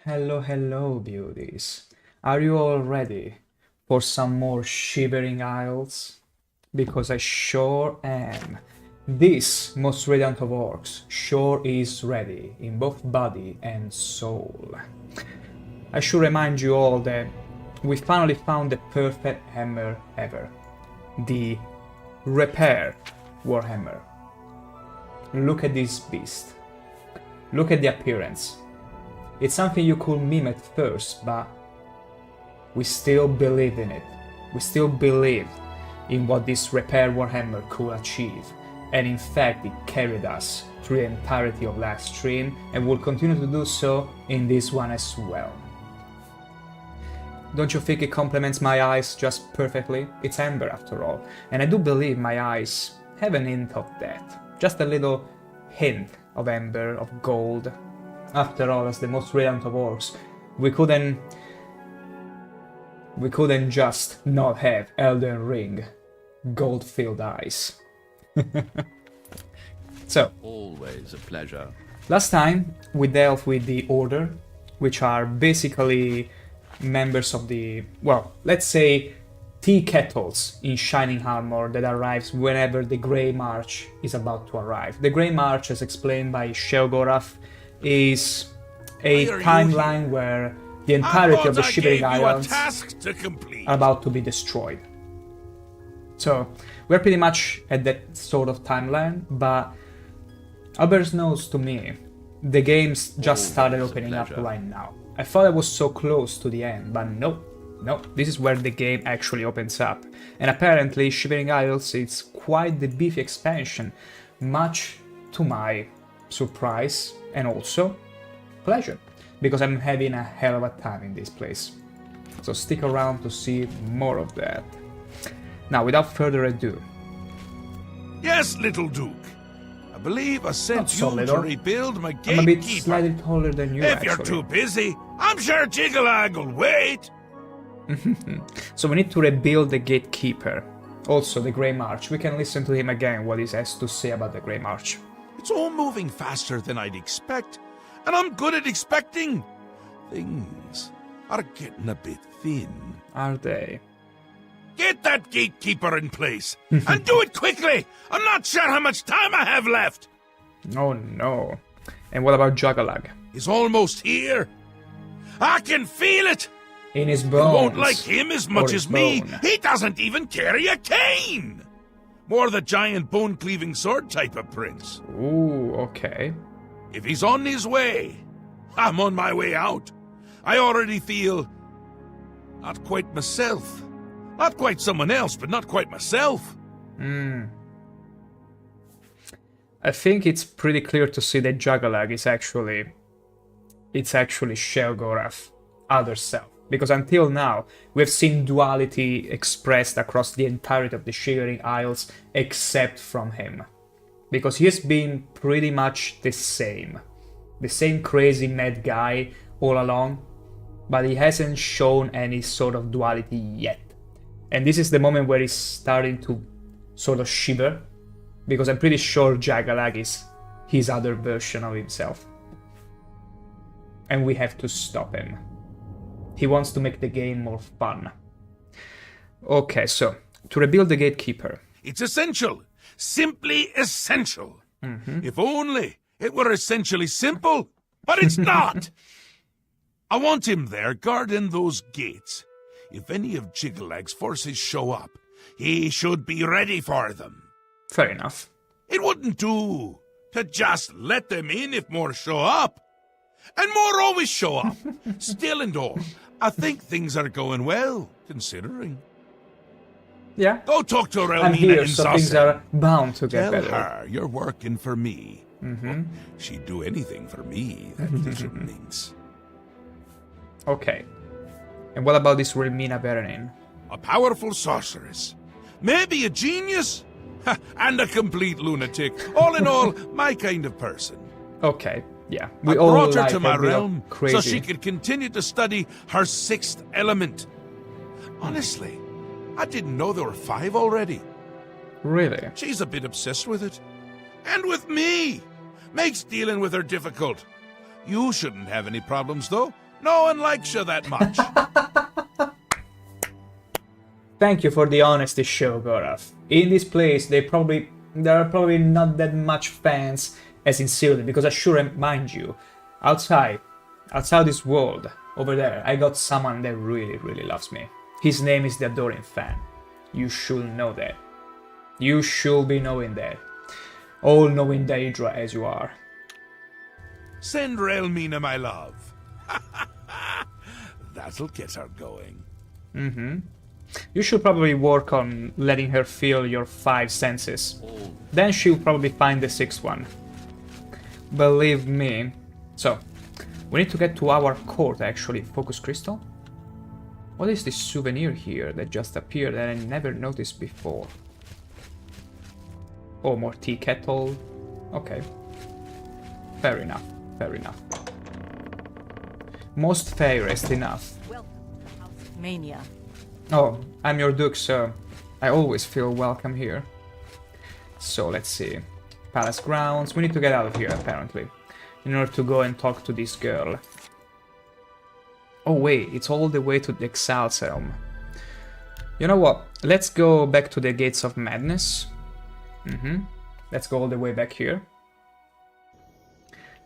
Hello, hello, beauties. Are you all ready for some more Shivering Isles? Because I sure am. This most radiant of orcs sure is ready in both body and soul. I should remind you all that we finally found the perfect hammer ever. The Repair Warhammer. Look at this beast. Look at the appearance. It's something you could meme at first, but we still believe in it. We still believe in what this Repair Warhammer could achieve, and in fact it carried us through the entirety of last stream and will continue to do so in this one as well. Don't you think it complements my eyes just perfectly? It's amber after all, and I do believe my eyes have an hint of that. Just a little hint of amber, of gold. After all, as the most radiant of orcs, we couldn't just not have Elden Ring gold-filled eyes. So, always a pleasure. Last time we dealt with the Order, which are basically members of the, well, let's say tea kettles in shining armor that arrives whenever the Grey March is about to arrive. The Grey March, as explained by Sheogorath, is a timeline where the entirety of the Shivering Isles are about to be destroyed. So, We're pretty much at that sort of timeline, but Albert knows to me, the game's just started opening up right now. I thought I was so close to the end, but no, this is where the game actually opens up. And apparently Shivering Isles is quite the beefy expansion, much to my surprise and also pleasure, because I'm having a hell of a time in this place. So stick around to see more of that. Now, without further ado. Yes, little Duke. I believe I sent so you little. to rebuild my gatekeeper. I'm a bit slightly taller than you, If actually. you're too busy, I'm sure Jiggalag will wait. So we need to rebuild the gatekeeper. Also, the Grey March. We can listen to him again, what he has to say about the Grey March. It's all moving faster than I'd expect, and I'm good at expecting. Things are getting a bit thin. Are they? Get that gatekeeper in place, and do it quickly! I'm not sure how much time I have left! Oh no. And what about Juggalag? He's almost here. I can feel it! In his You bones. won't like him as much Or as his me. bone. He doesn't even carry a cane! More the giant bone-cleaving sword type of prince. Ooh, okay. If he's on his way, I'm on my way out. I already feel not quite myself. Not quite someone else, but not quite myself. I think it's pretty clear to see that Juggalag is actually... It's actually Sheogorath's other self. Because until now, we've seen duality expressed across the entirety of the Shivering Isles, except from him. Because he has been pretty much the same. The same crazy mad guy all along, but he hasn't shown any sort of duality yet. And this is the moment where he's starting to sort of shiver, because I'm pretty sure Juggalag is his other version of himself. And we have to stop him. He wants to make the game more fun. Okay, so, to rebuild the gatekeeper. It's essential. Simply essential. If only it were essentially simple, but it's not. I want him there guarding those gates. If any of Jiggalag's forces show up, he should be ready for them. Fair enough. It wouldn't do to just let them in if more show up. And more always show up. Still and all, I think things are going well, considering. Yeah. Go talk to Relmina I'm here, in so Zossen. things are bound to get Tell better. her you're working for me. She'd do anything for me, that little minx. Okay. And what about this Relmina Berenin? A powerful sorceress. Maybe a genius. And a complete lunatic. All in all, my kind of person. Okay, yeah. I all brought her like to my a bit of realm crazy. so she could continue to study her sixth element. Honestly, I didn't know there were 5 already. Really? She's a bit obsessed with it. And with me. Makes dealing with her difficult. You shouldn't have any problems, though. No one likes you that much. Thank you for the honesty, Sheogorath. In this place, there are probably not that much fans as in Sylvan, because I sure mind you, outside this world, over there, I got someone that really, really loves me. His name is the Adoring Fan. You should know that. You should be knowing that. All-knowing Daedra as you are. Send Relmina my love. That'll get her going. You should probably work on letting her feel your 5 senses. Then she'll probably find the 6th one. Believe me. So, we need to get to our court actually. Focus crystal? What is this souvenir here that just appeared and I never noticed before? Oh, more tea kettle. Okay. Fair enough. Fair enough. Most fairest enough. Welcome to House of Mania. Oh, I'm your duke, so I always feel welcome here. So let's see. Palace grounds. We need to get out of here, apparently, in order to go and talk to this girl. Oh wait, it's all the way to the Exile's Realm. You know what? Let's go back to the Gates of Madness. Let's go all the way back here.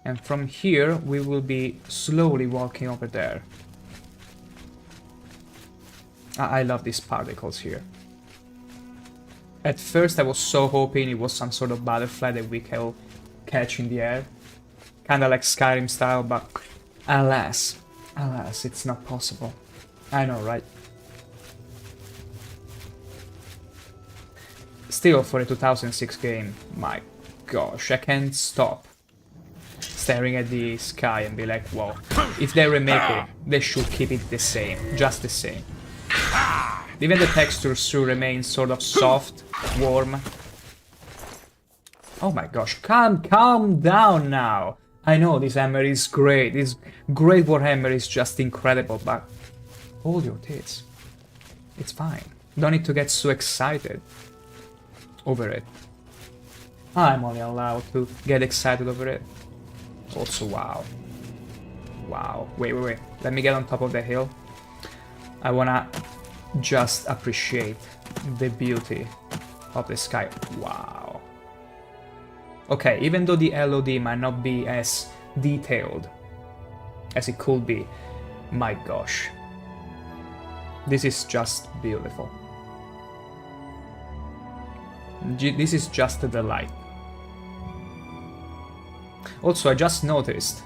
And from here, we will be slowly walking over there. I love these particles here. At first I was so hoping it was some sort of butterfly that we can catch in the air. Kinda like Skyrim style, but alas, it's not possible. I know, right? Still, for a 2006 game, my gosh, I can't stop staring at the sky and be like, whoa, if they remake it, they should keep it the same, just the same. Even the textures should remain sort of soft, warm. Oh my gosh, calm down now. I know this hammer is great, this Great Warhammer is just incredible, but hold your tits. It's fine. Don't need to get so excited over it. I'm only allowed to get excited over it. Also, wow. Wow. Wait. Let me get on top of the hill. I wanna just appreciate the beauty of the sky. Wow. Okay, even though the LOD might not be as detailed as it could be, my gosh. This is just beautiful. This is just a delight. Also, I just noticed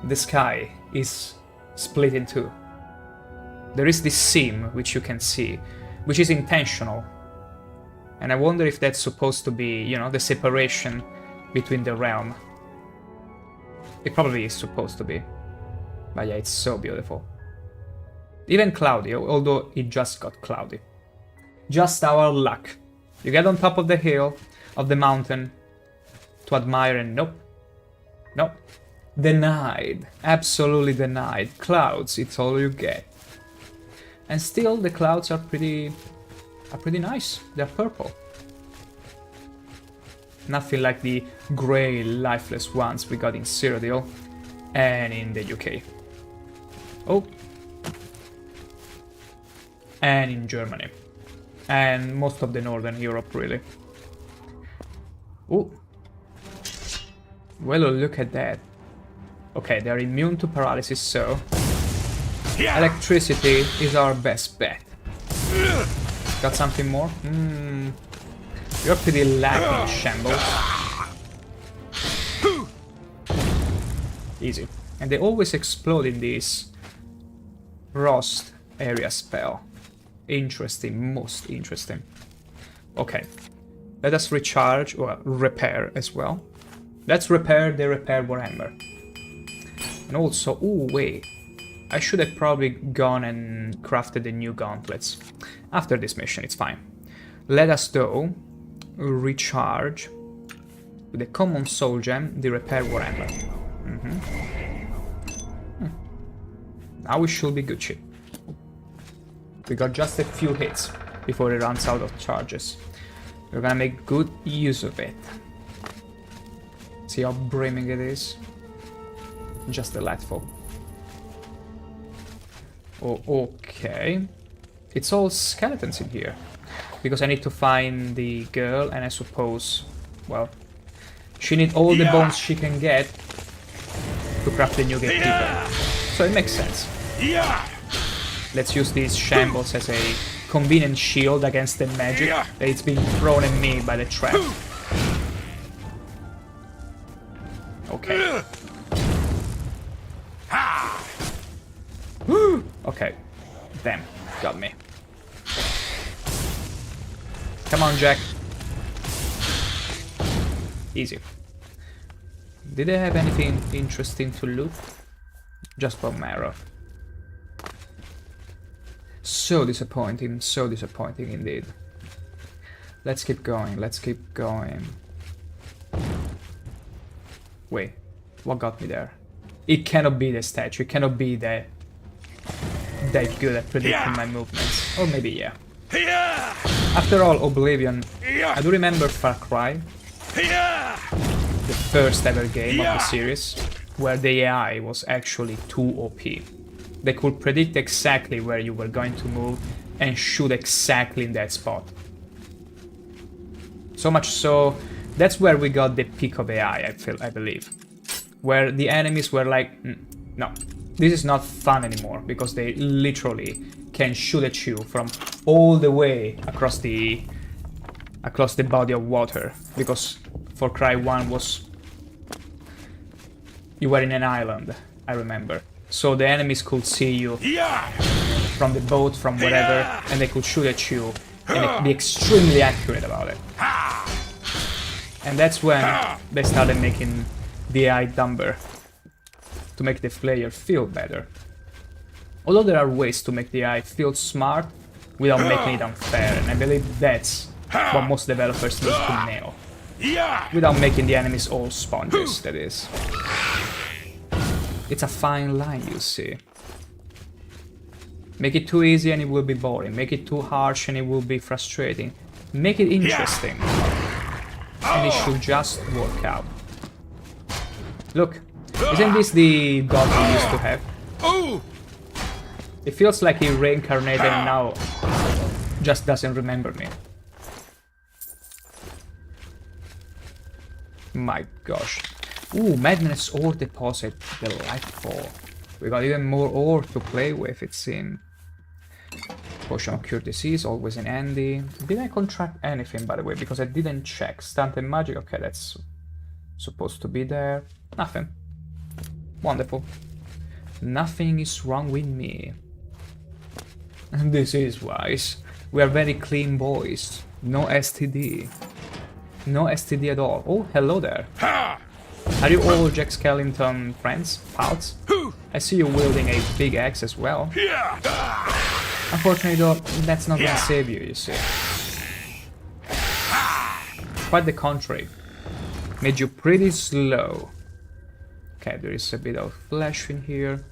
the sky is split in two. There is this seam which you can see, which is intentional. And I wonder if that's supposed to be, you know, the separation between the realm. It probably is supposed to be. But yeah, it's so beautiful. Even cloudy, although it just got cloudy. Just our luck. You get on top of the hill, of the mountain, to admire and nope. Nope. Denied. Absolutely denied. Clouds, it's all you get. And still, the clouds are pretty nice. They're purple. Nothing like the grey, lifeless ones we got in Cyrodiil and in the UK. Oh. And in Germany. And most of the Northern Europe, really. Oh. Well, look at that. Okay, they're immune to paralysis, so... electricity is our best bet. Got something more? You're pretty lacking, Shambles. Easy. And they always explode in this Frost area spell. Interesting, most interesting. Okay. Let us recharge, or repair as well. Let's repair the Repair Warhammer. And also, ooh, wait. I should have probably gone and crafted the new gauntlets. After this mission, it's fine. Let us, though, recharge with the Common Soul Gem, the Repair Warhammer. Now we should be Gucci. We got just a few hits before it runs out of charges. We're gonna make good use of it. See how brimming it is? Just delightful. Oh, okay. It's all skeletons in here. Because I need to find the girl, and I suppose, well, she needs all the bones she can get to craft the new gatekeeper. So it makes sense. Let's use these shambles as a convenient shield against the magic that it's being thrown at me by the trap. Okay. Okay. Damn. Got me. Come on, Jack. Easy. Did I have anything interesting to loot? Just bone marrow. So disappointing indeed. Let's keep going, let's keep going. Wait, what got me there? It cannot be the statue, it cannot be that good at predicting my movements. Or maybe yeah. After all, Oblivion, I do remember Far Cry, the first ever game of the series, where the AI was actually too OP. They could predict exactly where you were going to move and shoot exactly in that spot. So much so, that's where we got the peak of AI, I believe. Where the enemies were like, no, this is not fun anymore, because they literally can shoot at you from all the way across the body of water, because Far Cry 1 was... You were in an island, I remember. So the enemies could see you from the boat, from wherever, and they could shoot at you and be extremely accurate about it. And that's when they started making the AI dumber, to make the player feel better. Although there are ways to make the AI feel smart without making it unfair, and I believe that's what most developers need to nail. Without making the enemies all sponges, that is. It's a fine line, you see. Make it too easy and it will be boring. Make it too harsh and it will be frustrating. Make it interesting. And it should just work out. Look, isn't this the god we used to have? It feels like he reincarnated and now just doesn't remember me. My gosh. Ooh, Madness Ore Deposit. Delightful. We got even more ore to play with, it seems. Potion of Cure Disease, always in handy. Did I contract anything, by the way? Because I didn't check. Stunted Magic, okay, that's supposed to be there. Nothing. Wonderful. Nothing is wrong with me. This is wise. We are very clean boys. No STD. No STD at all. Oh, hello there. Are you all Jack Skellington friends? Pals? I see you wielding a big axe as well. Unfortunately though, that's not gonna save you, you see. Quite the contrary. Made you pretty slow. Okay, there is a bit of flesh in here.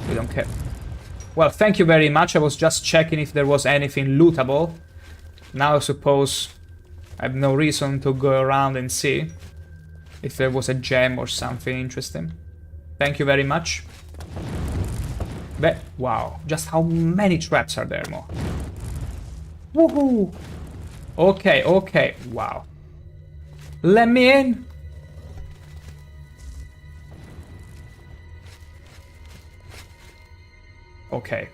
We don't care. Well, thank you very much. I was just checking if there was anything lootable. Now I suppose I have no reason to go around and see if there was a gem or something interesting. Thank you very much. But, wow, just how many traps are there, Mo? Woohoo! Okay, okay, wow. Let me in! Okay.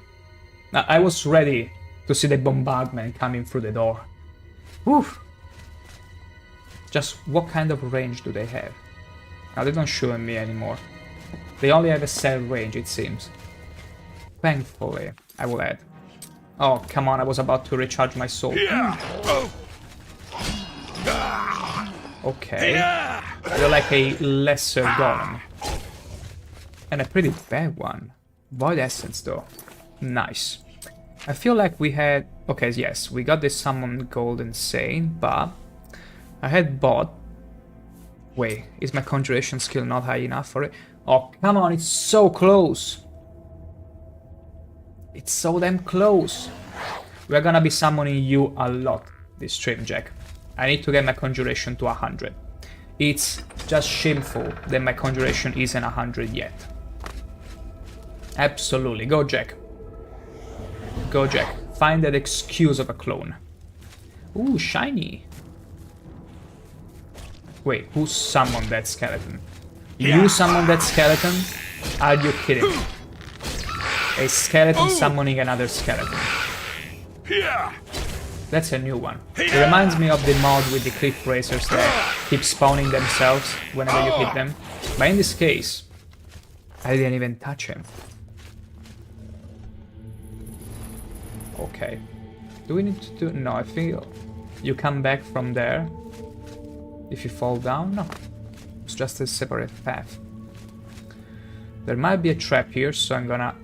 Now, I was ready to see the bombardment coming through the door. Woof! Just what kind of range do they have? Now they don't shoot at me anymore. They only have a set range, it seems. Thankfully, I will add. Oh, come on, I was about to recharge my soul. Okay. You're like a lesser golem. And a pretty bad one. Void Essence, though. Nice. I feel like we had... Okay, yes, we got this Summon Golden Saint, but... I had bought... Wait, is my Conjuration skill not high enough for it? Oh, come on, it's so close! It's so damn close! We're gonna be summoning you a lot this stream, Jack. I need to get my Conjuration to 100. It's just shameful that my Conjuration isn't 100 yet. Absolutely, go Jack. Go Jack. Find that excuse of a clone. Ooh, shiny. Wait, who summoned that skeleton? You summoned that skeleton? Are you kidding me? A skeleton summoning another skeleton. That's a new one. It reminds me of the mod with the cliff racers that keep spawning themselves whenever you hit them. But in this case, I didn't even touch him. Okay. Do we need to do... No, I think you come back from there. If you fall down, no. It's just a separate path. There might be a trap here, so I'm gonna...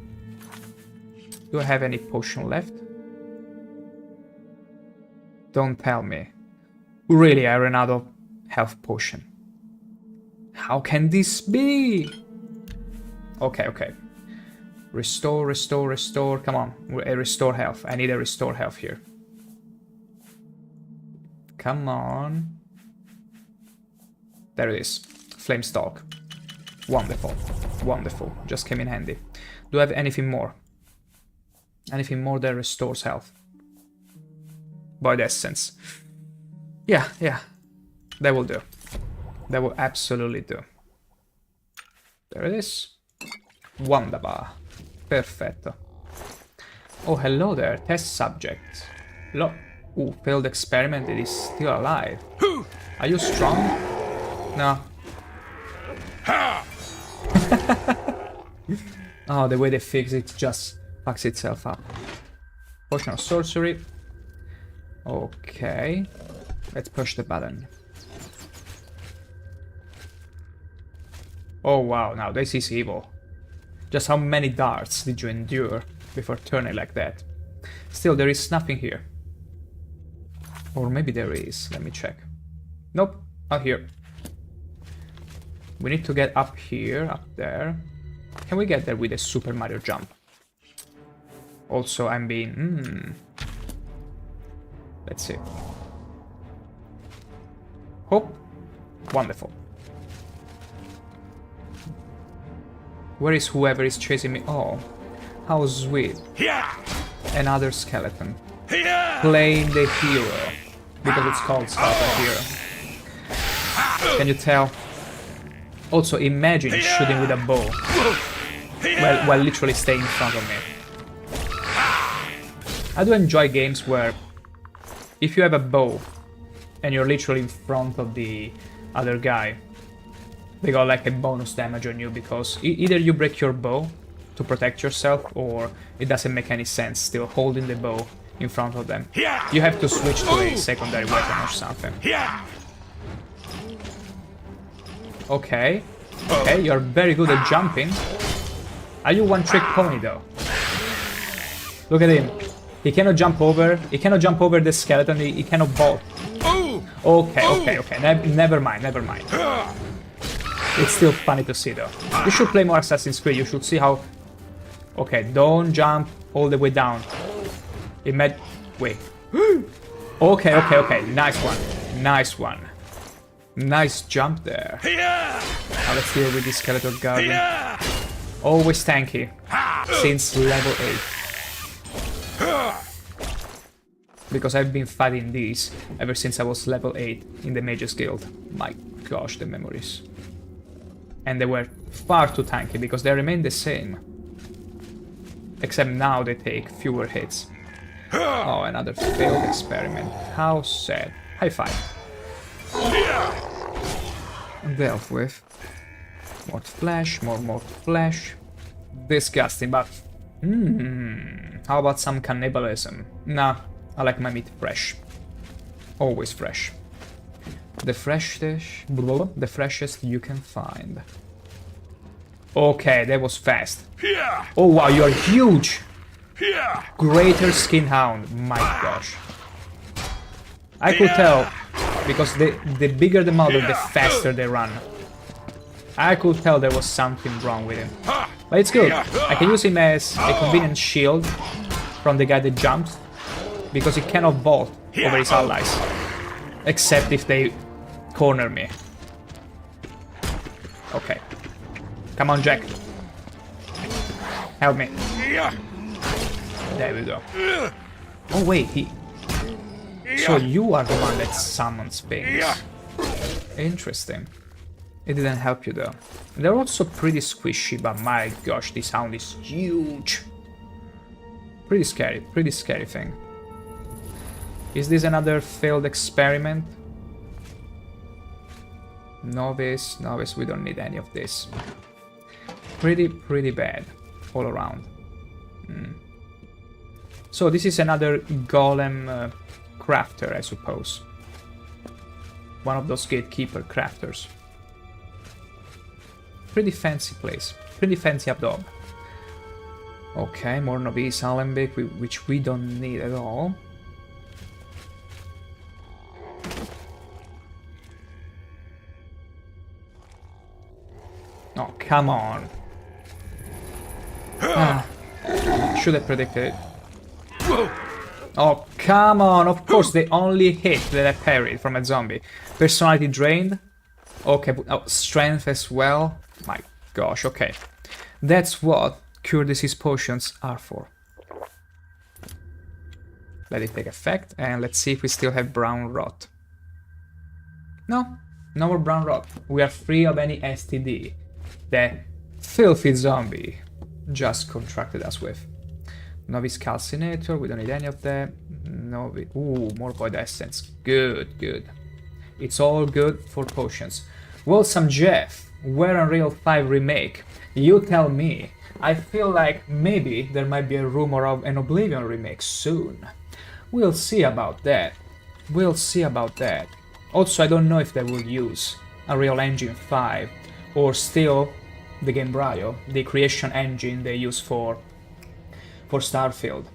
Do I have any potion left? Don't tell me. Really, I ran out of health potion. How can this be? Okay, okay. Restore, restore, restore. Come on, restore health. I need a restore health here. Come on. There it is. Flame Stalk. Wonderful. Wonderful. Just came in handy. Do I have anything more? Anything more that restores health? Void Essence. Yeah, yeah. That will do. That will absolutely do. There it is. Wonderbar. Perfetto. Oh, hello there, test subject. Ooh, failed experiment, it is still alive. Are you strong? No. Oh, the way they fix it just fucks itself up. Potion of sorcery. Okay. Let's push the button. Oh wow, now this is evil. Just how many darts did you endure before turning like that? Still, there is nothing here. Or maybe there is. Let me check. Nope, not here. We need to get up here, up there. Can we get there with a Super Mario jump? Also, I'm being... Let's see. Hope. Wonderful. Where is whoever is chasing me? Oh, how sweet. Another skeleton. Playing the hero. Because it's called Skeleton Hero. Can you tell? Also, imagine shooting with a bow. While literally staying in front of me. I do enjoy games where if you have a bow and you're literally in front of the other guy, they got like a bonus damage on you because either you break your bow to protect yourself or it doesn't make any sense still holding the bow in front of them. You have to switch to a secondary weapon or something. Okay. Okay, you're very good at jumping. Are you one-trick pony though? Look at him. He cannot jump over. He cannot jump over the skeleton. He cannot vault. Okay. Never mind. It's still funny to see though. You should play more Assassin's Creed. You should see how... Okay, don't jump all the way down. Wait. Okay. Nice one. Nice jump there. Now let's deal with this skeleton guardian. Always tanky. Since level 8. Because I've been fighting these ever since I was level 8 in the Mages Guild. My gosh, the memories. And they were far too tanky because they remain the same. Except now they take fewer hits. Oh, another failed experiment. How sad. High five. Dealt with. More flesh, more flesh. Disgusting, but... How about some cannibalism? Nah, I like my meat fresh. Always fresh. The freshest you can find. Okay, that was fast. Oh wow, you're huge! Greater Skin Hound, my gosh. I could tell, because the bigger the model, the faster they run. I could tell there was something wrong with him. But it's good. I can use him as a convenient shield from the guy that jumps, because he cannot vault over his allies. Except if they corner me. Okay. Come on, Jack. Help me. There we go. Oh wait, So you are the one that summons things. Interesting. It didn't help you though. They're also pretty squishy, but my gosh, this hound is huge. Pretty scary thing. Is this another failed experiment? Novice, we don't need any of this. Pretty bad all around. So this is another golem crafter, I suppose. One of those gatekeeper crafters. Pretty fancy place. Pretty fancy abdob. Okay, more novice alembic, which we don't need at all. Oh, come on. Should have predicted it. Oh, come on. Of course, the only hit that I parried from a zombie. Personality drained. Okay, but strength as well. My gosh, okay. That's what cure disease potions are for. Let it take effect, and let's see if we still have brown rot. No more brown rot. We are free of any STD. The filthy zombie just contracted us with. Novice Calcinator, we don't need any of that. Ooh, more Void Essence. Good, good. It's all good for potions. Well, some Jeff, where Unreal 5 remake? You tell me. I feel like maybe there might be a rumor of an Oblivion remake soon. We'll see about that. We'll see about that. Also, I don't know if they will use Unreal Engine 5 or still the Gamebryo, the creation engine they use for Starfield.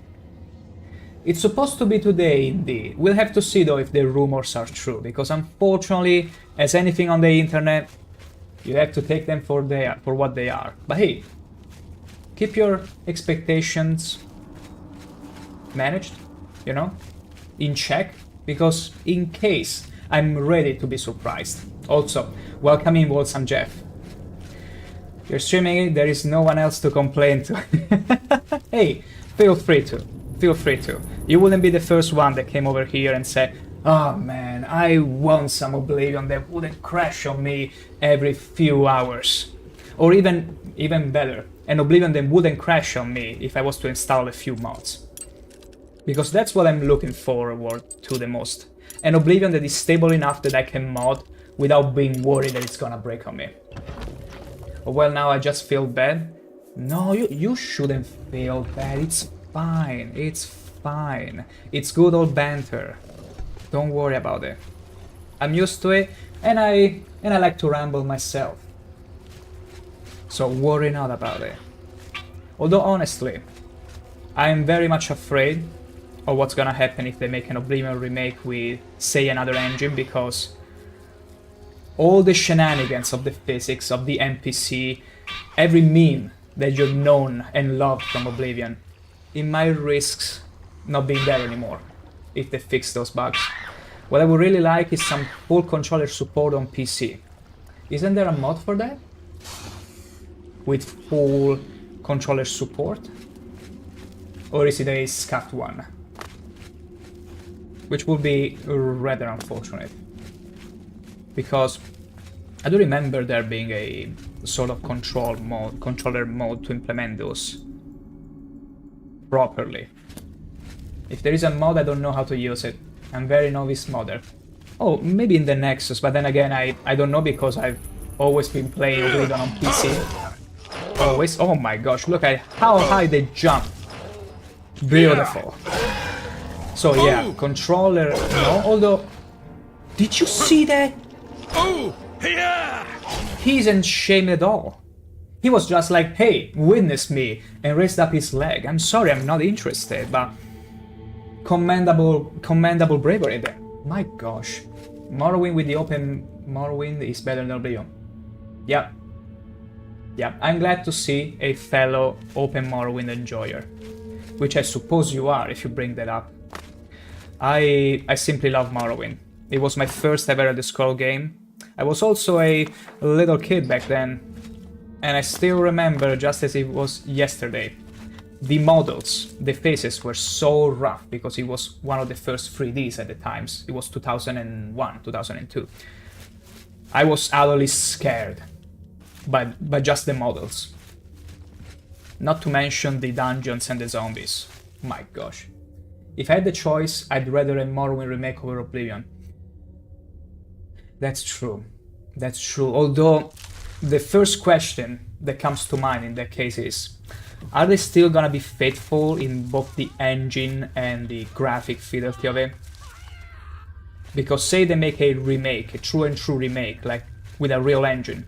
It's supposed to be today indeed. We'll have to see though if the rumors are true, because unfortunately, as anything on the internet, you have to take them for what they are. But hey, keep your expectations managed, you know, in check, because in case I'm ready to be surprised. Also, welcome in Wholesome Jeff. You're streaming it, there is no one else to complain to. Hey, feel free to. Feel free to. You wouldn't be the first one that came over here and said, oh man, I want some Oblivion that wouldn't crash on me every few hours. Or even better, an Oblivion that wouldn't crash on me if I was to install a few mods. Because that's what I'm looking forward to the most. An Oblivion that is stable enough that I can mod without being worried that it's gonna break on me. Oh, well, now I just feel bad. No, you shouldn't feel bad. It's fine. It's fine. It's good old banter. Don't worry about it. I'm used to it, and I like to ramble myself. So worry not about it. Although honestly, I'm very much afraid of what's gonna happen if they make an Oblivion remake with, say, another engine, because all the shenanigans of the physics, of the NPC, every meme that you've known and loved from Oblivion, it might risk not being there anymore if they fix those bugs. What I would really like is some full controller support on PC. Isn't there a mod for that? With full controller support? Or is it a scuffed one? Which would be rather unfortunate. Because I do remember there being a sort of controller mode to implement those properly. If there is a mod, I don't know how to use it. I'm very novice modder. Oh, maybe in the Nexus, but then again, I don't know, because I've always been playing Oblivion on PC. Always. Oh my gosh, look at how high they jump. Beautiful. So yeah, controller, no, although... Did you see that? Oh, yeah! He isn't shamed at all. He was just like, hey, witness me, and raised up his leg. I'm sorry, I'm not interested, but... Commendable bravery there. My gosh. Morrowind with the open Morrowind is better than Oblivion. Yeah. Yeah, I'm glad to see a fellow open Morrowind enjoyer. Which I suppose you are, if you bring that up. I simply love Morrowind. It was my first ever Elder Scrolls game. I was also a little kid back then, and I still remember just as it was yesterday. The models, the faces were so rough because it was one of the first 3Ds at the times. It was 2001, 2002. I was utterly scared by just the models. Not to mention the dungeons and the zombies. My gosh. If I had the choice, I'd rather a Morrowind remake over Oblivion. That's true. That's true. Although, the first question that comes to mind in that case is, are they still gonna be faithful in both the engine and the graphic fidelity of it? Because say they make a remake, a true and true remake, like with a real engine,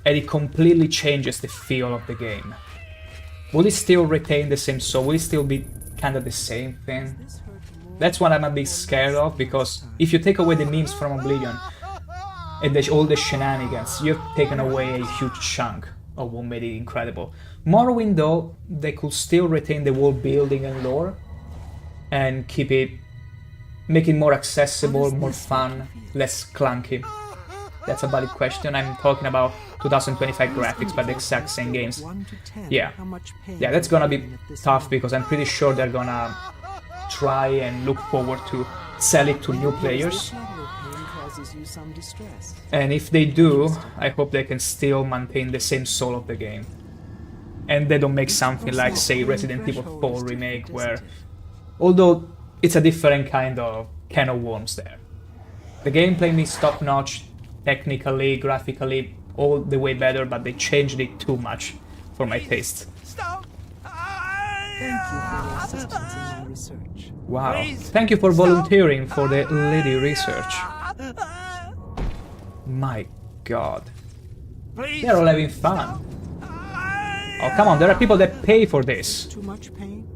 and it completely changes the feel of the game. Will it still retain the same soul? Will it still be kind of the same thing? That's what I'm a bit scared of, because if you take away the memes from Oblivion and all the shenanigans, you've taken away a huge chunk of what made it incredible. Morrowind, though, they could still retain the world building and lore and keep it, make it more accessible, more fun, less clunky. That's a valid question. I'm talking about 2025 graphics, but the exact same games. Yeah, that's gonna be tough, because I'm pretty sure they're gonna try and look forward to sell it to new players. And if they do, I hope they can still maintain the same soul of the game. and they don't make something like, say, Resident Evil 4 remake, where, although it's a different kind of can of worms there. The gameplay is top-notch, technically, graphically, all the way better, but they changed it too much for my taste. Stop! Thank you for your assistance in my research. Wow. Please, Thank you for stop. volunteering for the lady research. My god. Please. They're all having fun. Oh, come on, there are people that pay for this. Too much pain?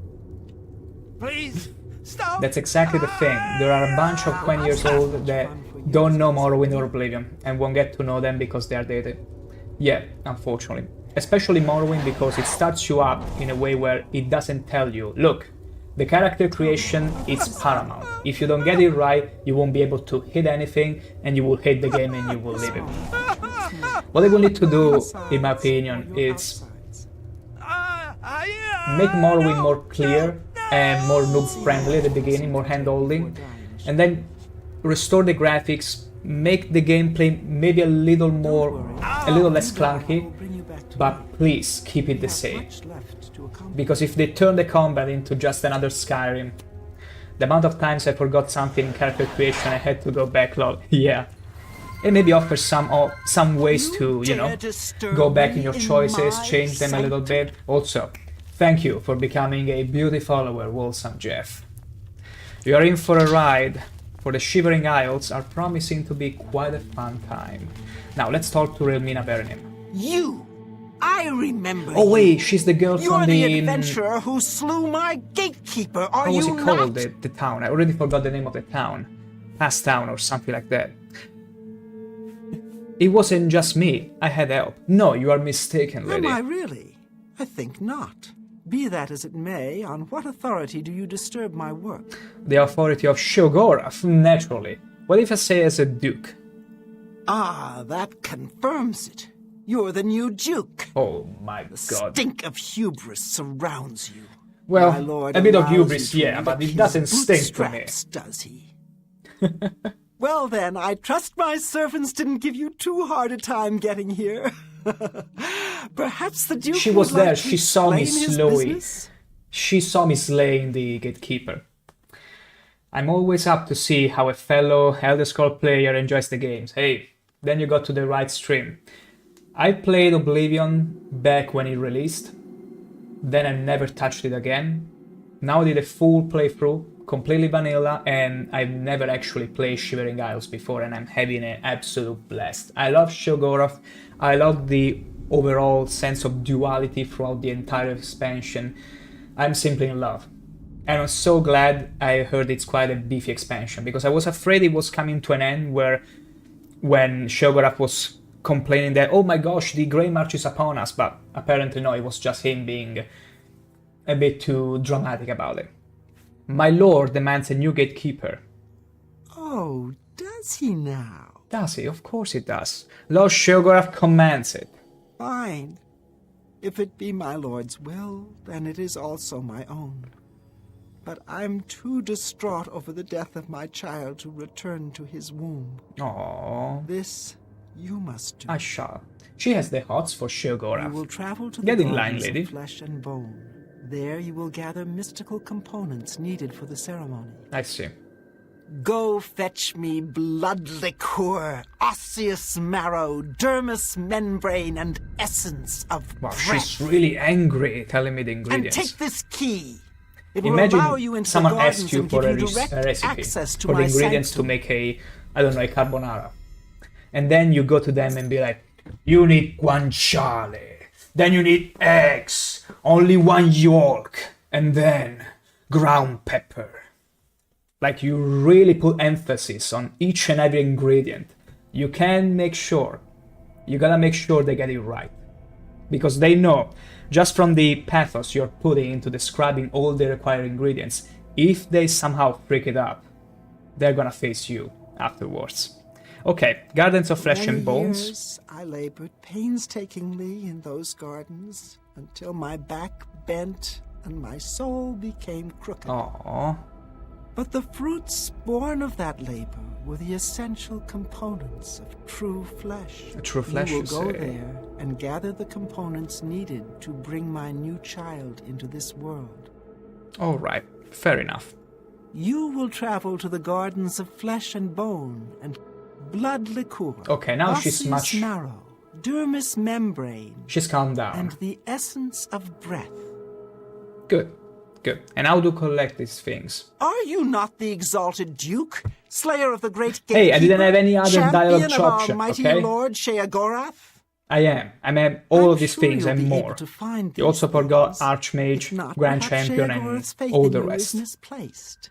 Please. Stop. That's exactly the thing. There are a bunch of 20 years old that don't know Morrowind or Oblivion and won't get to know them because they are dated. Yeah, unfortunately. Especially Morrowind, because it starts you up in a way where it doesn't tell you, look, the character creation is paramount. If you don't get it right, you won't be able to hit anything and you will hate the game and you will leave it. What they will need to do, in my opinion, is make Morrowind more clear and more noob-friendly at the beginning, more hand-holding, and then restore the graphics, make the gameplay maybe a little less clunky, but please keep it the same. Because if they turn the combat into just another Skyrim, the amount of times I forgot something in character creation I had to go backlog, yeah. And maybe offer some ways to, you know, go back in your choices, change them a little bit. Also, thank you for becoming a beauty follower, Wholesome Jeff. You are in for a ride, for the Shivering Isles are promising to be quite a fun time. Now let's talk to Relmina Bernim. You! I remember Oh wait, you. she's the girl You're from the adventurer who slew my gatekeeper, are how was you it called, not? the town? I already forgot the name of the town. Past Town or something like that. It wasn't just me, I had help. No, you are mistaken, lady. Am I really? I think not. Be that as it may, on what authority do you disturb my work? The authority of Shogorath, naturally. What if I say as a duke? Ah, that confirms it. You're the new Duke. Oh my The god. stink of hubris surrounds you. Well, My lord a bit of allows hubris, you to yeah, but lick it doesn't his stink to me. bootstraps, does he? Well then, I trust my servants didn't give you too hard a time getting here. Perhaps the Duke She would was there, like to she saw me explain his slowly. business? She saw me slaying the gatekeeper. I'm always up to see how a fellow Elder Scrolls player enjoys the games. Hey, then you got to the right stream. I played Oblivion back when it released, then I never touched it again. Now I did a full playthrough, completely vanilla, and I've never actually played Shivering Isles before, and I'm having an absolute blast. I love Shogorath, I love the overall sense of duality throughout the entire expansion. I'm simply in love. And I'm so glad I heard it's quite a beefy expansion, because I was afraid it was coming to an end where when Shogorath was complaining that, oh my gosh, the Grey March is upon us, but apparently no, it was just him being a bit too dramatic about it. My lord demands a new gatekeeper. Oh, does he now? Does he? Of course it does. Lord Shogorath commands it. Fine. If it be my lord's will, then it is also my own. But I'm too distraught over the death of my child to return to his womb. Aww. This you must do. I shall. She has the hots for You will Shogorath. travel to Get the in line, gardens lady. of flesh and bone. There you will gather mystical components needed for the ceremony. I see. Go fetch me blood liqueur, osseous marrow, dermis membrane, and essence of Wow, breath. she's really angry telling me the And ingredients. take this key. It will Imagine allow you into someone the asks gardens you and for give a, you direct a recipe, access to for the my ingredients to sanctum. make a, I don't know, a carbonara. And then you go to them and be like, you need guanciale, then you need eggs, only one yolk, and then ground pepper. Like, you really put emphasis on each and every ingredient. You can make sure, you gotta make sure they get it right. Because they know, just from the pathos you're putting into describing all the required ingredients, if they somehow freak it up, they're gonna face you afterwards. Okay, Gardens of Flesh Many and Bones. years I labored painstakingly in those gardens until my back bent and my soul became crooked. Aww. But the fruits born of that labor were the essential components of true flesh. True flesh, you will you go say? there and gather the components needed to bring my new child into this world. All right, fair enough. You will travel to the gardens of flesh and bone and blood liquor. Okay, now she's osseous much... marrow, dermis membrane, She's calmed down. and the essence of breath. Good, good. And how to collect these things? Are you not the exalted Duke, slayer of the great gatekeeper? Hey, I didn't have any other dialogue champion of our option, mighty okay? Lord Sheogorath? I am. I have all I'm of these sure things you'll and be more. able to find You also these forgot things. Archmage, If not, Grand perhaps Champion, Sheogorath's and faith all in the you rest. is misplaced.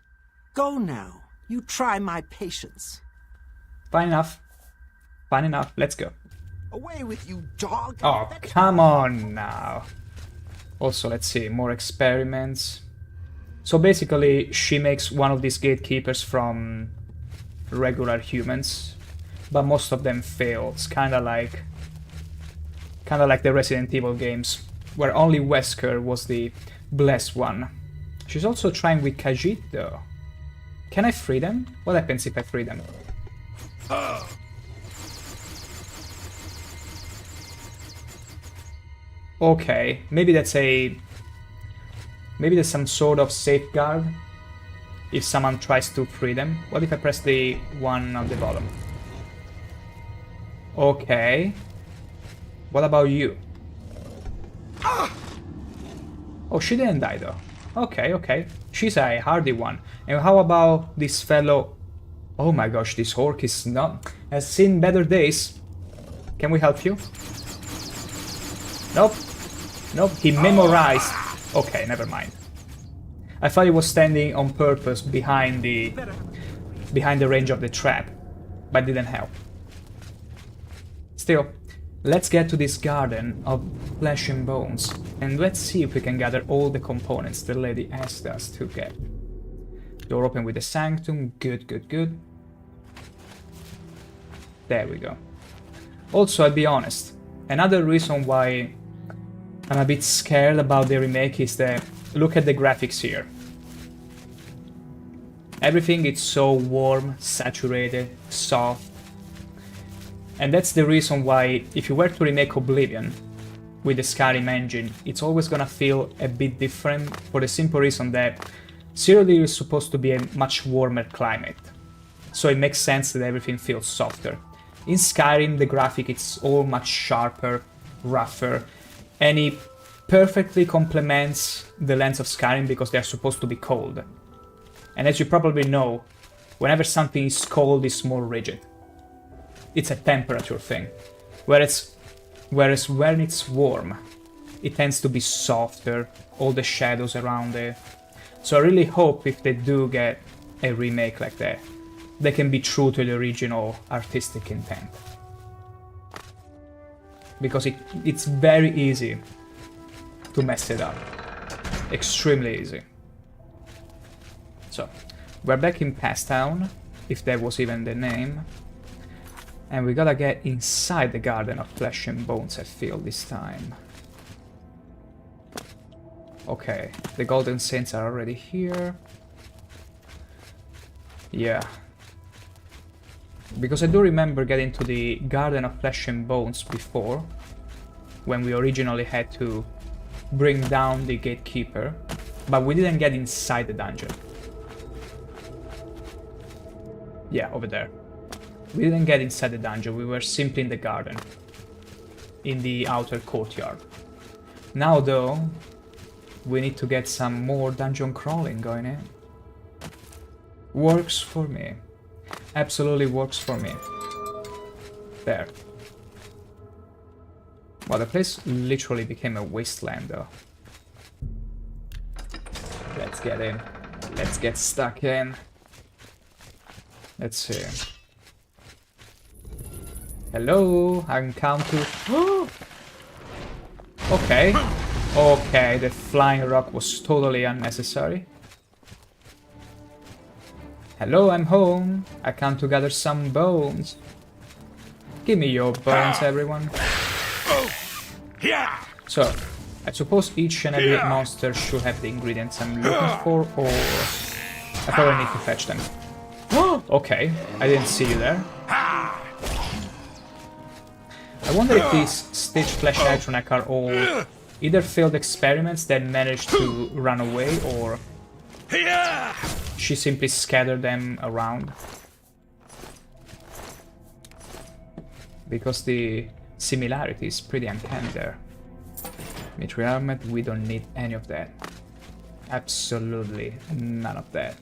Go now. You try my patience. Fine enough. Fine enough. Let's go. Away with you, dog! Oh, come on now. Also, let's see. More experiments. So basically, she makes one of these gatekeepers from regular humans, but most of them fail. It's kind of like the Resident Evil games, where only Wesker was the blessed one. She's also trying with Khajiit, though. Can I free them? What happens if I free them? Okay, maybe that's a... Maybe there's some sort of safeguard if someone tries to free them. What if I press the one on the bottom? Okay. What about you? Oh, she didn't die though. Okay, okay. She's a hardy one. And how about this fellow? Oh my gosh, this orc is not... has seen better days. Can we help you? Nope. Nope, he memorized. Okay, never mind. I thought he was standing on purpose behind the range of the trap, but didn't help. Still, let's get to this garden of flesh and bones, and let's see if we can gather all the components the lady asked us to get. Door open with the sanctum, good, good, good. There we go. Also, I'll be honest, another reason why I'm a bit scared about the remake is that look at the graphics here. Everything is so warm, saturated, soft. And that's the reason why if you were to remake Oblivion with the Skyrim engine, it's always gonna feel a bit different for the simple reason that Cyrodiil is supposed to be a much warmer climate. So it makes sense that everything feels softer. In Skyrim, the graphic is all much sharper, rougher, and it perfectly complements the lands of Skyrim because they are supposed to be cold. And as you probably know, whenever something is cold, it's more rigid. It's a temperature thing. Whereas when it's warm, it tends to be softer, all the shadows around it. So I really hope if they do get a remake like that, they can be true to the original artistic intent. Because it's very easy to mess it up. Extremely easy. So, we're back in Past Town, if that was even the name. And we gotta get inside the Garden of Flesh and Bones, I feel, this time. Okay, the Golden Saints are already here. Yeah. Because I do remember getting to the Garden of Flesh and Bones before, when we originally had to bring down the Gatekeeper, but we didn't get inside the dungeon. Yeah, over there. We didn't get inside the dungeon, we were simply in the garden, in the outer courtyard. Now though, we need to get some more dungeon crawling going in. Works for me. Absolutely works for me. There. Well, the place literally became a wasteland though. Let's get in. Let's get stuck in. Let's see. Hello, I can count to... Okay. Okay, the flying rock was totally unnecessary. Hello, I'm home. I come to gather some bones. Give me your bones, everyone. So, I suppose each and every monster should have the ingredients I'm looking for, or... I probably need to fetch them. Okay, I didn't see you there. I wonder if these Stitch Flash Electronic are all either failed experiments that managed to run away, or she simply scattered them around. Because the similarity is pretty uncanny there. Military armament, we don't need any of that. Absolutely none of that.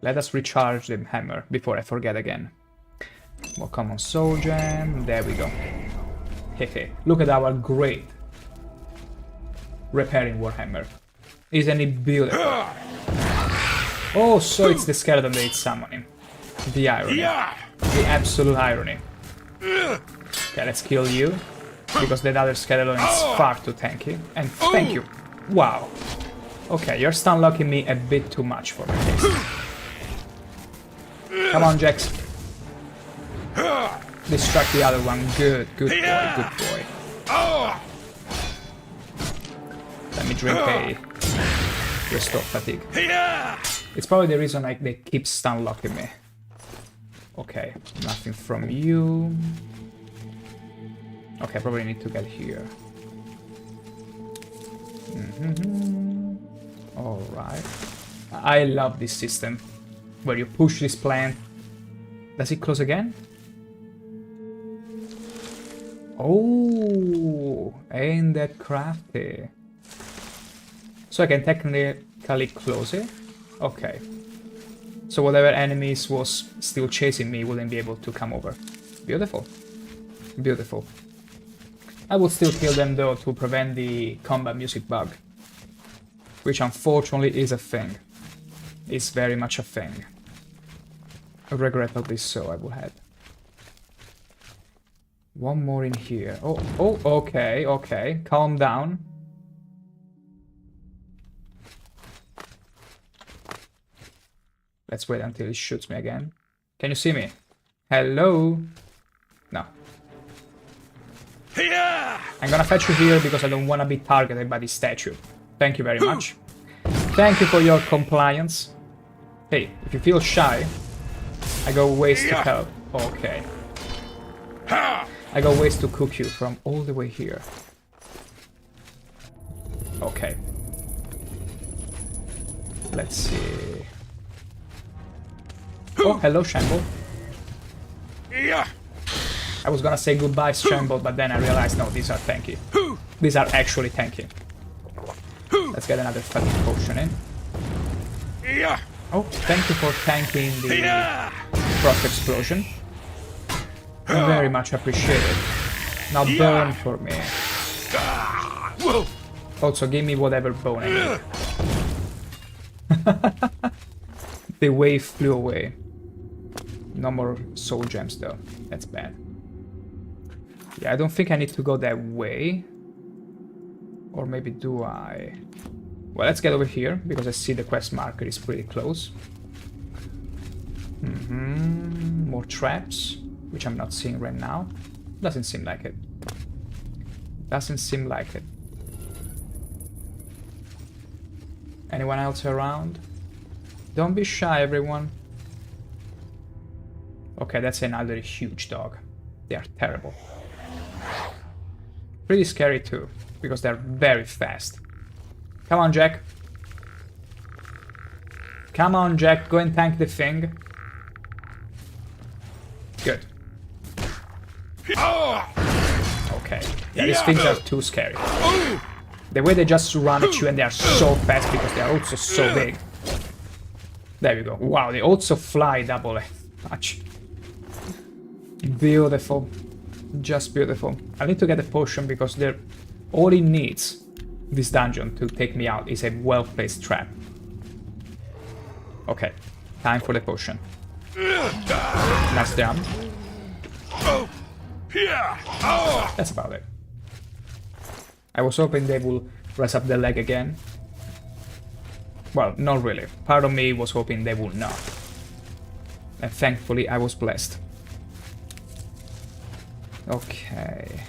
Let us recharge the hammer before I forget again. More common soul gem. There we go. Hehe. Look at our great repairing warhammer. Isn't it beautiful? Oh, so it's the skeleton that it's summoning. The irony. The absolute irony. Okay, let's kill you. Because that other skeleton is far too tanky. And thank you. Wow. Okay, you're stun locking me a bit too much for my taste. Come on, Jax. Distract the other one. Good boy, good boy. Let me drink a restore fatigue. It's probably the reason they keep stun locking me. Okay, nothing from you. Okay, I probably need to get here. Alright. I love this system. Where you push this plant. Does it close again? Oh, ain't that crafty. So I can technically close it? Okay. So whatever enemies was still chasing me wouldn't be able to come over. Beautiful. Beautiful. I would still kill them though to prevent the combat music bug. Which unfortunately is a thing. It's very much a thing. Regrettably so, I will add. One more in here. Oh, okay, okay. Calm down. Let's wait until he shoots me again. Can you see me? Hello? No. I'm gonna fetch you here because I don't want to be targeted by this statue. Thank you very much. Thank you for your compliance. Hey, if you feel shy, I go ways to help. Okay. I go ways to cook you from all the way here. Okay. Let's see. Oh, hello, Shamble. I was gonna say goodbye, Shamble, but then I realized, no, these are tanky. These are actually tanky. Let's get another fatigue potion in. Oh, thank you for tanking the frost explosion. Very much appreciated. Now burn for me. Also, give me whatever bone I need. The wave flew away. No more soul gems though. That's bad. Yeah, I don't think I need to go that way. Or maybe do I? Well, let's get over here, because I see the quest marker is pretty close. More traps, which I'm not seeing right now. Doesn't seem like it. Doesn't seem like it. Anyone else around? Don't be shy, everyone. Okay, that's another huge dog. They are terrible. Pretty scary too, because they're very fast. Come on, Jack. Come on, Jack, go and tank the thing. Good. Okay. Yeah, these things are too scary. The way they just run at you and they are so fast because they are also so big. There we go. Wow, they also fly double much. Beautiful. Just beautiful. I need to get a potion because they're all it needs, this dungeon, to take me out is a well-placed trap. Okay, time for the potion. Nice jump. That's about it. I was hoping they will press up the leg again. Well, not really. Part of me was hoping they would not. And thankfully I was blessed. Okay.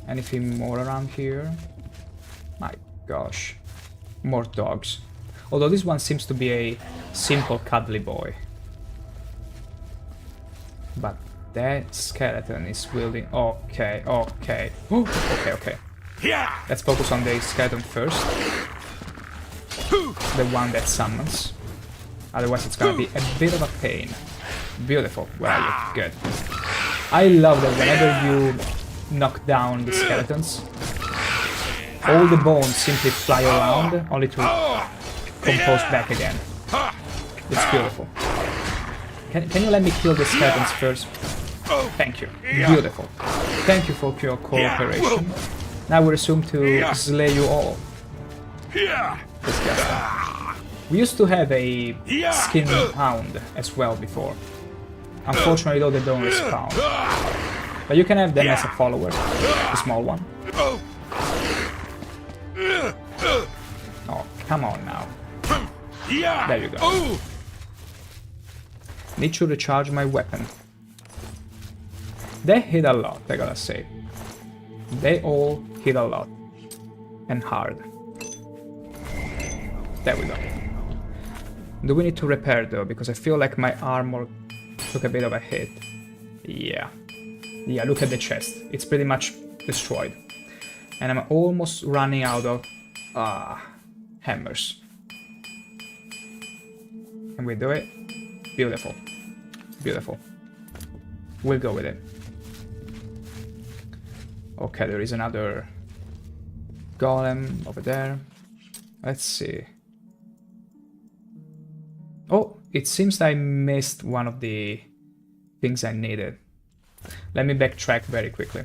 Anything more around here? gosh. More dogs. Although this one seems to be a simple cuddly boy. But that skeleton is wielding... Okay, okay. Ooh, okay, okay. Let's focus on the skeleton first. The one that summons. Otherwise it's gonna be a bit of a pain. Beautiful. Where are you? Good. I love that whenever you knock down the skeletons, all the bones simply fly around, only to compose back again. It's beautiful. Can you let me kill the skeletons first? Thank you. Beautiful. Thank you for your cooperation. Now we resume to slay you all. Disgusting. We used to have a skin hound as well before. Unfortunately though, they don't respawn. But you can have them as a follower. The small one. Oh, come on now. There you go. Need to recharge my weapon. They hit a lot, I gotta say. They all hit a lot. And hard. There we go. Do we need to repair though? Because I feel like my armor took a bit of a hit. Yeah. Yeah, look at the chest. It's pretty much destroyed. And I'm almost running out of hammers. Can we do it? Beautiful. Beautiful. We'll go with it. Okay, there is another golem over there. Let's see. Oh, it seems I missed one of the things I needed. Let me backtrack very quickly.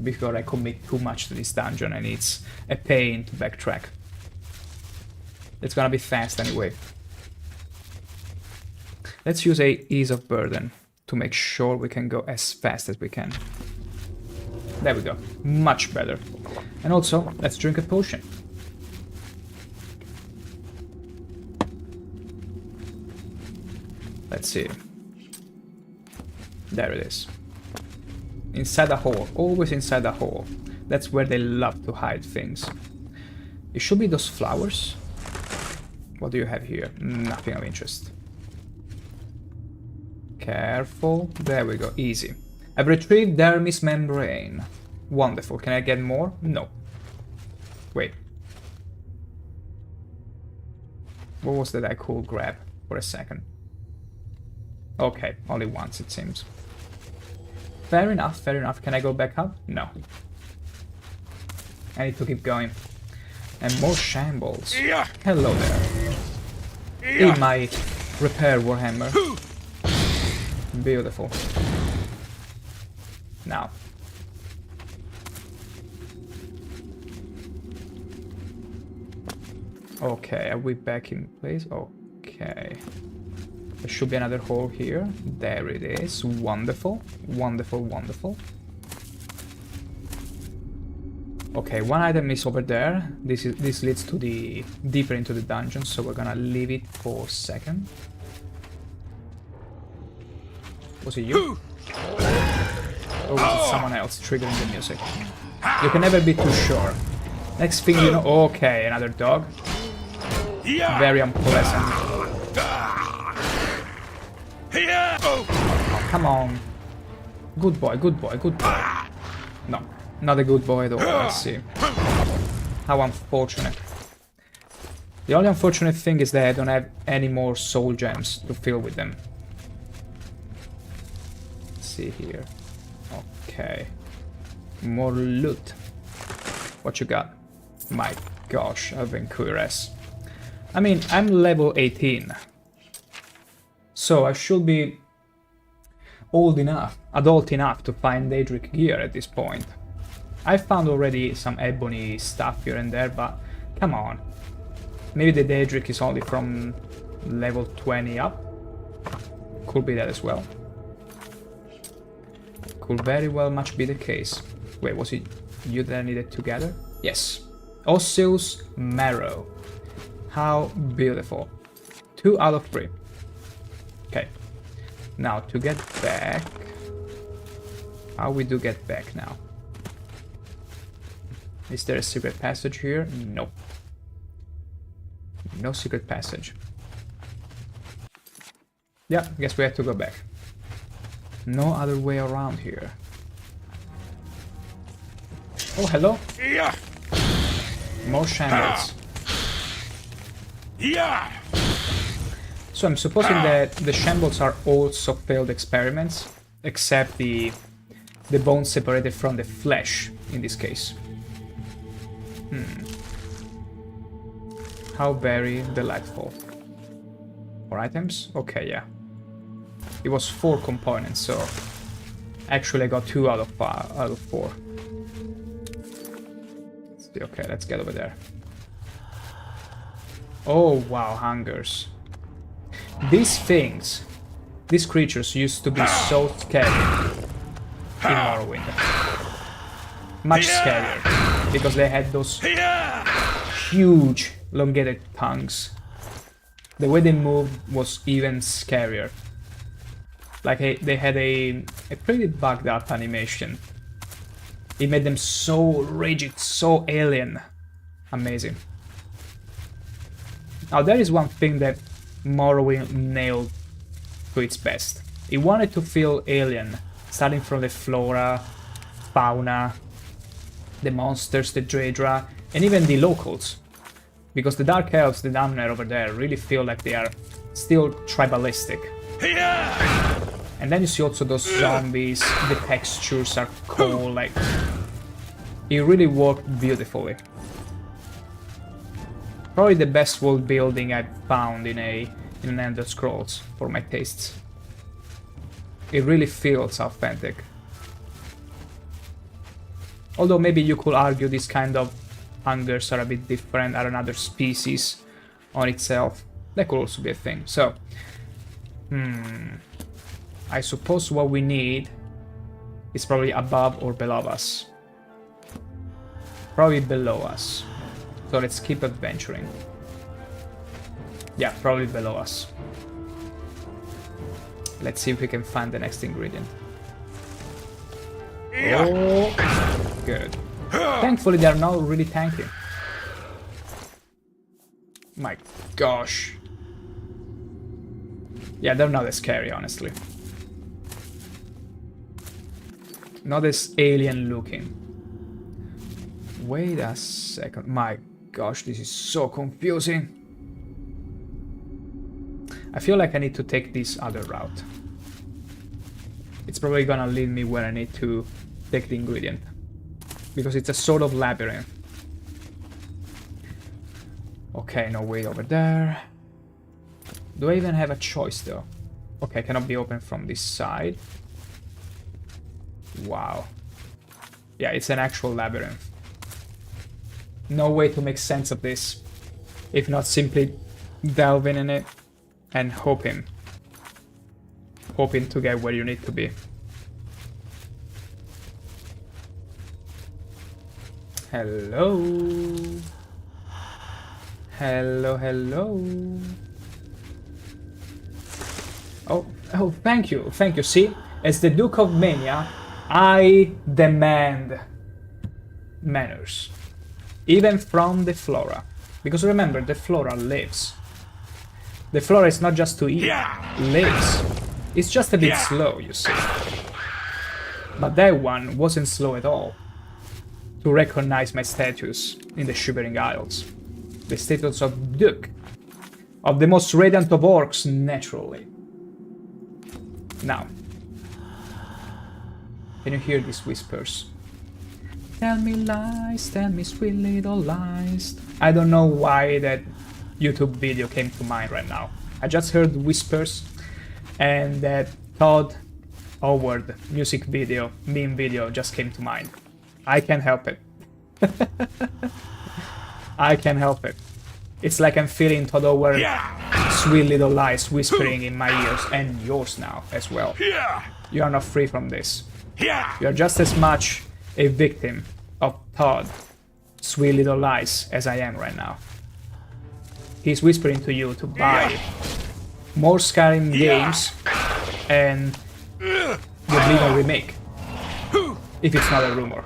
Before I commit too much to this dungeon and it's a pain to backtrack. It's gonna be fast anyway. Let's use a ease of burden to make sure we can go as fast as we can. There we go. Much better. And also, let's drink a potion. Let's see. There it is. Inside a hole. Always inside a hole. That's where they love to hide things. It should be those flowers. What do you have here? Nothing of interest. Careful. There we go. Easy. I've retrieved dermis membrane. Wonderful. Can I get more? No. Wait. What was that I could grab for a second? Okay, only once it seems. Fair enough, fair enough. Can I go back up? No. I need to keep going. And more shambles. Hello there. In my repair warhammer. Beautiful. Now. Okay, are we back in place? Okay. There should be another hole here. There it is. Wonderful. Wonderful, wonderful. Okay, one item is over there. This leads to the deeper into the dungeon, so we're gonna leave it for a second. Was it you? Or was it someone else triggering the music? You can never be too sure. Next thing you know... Okay, another dog. Very unpleasant. Oh, come on. Good boy, good boy, good boy. No, not a good boy at all. Let's see. How unfortunate. The only unfortunate thing is that I don't have any more soul gems to fill with them. Let's see here. Okay. More loot. What you got? My gosh, I've been curious. I mean, I'm level 18. So I should be old enough, adult enough to find Daedric gear at this point. I found already some ebony stuff here and there, but come on. Maybe the Daedric is only from level 20 up. Could be that as well. Could very well much be the case. Wait, was it you that I needed to gather? Yes. Osseous Marrow. How beautiful. 2 out of 3. Okay. Now to get back. How we do get back now? Is there a secret passage here? Nope. No secret passage. Yeah, guess we have to go back. No other way around here. Oh, hello. Yeah. More shambles. Yeah. So I'm supposing that the shambles are also failed experiments, except the bone separated from the flesh in this case. How bury the lightfall? 4 items? Okay, yeah. It was 4 components, so actually I got 2 out of 4. Okay, let's get over there. Oh wow, hungers. These things, these creatures used to be so scary in Morrowind. Much scarier, because they had those huge, elongated tongues. The way they moved was even scarier. Like they had a pretty bugged up animation. It made them so rigid, so alien. Amazing. Now there is one thing that Morrowind nailed to its best. It wanted to feel alien, starting from the flora, fauna, the monsters, the Daedra, and even the locals. Because the Dark Elves, the Damned over there, really feel like they are still tribalistic. And then you see also those zombies, the textures are cool, like... It really worked beautifully. Probably the best world building I've found in an Elder Scrolls, for my tastes. It really feels authentic. Although maybe you could argue these kind of hungers are a bit different, are another species on itself. That could also be a thing. So, I suppose what we need is probably above or below us. Probably below us. So let's keep adventuring. Yeah, probably below us. Let's see if we can find the next ingredient. Oh, good. Thankfully, they're not really tanky. My gosh. Yeah, they're not as scary, honestly. Not as alien looking. Wait a second. My gosh, this is so confusing. I feel like I need to take this other route. It's probably gonna lead me where I need to take the ingredient. Because it's a sort of labyrinth. Okay, no way over there. Do I even have a choice though? Okay, cannot be opened from this side. Wow. Yeah, it's an actual labyrinth. No way to make sense of this, if not simply delving in it and hoping to get where you need to be. Hello. Hello, hello. Oh, thank you. See, as the Duke of Mania, I demand manners. Even from the flora. Because remember, the flora lives. The flora is not just to eat, lives. It's just a bit slow, you see. But that one wasn't slow at all. To recognize my status in the Shivering Isles. The status of Duke. Of the most radiant of orcs, naturally. Now. Can you hear these whispers? Tell me sweet little lies. I don't know why that YouTube video came to mind right now. I just heard whispers and that Todd Howard music video, meme video just came to mind. I can't help it. I can't help it. It's like I'm feeling Todd Howard sweet little lies whispering in my ears and yours now as well. You are not free from this. You are just as much a victim of Todd sweet little lies as I am right now. He's whispering to you to buy more Skyrim games and the Oblivion remake. If it's not a rumor.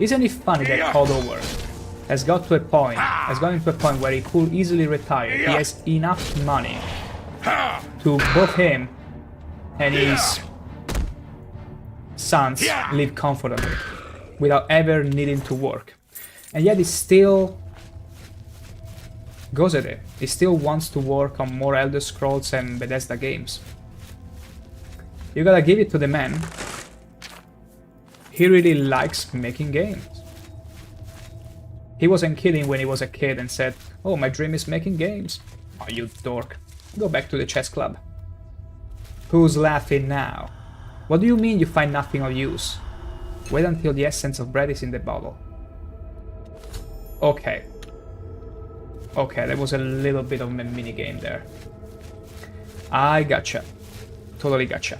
Isn't it funny that Codover has got to a point, has gotten to a point where he could easily retire. He has enough money to both him and his sons live comfortably without ever needing to work. And yet he still goes at it. He still wants to work on more Elder Scrolls and Bethesda games. You gotta give it to the man. He really likes making games. He wasn't kidding when he was a kid and said, "Oh, my dream is making games." Oh, you dork. Go back to the chess club. Who's laughing now? What do you mean you find nothing of use? Wait until the essence of bread is in the bottle. Okay. Okay, there was a little bit of a minigame there. I gotcha. Totally gotcha.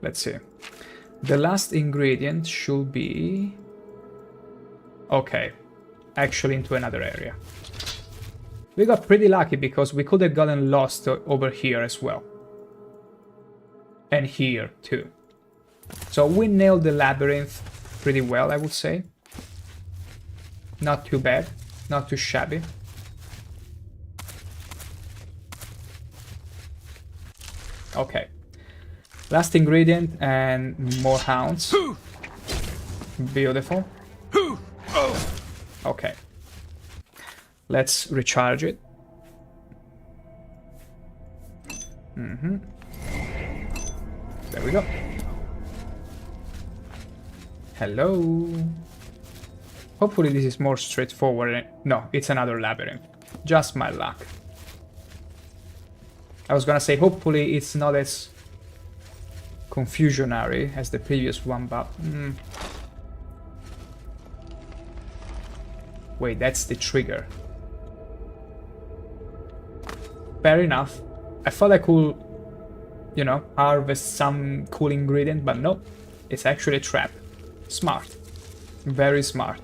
Let's see. The last ingredient should be... Okay. Actually into another area. We got pretty lucky because we could have gotten lost over here as well. And here too. So we nailed the labyrinth pretty well, I would say. Not too bad. Not too shabby. Okay. Last ingredient and more hounds. Beautiful. Okay. Let's recharge it. There we go. Hello. Hopefully this is more straightforward. No, it's another labyrinth. Just my luck. I was gonna say hopefully it's not as confusionary as the previous one, but... Wait, that's the trigger. Fair enough. I thought I could, you know, harvest some cool ingredient, but no. It's actually a trap. Smart. Very smart.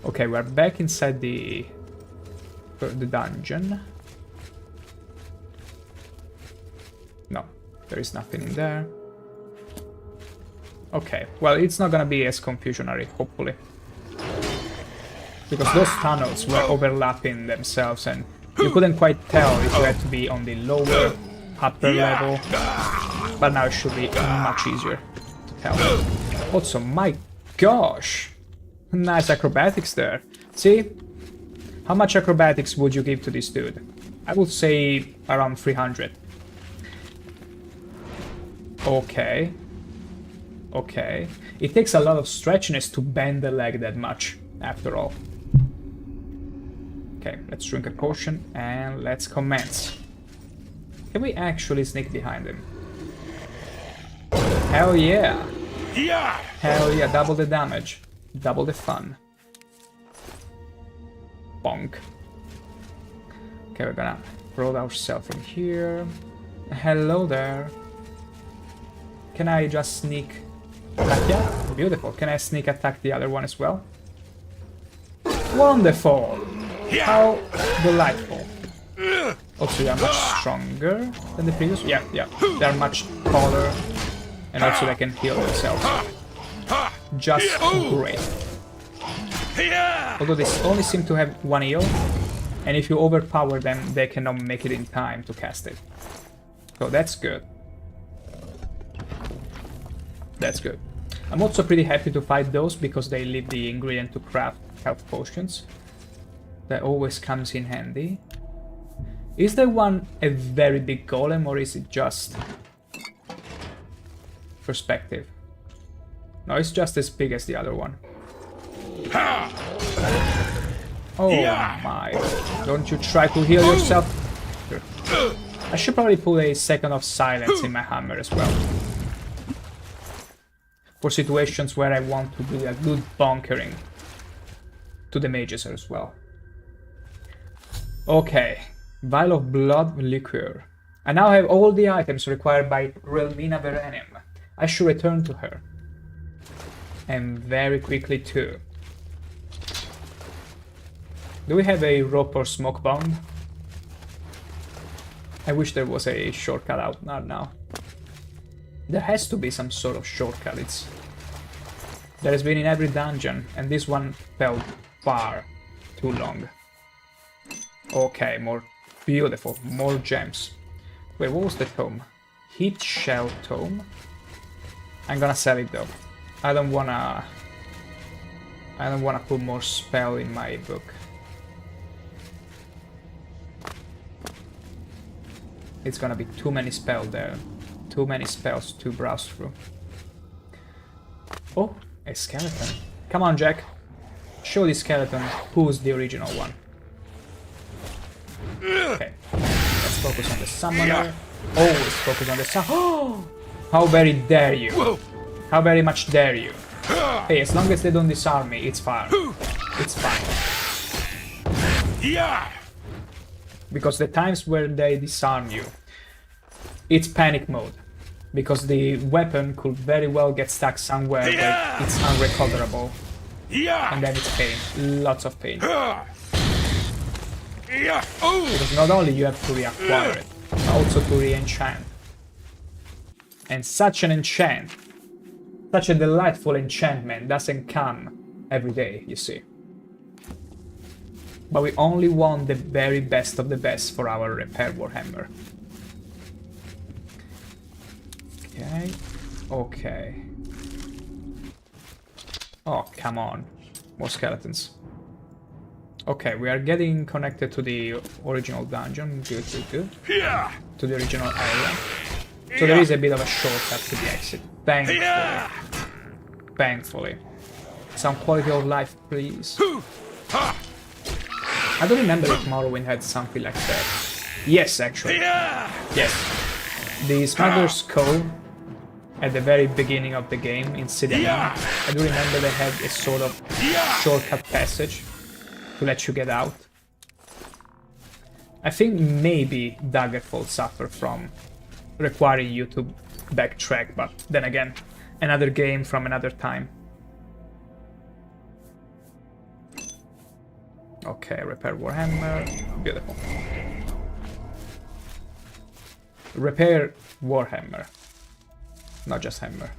Okay, we're back inside the dungeon. No, there is nothing in there. Okay, well, it's not gonna be as confusionary, hopefully. Because those tunnels were overlapping themselves and you couldn't quite tell if you had to be on the lower, upper level. But now it should be much easier to tell. Also, my gosh! Nice acrobatics there. See? How much acrobatics would you give to this dude? I would say around 300. Okay. Okay. It takes a lot of stretchiness to bend the leg that much, after all. Okay, let's drink a potion and let's commence. Can we actually sneak behind him? Hell yeah! Hell yeah, double the damage. Double the fun. Bonk. Okay, we're gonna roll ourselves from here. Hello there. Can I just sneak attack? Yeah, beautiful. Can I sneak attack the other one as well? Wonderful! How delightful. Also, they are much stronger than the previous. Yeah, yeah. They are much taller. And also they can heal themselves. Just great. Although they only seem to have one heal, and if you overpower them, they cannot make it in time to cast it. So that's good. That's good. I'm also pretty happy to fight those because they leave the ingredient to craft health potions. That always comes in handy. Is there one a very big golem or is it just perspective? No, it's just as big as the other one. Oh my. Don't you try to heal yourself. I should probably put a second of silence in my hammer as well. For situations where I want to do a good bunkering to the mages as well. Okay. Vial of blood liqueur. I now have all the items required by Relmina Verenim. I should return to her. And very quickly too. Do we have a rope or smoke bomb? I wish there was a shortcut out, not now. There has to be some sort of shortcut. That has been in every dungeon, and this one felt far too long. Okay, more beautiful, more gems. Wait, what was the tome? Heat Shell Tome? I'm gonna sell it though. I don't wanna put more spell in my book. It's gonna be too many spells there. Too many spells to browse through. Oh, a skeleton. Come on, Jack. Show the skeleton who's the original one. Okay. Let's focus on the summoner. Always focus on the summoner. Oh! How very dare you? How very much dare you? Hey, as long as they don't disarm me, it's fine. It's fine. Yeah. Because the times where they disarm you, it's panic mode. Because the weapon could very well get stuck somewhere where it's unrecoverable. Yeah. And then it's pain. Lots of pain. Yeah. Because not only you have to reacquire it, but also to re-enchant. And such an enchant, such a delightful enchantment doesn't come every day, you see. But we only want the very best of the best for our repair warhammer. Okay. Okay. Oh, come on. More skeletons. Okay, we are getting connected to the original dungeon. Good, good, good. Yeah. To the original area. So there is a bit of a shortcut to the exit. Thankfully. Yeah. Thankfully. Some quality of life, please. I don't remember if Morrowind had something like that. Yes, actually. Yes. The Smuggler's Cove, at the very beginning of the game in City, I do remember they had a sort of shortcut passage to let you get out. I think maybe Daggerfall suffered from requiring you to backtrack, but then again, another game from another time. Okay, repair warhammer, beautiful. Repair warhammer, not just hammer.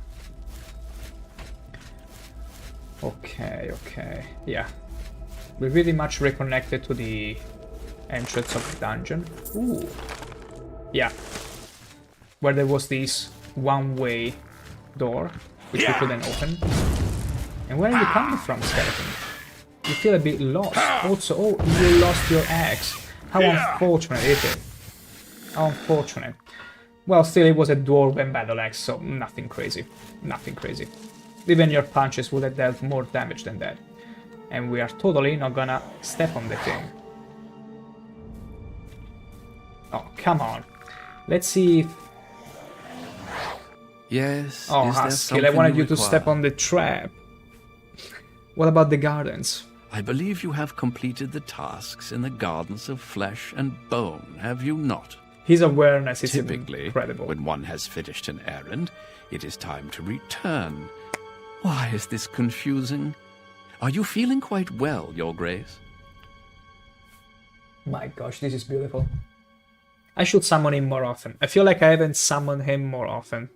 Okay, okay, yeah. We pretty much reconnected to the entrance of the dungeon. Ooh, yeah. Where there was this one-way door, which we couldn't open. And where are you coming from, skeleton? You feel a bit lost. Also, oh, you lost your axe. How unfortunate is it? How unfortunate. Well, still, it was a dwarven battle axe, so nothing crazy. Nothing crazy. Even your punches would have dealt more damage than that. And we are totally not gonna step on the thing. Oh, come on. Let's see if... Yes. Oh, Haskell, I wanted you to step on the trap. What about the gardens? I believe you have completed the tasks in the Gardens of Flesh and Bone, have you not? His awareness is Typically, incredible. when one has finished an errand, it is time to return. Why is this confusing? Are you feeling quite well, Your Grace? My gosh, this is beautiful. I should summon him more often. I feel like I haven't summoned him more often.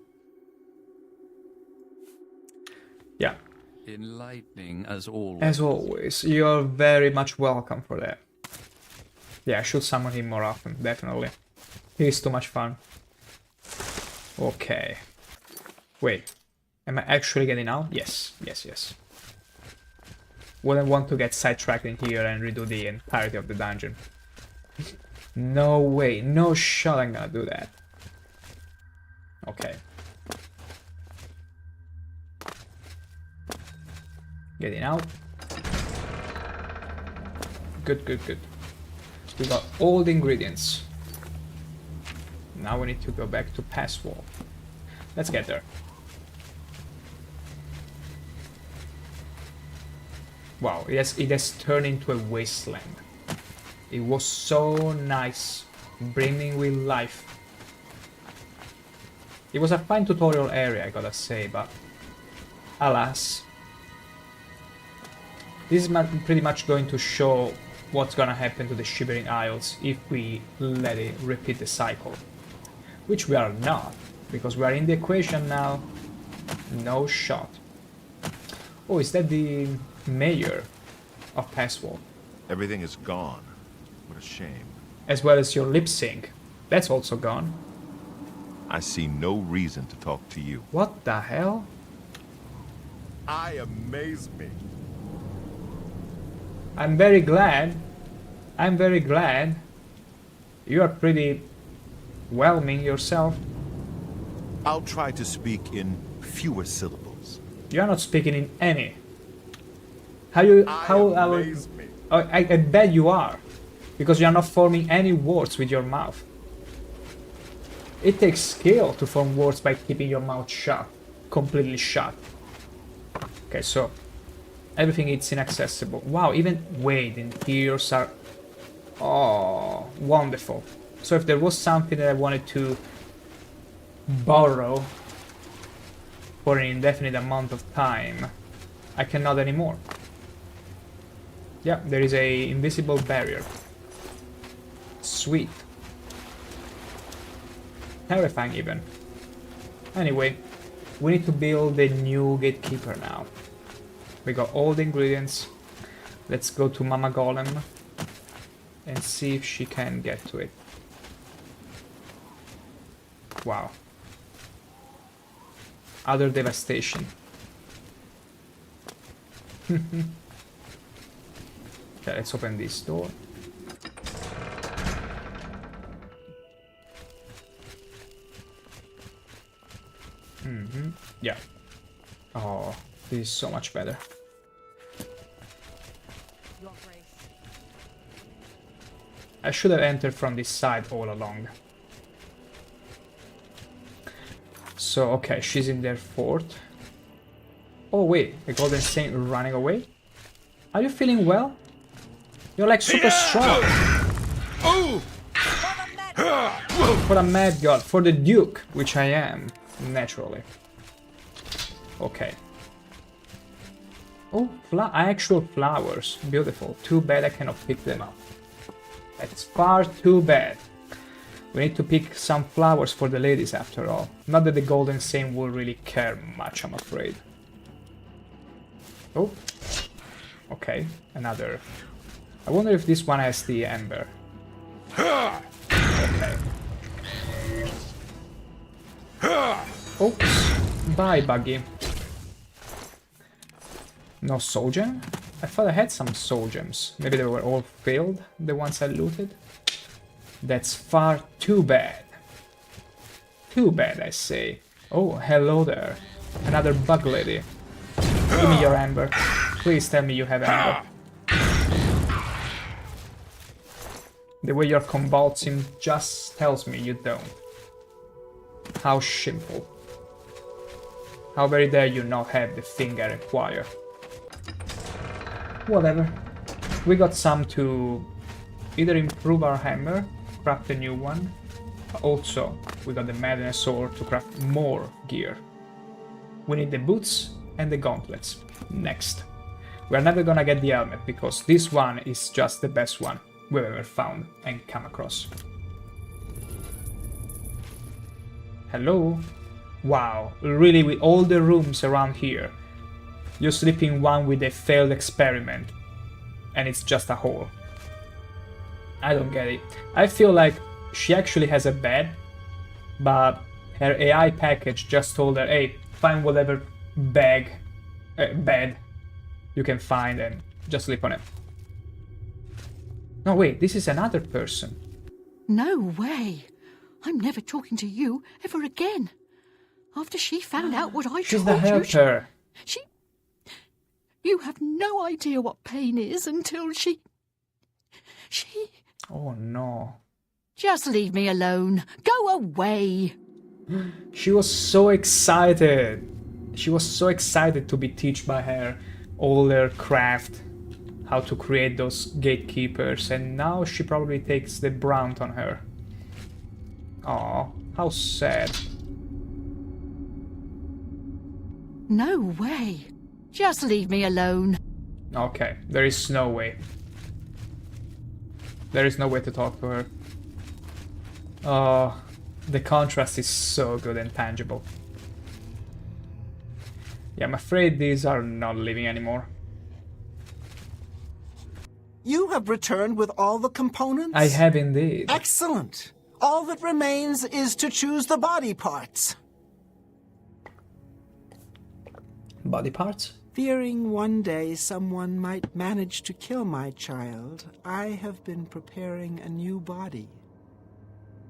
Yeah. Enlightening as always. As always, you're very much welcome for that. Yeah, I should summon him more often, definitely. He's too much fun. Okay. Wait. Am I actually getting out? Yes, yes, yes. Wouldn't want to get sidetracked in here and redo the entirety of the dungeon. No way, no shot I'm gonna do that. Okay. Getting out. Good, good, good. We got all the ingredients. Now we need to go back to Pass Wall. Let's get there. Wow, it has turned into a wasteland. It was so nice, brimming with life. It was a fine tutorial area, I gotta say, but alas. This is pretty much going to show what's gonna happen to the Shivering Isles if we let it repeat the cycle. Which we are not, because we are in the equation now. No shot. Oh, is that the mayor of Passwall? Everything is gone. What a shame. As well as your lip sync. That's also gone. I see no reason to talk to you. What the hell? I amaze me. I'm very glad. I'm very glad. You are pretty whelming yourself. I'll try to speak in fewer syllables. You are not speaking in any. How amaze me. I bet you are. Because you are not forming any words with your mouth. It takes skill to form words by keeping your mouth shut. Completely shut. Okay, so everything is inaccessible. Wow, even wait, the interiors are... Oh, wonderful. So if there was something that I wanted to borrow for an indefinite amount of time, I cannot anymore. Yeah, there is a invisible barrier. Sweet. Terrifying even. Anyway, we need to build a new gatekeeper now. We got all the ingredients. Let's go to Mama Golem and see if she can get to it. Wow. Utter devastation. Okay, let's open this door. Yeah. Oh, this is so much better. Your grace. I should have entered from this side all along. So, okay, she's in their fort. Oh wait, the Golden Saint running away? Are you feeling well? You're like super strong. Oh! For a mad god, for the Duke, which I am, naturally. Okay. Oh, actual flowers. Beautiful. Too bad I cannot pick them up. That's far too bad. We need to pick some flowers for the ladies after all. Not that the Golden Saint will really care much, I'm afraid. Oh. Okay, another. I wonder if this one has the ember. Okay. Oops. Bye, Buggy. No soul gem? I thought I had some soul gems. Maybe they were all failed, the ones I looted? That's far too bad. Too bad, I say. Oh, hello there. Another bug lady. Give me your amber. Please tell me you have amber. The way you're convulsing just tells me you don't. How shameful. How very dare you not have the thing I require. Whatever. We got some to either improve our hammer, craft a new one. Also, we got the Madness Sword to craft more gear. We need the boots and the gauntlets. Next. We're never gonna get the helmet because this one is just the best one we've ever found and come across. Hello? Wow, really, with all the rooms around here, you sleep in one with a failed experiment and it's just a hole. I don't get it. I feel like she actually has a bed, but her AI package just told her, hey, find whatever bed you can find and just sleep on it. No, wait, this is another person. No way. I'm never talking to you ever again. After she found out what I She's told the you, helper. she... You have no idea what pain is until she... Oh no. Just leave me alone. Go away. She was so excited. She was so excited to be taught by her all her craft, how to create those gatekeepers, and now she probably takes the brunt on her. Aw, how sad. No way. Just leave me alone. Okay, there is no way. There is no way to talk to her. Oh, the contrast is so good and tangible. Yeah, I'm afraid these are not living anymore. You have returned with all the components? I have indeed. Excellent. All that remains is to choose the body parts. Body parts? Fearing one day someone might manage to kill my child, I have been preparing a new body.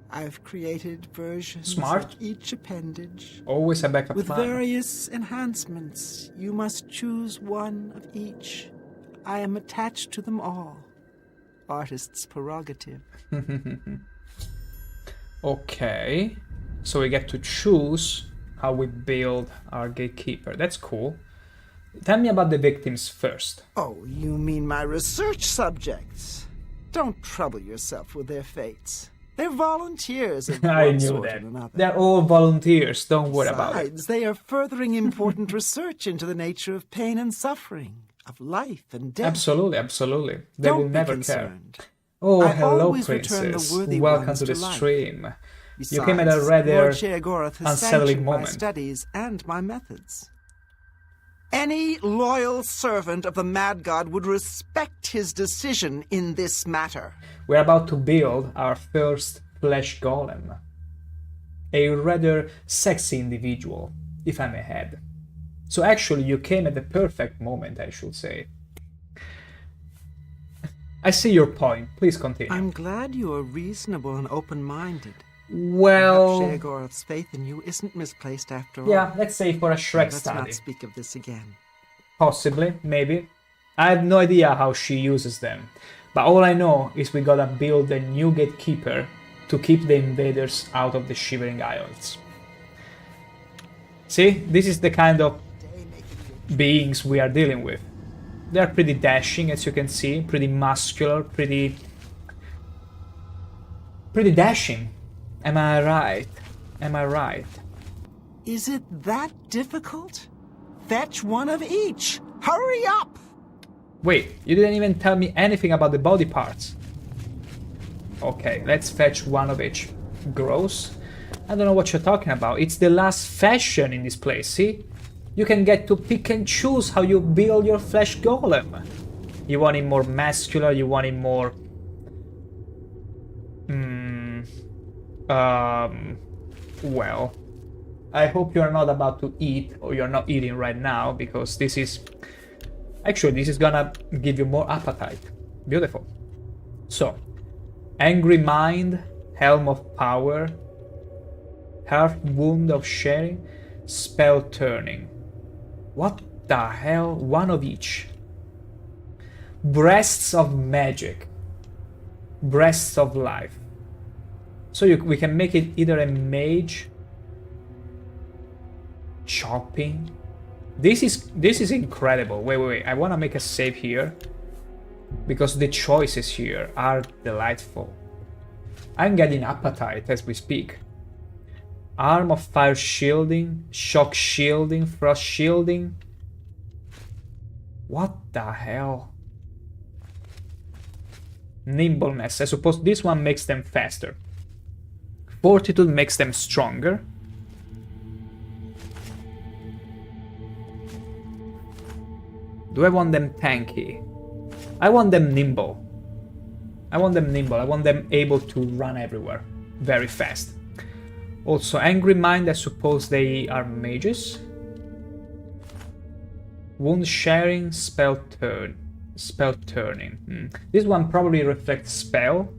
I've created versions Smart. of each appendage. Always a backup With plan. various enhancements, you must choose one of each. I am attached to them all. Artist's prerogative. Okay. So we get to choose how we build our gatekeeper. That's cool. Tell me about the victims first. Oh, you mean my research subjects? Don't trouble yourself with their fates. They're volunteers of I one knew sort that. and another. They're all volunteers. Don't worry about it. Besides, they are furthering important research into the nature of pain and suffering, of life and death. Absolutely, absolutely. They Don't will be never concerned. care. Oh, I hello, always return the princess. worthy Welcome ones to the to life. stream. Besides, You came at a rather Lord Sheogorath has unsettling sanctioned my moment. studies and my methods. Any loyal servant of the Mad God would respect his decision in this matter. We're about to build our first flesh golem. A rather sexy individual, if I may add. So actually you came at the perfect moment, I should say. I see your point. Please continue. I'm glad you are reasonable and open-minded. Well, Sheogorath's faith in you isn't misplaced after all. yeah, let's say for a Shrek Let's study. not speak of this again. Possibly, maybe. I have no idea how she uses them. But all I know is we gotta build a new gatekeeper to keep the invaders out of the Shivering Isles. See, this is the kind of beings we are dealing with. They are pretty dashing, as you can see, pretty muscular, pretty dashing. Am I right? Am I right? Is it that difficult? Fetch one of each. Hurry up! Wait, you didn't even tell me anything about the body parts. Okay, let's fetch one of each. Gross. I don't know what you're talking about. It's the last fashion in this place, see? You can get to pick and choose how you build your flesh golem. You want it more muscular, you want it more... well... I hope you're not about to eat, or you're not eating right now, because this is... Actually, this is gonna give you more appetite. Beautiful. So, Angry Mind, Helm of Power, Heart Wound of Sharing, Spell Turning. What the hell? One of each. Breasts of Magic. Breasts of Life. So we can make it either a mage, chopping. This is incredible. Wait. I want to make a save here because the choices here are delightful. I'm getting appetite as we speak. Arm of Fire Shielding, Shock Shielding, Frost Shielding. What the hell? Nimbleness. I suppose this one makes them faster. Fortitude makes them stronger. Do I want them tanky? I want them nimble. I want them able to run everywhere very fast. Also, Angry Mind, I suppose they are mages. Wound Sharing, Spell Turning. This one probably reflects spell.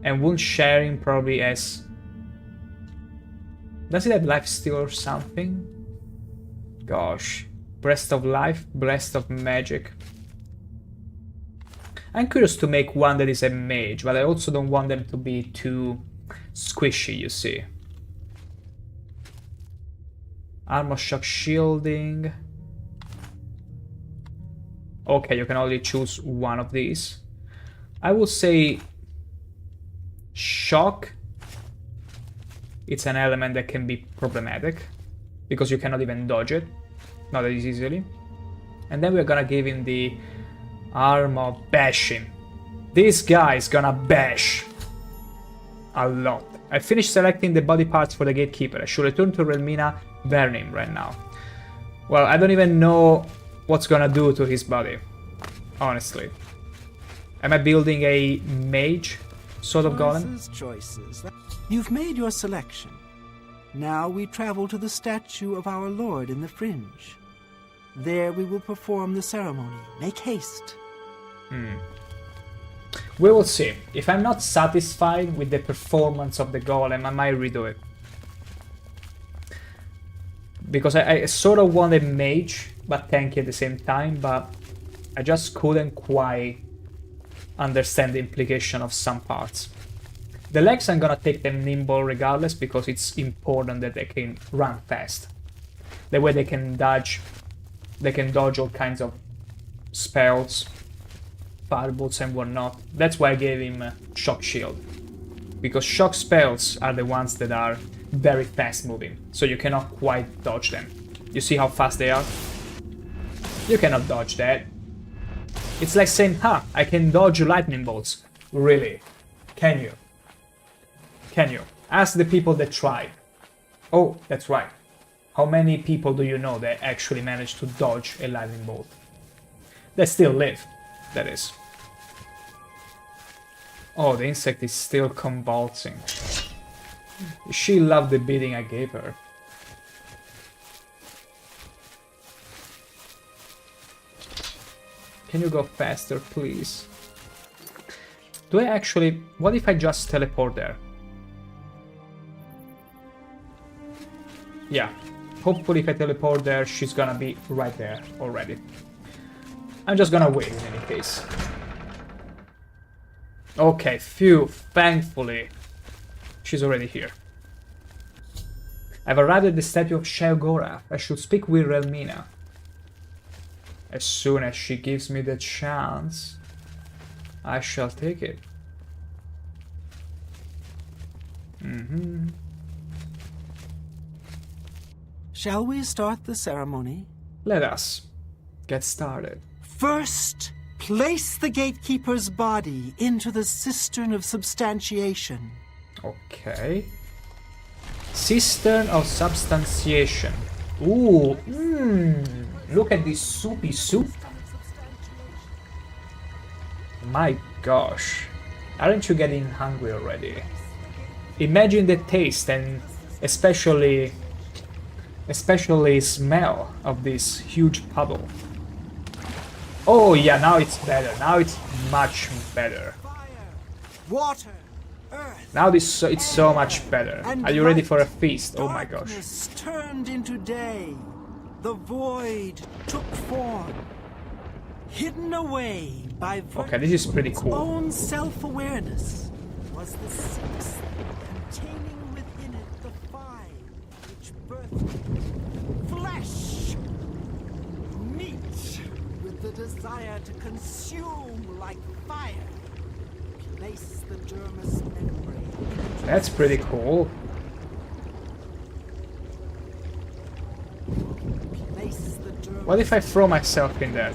And Wound Sharing probably has... Does it have lifesteal or something? Gosh. Breast of Life, Breast of Magic. I'm curious to make one that is a mage, but I also don't want them to be too squishy, you see. Armor Shock Shielding. Okay, you can only choose one of these. I would say Shock. It's an element that can be problematic because you cannot even dodge it. Not that easily. And then we're gonna give him the Arm of Bashing. This guy is gonna bash a lot. I finished selecting the body parts for the Gatekeeper. I should return to Relmina Vernim right now. Well, I don't even know what's gonna do to his body, honestly. Am I building a mage sort of golem? Choices. You've made your selection. Now we travel to the statue of our Lord in the Fringe. There we will perform the ceremony. Make haste. We will see. If I'm not satisfied with the performance of the golem, I might redo it. Because I sort of want a mage, but tanky at the same time, but I just couldn't quite understand the implication of some parts. The legs, I'm gonna take them nimble regardless, because it's important that they can run fast. That way they can dodge all kinds of spells, firebolts and whatnot. That's why I gave him shock shield. Because shock spells are the ones that are very fast moving, so you cannot quite dodge them. You see how fast they are? You cannot dodge that. It's like saying, I can dodge lightning bolts. Really? Can you? Can you? Ask the people that tried. Oh, that's right. How many people do you know that actually managed to dodge a lightning bolt? That still live, that is. Oh, the insect is still convulsing. She loved the beating I gave her. Can you go faster, please? Do I actually... What if I just teleport there? Yeah. Hopefully if I teleport there, she's gonna be right there already. I'm just gonna wait in any case. Okay, phew, thankfully. She's already here. I've arrived at the statue of Sheogorath. I should speak with Relmina. As soon as she gives me the chance, I shall take it. Shall we start the ceremony? Let us get started. First, place the gatekeeper's body into the cistern of substantiation. Okay. Cistern of substantiation. Ooh, look at this soupy soup. My gosh. Aren't you getting hungry already? Imagine the taste and especially smell of this huge puddle. Oh yeah, now it's better. Now it's much better. Fire, water, earth. Now it's so much better. Are you ready for a feast? Oh my gosh. Darkness turned into day. The void took form. Hidden away by Okay, this is pretty its cool. own self-awareness was the sixth, containing within it the five, which birthed flesh, meat, with the desire to consume like fire. Place the dermis membrane. That's pretty cool. Place the dermis. What if I throw myself in there?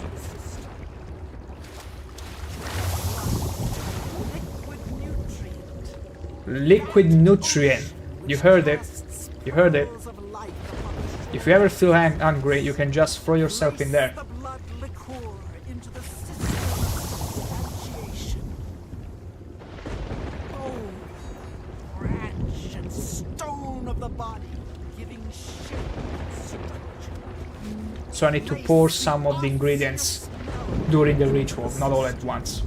Liquid nutrient. You heard it. You heard it. If you ever feel hungry, you can just throw yourself in there. The blood liquor into the system of substantiation. Bone, branch, and stone of the body, giving shape and structure. So I need to pour some of the ingredients during the ritual, not all at once.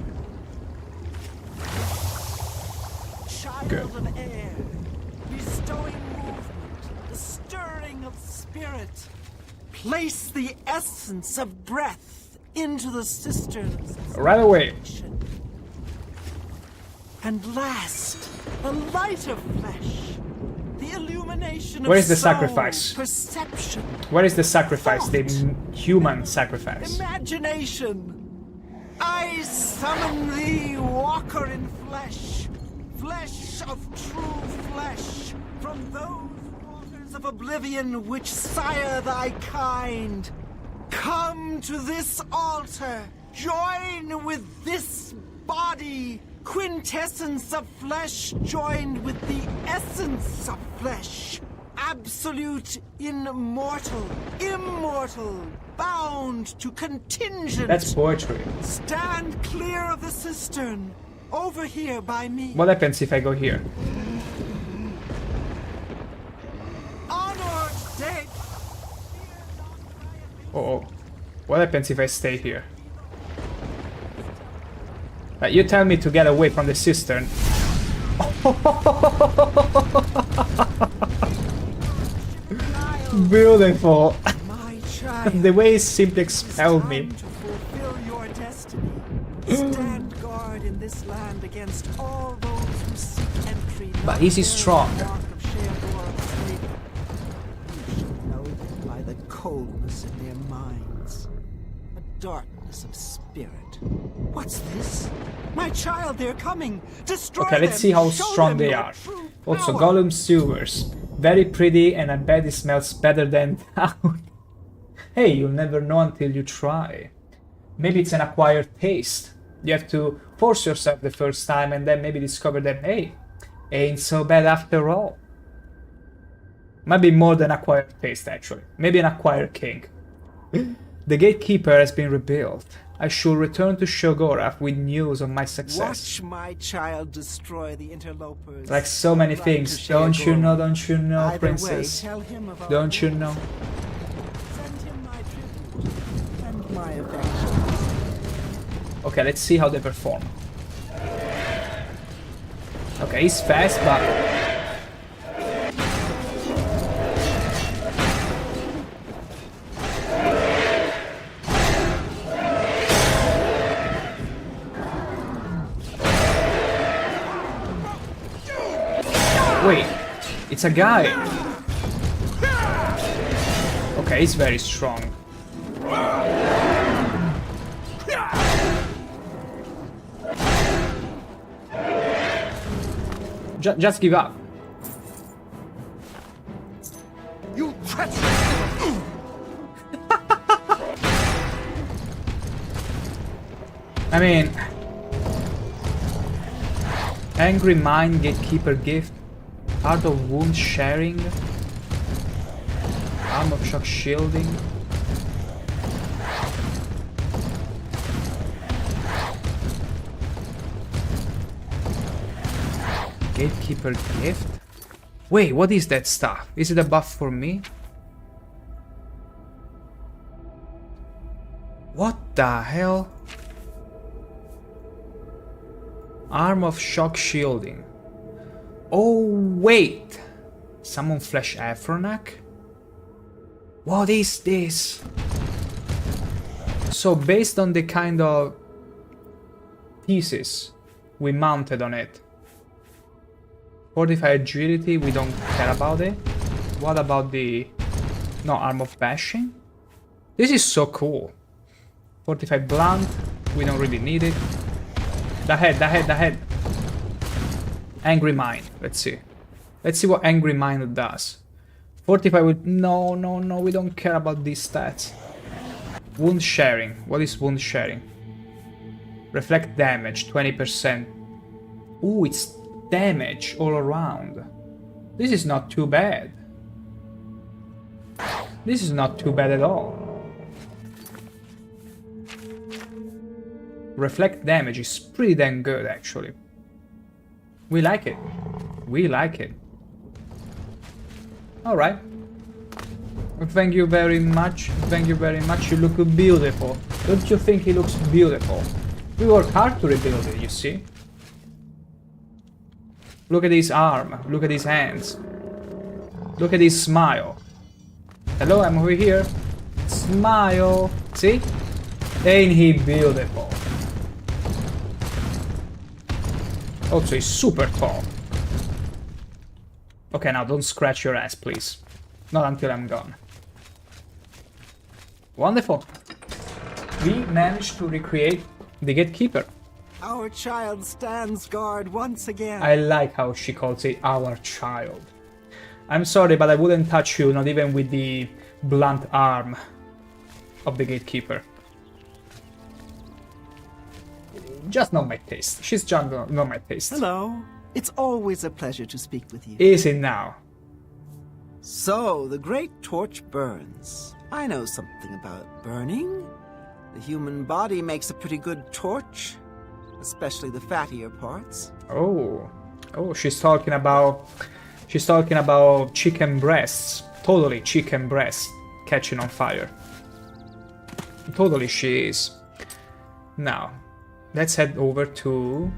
Child Good. of air, bestowing movement, the stirring of spirit. Place the essence of breath into the cistern. Right away. And last, the light of flesh, the illumination of Where is the soul, sacrifice? perception, Where is the sacrifice? The human sacrifice. imagination. I summon thee, walker in flesh, flesh of true flesh, from those waters of oblivion which sire thy kind. Come to this altar, join with this body, quintessence of flesh joined with the essence of flesh. absolute, immortal, immortal, bound to contingent. That's poetry. Stand clear of the cistern. Over here by me. What happens if I go here? Honor, day. Oh. What happens if I stay here? You tell me to get away from the cistern. Beautiful. My child. The way he simply expelled Time me. to fulfill your destiny. Stand guard in this land against all those who seek entry. But is he strong? You should know them by the coldness in their minds, a darkness of spirit. What's this? My child, they're coming. Destroy Okay, let's them. see how Show strong them they your are. true Also, power. Gollum sewers. Very pretty, and I bet it smells better than town. Hey, you'll never know until you try. Maybe it's an acquired taste. You have to force yourself the first time and then maybe discover that, hey, ain't so bad after all. Might be more than acquired taste, actually. Maybe an acquired king. The gatekeeper has been rebuilt. I should return to Shogorath with news of my success. Watch my child destroy the interlopers. Like so many Right things. to Don't you know, Sheergold. don't you know, Either princess? Way, tell him of our Don't you news. know? Send him my tribute and my affection. Okay, let's see how they perform. Okay, he's fast, but... Wait, it's a guy. Okay, he's very strong. Just give up. You treacherous! I mean... Angry Mind, Gatekeeper Gift, Art of Wound Sharing, Arm of Shock Shielding. Gatekeeper Gift? Wait, what is that stuff? Is it a buff for me? What the hell? Arm of Shock Shielding. Oh, wait! Summon Flesh Aphronak? What is this? So, based on the kind of pieces we mounted on it, Fortify Agility, we don't care about it. What about the... No, Arm of Bashing? This is so cool. Fortify Blunt, we don't really need it. The head. Angry Mind, let's see. Let's see what Angry Mind does. Fortify with... No, we don't care about these stats. Wound Sharing, what is Wound Sharing? Reflect damage, 20%. Ooh, it's damage all around. This is not too bad. This is not too bad at all. Reflect damage is pretty damn good, actually. We like it. We like it. Alright. Thank you very much. Thank you very much. You look beautiful. Don't you think he looks beautiful? We worked hard to rebuild it, you see? Look at his arm. Look at his hands. Look at his smile. Hello, I'm over here. Smile. See? Ain't he beautiful? Also, he's super tall. Okay, now don't scratch your ass, please. Not until I'm gone. Wonderful. We managed to recreate the Gatekeeper. Our child stands guard once again. I like how she calls it our child. I'm sorry, but I wouldn't touch you, not even with the blunt arm of the Gatekeeper. Just not my taste. She's just not my taste. Hello. It's always a pleasure to speak with you. Is it now? So, the great torch burns. I know something about burning. The human body makes a pretty good torch, especially the fattier parts. Oh, she's talking about chicken breasts. Totally chicken breasts catching on fire. Totally she is. Now, let's head over to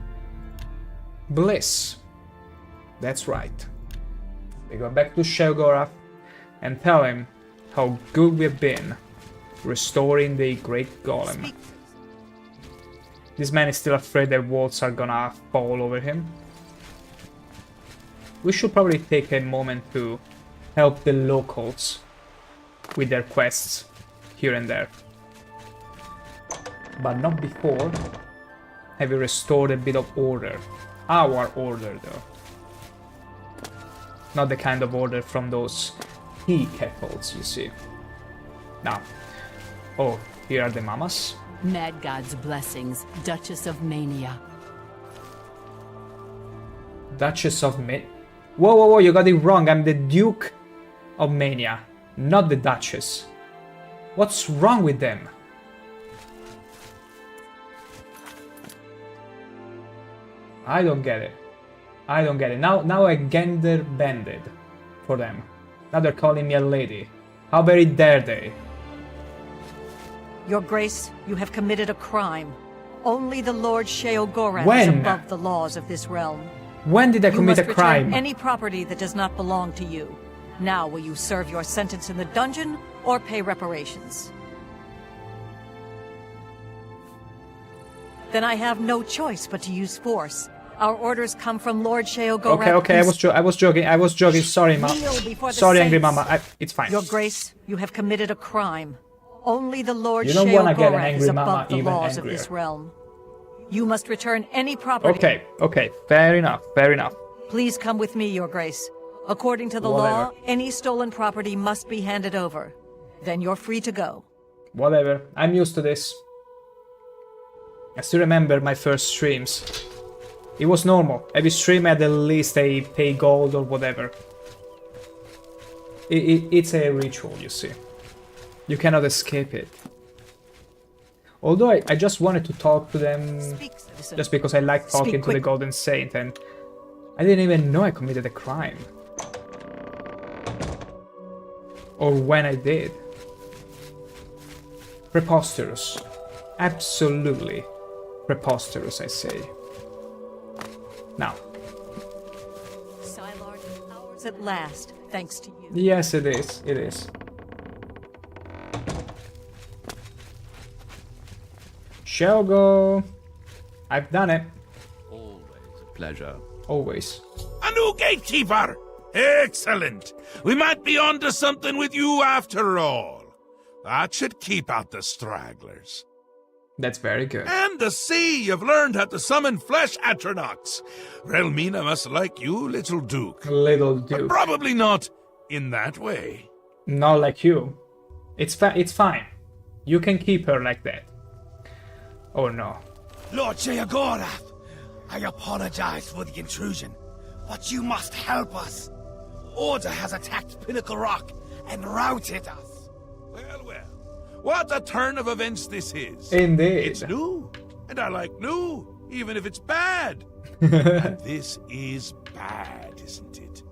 Bliss. That's right. We go back to Shelgorath and tell him how good we've been restoring the Great Golem. This man is still afraid that walls are gonna fall over him. We should probably take a moment to help the locals with their quests here and there. But not before have we restored a bit of order. Our order, though. Not the kind of order from those tea kettles, you see. Now, oh, here are the mamas. Mad God's blessings, Duchess of Mania. Duchess of Whoa, you got it wrong. I'm the Duke of Mania, not the Duchess. What's wrong with them? I don't get it. I don't get it. Now I gender bended for them. Now they're calling me a lady. How very dare they? Your Grace, you have committed a crime. Only the Lord Sheogoran is When? above the laws of this realm. When did I You commit must a crime? return any property that does not belong to you. Now will you serve your sentence in the dungeon or pay reparations? Then I have no choice but to use force. Our orders come from Lord Sheogoran. Okay, I was joking. Sorry, ma. Kneel before the Sorry, angry saints. mama. It's fine. Your Grace, you have committed a crime. Only the Lord You don't wanna get an Sheogoran angry is mama above the even laws angrier. of this realm. You must return any property. Okay. Fair enough. Please come with me, Your Grace. According to the Whatever. law, any stolen property must be handed over. Then you're free to go. Whatever. I'm used to this. I still remember my first streams. It was normal. Every stream had at least a pay gold or whatever. It's a ritual, you see. You cannot escape it. Although I just wanted to talk to them Speak, citizen. just because I like talking Speak to the quick. Golden Saint, and I didn't even know I committed a crime. Or when I did. Preposterous. Absolutely preposterous, I say. Now. Silard is ours at last, thanks to you. Yes, it is. It is. Shall go. I've done it. Always a pleasure. Always. A new gatekeeper! Excellent! We might be onto something with you after all. That should keep out the stragglers. That's very good. And to see you've learned how to summon flesh Atronox. Relmina must like you, little Duke. Little But Duke. probably not in that way. Not like you. It's fine. You can keep her like that. Oh no. Lord Sheogorath, I apologize for the intrusion, but you must help us. Order has attacked Pinnacle Rock and routed us. Well. What a turn of events this is. Indeed. It's new. And I like new, even if it's bad. And this is bad, isn't it?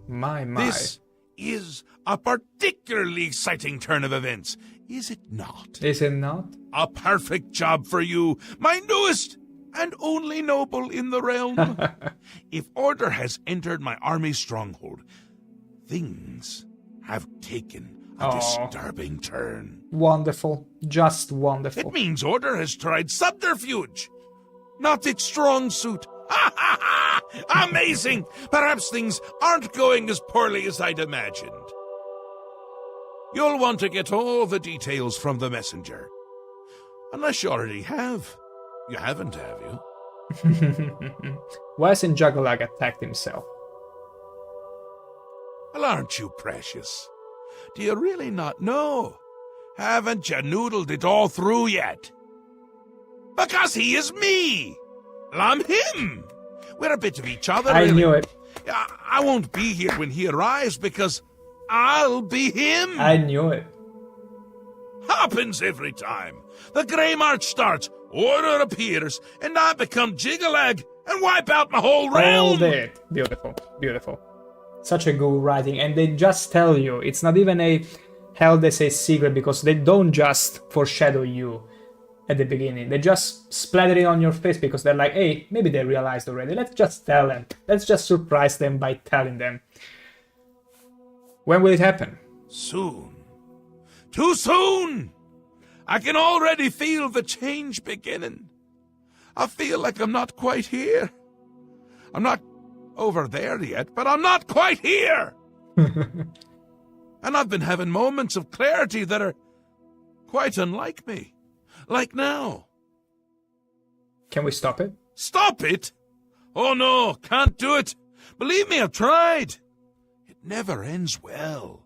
My. My. This is a particularly exciting turn of events, is it not? Is it not? A perfect job for you, my newest and only noble in the realm. If order has entered my army's stronghold, things have taken a Aw. disturbing turn. Wonderful. Just wonderful. It means order has tried subterfuge, not its strong suit. Ha ha ha! Amazing! Perhaps things aren't going as poorly as I'd imagined. You'll want to get all the details from the messenger. Unless you already have. You haven't, have you? Why hasn't Juggalag attacked himself? Well, aren't you precious? Do you really not know? Haven't you noodled it all through yet? Because he is me! Well, I'm him! We're a bit of each other, I really. knew it. I won't be here when he arrives because I'll be him. I knew it. Happens every time. The Grey March starts, order appears, and I become Jiggalag and wipe out my whole realm. All day. Beautiful, beautiful. Such a good writing, and they just tell you. It's not even a hell they say secret, because they don't just foreshadow you at the beginning. They just splatter it on your face because they're like, hey, maybe they realized already. Let's just tell them. Let's just surprise them by telling them. When will it happen? Soon. Too soon! I can already feel the change beginning. I feel like I'm not quite here. I'm not over there yet, but I'm not quite here! And I've been having moments of clarity that are quite unlike me. Like now. Can we stop it? Stop it? Oh no, can't do it. Believe me, I've tried. It never ends well.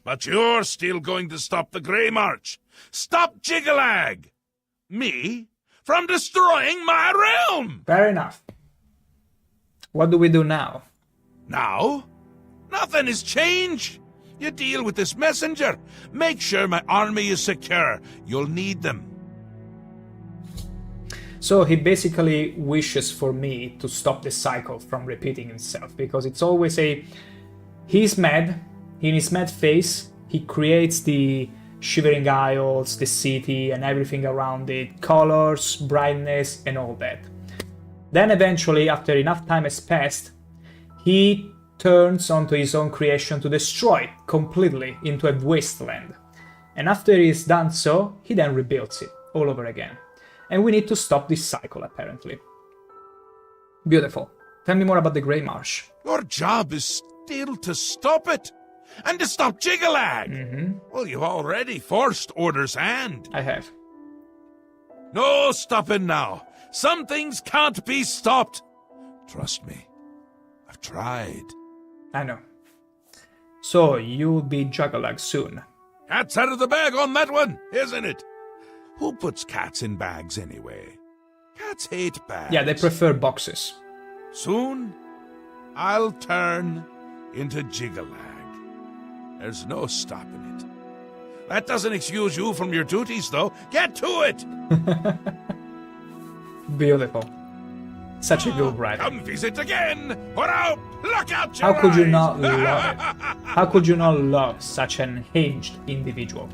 But you're still going to stop the Grey March. Stop Jiggalag! Me? From destroying my realm! Fair enough. What do we do now? Now? Nothing has changed. You deal with this messenger. Make sure my army is secure. You'll need them. So he basically wishes for me to stop the cycle from repeating itself, because it's always he's mad, in his mad face, he creates the Shivering Isles, the city and everything around it, colors, brightness and all that. Then eventually, after enough time has passed, he turns onto his own creation to destroy it completely into a wasteland. And after he's done so, he then rebuilds it all over again. And we need to stop this cycle, apparently. Beautiful. Tell me more about the Grey March. Your job is still to stop it. And to stop Jiggalag. Mm-hmm. Well, you've already forced Order's hand. I have. No stopping now. Some things can't be stopped. Trust me. I've tried. I know. So, you'll be Juggalag soon. Cat's out of the bag on that one, isn't it? Who puts cats in bags anyway? Cats hate bags. Yeah, they prefer boxes. Soon, I'll turn into Jiggalag. There's no stopping it. That doesn't excuse you from your duties, though. Get to it! Beautiful. Such a good writing. Come visit again, or I'll pluck out How your could you eyes. not love it? How could you not love such an hinged individual?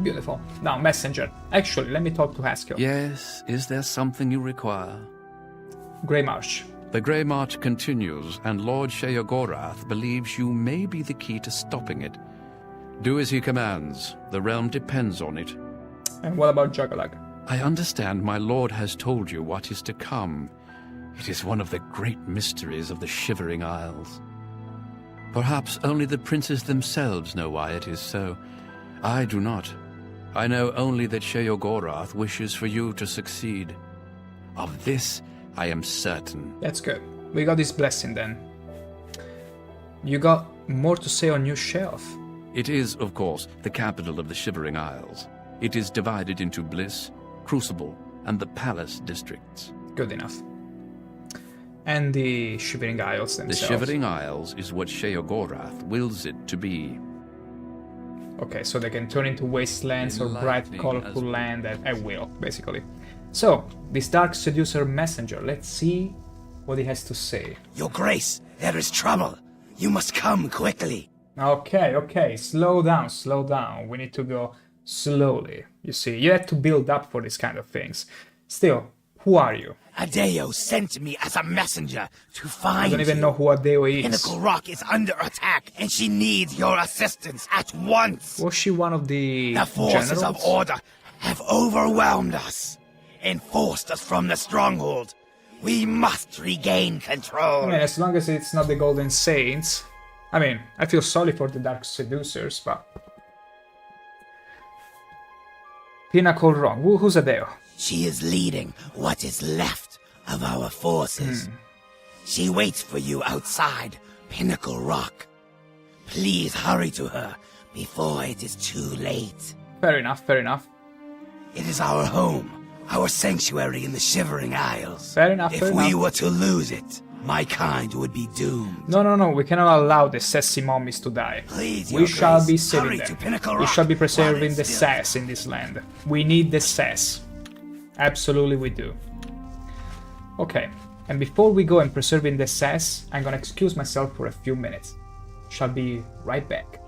Beautiful. Now, Messenger. Actually, let me talk to Haskell. Yes, is there something you require? Grey March. The Grey March continues, and Lord Sheogorath believes you may be the key to stopping it. Do as he commands. The realm depends on it. And what about Juggalag? I understand my lord has told you what is to come. It is one of the great mysteries of the Shivering Isles. Perhaps only the princes themselves know why it is so. I do not. I know only that Sheogorath wishes for you to succeed. Of this, I am certain. That's good. We got this blessing then. You got more to say on your shelf. It is, of course, the capital of the Shivering Isles. It is divided into Bliss, Crucible, and the Palace districts. Good enough. And the Shivering Isles themselves. The Shivering Isles is what Sheogorath wills it to be. Okay, so they can turn into wastelands or bright, Enlightening colorful as well. land at will, basically. So, this Dark Seducer messenger, let's see what he has to say. Your Grace, there is trouble. You must come quickly. Okay, slow down. We need to go slowly. You see, you have to build up for these kind of things. Still, who are you? Adeo sent me as a messenger to find I don't even you. know who Adeo is. Pinnacle Rock is under attack, and she needs your assistance at once. Was she one of the The forces generals? of Order have overwhelmed us and forced us from the stronghold. We must regain control. I mean, as long as it's not the Golden Saints. I mean, I feel sorry for the Dark Seducers, but... Pinnacle Rock. Who's Adeo? She is leading what is left of our forces. She waits for you outside Pinnacle Rock. Please hurry to her before it is too late. Fair enough. It is our home, Our sanctuary in the Shivering Isles. Fair enough, If fair we enough. were to lose it, my kind would be doomed. No, we cannot allow the sassy mummies to die. Please, We Your shall Grace, be saving hurry them. to Pinnacle We Rock shall be while preserving it's the still- sass in this land. We need the sass. Absolutely we do. Okay, and before we go and preserving the sass, I'm gonna excuse myself for a few minutes. Shall be right back.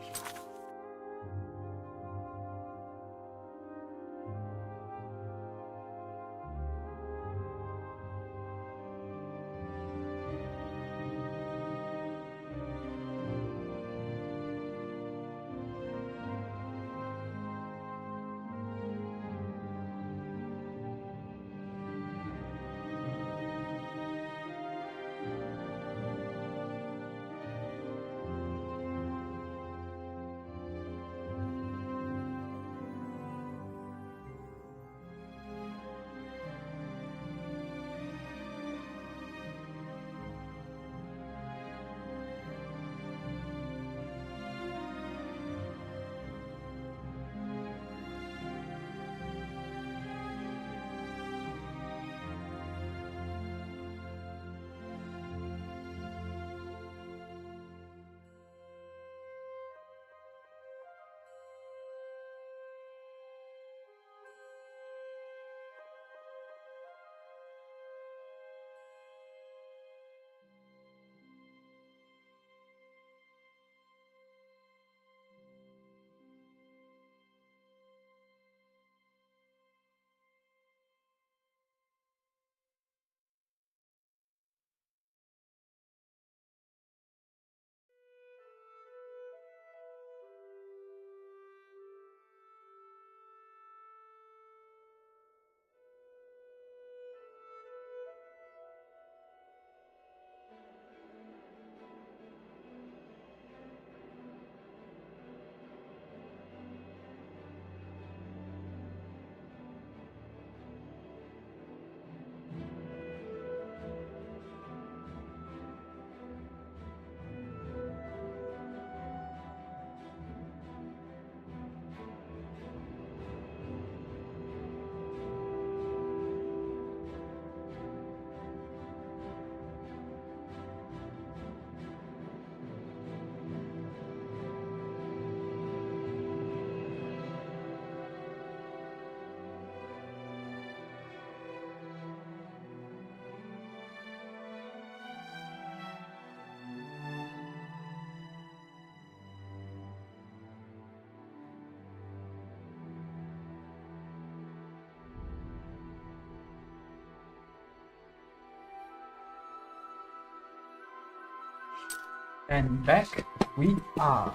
And back we are.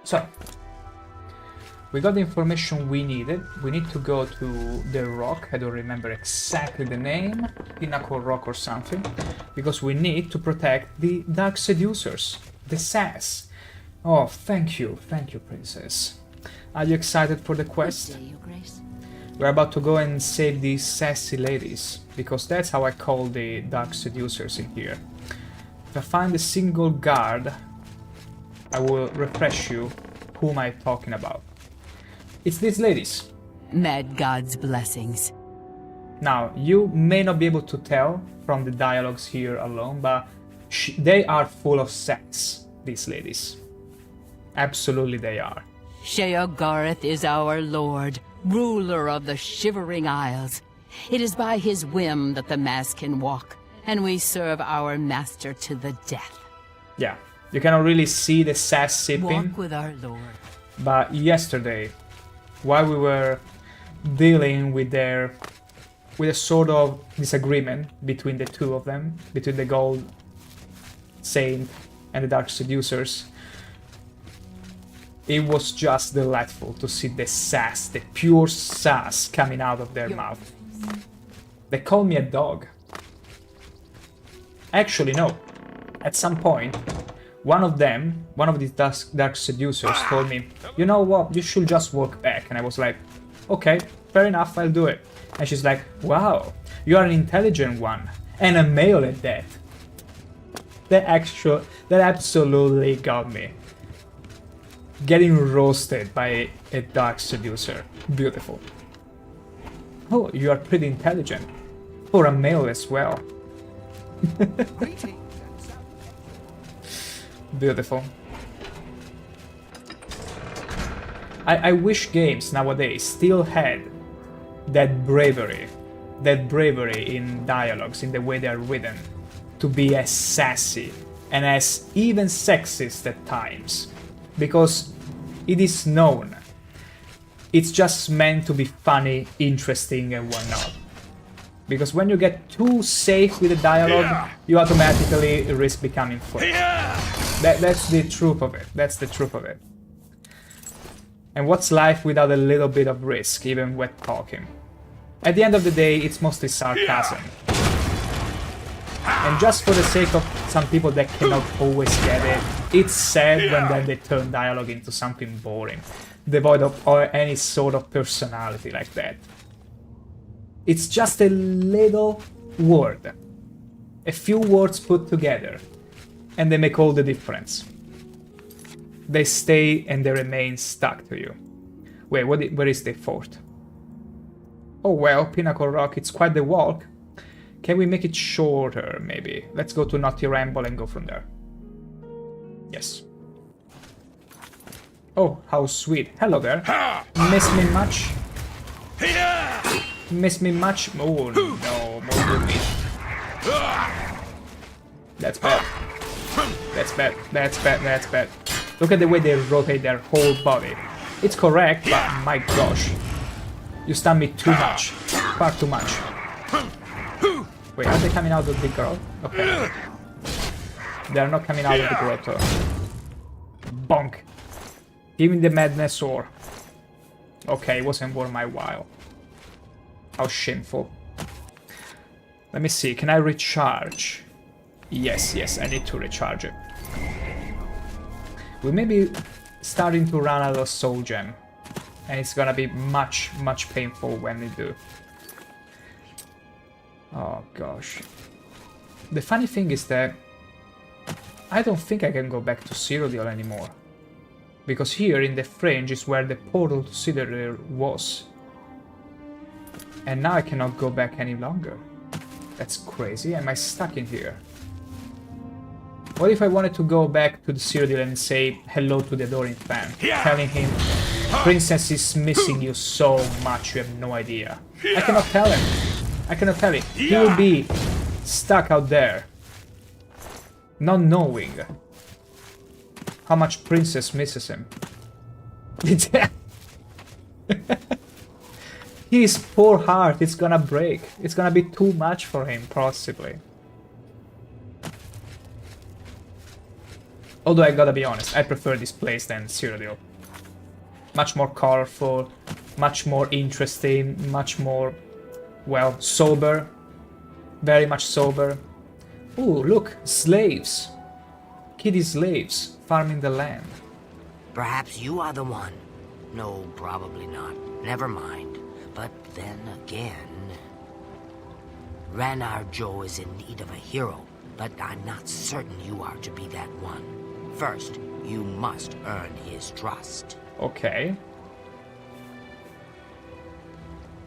So, we got the information we needed. We need to go to the rock. I don't remember exactly the name. Pinnacle Rock or something. Because we need to protect the Dark Seducers. The sass. Oh, thank you, princess. Are you excited for the quest? Good day, Your Grace. We're about to go and save these sassy ladies. Because that's how I call the Dark Seducers in here. If I find a single guard, I will refresh you whom I'm talking about. It's these ladies. Mad God's blessings. Now, you may not be able to tell from the dialogues here alone, but they are full of sex, these ladies. Absolutely they are. Sheogorath is our lord, ruler of the Shivering Isles. It is by his whim that the mass can walk, and we serve our master to the death. Yeah, you cannot really see the sass sipping. Walk with our lord. But yesterday, while we were dealing with a sort of disagreement between the two of them, between the Gold Saint and the Dark Seducers, it was just delightful to see the sass, the pure sass coming out of their mouth. They call me a dog. Actually, no. At some point, one of these dark seducers told me, you know what, you should just walk back. And I was like, okay, fair enough, I'll do it. And she's like, wow, you are an intelligent one. And a male at that. That absolutely got me. Getting roasted by a dark seducer. Beautiful. Oh, you are pretty intelligent. For a male as well. Beautiful. I wish games nowadays still had that bravery in dialogues, in the way they are written, to be as sassy and as even sexist at times. Because it is known. It's just meant to be funny, interesting and whatnot. Because when you get too safe with the dialogue, you automatically risk becoming flipped. That's the truth of it. That's the truth of it. And what's life without a little bit of risk, even when talking? At the end of the day, it's mostly sarcasm. And just for the sake of some people that cannot always get it, it's sad when then they turn dialogue into something boring, devoid of any sort of personality like that. It's just a little word. A few words put together, and they make all the difference. They stay and they remain stuck to you. Wait, where is the fort? Oh well, Pinnacle Rock, it's quite the walk. Can we make it shorter, maybe? Let's go to Naughty Ramble and go from there. Yes. Oh, how sweet. Hello there. Miss me much? Miss me much? Oh no, more good meat. That's bad. That's bad. That's bad. That's bad. Look at the way they rotate their whole body. It's correct, but my gosh. You stun me too much. Far too much. Wait, are they coming out of the grotto? Okay. They are not coming out of the grotto. Bonk. Give me the madness ore. Okay, it wasn't worth my while. How shameful. Let me see, can I recharge? Yes, yes, I need to recharge it. We may be starting to run out of soul gem. And it's gonna be much, much painful when we do. Oh gosh. The funny thing is that I don't think I can go back to Cyrodiil anymore. Because here in the fringe is where the portal to Cyrodiil was. And now I cannot go back any longer. That's crazy. Am I stuck in here? What if I wanted to go back to the Cyrodiil and say hello to the adoring fan, telling him, Princess is missing you so much, you have no idea. I cannot tell him. I cannot tell him. He will be stuck out there, not knowing how much Princess misses him. His poor heart is gonna break. It's gonna be too much for him, possibly. Although I gotta be honest, I prefer this place than Cyrodiil. Much more colorful, much more interesting, much more, well, sober. Very much sober. Ooh, look, slaves. Kiddie slaves farming the land. Perhaps you are the one. No, probably not. Never mind. But then again... Ranar Joe is in need of a hero, but I'm not certain you are to be that one. First, you must earn his trust. Okay.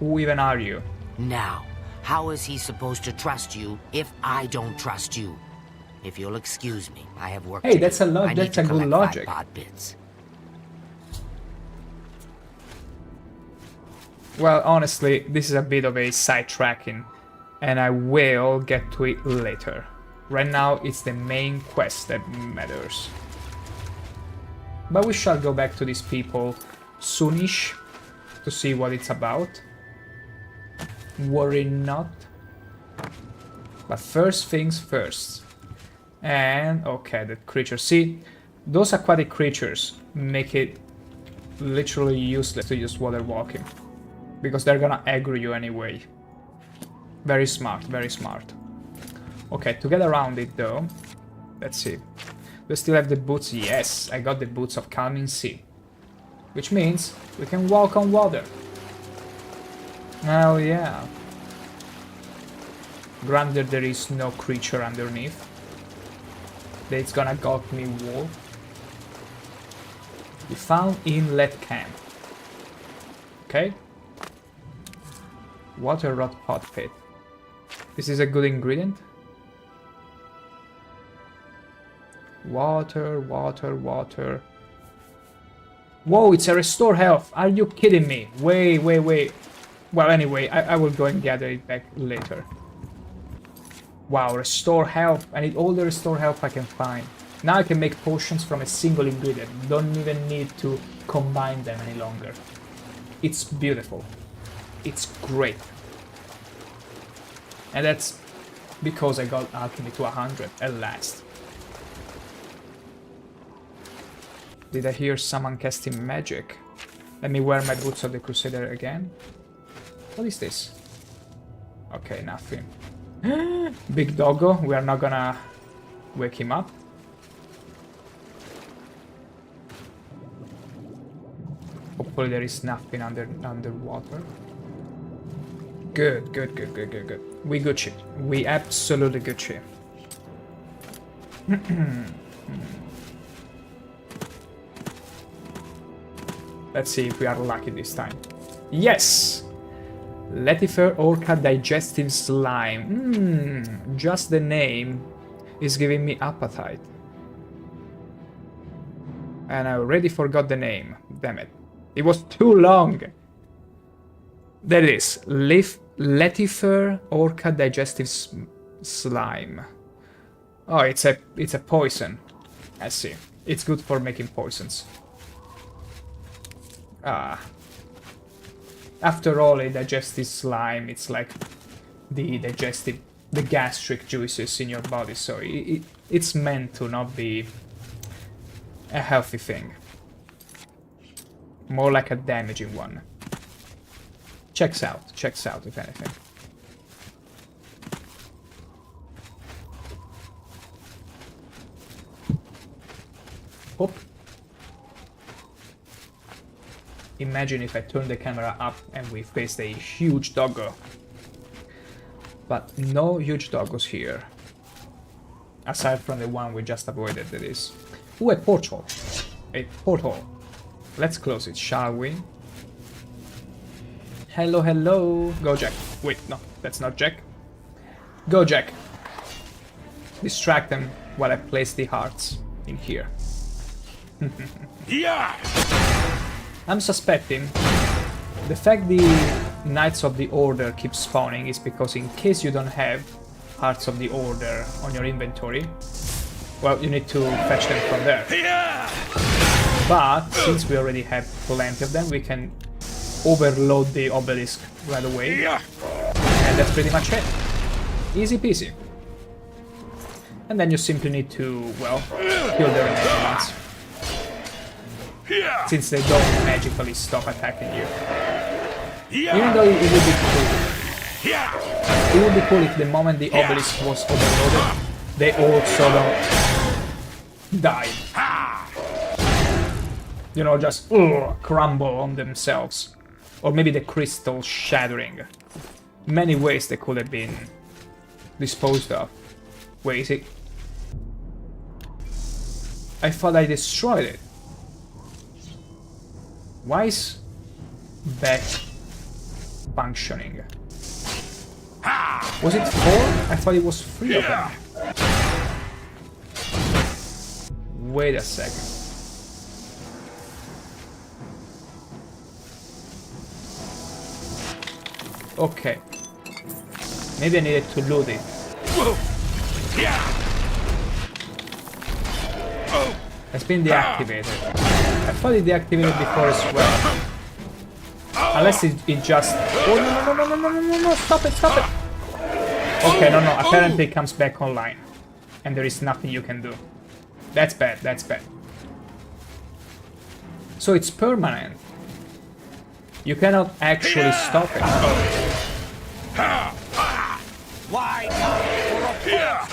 Who even are you? Now, how is he supposed to trust you if I don't trust you? If you'll excuse me, I have work to do. Hey, that's a good logic. 5 pod bits. Well, honestly, this is a bit of a sidetracking, and I will get to it later. Right now, it's the main quest that matters. But we shall go back to these people soonish to see what it's about. Worry not. But first things first. And, okay, that creature. See, those aquatic creatures make it literally useless to use water walking. Because they're gonna aggro you anyway. Very smart, very smart. Okay, to get around it though, let's see. Do I still have the boots? Yes, I got the boots of Calming Sea. Which means we can walk on water. Oh yeah. Granted, there is no creature underneath. That's gonna gulp me whole. We found inlet camp. Okay. Water rot pot pit. This is a good ingredient. Water, water, water. Whoa, it's a restore health. Are you kidding me? Wait, wait, wait. Well, anyway, I will go and gather it back later. Wow, restore health. I need all the restore health I can find. Now I can make potions from a single ingredient. Don't even need to combine them any longer. It's beautiful. It's great. And that's because I got alchemy to 100 at last. Did I hear someone casting magic? Let me wear my boots of the Crusader again. What is this? Okay, nothing. Big doggo, we are not gonna wake him up. Hopefully there is nothing underwater. Good, good, good, good, good, good. We Gucci. We absolutely Gucci. Let's see if we are lucky this time. Yes! Letifer Orca Digestive Slime. Just the name is giving me appetite. And I already forgot the name. Damn it. It was too long. There it is. Letifer Orca Digestive Slime. Oh, it's a poison. I see. It's good for making poisons. Ah. After all, a digestive slime, it's like the gastric juices in your body, so it's meant to not be a healthy thing. More like a damaging one. Checks out, if anything. Hop. Imagine if I turn the camera up and we faced a huge doggo. But no huge doggos here. Aside from the one we just avoided, that is. Ooh, a portal. A portal. Let's close it, shall we? Hello, hello. Go, Jack. Wait, no, that's not Jack. Go, Jack. Distract them while I place the hearts in here. Yeah! I'm suspecting the fact the Knights of the Order keep spawning is because in case you don't have Hearts of the Order on your inventory, well, you need to fetch them from there. But since we already have plenty of them, we can overload the obelisk right away. And that's pretty much it. Easy peasy. And then you simply need to, well, kill the remaining ones. Since they don't magically stop attacking you. Even though it would be cool. It would be cool if the moment the obelisk was overloaded, they all sort of died. You know, just crumble on themselves. Or maybe the crystal shattering. Many ways they could have been disposed of. Where is it? I thought I destroyed it. Why is back functioning? Was it 4? I thought it was 3 of them. Wait a second. Okay. Maybe I needed to loot it. It's been deactivated. I thought it deactivated before as well. Unless it just... Oh, no, stop it. Okay, no, apparently it comes back online. And there is nothing you can do. That's bad. So it's permanent. You cannot actually stop it.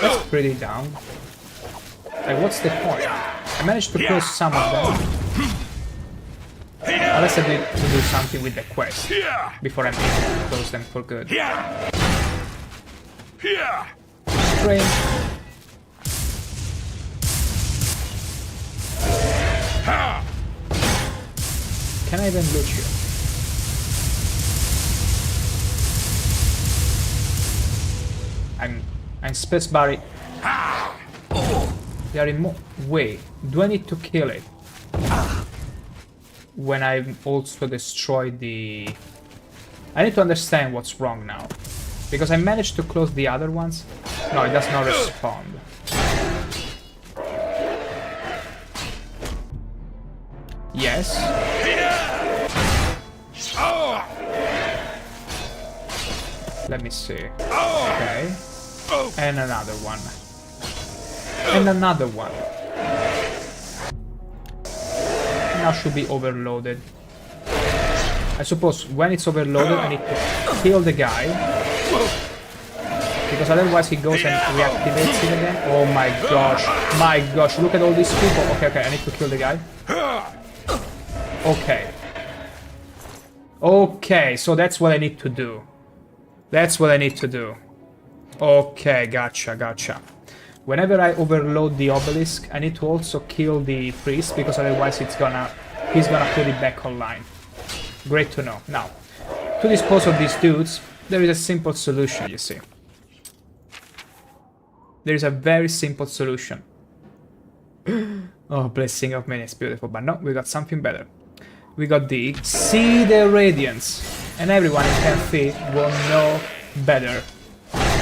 That's pretty dumb. Like, what's the point? I managed to close some of them. Unless I need to do something with the quest before I'm able to close them for good. Strange. Can I even loot you? And spacebar. They are in wait, do I need to kill it? When I also destroyed the... I need to understand what's wrong now. Because I managed to close the other ones. No, it does not respond. Yes. Let me see. Okay. And another one. And another one. Now should be overloaded. I suppose when it's overloaded I need to kill the guy. Because otherwise he goes and reactivates it again. Oh my gosh. My gosh, look at all these people. Okay, okay, I need to kill the guy. Okay. Okay, so that's what I need to do. That's what I need to do. Okay, gotcha, gotcha. Whenever I overload the obelisk, I need to also kill the priest, because otherwise he's gonna put it back online. Great to know. Now, to dispose of these dudes, there is a simple solution, you see. There is a very simple solution. Oh, blessing of many, it's beautiful, but no, we got something better. We got the See the Radiance, and everyone in 10 feet will know better.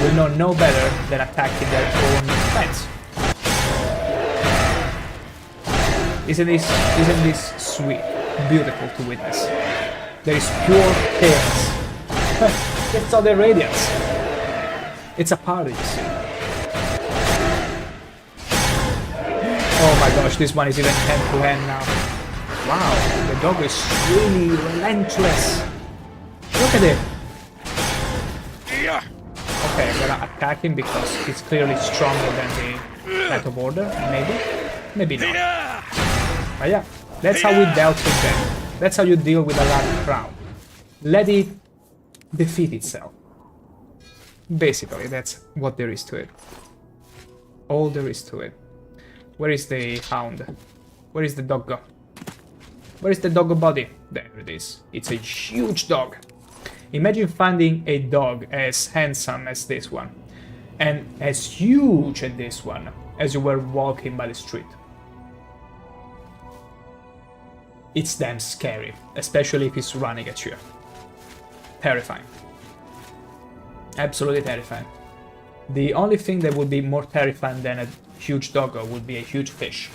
Will know no better than attacking their own friends. Isn't this sweet, beautiful to witness? There is pure chaos. It's all the Radiance. It's a party, you see. Oh my gosh, this one is even hand-to-hand now. Wow, the dog is really relentless. Look at it. Okay, I'm gonna attack him because he's clearly stronger than the Knight of Order. Maybe? Maybe not. But yeah, that's how we dealt with them. That's how you deal with a large crowd. Let it defeat itself. Basically, that's what there is to it. All there is to it. Where is the hound? Where is the doggo? Where is the doggo body? There it is. It's a huge dog. Imagine finding a dog as handsome as this one, and as huge as this one, as you were walking by the street. It's damn scary, especially if he's running at you. Terrifying. Absolutely terrifying. The only thing that would be more terrifying than a huge doggo would be a huge fish.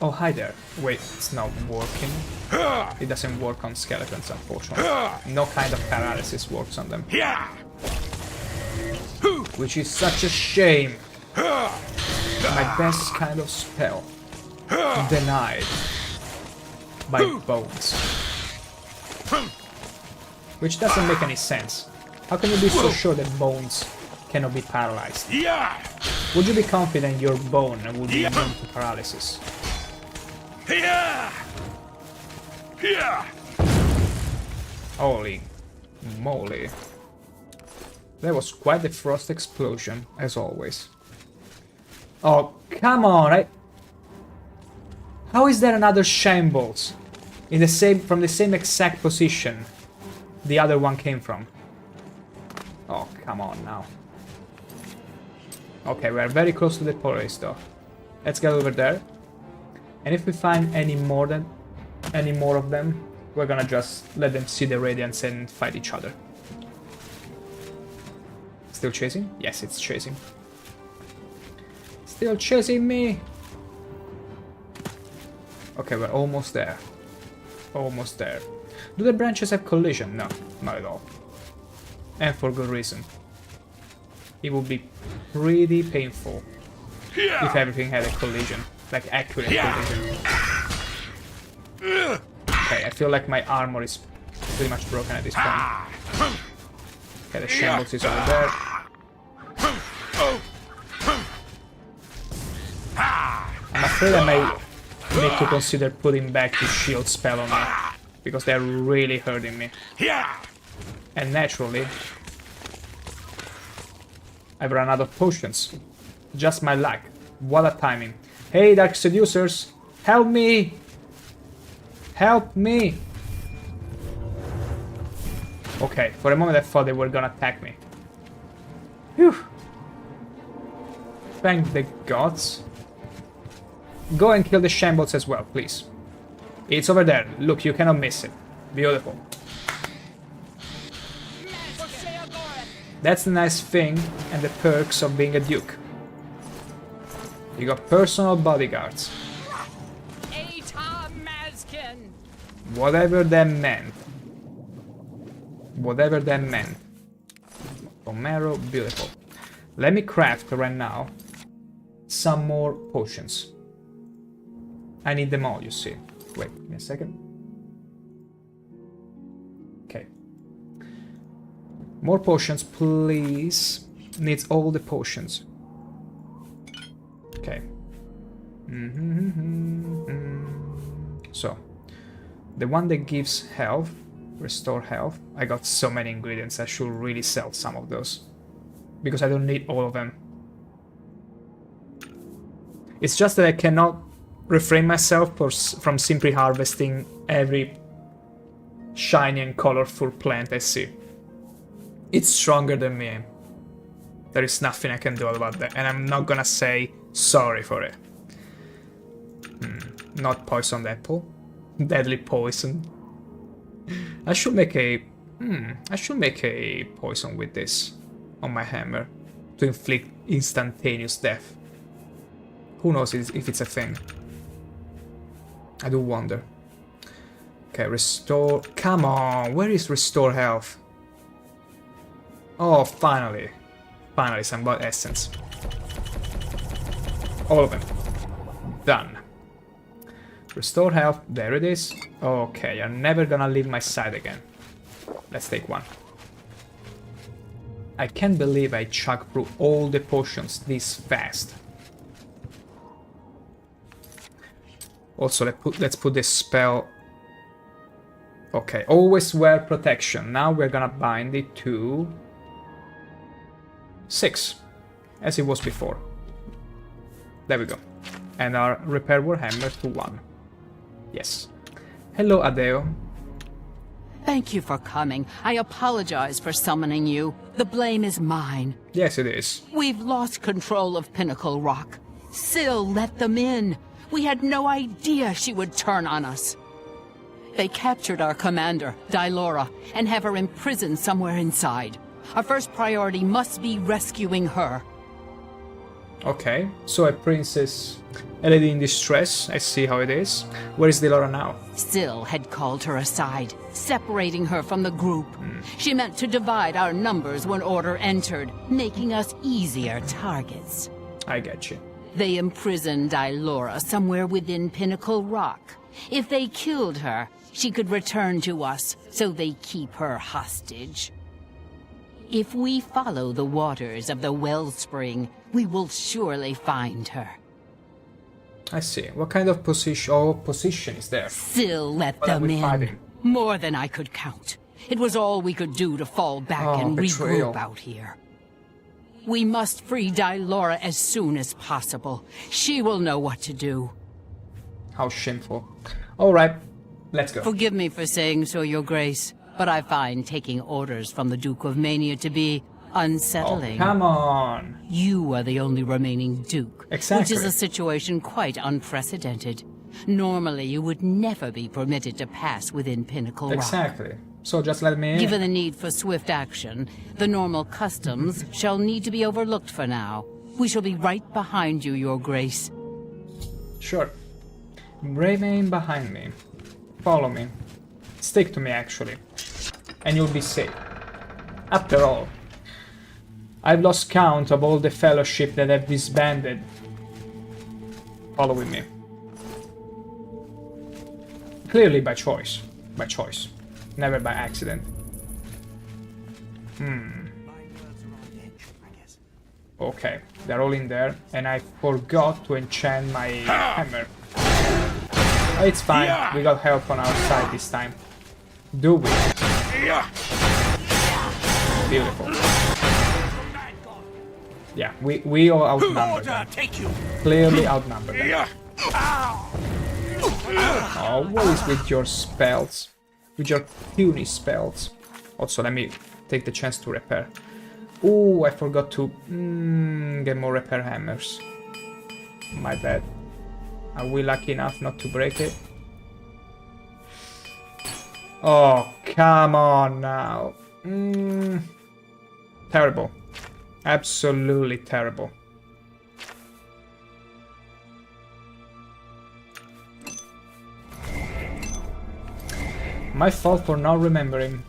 Oh, hi there. Wait, it's not working. It doesn't work on skeletons, unfortunately. No kind of paralysis works on them. Which is such a shame. My best kind of spell. Denied. By bones. Which doesn't make any sense. How can you be so sure that bones cannot be paralyzed? Would you be confident your bone would be immune to paralysis? Holy moly. That was quite the frost explosion, as always. Oh, come on! How is there another shambles? From the same exact position the other one came from. Oh, come on now. Okay, we are very close to the Polaris though. Let's get over there. And if we find any more of them, we're gonna just let them see the Radiance and fight each other. Still chasing? Yes, it's chasing. Still chasing me! Okay, we're almost there. Almost there. Do the branches have collision? No, not at all. And for good reason. It would be pretty painful if everything had a collision. Like accurate collision. Okay, I feel like my armor is pretty much broken at this point. Okay, the shambles is over there. I'm afraid I may need to consider putting back the shield spell on me, because they're really hurting me. And naturally, I've run out of potions. Just my luck. What a timing. Hey, Dark Seducers! Help me! Help me! Okay, for a moment I thought they were gonna attack me. Phew. Thank the gods. Go and kill the shambles as well, please. It's over there. Look, you cannot miss it. Beautiful. That's the nice thing and the perks of being a duke. You got personal bodyguards. Whatever that meant. Whatever that meant. Romero, beautiful. Let me craft right now some more potions. I need them all, you see. Wait, give me a second. Okay. More potions, please. Needs all the potions. Okay. So, the one that gives health, restore health. I got so many ingredients, I should really sell some of those. Because I don't need all of them. It's just that I cannot refrain myself from simply harvesting every shiny and colorful plant I see. It's stronger than me. There is nothing I can do about that, and I'm not gonna say sorry for it. Not poisoned apple. Deadly poison. I should make a poison with this on my hammer to inflict instantaneous death. Who knows if it's a thing? I do wonder. Okay, restore. Come on, where is restore health? Oh, finally. Finally, some blood essence. All of them. Done. Restore health, there it is. Okay, you're never gonna leave my side again. Let's take one. I can't believe I chugged through all the potions this fast. Also, let's put this spell... Okay, always wear protection. Now we're gonna bind it to... 6, as it was before. There we go. And our repair warhammer to 1. Yes. Hello, Adeo. Thank you for coming. I apologize for summoning you. The blame is mine. Yes, it is. We've lost control of Pinnacle Rock. Syl let them in. We had no idea she would turn on us. They captured our commander, Dylora, and have her imprisoned somewhere inside. Our first priority must be rescuing her. Okay, so a princess, a lady in distress, I see how it is. Where is Dylora now? Syl had called her aside, separating her from the group. She meant to divide our numbers when order entered, making us easier targets. I get you. They imprisoned Dylora somewhere within Pinnacle Rock. If they killed her, she could return to us, so they keep her hostage. If we follow the waters of the wellspring, we will surely find her. I see. What kind of position is there? Syl let them in. Fighting? More than I could count. It was all we could do to fall back and betrayal. regroup out here. We must free Dylora as soon as possible. She will know what to do. How shameful. Alright, let's go. Forgive me for saying so, Your Grace, but I find taking orders from the Duke of Mania to be unsettling. Oh, come on. You are the only remaining Duke, Exactly. which is a situation quite unprecedented. Normally, you would never be permitted to pass within Pinnacle Rock. Exactly. So just let me in. Given the need for swift action, the normal customs shall need to be overlooked for now. We shall be right behind you, Your Grace. Sure. Remain behind me. Follow me. Stick to me, actually. And you'll be safe. After all, I've lost count of all the fellowship that have disbanded. Following me. Clearly by choice. By choice. Never by accident. Okay, they're all in there, and I forgot to enchant my hammer. Oh, it's fine, we got help on our side this time. Do we? Beautiful. Yeah, we all outnumbered them. Clearly outnumbered them. Oh, what is with your spells? With your puny spells? Also, let me take the chance to repair. Oh, I forgot to get more repair hammers. My bad. Are we lucky enough not to break it? Oh, come on now. Terrible. Absolutely terrible. My fault for not remembering.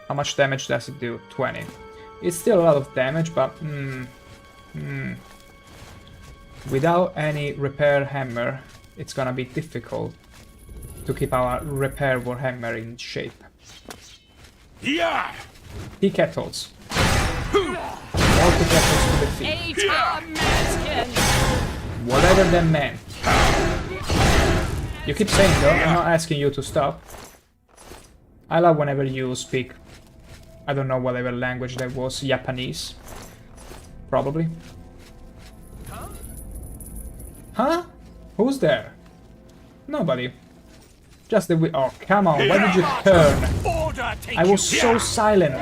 How much damage does it do? 20. It's still a lot of damage, but without any repair hammer, it's gonna be difficult to keep our repair warhammer in shape. Yeah! Tea kettles. More tea kettles to the feet. Whatever that meant. You keep saying though, I'm not asking you to stop. I love whenever you speak, I don't know whatever language that was, Japanese. Probably. Huh? Who's there? Nobody. Just the oh, come on, why did you turn? I was so silent.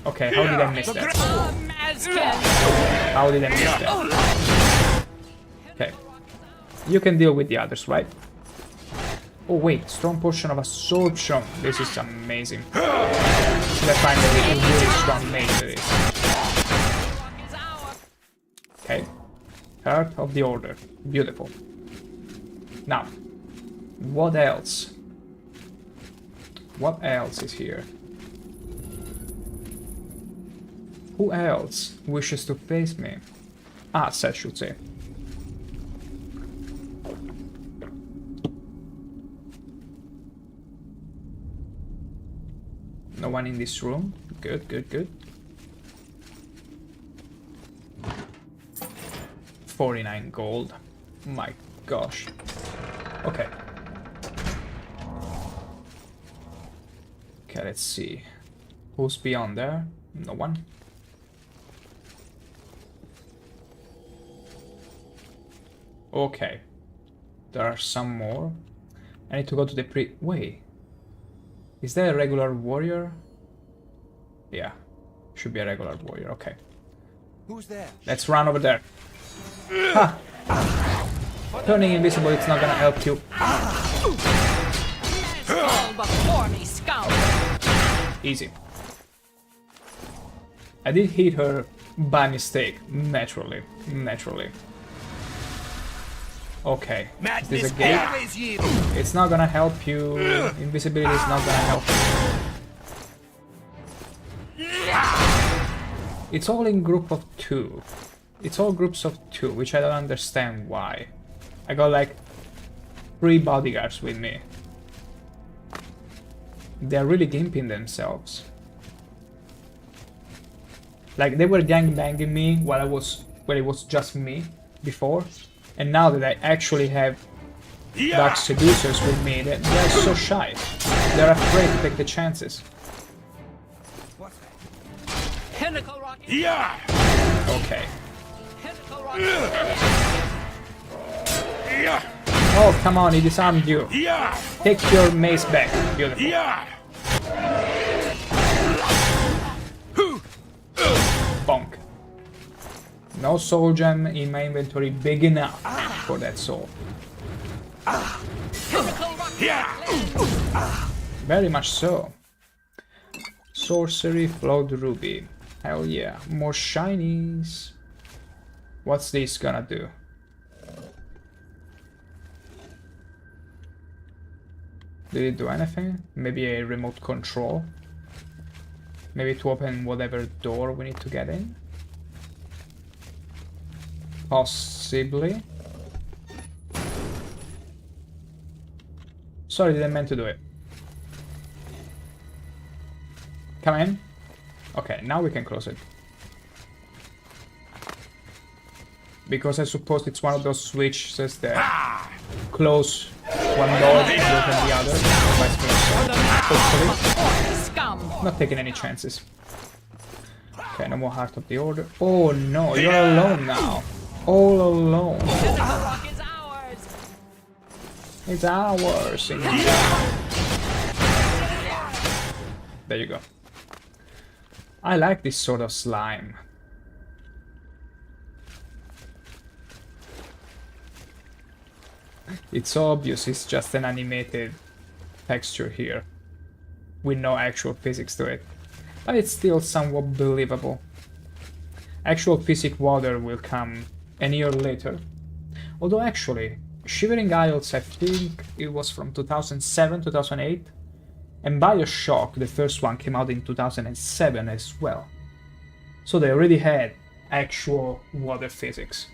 Okay, how did I miss that? How did I miss that? Okay. You can deal with the others, right? Oh wait, strong potion of absorption. This is amazing. Should I find a really strong mage it is. Okay. Heart of the Order. Beautiful. Now, what else? What else is here? Who else wishes to face me? Ah, Seth should say. No one in this room. Good, good, good. 49 gold. My gosh. Okay. Okay, let's see. Who's beyond there? No one. Okay. There are some more. I need to go to the wait. Is that a regular warrior? Yeah. Should be a regular warrior, okay. Who's there? Let's run over there. Ha! Turning invisible, it's not gonna help you. Easy. I did hit her by mistake. Naturally. Naturally. Okay. Is this a gate? It's not gonna help you. Invisibility is not gonna help you. It's all in group of 2. It's all groups of 2, which I don't understand why. I got like 3 bodyguards with me. They're really gimping themselves. Like they were gangbanging me while it was just me before. And now that I actually have dark seducers with me, they're so shy. They're afraid to take the chances. Yeah! Okay. Yeah! Oh, come on, he disarmed you. Yeah! Take your mace back. Beautiful. Yeah! Bonk. No soul gem in my inventory big enough for that soul. Very much so. Sorcery flawed ruby. Hell yeah. More shinies. What's this gonna do? Did it do anything? Maybe a remote control? Maybe to open whatever door we need to get in? Possibly. Sorry, didn't mean to do it. Come in. Okay, now we can close it. Because I suppose it's one of those switches that close one door and open the other. Vice versa. Hopefully. Not taking any chances. Okay, no more Heart of the Order. Oh no, you're alone now. All alone. It's ours. There you go. I like this sort of slime. It's obvious it's just an animated texture here, with no actual physics to it. But it's still somewhat believable. Actual physics water will come a year later. Although actually, Shivering Isles, I think it was from 2007, 2008. And Bioshock, the first one, came out in 2007 as well. So they already had actual water physics,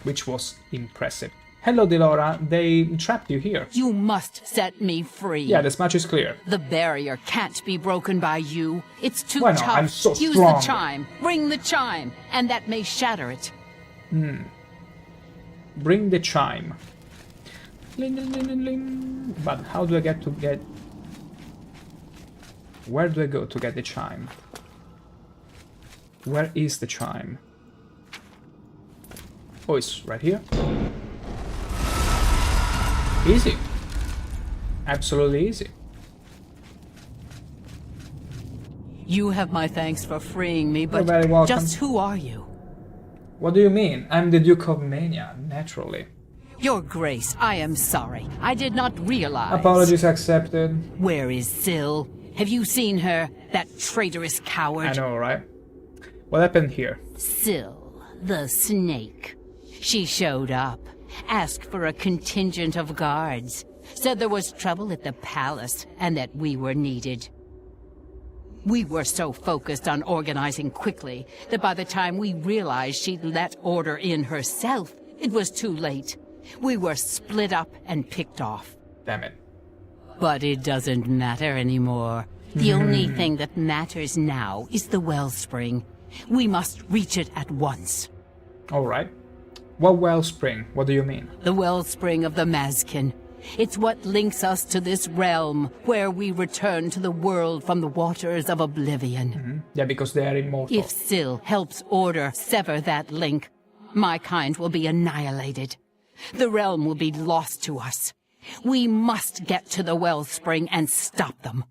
which was impressive. Hello, Delora. They trapped you here. You must set me free. Yeah, this much is clear. The barrier can't be broken by you. It's too Why not? tough. I'm so Use strong. the chime. Bring the chime, and that may shatter it. Bring the chime. Ling, ling, ling, ling, ling. But how do I get? Where do I go to get the chime? Where is the chime? Oh, it's right here. Easy. Absolutely easy. You have my thanks for freeing me, but You're very welcome. just who are you? What do you mean? I'm the Duke of Mania, naturally. Your Grace, I am sorry. I did not realize. Apologies accepted. Where is Syl? Have you seen her? That traitorous coward. I know, right? What happened here? Syl, the snake. She showed up, asked for a contingent of guards, said there was trouble at the palace and that we were needed. We were so focused on organizing quickly that by the time we realized she'd let order in herself, it was too late. We were split up and picked off. Damn it. But it doesn't matter anymore. The only thing that matters now is the wellspring. We must reach it at once. Alright. What wellspring? What do you mean? The wellspring of the Mazkin. It's what links us to this realm, where we return to the world from the waters of oblivion. Yeah, because they are immortal. If Syl helps Order sever that link, my kind will be annihilated. The realm will be lost to us. We must get to the wellspring and stop them.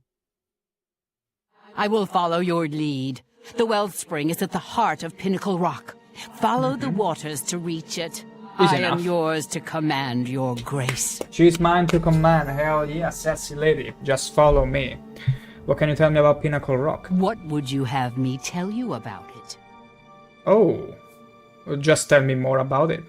I will follow your lead. The wellspring is at the heart of Pinnacle Rock. Follow the waters to reach it. Easy I am enough. yours to command, your grace. She's mine to command. Hell yeah, sassy lady. Just follow me. What can you tell me about Pinnacle Rock? What would you have me tell you about it? Oh, just tell me more about it.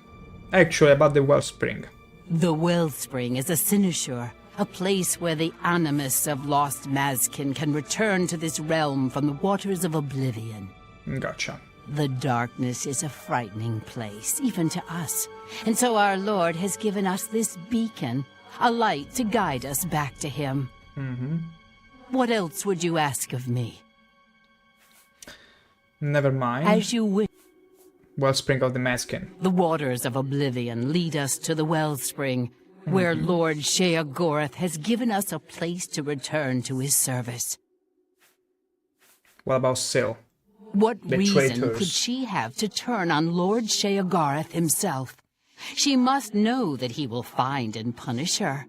Actually, about the wellspring. The wellspring is a cynosure, a place where the animus of lost Mazkin can return to this realm from the waters of oblivion. Gotcha. The darkness is a frightening place, even to us. And so our Lord has given us this beacon, a light to guide us back to him. What else would you ask of me? Never mind. As you wish. Wellspring of the Mazkin. The waters of oblivion lead us to the wellspring, where Lord Sheogorath has given us a place to return to his service. What about Syl? What The reason traitors. could she have to turn on Lord Sheogorath himself? She must know that he will find and punish her.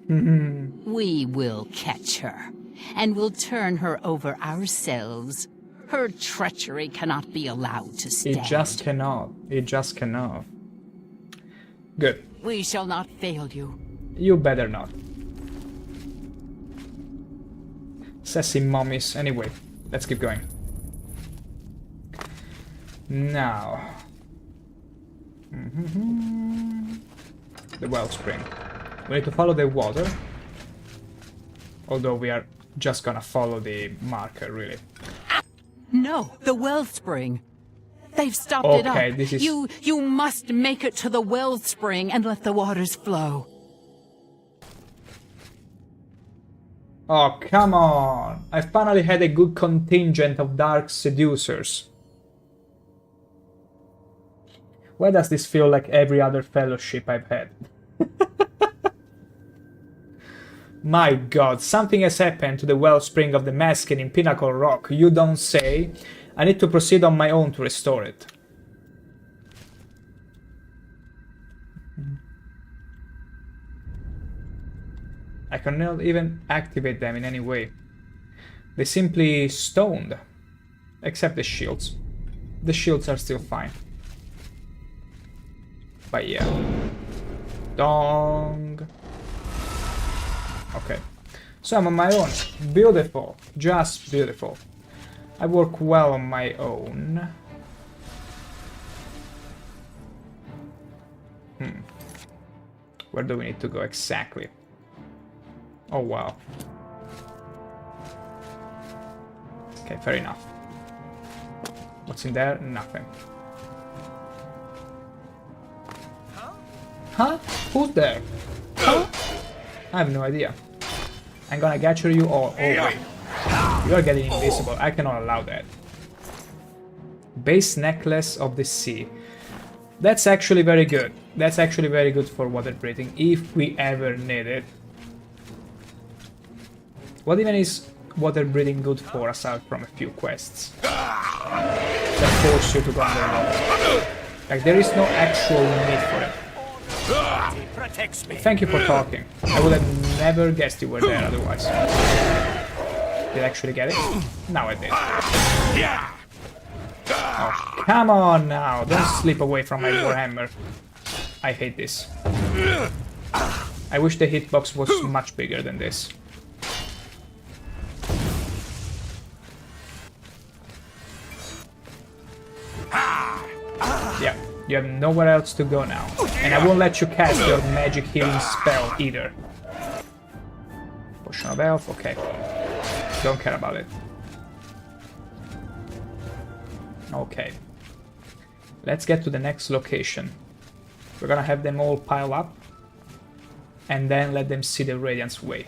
We will catch her, and will turn her over ourselves. Her treachery cannot be allowed to stand. It just cannot. It just cannot. Good. We shall not fail you. You better not. Sassy mummies. Anyway, let's keep going. Now. The wellspring. We need to follow the water. Although we are just gonna follow the marker, really. No, the wellspring. They've stopped it up. Okay, this is... You must make it to the wellspring and let the waters flow. Oh, come on! I finally had a good contingent of dark seducers. Why does this feel like every other fellowship I've had? My god, something has happened to the wellspring of the Mazkin in Pinnacle Rock. You don't say. I need to proceed on my own to restore it. I cannot even activate them in any way. They simply stoned. Except the shields. The shields are still fine. But yeah. Dong. Okay. So I'm on my own. Beautiful. Just beautiful. I work well on my own. Where do we need to go exactly? Oh wow. Okay, fair enough. What's in there? Nothing. Huh? Who's there? Huh? I have no idea. I'm gonna capture you all. Oh wait. You are getting invisible. I cannot allow that. Base necklace of the sea. That's actually very good. That's actually very good for water breathing, if we ever need it. What even is water breathing good for, aside from a few quests that force you to go underwater? Like, there is no actual need for it. Thank you for talking. I would have never guessed you were there otherwise. Did I actually get it? Now I did. Oh, come on now! Don't slip away from my warhammer. I hate this. I wish the hitbox was much bigger than this. Yeah, you have nowhere else to go now. And I won't let you cast your magic healing spell either. Potion of health, okay. Don't care about it. Okay. Let's get to the next location. We're gonna have them all pile up. And then let them see the Radiant's way.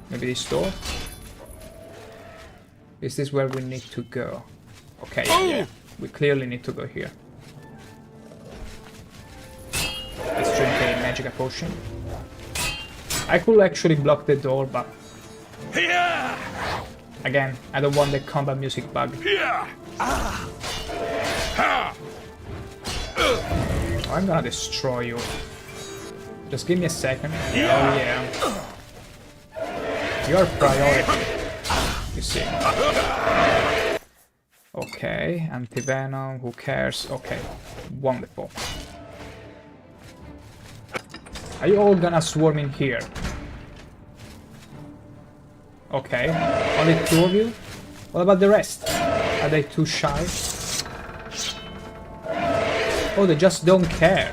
Maybe this door? Is this where we need to go? Okay, yeah. We clearly need to go here. Let's drink a magic potion. I could actually block the door, but... Again, I don't want the combat music bug. Oh, I'm gonna destroy you. Just give me a second. Oh yeah. You're priority. You see. Okay, anti-venom, who cares? Okay, wonderful. Are you all gonna swarm in here? Okay, only 2 of you? What about the rest? Are they too shy? Oh, they just don't care.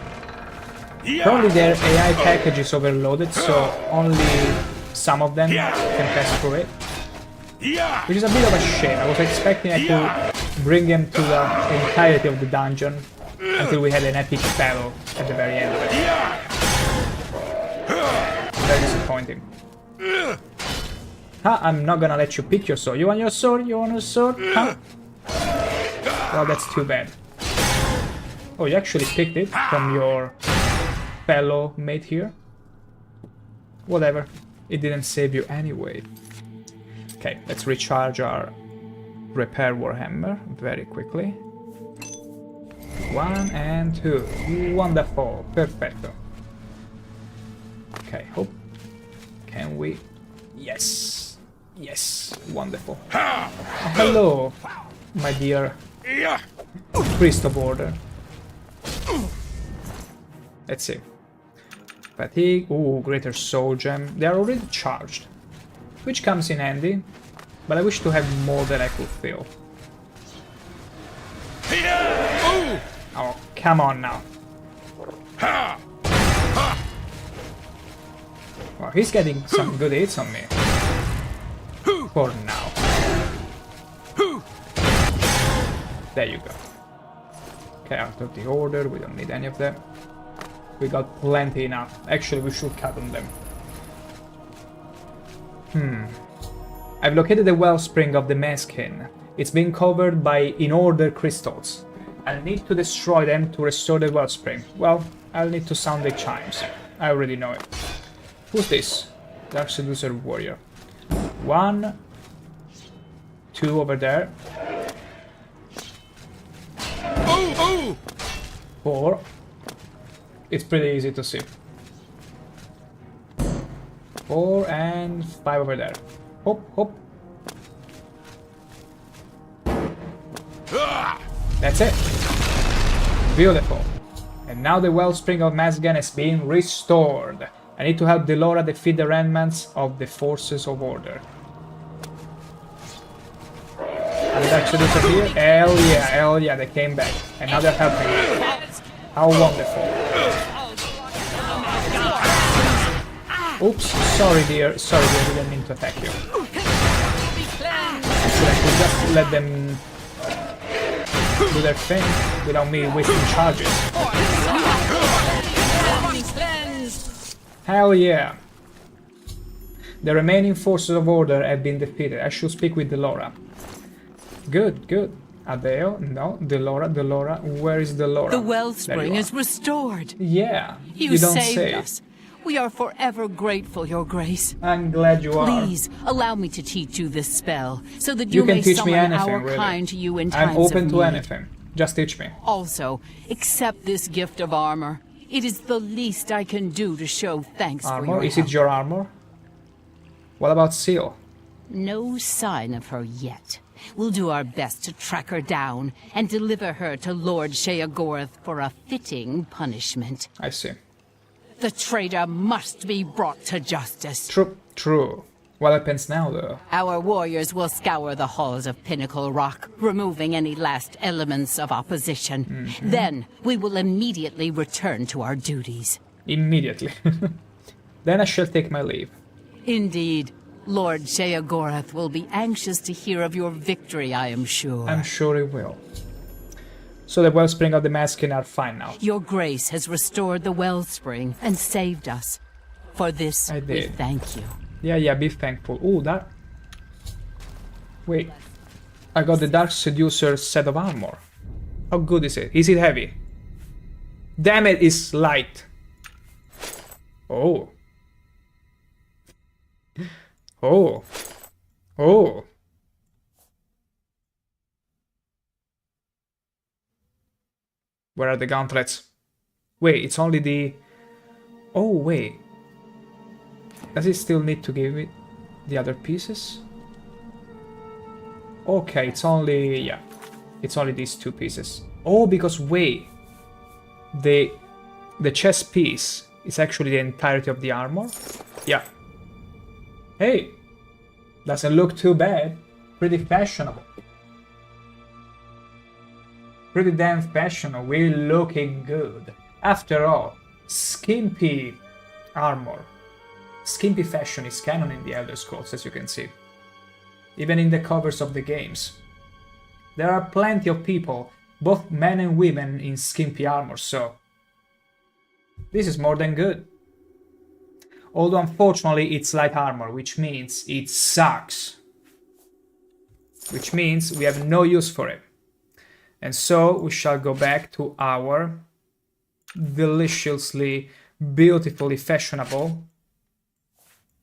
Probably their AI package is overloaded, so only some of them can pass through it. Which is a bit of a shame. I was expecting I could bring them to the entirety of the dungeon until we had an epic battle at the very end of it. Very disappointing. Huh? I'm not gonna let you pick your sword. You want your sword? You want your sword? Huh? Well, that's too bad. Oh, you actually picked it from your fellow mate here? Whatever. It didn't save you anyway. Okay, let's recharge our repair warhammer very quickly. 1 and 2. Wonderful. Perfecto. Okay, hope. Can we... Yes. Yes. Wonderful. Oh, hello, my dear priest of order. Let's see. Fatigue. Ooh, greater soul gem. They are already charged, which comes in handy, but I wish to have more that I could fill. Oh, come on now. Well, he's getting some good hits on me. For now. There you go. Okay, out of the order, we don't need any of them. We got plenty enough. Actually, we should cut on them. I've located the wellspring of the Meskin. It's been covered by in-order crystals. I'll need to destroy them to restore the wellspring. Well, I'll need to sound the chimes. I already know it. Who's this? Dark Seducer Warrior. 1, 2 over there. 4. It's pretty easy to see. 4 and 5 over there. Hop, hop. That's it. Beautiful. And now the wellspring of Mazgan has been restored. I need to help Delora defeat the remnants of the forces of order. Are the Exodus here? Hell yeah, they came back. And now they're helping me. How wonderful. Oops, sorry dear, I didn't mean to attack you. Actually, I could just let them do their thing without me wasting charges. Hell yeah. The remaining forces of order have been defeated. I should speak with Delora. Good, good. Adeo? No, Delora. Where is Delora? The wellspring is restored. Yeah, You don't saved say. us. We are forever grateful, Your Grace. I'm glad you are. Please allow me to teach you this spell, so that you can may teach me summon anything, our really. kind to you in times I'm open of to need. anything. Just teach me. Also, accept this gift of armor. It is the least I can do to show thanks for Armor? your Is help. it your armor? What about Seal? No sign of her yet. We'll do our best to track her down and deliver her to Lord Sheogorath for a fitting punishment. I see. The traitor must be brought to justice. True. What happens now, though? Our warriors will scour the halls of Pinnacle Rock, removing any last elements of opposition. Then, we will immediately return to our duties. Immediately. Then I shall take my leave. Indeed. Lord Sheogorath will be anxious to hear of your victory, I am sure. I'm sure he will. So the wellspring of the Maskin are fine now. Your Grace has restored the wellspring and saved us. For this, I we did. thank you. Yeah, be thankful. Ooh, that... Wait. I got the Dark Seducer set of armor. How good is it? Is it heavy? Damn it, it's light. Oh. Oh. Oh. Where are the gauntlets? Wait, it's only the... Oh, wait. Does it still need to give it the other pieces? Okay, it's only... yeah. It's only these two pieces. Oh, because wait. The chest piece is actually the entirety of the armor? Yeah. Hey! Doesn't look too bad. Pretty fashionable. Pretty damn fashionable. We're looking good. After all, skimpy armor. Skimpy fashion is canon in the Elder Scrolls, as you can see. Even in the covers of the games. There are plenty of people, both men and women, in skimpy armor, so... this is more than good. Although unfortunately it's light armor, which means it sucks. Which means we have no use for it. And so we shall go back to our deliciously, beautifully fashionable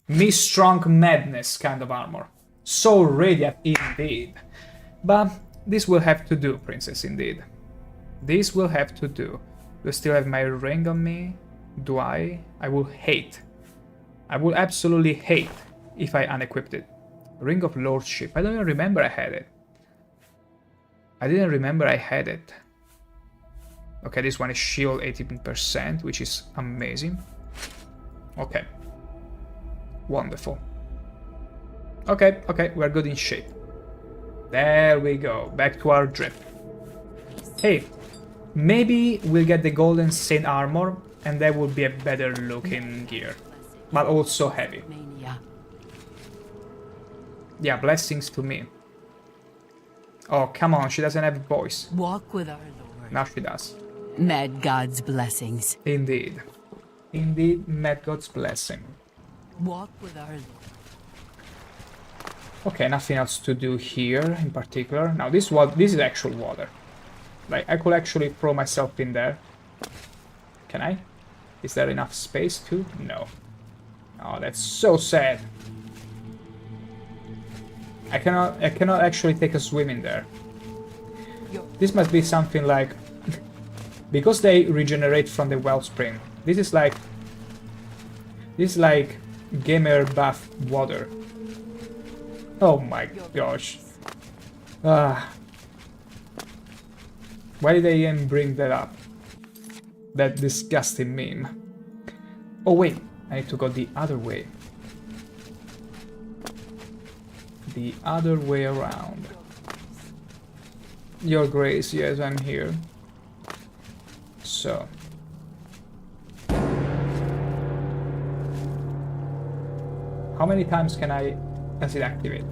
Mist-Strong Madness kind of armor. So radiant indeed. But this will have to do, princess, indeed. This will have to do. Do I still have my ring on me? Do I? I will hate. I will absolutely hate if I unequipped it. Ring of Lordship. I don't even remember I had it. I didn't remember I had it. Okay, this one is shield 18%, which is amazing. Okay. Wonderful. Okay, we're good in shape. There we go, back to our drip. Hey, maybe we'll get the Golden Saint armor, and that would be a better looking gear. But also heavy. Yeah, blessings to me. Oh, come on, she doesn't have a voice. Walk with our Lord. Now she does. Mad God's blessings. Indeed. Indeed, Mad God's blessing. Walk with our Lord. Okay, nothing else to do here in particular. Now this is actual water. Like, I could actually throw myself in there. Can I? Is there enough space to? No. Oh, that's so sad. I cannot actually take a swim in there. This must be something like... because they regenerate from the wellspring. This is like gamer bath water. Oh my gosh. Ah. Why did they even bring that up? That disgusting meme. Oh wait, I need to go the other way. The other way around. Your Grace, yes, I'm here. So. How many times does it activate?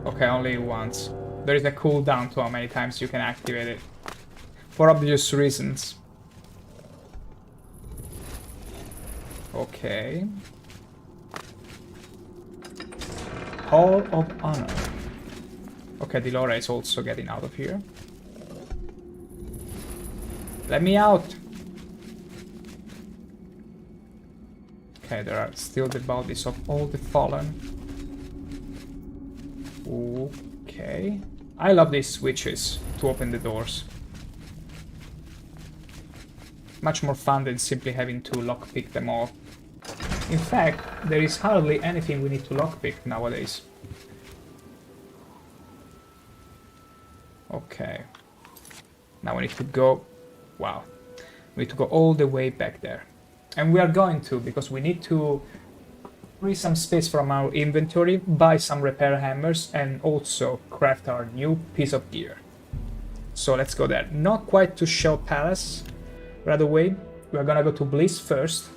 Okay, only once. There is a cooldown to how many times you can activate it. For obvious reasons. Okay. Hall of Honor. Okay, Delora is also getting out of here. Let me out! Okay, there are still the bodies of all the fallen. Okay. I love these switches to open the doors. Much more fun than simply having to lockpick them all. In fact, there is hardly anything we need to lockpick nowadays. Okay. Now we need to go... Wow. We need to go all the way back there. And we are going to, because we need to free some space from our inventory, buy some repair hammers, and also craft our new piece of gear. So let's go there. Not quite to Shell Palace right away. We're gonna go to Bliss first.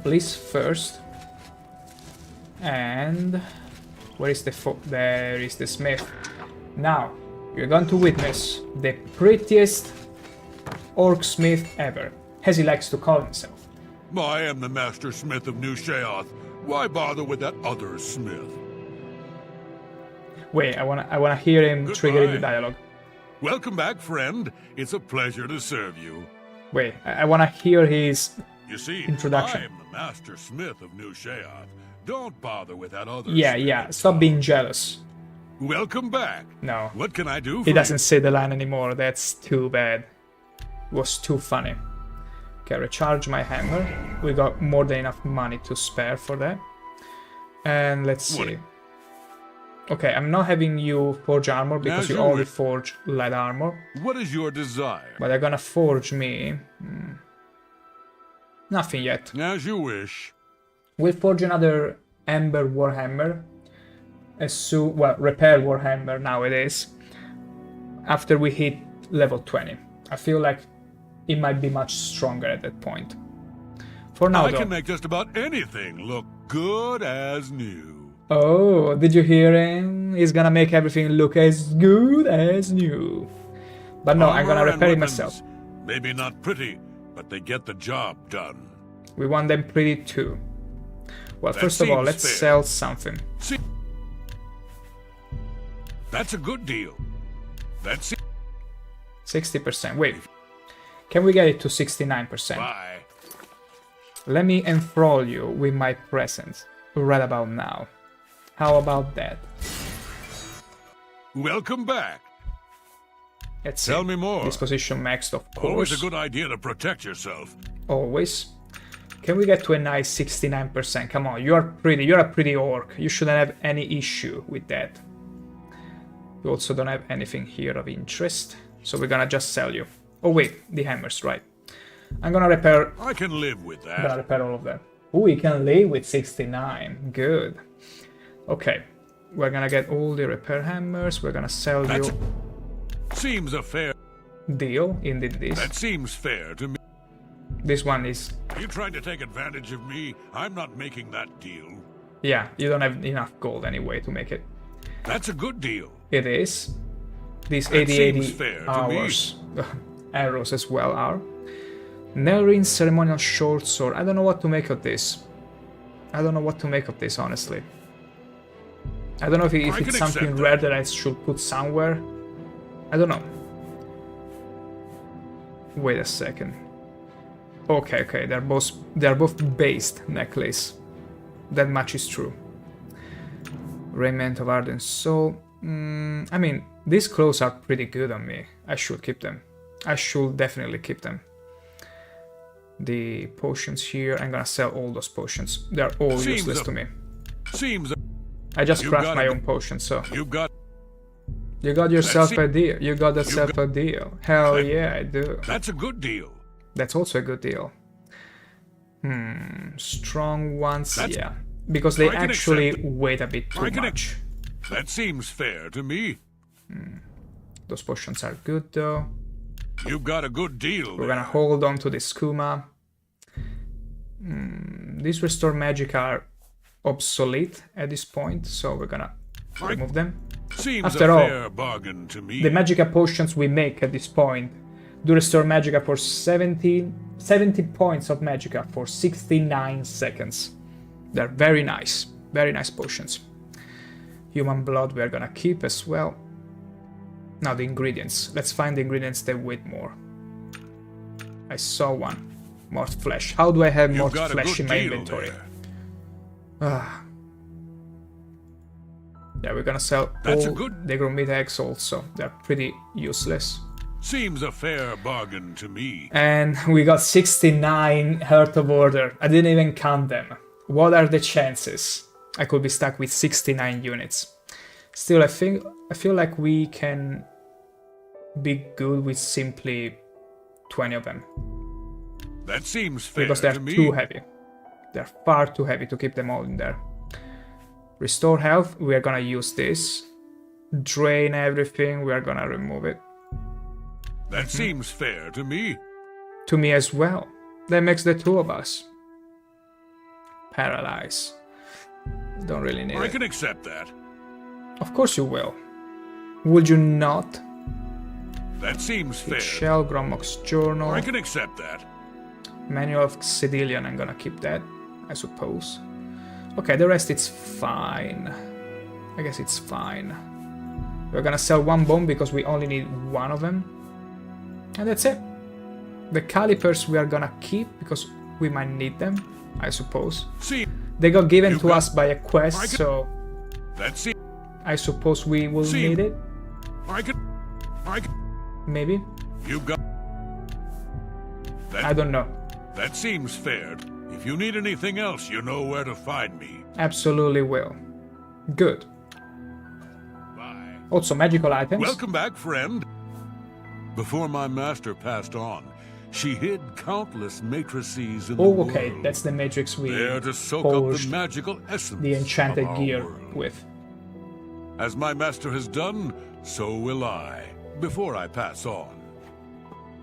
Bliss first. And... where is there is the smith. Now, you're going to witness the prettiest orc smith ever, as he likes to call himself. I am the Master Smith of New Sheoth. Why bother with that other smith? Wait, I wanna hear him triggering the dialogue. Welcome back, friend. It's a pleasure to serve you. Wait, I wanna hear his introduction. I am the Master Smith of New Sheoth. Don't bother with that other Yeah, stop being jealous. Welcome back. No. What can I do for He doesn't you? say the line anymore, that's too bad. It was too funny. Okay, recharge my hammer. We got more than enough money to spare for that. And let's see. Okay, I'm not having you forge armor because you only forge light armor. What is your desire? But they're gonna forge me... Nothing yet. As you wish. We'll forge another Ember Warhammer. Well, Repair Warhammer nowadays. After we hit level 20. I feel like it might be much stronger at that point. For now, I though... can make just about anything look good as new. Oh, did you hear him? He's gonna make everything look as good as new. But no, I'm gonna repair it myself. Maybe not pretty, but they get the job done. We want them pretty too. Well, That first of all, seems let's fair. sell something. That's a good deal. That's 60%. Wait. Can we get it to 69%? Bye. Let me enthrall you with my presence right about now. How about that? Welcome back. Let's see. Tell me more. Disposition maxed, of course. Always a good idea to protect yourself. Always. Can we get to a nice 69%? Come on, you're a pretty orc. You shouldn't have any issue with that. We also don't have anything here of interest, so we're gonna just sell you. Oh wait, the hammers, right. I'm gonna repair... I can live with that. I'm gonna repair all of them. Oh, we can live with 69. Good. Okay. We're gonna get all the repair hammers. We're gonna sell you... Seems a fair... Deal. Indeed it is. That seems fair to me. This one is... You trying to take advantage of me? I'm not making that deal. Yeah, you don't have enough gold anyway to make it. That's a good deal. It is. These That 80 seems fair to hours. Arrows as well are. Nelrin ceremonial short sword. I don't know what to make of this. I don't know what to make of this, honestly. I don't know if it's something rare that I should put somewhere. I don't know. Wait a second. Okay, they're both based necklace. That much is true. Raiment of Ardent Soul. I mean, these clothes are pretty good on me. I should keep them. I should definitely keep them. The potions here, I'm gonna sell all those potions. They're all useless to me. I just craft my own potions, so... You got yourself a deal. You got yourself a deal. Hell yeah, I do. That's a good deal. That's also a good deal. Strong ones, yeah. Because they actually weight a bit too much. That seems fair to me. Those potions are good, though. You've got a good deal. We're gonna hold on to the skooma. These restore magic are obsolete at this point, so we're gonna remove them. After all, bargain to me. the magicka potions we make at this point do restore magicka for 70 points of magicka for 69 seconds. They're very nice potions. Human blood we're gonna keep as well. Now the ingredients. Let's find the ingredients that weight more. I saw one. More flesh. How do I have more flesh in my inventory? Yeah, we're gonna sell all the grommet eggs also. They're pretty useless. Seems a fair bargain to me. And we got 69 Heart of Order. I didn't even count them. What are the chances? I could be stuck with 69 units. Still, I feel like we can be good with simply 20 of them. That seems fair because they're to me. too heavy. They're far too heavy to keep them all in there. Restore health, we are gonna use this. Drain everything, we are gonna remove it. That seems fair to me. To me as well. That makes the two of us. Paralyze. Don't really need it. I can accept that. Of course you will. Would you not? That seems fair. Shell, Gromok's journal. I can accept that. Manual of Xedilian, I'm gonna keep that, I suppose. Okay, the rest it's fine. I guess it's fine. We're gonna sell one bomb because we only need one of them. And that's it. The calipers we are gonna keep because we might need them, I suppose. They got given to us by a quest, so I suppose we will need it. Maybe. I don't know. That seems fair. If you need anything else, you know where to find me. Absolutely will. Good. Bye. Also, magical items. Welcome back, friend. Before my master passed on, she hid countless matrices in the world. Okay, that's the matrix we there to soak up the magical essence the enchanted of our gear world. with. As my master has done, so will I, before I pass on.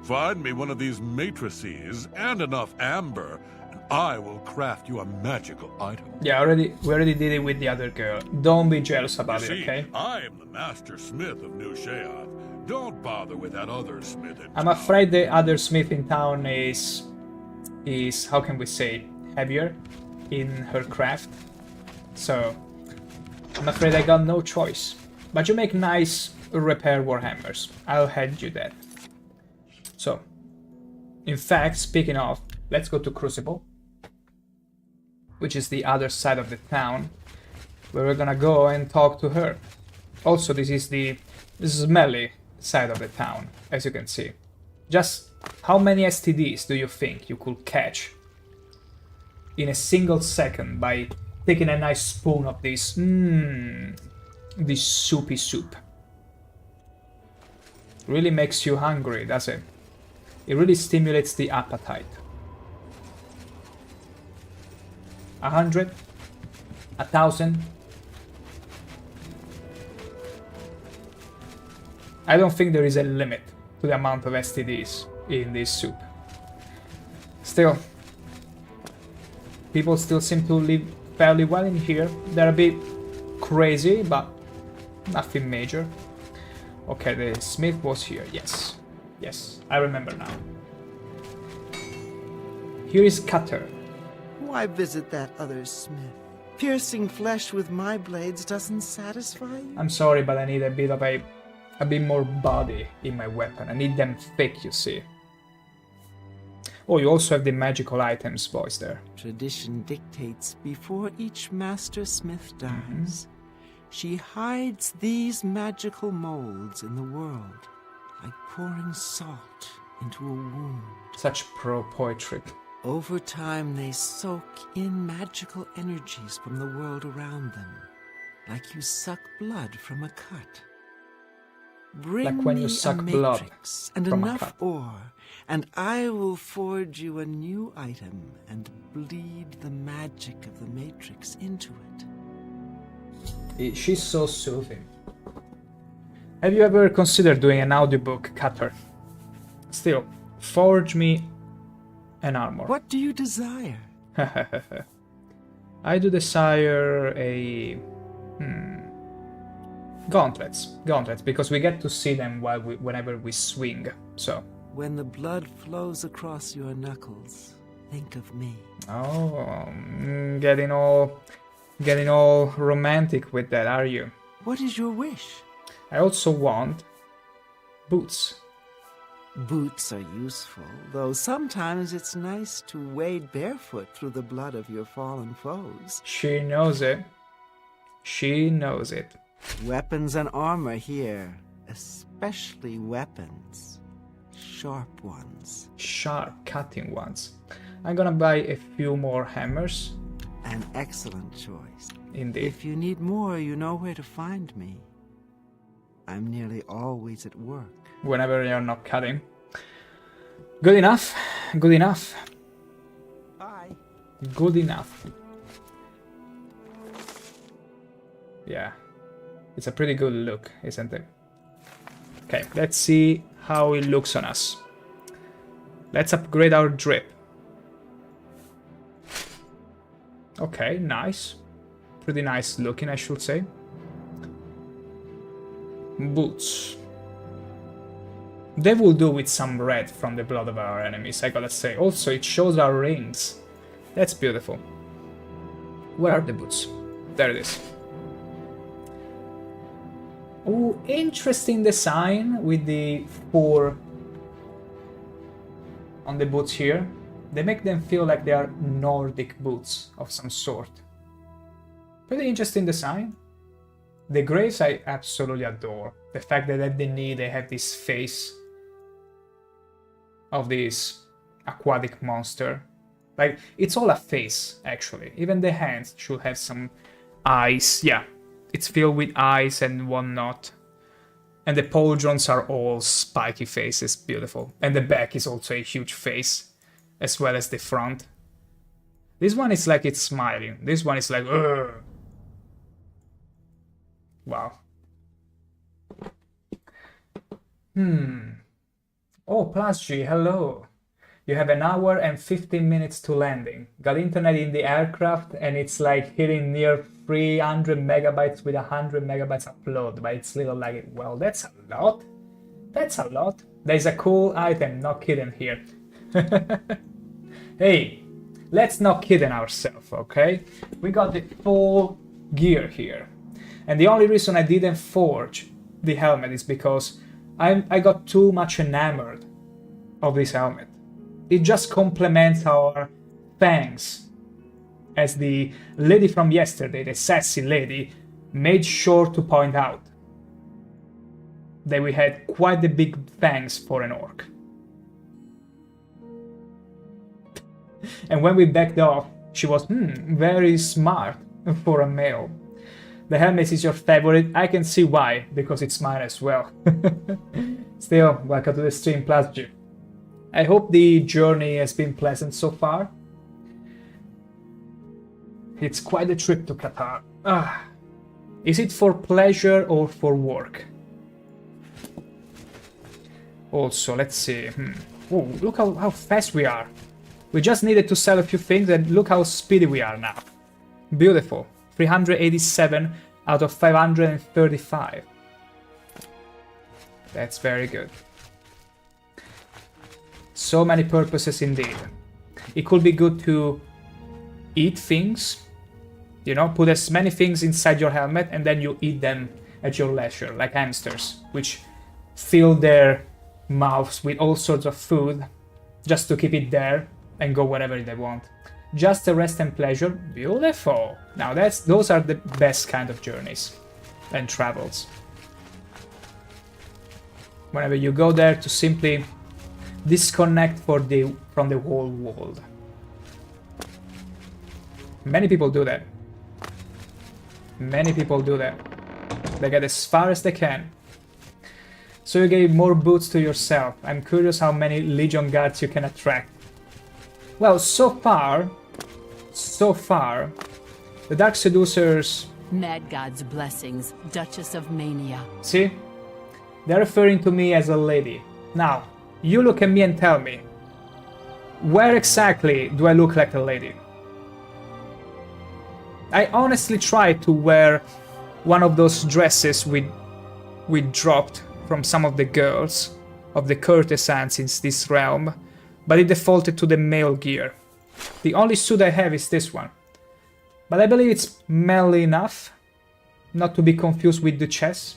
Find me one of these matrices and enough amber, and I will craft you a magical item. Yeah, we already did it with the other girl. Don't be jealous about it, okay? I am the master smith of New Sheath. Don't bother with that other smith in I'm town. afraid the other smith in town is how can we say, heavier in her craft. So, I'm afraid I got no choice. But you make nice repair warhammers. I'll hand you that. So, in fact, speaking of, let's go to Crucible, which is the other side of the town, where we're gonna go and talk to her. Also, this is the smelly side of the town, as you can see. Just how many STDs do you think you could catch in a single second by taking a nice spoon of this soupy soup? Really makes you hungry, does it? It really stimulates the appetite. 100? 1,000? I don't think there is a limit to the amount of STDs in this soup. Still, people still seem to live fairly well in here. They're a bit crazy, but nothing major. Okay, the smith was here, yes. Yes, I remember now. Here is Cutter. Why visit that other smith? Piercing flesh with my blades doesn't satisfy you? I'm sorry, but I need a bit more body in my weapon. I need them thick, you see. Oh, you also have the magical items voice there. Tradition dictates before each master smith dies, she hides these magical molds in the world like pouring salt into a wound. Such pro poetry. Over time, they soak in magical energies from the world around them, like you suck blood from a cut. Bring Like when you me suck a blood matrix and from a enough cut. ore, and I will forge you a new item and bleed the magic of the matrix into it. She's so soothing. Have you ever considered doing an audiobook, Cutter? Still, forge me an armor. What do you desire? I do desire a... Gauntlets. Gauntlets, because we get to see them whenever we swing, so... When the blood flows across your knuckles, think of me. Oh, getting all romantic with that, are you? What is your wish? I also want boots. Boots are useful, though sometimes it's nice to wade barefoot through the blood of your fallen foes. She knows it. She knows it. Weapons and armor here, especially weapons. Sharp ones. Sharp, cutting ones. I'm gonna buy a few more hammers. An excellent choice. Indeed. If you need more, you know where to find me. I'm nearly always at work. Whenever you're not cutting. Good enough. Good enough. Bye. Good enough. Yeah. It's a pretty good look, isn't it? Okay, let's see how it looks on us. Let's upgrade our drip. Okay, nice. Pretty nice looking, I should say. Boots. They will do with some red from the blood of our enemies, I gotta say. Also, it shows our rings. That's beautiful. Where are the boots? There it is. Oh, interesting design with the 4 on the boots here. They make them feel like they are Nordic boots of some sort. Pretty interesting design. The graves I absolutely adore. The fact that at the knee they have this face of this aquatic monster. Like, it's all a face, actually. Even the hands should have some eyes. Yeah, it's filled with eyes and whatnot. And the pauldrons are all spiky faces. Beautiful. And the back is also a huge face, as well as the front. This one is like it's smiling. This one is like, ugh. Wow. Oh, Plus G, hello. You have an hour and 15 minutes to landing. Got internet in the aircraft and it's like hitting near 300 megabytes with 100 megabytes upload, but it's little laggy. Well, that's a lot. That's a lot. There's a cool item, not kidding here. Hey, let's not kidding ourselves, okay? We got the full gear here. And the only reason I didn't forge the helmet is because I got too much enamored of this helmet. It just complements our fangs. As the lady from yesterday, the sassy lady, made sure to point out that we had quite the big fangs for an orc. And when we backed off, she was, very smart for a male. The helmet is your favorite. I can see why, because it's mine as well. Still, welcome to the stream, Plus G. I hope the journey has been pleasant so far. It's quite a trip to Qatar. Is it for pleasure or for work? Also, let's see. Oh, look how fast we are. We just needed to sell a few things and look how speedy we are now. Beautiful. 387 out of 535. That's very good. So many purposes indeed. It could be good to eat things, you know, put as many things inside your helmet and then you eat them at your leisure, like hamsters, which fill their mouths with all sorts of food just to keep it there and go wherever they want. Just a rest and pleasure. Beautiful. Now those are the best kind of journeys and travels. Whenever you go there to simply disconnect from the whole world. Many people do that. Many people do that. They get as far as they can. So you gave more boots to yourself. I'm curious how many Legion guards you can attract. Well, so far, the Dark Seducers... Mad God's blessings, Duchess of Mania. See? They're referring to me as a lady. Now, you look at me and tell me, where exactly do I look like a lady? I honestly tried to wear one of those dresses we dropped from some of the girls of the courtesans in this realm, but it defaulted to the male gear. The only suit I have is this one. But I believe it's manly enough not to be confused with Duchess.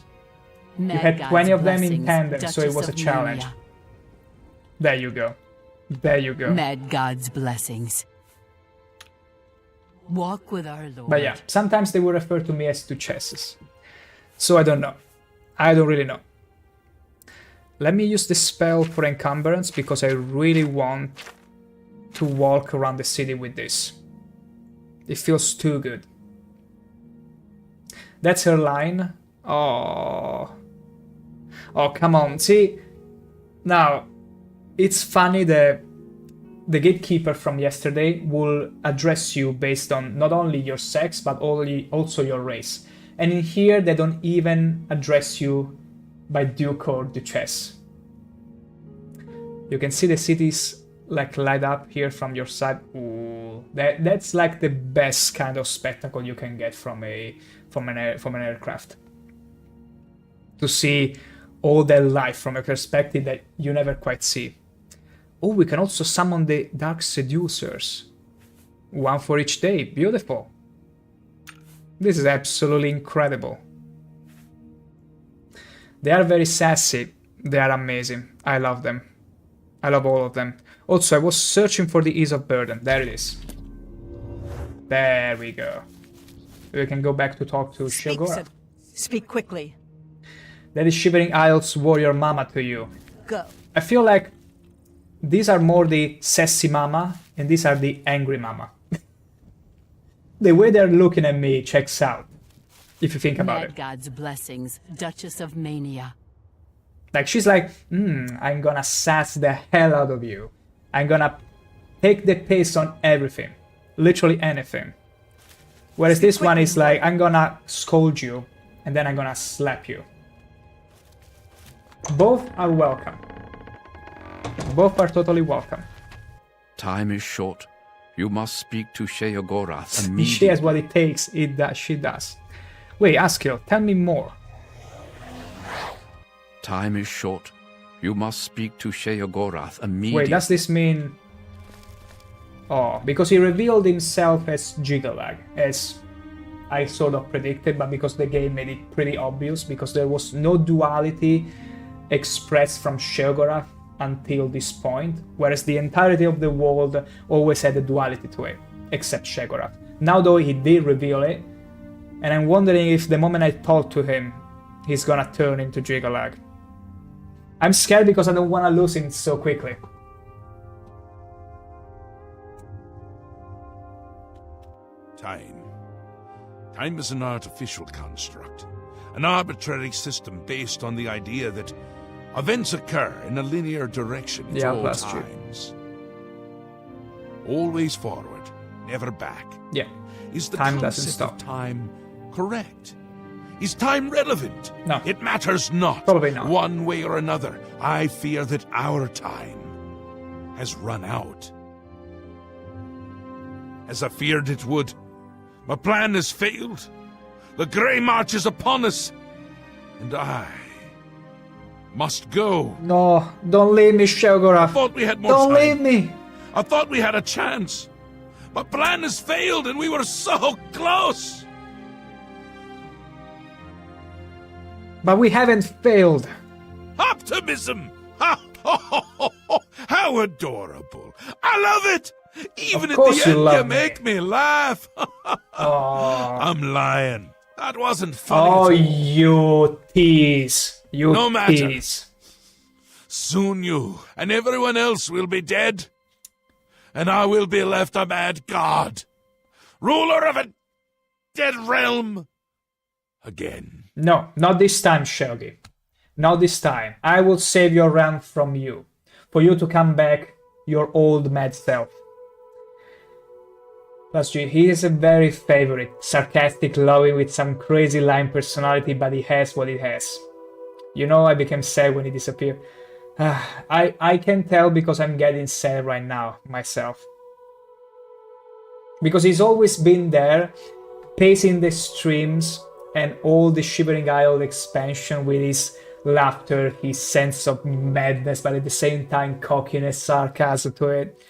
You had 20 of them in tandem, so it was a challenge. There you go. There you go. Mad God's blessings. Walk with our Lord. But yeah, sometimes they will refer to me as Duchesses. So I don't know. I don't really know. Let me use this spell for encumbrance because I really want to walk around the city with this. It feels too good. That's her line. Oh. Oh, come on. See, now, it's funny that the gatekeeper from yesterday will address you based on not only your sex, but also your race. And in here, they don't even address you by Duke or Duchess. You can see the cities like light up here from your side. Ooh, that's like the best kind of spectacle you can get from an aircraft. To see all their life from a perspective that you never quite see. Oh, we can also summon the Dark Seducers. One for each day. Beautiful. This is absolutely incredible. They are very sassy. They are amazing. I love them. I love all of them. Also, I was searching for the Ease of Burden. There it is. There we go. We can go back to talk to Shogora. Speak quickly. That is Shivering Isles warrior mama to you. Go. I feel like these are more the sassy mama, and these are the angry mama. The way they're looking at me checks out, if you think about it. Mad God's blessings, Duchess of Mania. Like, she's like, I'm gonna sass the hell out of you. I'm gonna take the piss on everything. Literally anything. Whereas this one is like, I'm gonna scold you, and then I'm gonna slap you. Both are welcome. Both are totally welcome. Time is short. You must speak to Sheogorath immediately. She has what it takes. She does. Wait, Askil, tell me more. Time is short. You must speak to Sheogorath immediately. Wait, does this mean... Oh, because he revealed himself as Jigalag, as I sort of predicted, but because the game made it pretty obvious, because there was no duality expressed from Sheogorath until this point, whereas the entirety of the world always had a duality to it, except Sheogorath. Now though, he did reveal it, and I'm wondering if the moment I talk to him, he's gonna turn into Jigalag. I'm scared because I don't want to lose him so quickly. Time is an artificial construct, an arbitrary system based on the idea that events occur in a linear direction at all times. Always forward, never back. Yeah. Is the Time doesn't concept stop. of time correct? Is time relevant? No. It matters not. Probably not. One way or another, I fear that our time has run out. As I feared it would. My plan has failed. The Grey March is upon us. And I must go. No, don't leave me, Sheogorath. I thought we had more Don't time. leave me. I thought we had a chance. My plan has failed and we were so close. But we haven't failed. Optimism! How adorable. I love it. Even at the end, you make me laugh. I'm lying. That wasn't funny. Oh, at all. you tease. You No matter. tease. Soon you and everyone else will be dead, and I will be left a mad god, ruler of a dead realm again. No, not this time, Shelgi. Not this time. I will save your realm from you, for you to come back your old mad self. Plus, he is a very favorite, sarcastic, loving, with some crazy line personality, but he has what he has. You know, I became sad when he disappeared. I can tell because I'm getting sad right now, myself. Because he's always been there, pacing the streams and all the Shivering Isle expansion with his laughter, his sense of madness, but at the same time cockiness, sarcasm to it.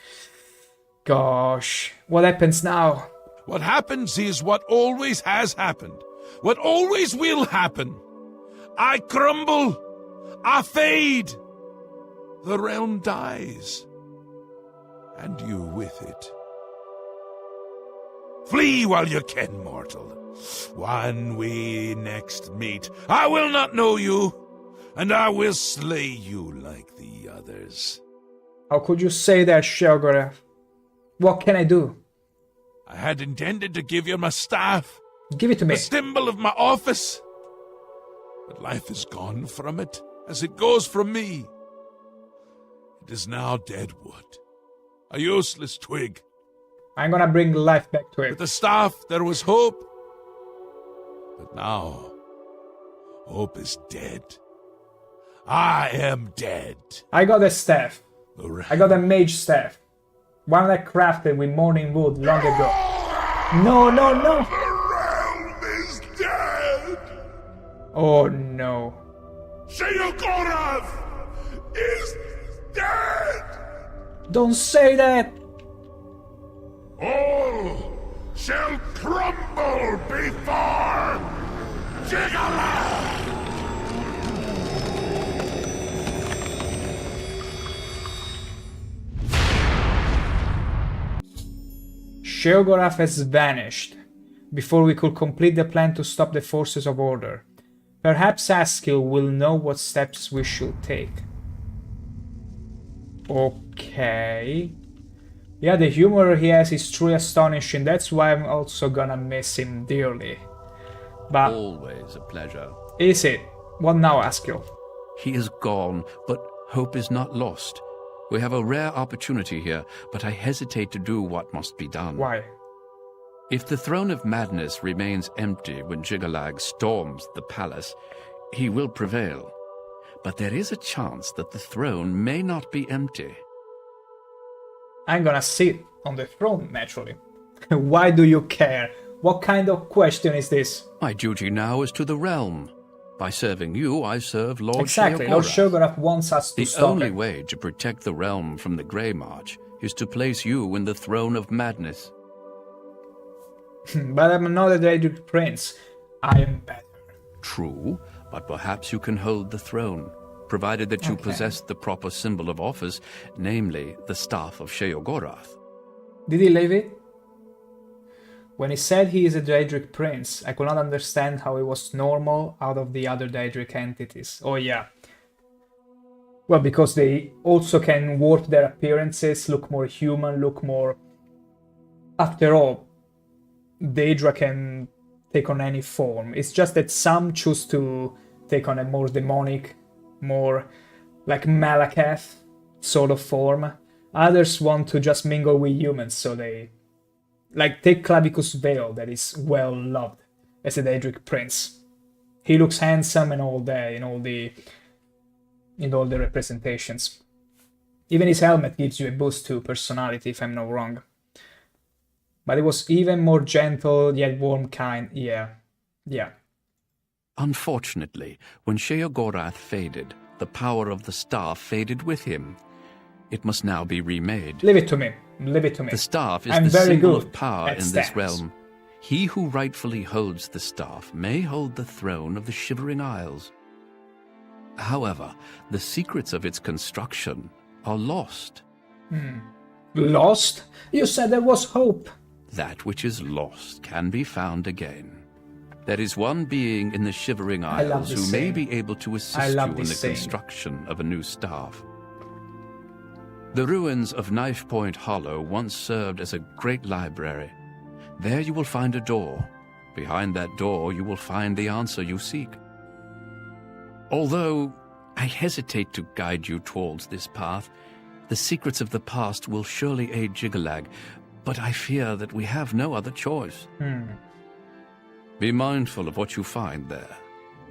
Gosh, what happens now? What happens is what always has happened, what always will happen. I crumble, I fade, the realm dies, and you with it. Flee while you can, mortal. When we next meet, I will not know you, and I will slay you like the others. How could you say that, Sheogorath? What can I do? I had intended to give you my staff. Give it to me. The symbol of my office. But life is gone from it, as it goes from me. It is now dead wood, a useless twig. I'm gonna bring life back to it. With the staff, there was hope. But now, hope is dead. I am dead. I got a staff. I got a mage staff. One I crafted with morning wood long ago. No, no, no! The realm is dead! Oh no. Sheogorath is dead! Don't say that! All shall crumble before Jiggalath! Sheogorath has vanished before we could complete the plan to stop the forces of order. Perhaps Askil will know what steps we should take. Okay. Yeah, the humor he has is truly astonishing. That's why I'm also gonna miss him dearly. But Always a pleasure. is it? What now, Askil? He is gone, but hope is not lost. We have a rare opportunity here, but I hesitate to do what must be done. Why? If the throne of madness remains empty when Jigalag storms the palace, he will prevail. But there is a chance that the throne may not be empty. I'm gonna sit on the throne, naturally. Why do you care? What kind of question is this? My duty now is to the realm. By serving you, I serve Lord Exactly, Lord Sheogorath. Sheogorath wants us to The stop only him. way to protect the realm from the Grey March is to place you in the throne of madness. But I'm not a Daedric prince. I am better. True, but perhaps you can hold the throne, provided that you Okay. possess the proper symbol of office, namely the staff of Sheogorath. Did he leave it? When he said he is a Daedric prince, I could not understand how he was normal out of the other Daedric entities. Oh yeah. Well, because they also can warp their appearances, look more human, look more... After all, Daedra can take on any form. It's just that some choose to take on a more demonic, more like Malakath sort of form. Others want to just mingle with humans, so they... Like, take Clavicus Vale, that is well loved as a Daedric prince. He looks handsome and all that in all the representations. Even his helmet gives you a boost to personality, if I'm not wrong. But it was even more gentle, yet warm kind. Yeah. Unfortunately, when Sheogorath faded, the power of the staff faded with him. It must now be remade. Leave it to me. Leave it to me. The staff is I'm the very symbol good of power at in this stats. realm. He who rightfully holds the staff may hold the throne of the Shivering Isles. However, the secrets of its construction are lost. Lost? You said there was hope. That which is lost can be found again. There is one being in the Shivering love Isles this who may saying. be able to I assist you love in the this saying. construction of a new staff. The ruins of Knife Point Hollow once served as a great library. There you will find a door. Behind that door you will find the answer you seek. Although I hesitate to guide you towards this path, the secrets of the past will surely aid Jiggalag, but I fear that we have no other choice. Be mindful of what you find there.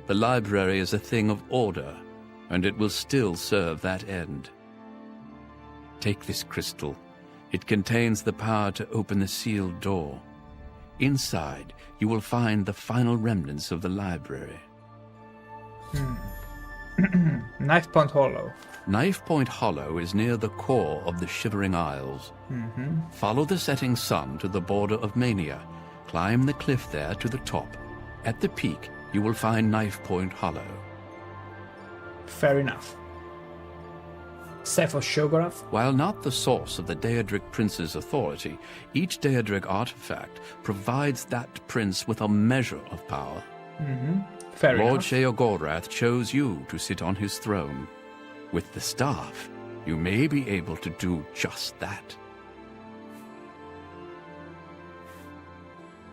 The library is a thing of order, and it will still serve that end. Take this crystal. It contains the power to open the sealed door. Inside, you will find the final remnants of the library. Knife Point Hollow. Knife Point Hollow is near the core of the Shivering Isles. Follow the setting sun to the border of Mania. Climb the cliff there to the top. At the peak, you will find Knife Point Hollow. Fair enough. Staff of Shogorath? While not the source of the Daedric Prince's authority, each Daedric artifact provides that prince with a measure of power. Fair Lord enough. Sheogorath chose you to sit on his throne. With the staff, you may be able to do just that.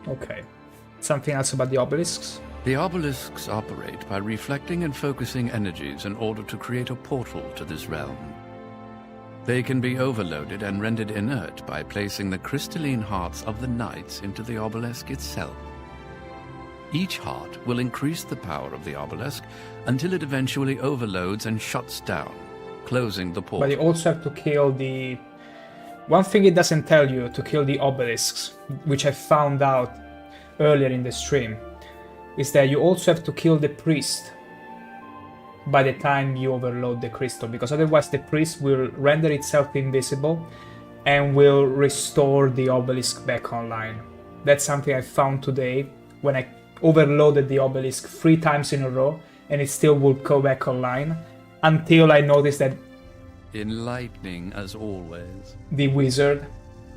Okay. Something else about the obelisks? The obelisks operate by reflecting and focusing energies in order to create a portal to this realm. They can be overloaded and rendered inert by placing the crystalline hearts of the knights into the obelisk itself. Each heart will increase the power of the obelisk until it eventually overloads and shuts down, closing the portal. But you also have to kill the... One thing it doesn't tell you to kill the obelisks, which I found out earlier in the stream, is that you also have to kill the priest by the time you overload the crystal, because otherwise the priest will render itself invisible and will restore the obelisk back online. That's something I found today when I overloaded the obelisk 3 times in a row and it still would go back online until I noticed that Enlightening as always. the wizard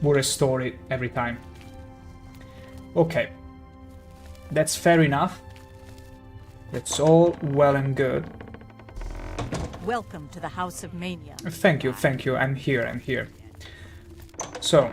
will restore it every time. Okay, that's fair enough. That's all well and good. Welcome to the House of Mania. Thank you, I'm here. So,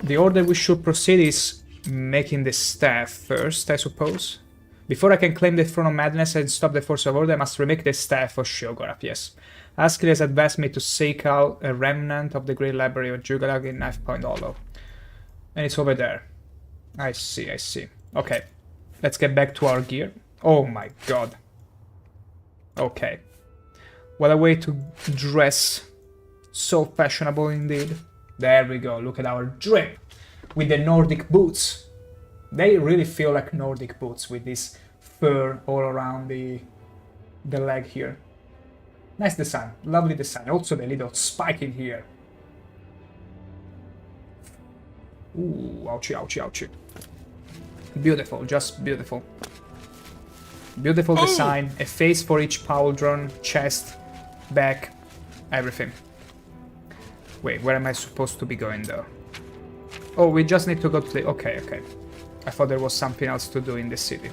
the order we should proceed is making the staff first, I suppose. Before I can claim the Throne of Madness and stop the Force of Order, I must remake the staff for Shogorath, yes. Askell has advised me to seek out a remnant of the Great Library of Jiggalag in Knife Point Hollow. And it's over there. I see. Okay, let's get back to our gear. Oh my god. Okay. What a way to dress. So fashionable indeed. There we go, look at our drip. With the Nordic boots. They really feel like Nordic boots with this fur all around the leg here. Nice design, lovely design. Also the little spike in here. Ooh, ouchie. Beautiful, just beautiful. Beautiful design, a face for each pauldron, chest, back, everything. Wait, where am I supposed to be going though? Oh, we just need to go to the... Okay. I thought there was something else to do in the city.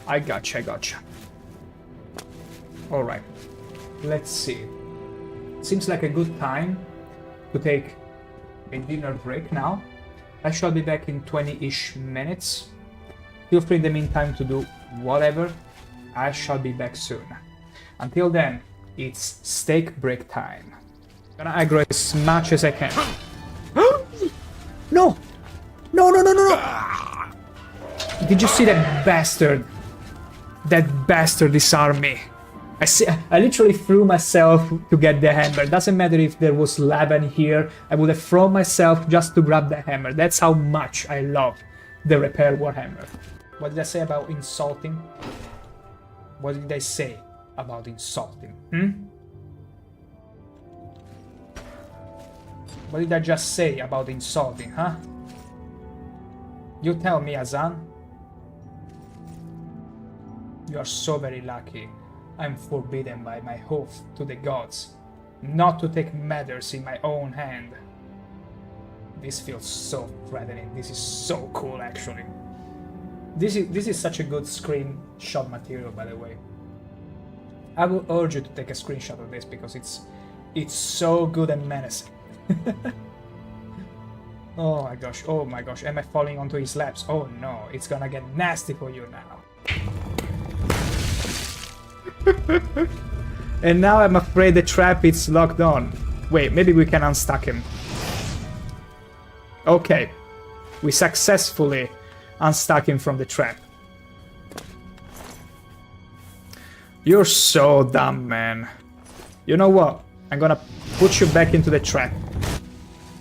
I gotcha. Alright, let's see. Seems like a good time to take a dinner break now. I shall be back in 20-ish minutes. Feel free in the meantime to do whatever. I shall be back soon. Until then, it's steak break time. Gonna aggro as much as I can. No! Did you see that bastard? That bastard disarmed me. I literally threw myself to get the hammer. Doesn't matter if there was lava in here, I would have thrown myself just to grab the hammer. That's how much I love the Repair Warhammer. What did I say about insulting? What did I say about insulting? What did I just say about insulting, huh? You tell me, Azan. You are so very lucky. I'm forbidden by my oath to the gods not to take matters in my own hand. This feels so threatening. This is so cool, actually. This is such a good screenshot material, by the way. I will urge you to take a screenshot of this because it's so good and menacing. Oh my gosh, am I falling onto his laps? Oh no, it's gonna get nasty for you now. And now I'm afraid the trap is locked on. Wait, maybe we can unstuck him. Okay, we successfully unstuck him from the trap. You're so dumb, man. You know what? I'm gonna put you back into the trap.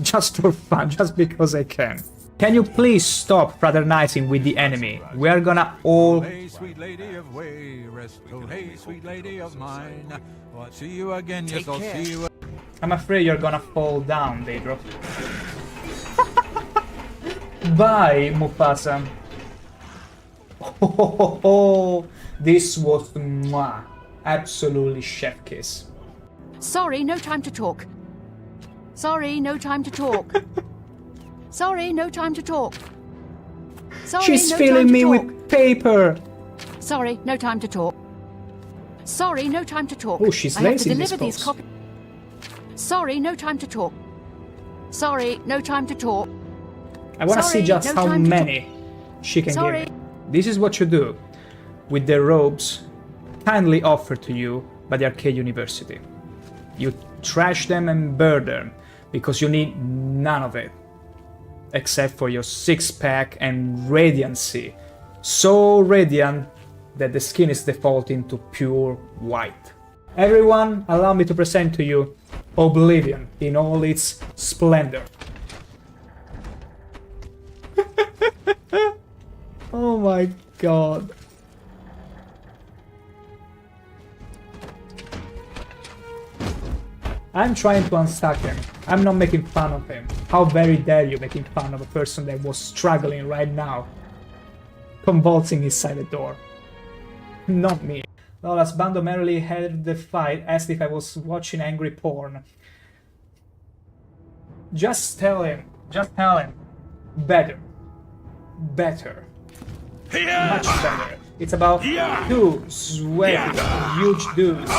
Just for fun, just because I can. Can you please stop fraternizing with the enemy? We are gonna all... Hey, sweet lady of way, rest. Oh, hey, sweet lady of mine. Well, I'll see you again, yes, I'll see you. I'm afraid you're gonna fall down, Daedro. Bye, Mufasa. Oh, this was mwah. Absolutely chef kiss. Sorry, no time to talk. Sorry, no time to talk. Sorry, no time to talk. Sorry, She's no filling time to me talk. with paper. Sorry, no time to talk. Sorry, no time to talk. Oh, she's I have to lazy, deliver this these folks. copies. Sorry, no time to talk. Sorry, no time to talk. I wanna see Sorry, just no how time to many she can Sorry. give me. This is what you do with the robes kindly offered to you by the Arcade University. You trash them and burn them because you need none of it. Except for your six-pack and radiancy. So radiant that the skin is defaulting to pure white. Everyone, allow me to present to you Oblivion in all its splendor. Oh my god. I'm trying to unstuck him. I'm not making fun of him. How very dare you making fun of a person that was struggling right now, convulsing inside the door. Not me. Well, as Bando merrily headed the fight, asked if I was watching angry porn. Just tell him. Better. Much better. It's about two sweaty, huge dudes.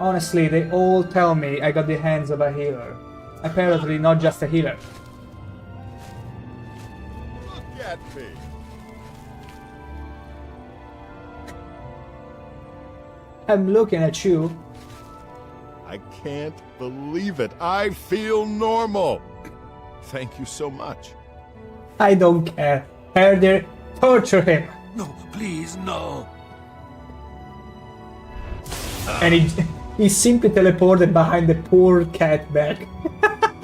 Honestly, they all tell me I got the hands of a healer. Apparently not just a healer. Look at me. I'm looking at you. I can't believe it. I feel normal. Thank you so much. I don't care. Herder, torture him. No, please, no. And he simply teleported behind the poor cat back.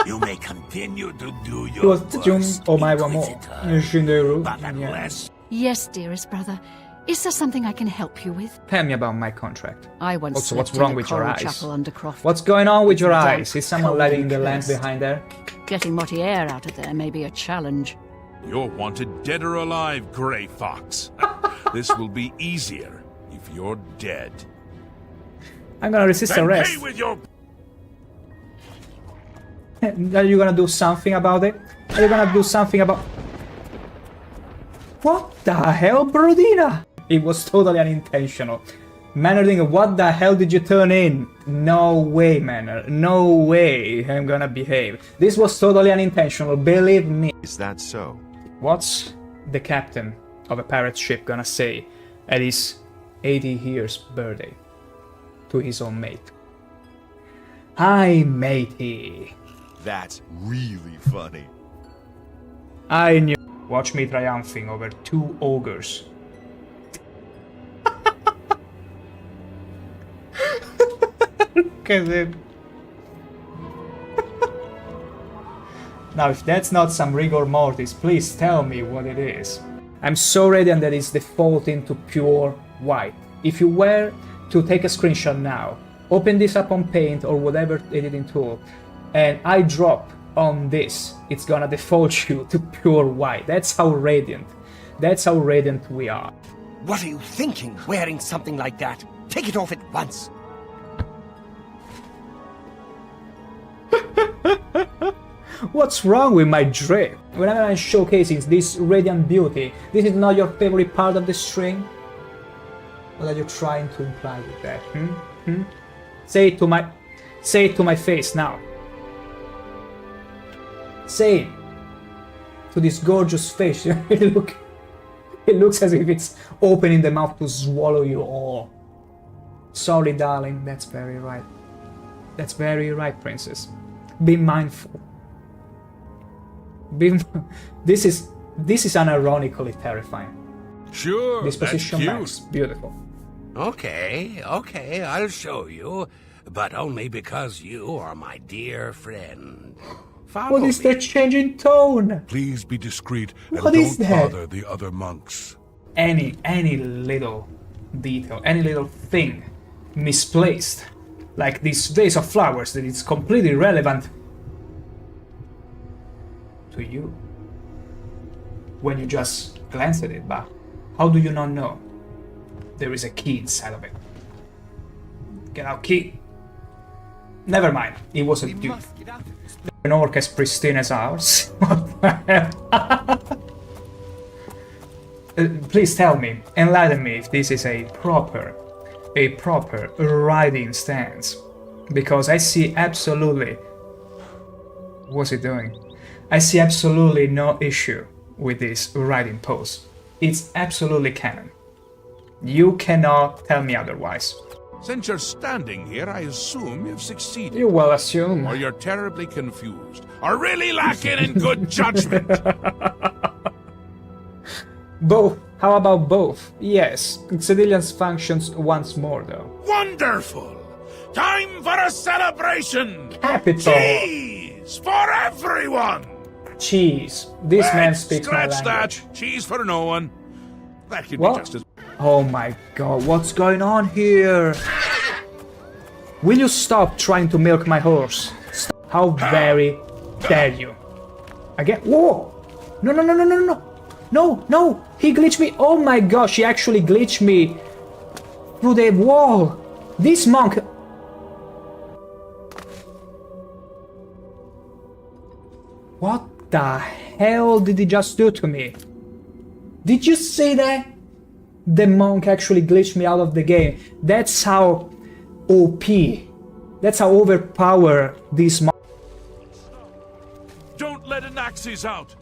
You may continue to do He your was worst, oh my one more. Inquisitor, but Yeah. unless Yes, dearest brother. Is there something I can help you with? Tell me about my contract. I once Also, slept what's in wrong a with your coral eyes? chapel under Croft. What's going on with your Damp, eyes? Is someone cold lighting and the lamp cursed. behind there? Getting Mortier out of there may be a challenge. you're wanted dead or alive, Grey Fox. This will be easier if you're dead. I'm gonna resist Then arrest. pay with your Are you gonna do something about it? Are you gonna do something about... What the hell, Brodina? It was totally unintentional. Manner, what the hell did you turn in? No way, Manner. No way I'm gonna behave. This was totally unintentional, believe me. Is that so? What's the captain of a pirate ship gonna say at his 80 years birthday to his own mate? Hi, matey. That's really funny. I knew. Watch me triumphing over two ogres. Look at him. Now, if that's not some rigor mortis, please tell me what it is. I'm so radiant that it's defaulting to pure white. If you were to take a screenshot now, open this up on Paint or whatever editing tool, and I drop on this, it's gonna default you to pure white. That's how radiant we are. What are you thinking, wearing something like that? Take it off at once. What's wrong with my drip? Whenever I'm showcasing this radiant beauty, this is not your favorite part of the string? What are you trying to imply with that? Say it to my face now. Say it to this gorgeous face. It looks as if it's opening the mouth to swallow you all. Sorry, darling. That's very right. That's very right, princess. Be mindful. This is unironically terrifying. Sure, Disposition that's max, cute. beautiful. Okay, I'll show you. But only because you are my dear friend. Follow What is me. that change in tone? Please be discreet and What is don't that? bother the other monks. Any little detail, any little thing misplaced, like this vase of flowers, that it's completely irrelevant to you when you just glance at it, but how do you not know there is a key inside of it? Get out, key. Never mind, it was a dude. An orc as pristine as ours. What the hell? Please tell me, enlighten me if this is a proper riding stance, because I see absolutely. What's it doing? I see absolutely no issue with this riding pose. It's absolutely canon. You cannot tell me otherwise. Since you're standing here, I assume you've succeeded. You will assume. Or you're terribly confused. Or really lacking in good judgment. Both. How about both? Yes. Xedilian's functions once more, though. Wonderful! Time for a celebration! Capital! Cheese for everyone! Cheese. This man Let's speaks my scratch language. that. Cheese for no one. That could What? be just as... Oh my god, what's going on here? Will you stop trying to milk my horse? Stop. How very dare you? Again? Whoa! No, no, no, no, no, no! No, no! He glitched me! Oh my gosh, he actually glitched me through the wall! This monk... What the hell did he just do to me? Did you see that? The monk actually glitched me out of the game. That's how OP. That's how overpowered this monk. Don't let Anaxes out!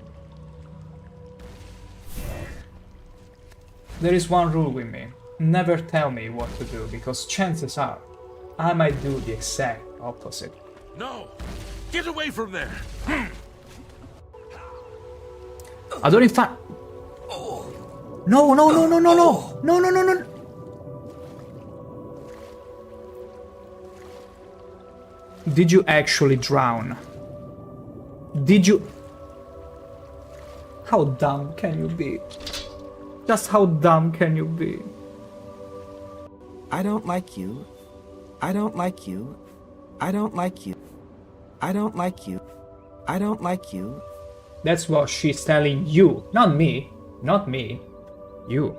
There is one rule with me. Never tell me what to do, because chances are I might do the exact opposite. No! Get away from there! I don't find. No, no, no, no, no, no, no, no, no, no. Did you actually drown? Did you? How dumb can you be? Just how dumb can you be? I don't like you. I don't like you. I don't like you. I don't like you. I don't like you. That's what she's telling you, not me. Not me. You.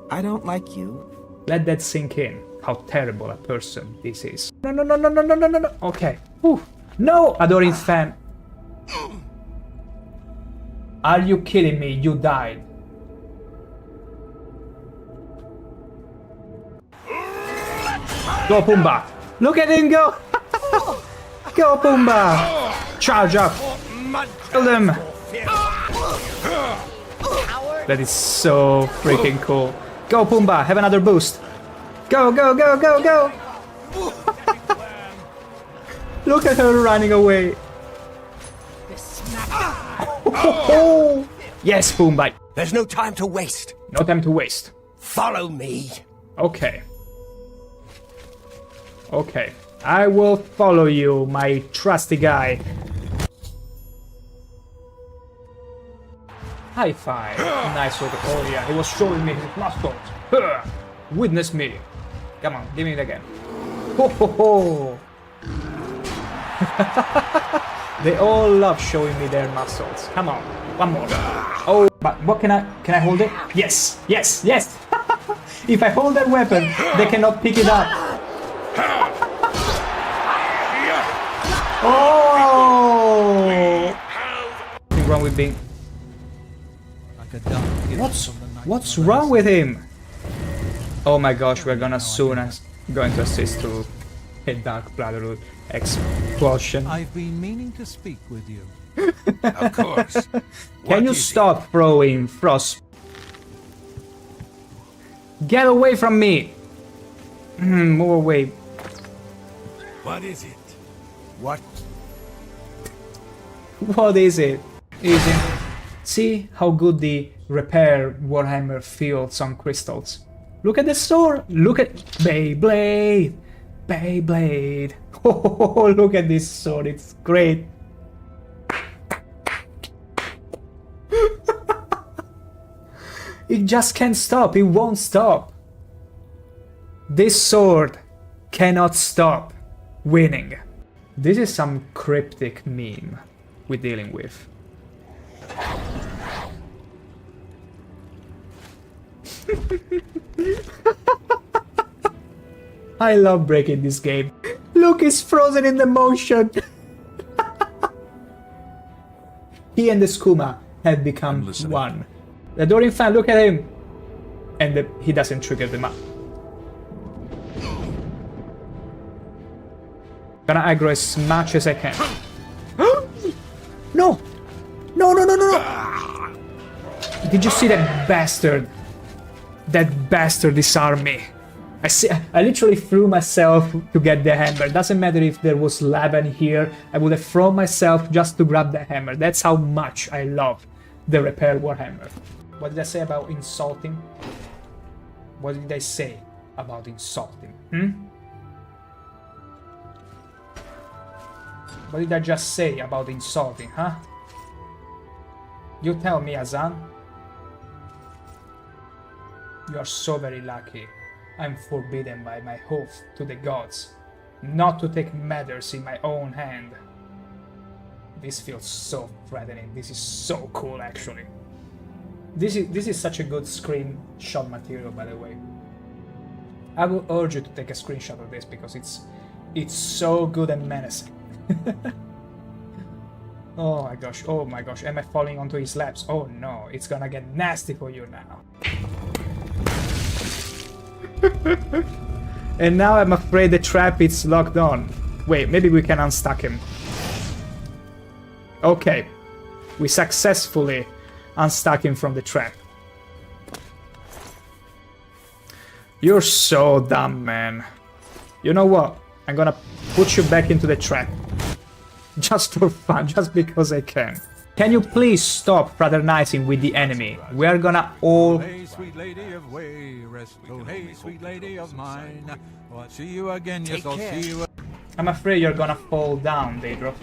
I don't like you. Let that sink in, how terrible a person this is. No, no, no, no, no, no, no, no, no. Okay. Whew. No, adoring fan. Are you kidding me? You died. Go, Pumbaa. Look at him go. Go, Pumbaa. Charge up. Kill them. That is so freaking cool. Go, Pumbaa. Have another boost. Go, go, go, go, go. Look at her running away. Yes, Pumbaa. There's no time to waste. No time to waste. Follow me. Okay. Okay. I will follow you, my trusty guy. High five. Nice work. Oh yeah, he was showing me his muscles. Huh. Witness me. Come on, give me it again. Ho ho ho. They all love showing me their muscles. Come on, one more. Oh, but what can I hold it? Yes, yes, yes. If I hold that weapon, they cannot pick it up. Oh! wrong with being... Like a dove given What's from the night what's of wrong rest. with him? Oh my gosh, we're gonna soon going to assist to a Dark Brotherhood explosion. I've been meaning to speak with you. Of course. Can you stop throwing frost? Get away from me! Move away. What is it? What? What is it? Is it? See how good the repair Warhammer feels on crystals. Look at the sword! Look at Beyblade! Beyblade! Oh, look at this sword, it's great! It just can't stop, it won't stop! This sword cannot stop winning. This is some cryptic meme we're dealing with. I love breaking this game. Look, he's frozen in the motion. He and the skooma have become one. The Dorian fan, look at him. And he doesn't trigger them up. Gonna aggro as much as I can. No! No, no, no, no, no! Did you see that bastard? That bastard disarmed me. I literally threw myself to get the hammer. Doesn't matter if there was lava in here, I would have thrown myself just to grab the hammer. That's how much I love the repair Warhammer. What did I say about insulting? What did I say about insulting? What did I just say about insulting, huh? You tell me, Azan. You are so very lucky. I'm forbidden by my oath to the gods not to take matters in my own hand. This feels so threatening. This is so cool, actually. This is such a good screenshot material, by the way. I will urge you to take a screenshot of this because it's so good and menacing. Oh my gosh, am I falling onto his laps? Oh no, it's gonna get nasty for you now. And now I'm afraid the trap is locked on. Wait, maybe we can unstuck him. Okay, we successfully unstuck him from the trap. You're so dumb, man. You know what? I'm gonna put you back into the trap. Just for fun, just because I can. Can you please stop fraternizing with the enemy? We are gonna all... Hey, sweet lady of way, rest. Oh, hey, sweet lady of mine. Oh, I'll see you again, yes, I'll see you. I'm afraid you're gonna fall down, Daedro.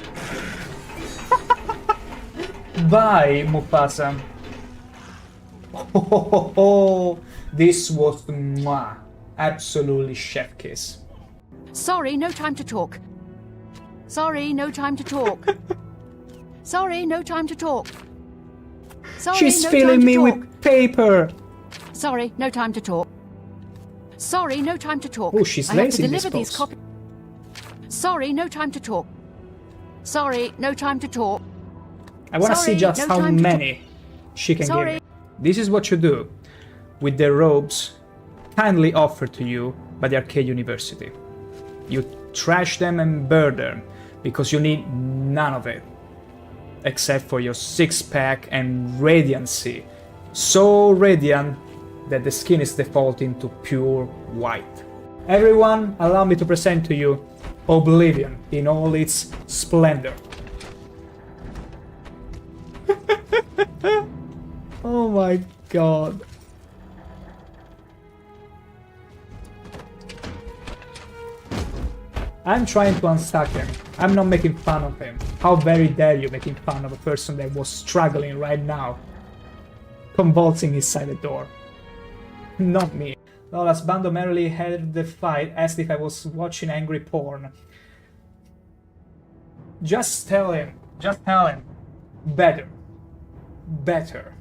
Bye, Mufasa. Oh, this was mwah, absolutely chef kiss. Sorry, no time to talk. Sorry, no time to talk. Sorry, no time to talk. Sorry, She's no filling time to me talk. with paper. Sorry, no time to talk. Sorry, no time to talk. Oh, she's I have to lazy in this deliver these pose. copies. Sorry, no time to talk. Sorry, no time to talk. I want to see Sorry, just no how time to many she can Sorry. give me. This is what you do with the robes kindly offered to you by the Arcade University. You trash them and burn them because you need none of it except for your six-pack and radiancy. So radiant that the skin is defaulting to pure white. Everyone, allow me to present to you Oblivion in all its splendor. Oh my god. I'm trying to unstuck him. I'm not making fun of him. How very dare you making fun of a person that was struggling right now, convulsing inside the door. Not me. Lolas Bando merrily headed the fight, asked if I was watching angry porn. Just tell him. Better. Much better.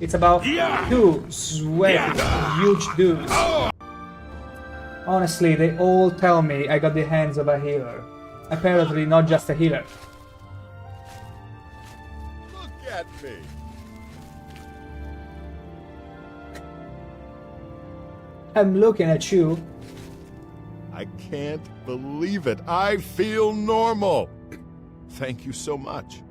It's about two sweaty, huge dudes. Honestly, they all tell me I got the hands of a healer. Apparently not just a healer. at me. I'm looking at you. I can't believe it. I feel normal. Thank you so much.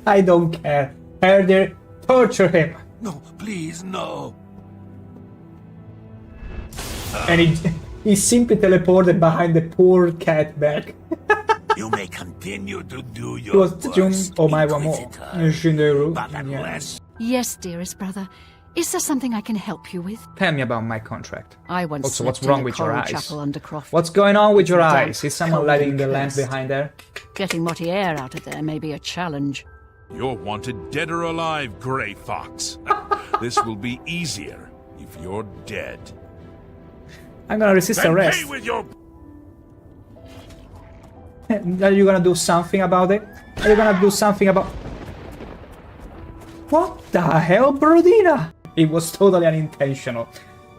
I don't care. Herder, torture him. No, please, no. And he simply teleported behind the poor cat back. You may continue to do He your was worst, Inquisitor. but unless Yes, dearest brother. Is there something I can help you with? Tell me about my contract. I once Also, slept what's in wrong a with your coral eyes? chapel under Croft. What's going on with your Damp, eyes? Is someone cold lighting and the lamp cursed. behind there? Getting muddy air out of there may be a challenge. you're wanted dead or alive, Grey Fox. This will be easier if you're dead. I'm gonna resist Then arrest. pay with your Are you gonna do something about it? Are you gonna do something about... What the hell, Brodina? It was totally unintentional.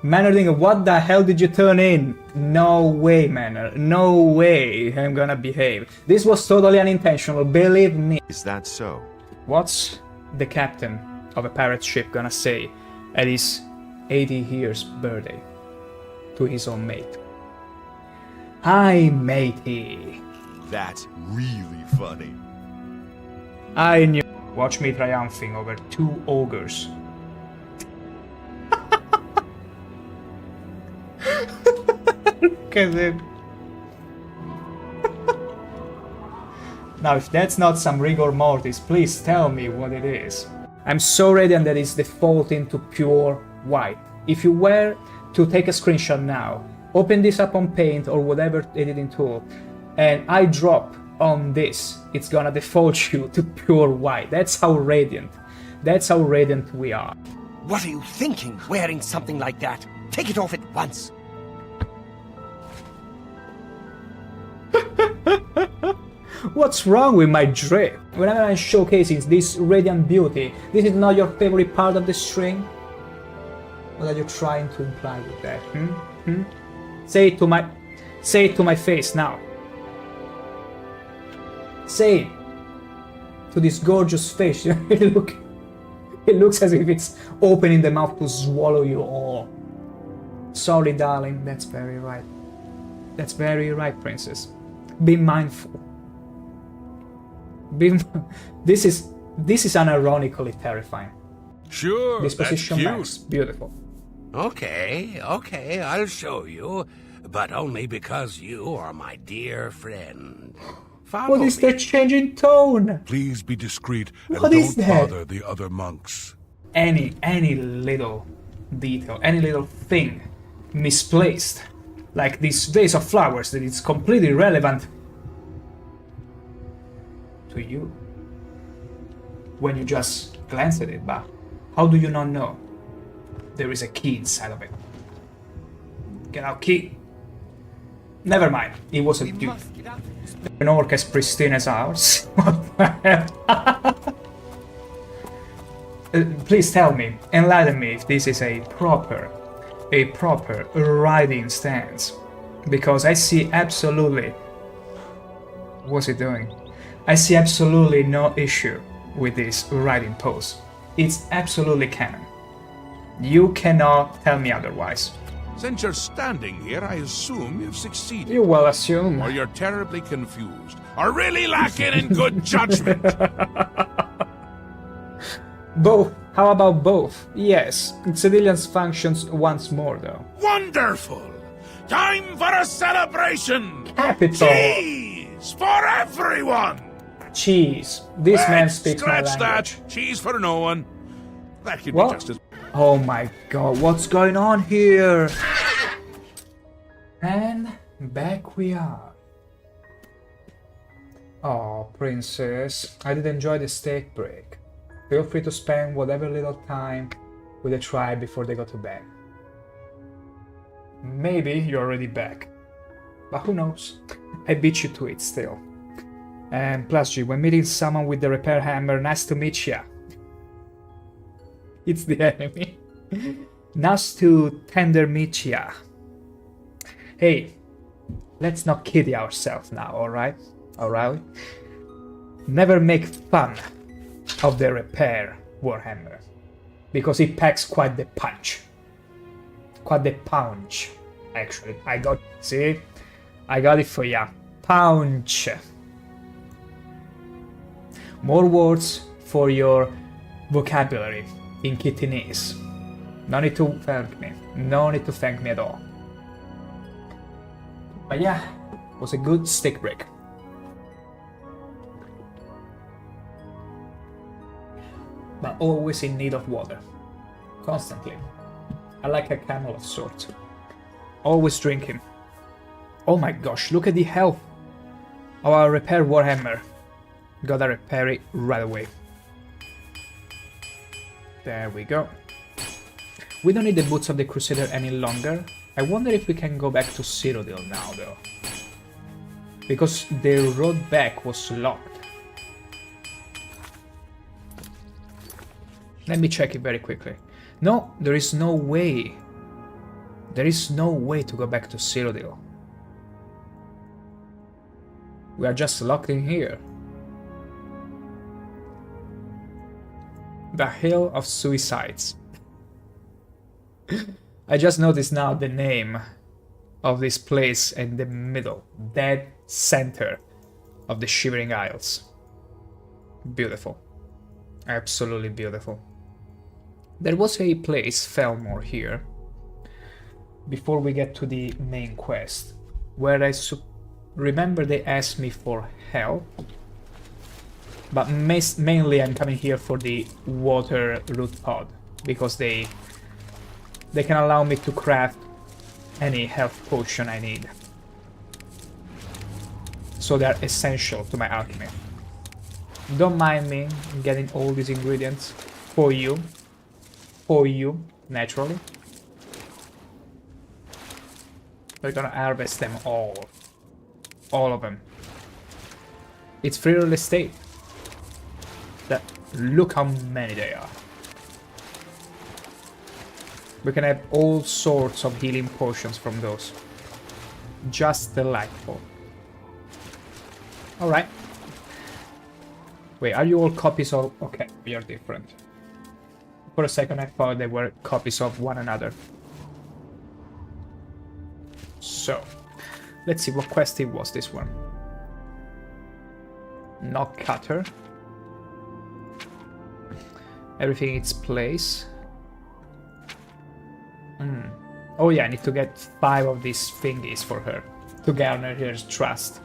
Manner, what the hell did you turn in? No way, Manner. No way I'm gonna behave. This was totally unintentional, believe me. Is that so? What's the captain of a pirate ship gonna say at his 80 years birthday to his own mate? Hi, matey. That's really funny. I knew. Watch me triumphing over 2 ogres. Look at it. Now, if that's not some rigor mortis, please tell me what it is. I'm so radiant that it's defaulting to pure white. If you were to take a screenshot now, open this up on Paint or whatever editing tool, and I drop on this, it's gonna default you to pure white. That's how radiant. That's how radiant we are. What are you thinking, wearing something like that? Take it off at once. What's wrong with my drip? Whenever I'm showcasing this radiant beauty, this is not your favorite part of the string? What are you trying to imply with that? Say it to my face now. Say it to this gorgeous face. it looks as if it's opening the mouth to swallow you all. Sorry, darling. That's very right. That's very right, princess. Be mindful. This is unironically terrifying. Sure, This position that's max, beautiful. Okay, I'll show you. But only because you are my dear friend. Follow What is me. that change in tone? Please be discreet and What is don't that? bother the other monks. Any little detail, any little thing misplaced, like this vase of flowers that is completely irrelevant to you when you just glance at it, but how do you not know there is a key inside of it? Get out, key. Never mind, it was a dude. An orc as pristine as ours. What the hell? Please tell me, enlighten me if this is a proper riding stance. Because I see absolutely... What's it doing? I see absolutely no issue with this riding pose. It's absolutely canon. You cannot tell me otherwise. Since you're standing here, I assume you've succeeded. You will assume. Or you're terribly confused. Or really lacking in good judgment. Both. How about both? Yes. Civilians functions once more, though. Wonderful! Time for a celebration! Capital! Cheese for everyone! Cheese. This man speaks my Scratch language. that! Cheese for no one. That could What? be just as... Oh my god, what's going on here? And back we are. Oh, princess, I did enjoy the steak break. Feel free to spend whatever little time with the tribe before they go to bed. Maybe you're already back. But who knows? I beat you to it still. And plus G, when meeting someone with the repair hammer, nice to meet ya. It's the enemy. Nice to tender meet ya. Hey, let's not kid ourselves now, alright? Alright? Never make fun of the repair warhammer, because it packs quite the punch. Quite the punch, actually. I got it for ya. Punch. More words for your vocabulary in Kittinese. No need to thank me. No need to thank me at all. But yeah, it was a good stick break. But always in need of water. Constantly. I like a camel of sorts. Always drinking. Oh my gosh, look at the health of our repair warhammer. Gotta repair it right away. There we go. We don't need the boots of the Crusader any longer. I wonder if we can go back to Cyrodiil now, though. Because the road back was locked. Let me check it very quickly. No, there is no way. There is no way to go back to Cyrodiil. We are just locked in here. The Hill of Suicides. I just noticed now the name of this place in the middle, dead center of the Shivering Isles. Beautiful. Absolutely beautiful. There was a place, Felmore, here, before we get to the main quest, where I remember they asked me for help, but mainly I'm coming here for the water root pod, because they can allow me to craft any health potion I need. So they're essential to my alchemy. Don't mind me getting all these ingredients for you. For you, naturally. We're gonna harvest them all. All of them. It's free real estate. Look how many they are. We can have all sorts of healing potions from those. Just delightful. Alright. Wait, are you all copies of... Okay, we are different. For a second I thought they were copies of one another. So, let's see what quest it was, this one. Knock cutter. Everything in its place. Oh yeah, I need to get 5 of these thingies for her to garner her trust.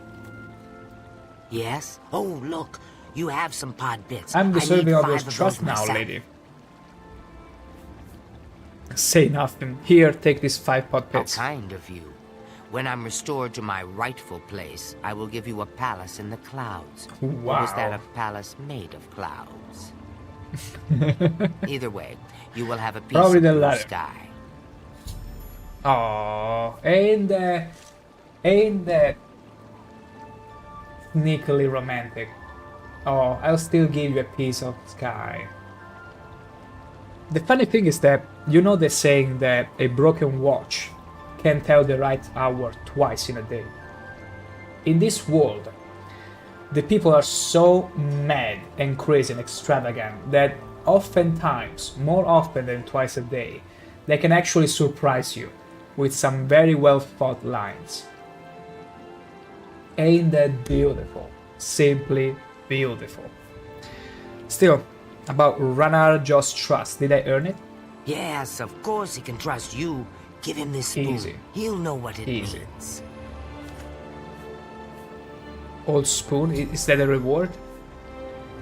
Yes? Oh, look, you have some pod bits. I'm deserving of your those trust now, myself. lady. Say nothing. Here, take these 5 pod pits. How kind of you. When I'm restored to my rightful place, I will give you a palace in the clouds. Wow. Or was that a palace made of clouds? Either way, you will have a piece Probably of the blue latter. sky. Oh, ain't that sneakily romantic? Oh, I'll still give you a piece of sky. The funny thing is that, you know the saying that a broken watch can tell the right hour twice in a day. In this world, the people are so mad and crazy and extravagant that oftentimes, more often than twice a day, they can actually surprise you with some very well thought lines. Ain't that beautiful? Simply beautiful. Still, about Ranar Joss' trust, did I earn it? Yes, of course he can trust you. Give him this spoon. Easy. He'll know what it Easy. means. Old spoon, is that a reward?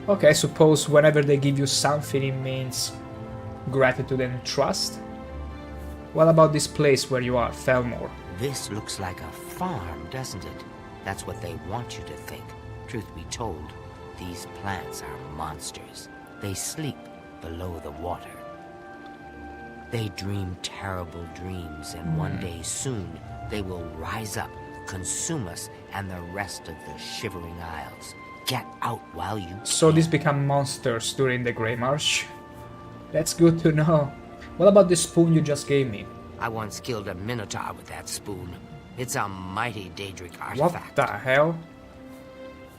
Okay, I suppose whenever they give you something it means gratitude and trust. What about this place where you are, Felmore? This looks like a farm, doesn't it? That's what they want you to think. Truth be told, these plants are monsters. They sleep below the water. They dream terrible dreams, and one day soon they will rise up, consume us and the rest of the Shivering Isles. Get out while you can. So these become monsters during the Grey March? That's good to know. What about the spoon you just gave me? I once killed a minotaur with that spoon. It's a mighty Daedric What artifact. the hell?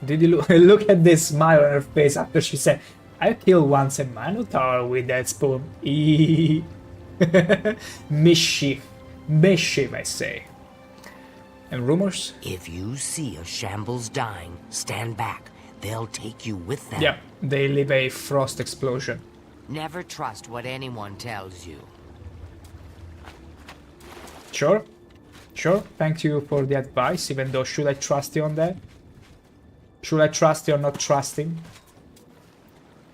Did you look at this smile on her face after she said, I killed once a Minotaur with that spoon. Eee. Mischief. Mischief, I say. And rumors? If you see a shambles dying, stand back. They'll take you with them. Yep, they leave a frost explosion. Never trust what anyone tells you. Sure. Sure, thank you for the advice, even though should I trust you on that? Should I trust you or not trusting?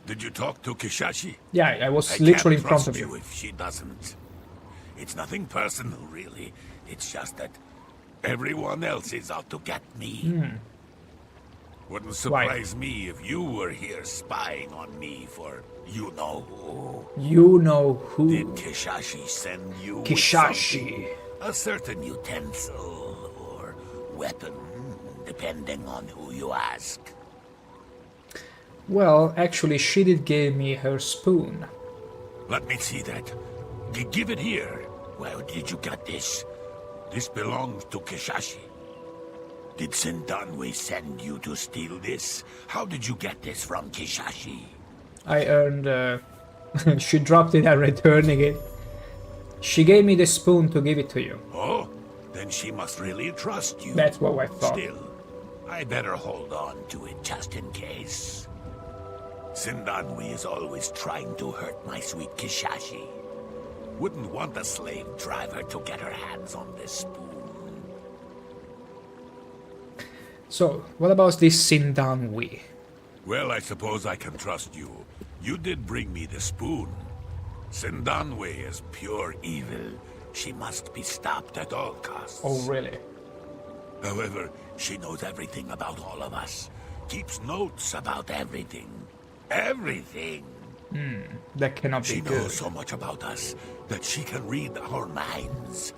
Did you talk to Kishashi? Yeah, I was I literally in can't front trust of you. if she doesn't. It's nothing personal, really. It's just that everyone else is out to get me. Wouldn't surprise me if you were here spying on me for you know who. You know who? Did Kishashi send you with Kishashi. something? A certain utensil or weapon, depending on who you ask. Well, actually, she did give me her spoon. Let me see that. Give it here. Where did you get this? This belongs to Kishashi. Did Sindanwe send you to steal this? How did you get this from Kishashi? I earned... she dropped it and returning it. She gave me the spoon to give it to you. Oh, then she must really trust you. That's what I thought. Still, I better hold on to it just in case. Sindanwe is always trying to hurt my sweet Kishashi. Wouldn't want a slave driver to get her hands on this spoon. So, what about this Sindanwe? Well, I suppose I can trust you. You did bring me the spoon. Sindanwe is pure evil. She must be stopped at all costs. Oh, really? However, she knows everything about all of us. Keeps notes about everything. Everything. That cannot be She good. knows so much about us that she can read our minds.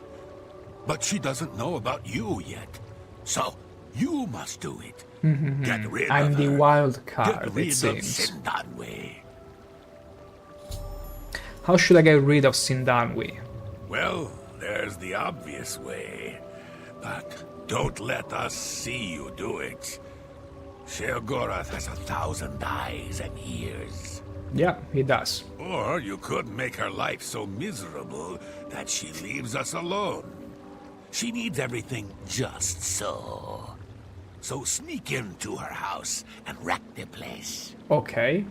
But she doesn't know about you yet. So, you must do it. Get rid I'm of the her. wild card, Get rid it of seems. Sindanwe. How should I get rid of Sindanwe? Well, there's the obvious way. But don't let us see you do it. Sheogorath has 1,000 eyes and ears. Yeah, he does. Or you could make her life so miserable that she leaves us alone. She needs everything just so. So sneak into her house and wreck the place. Okay.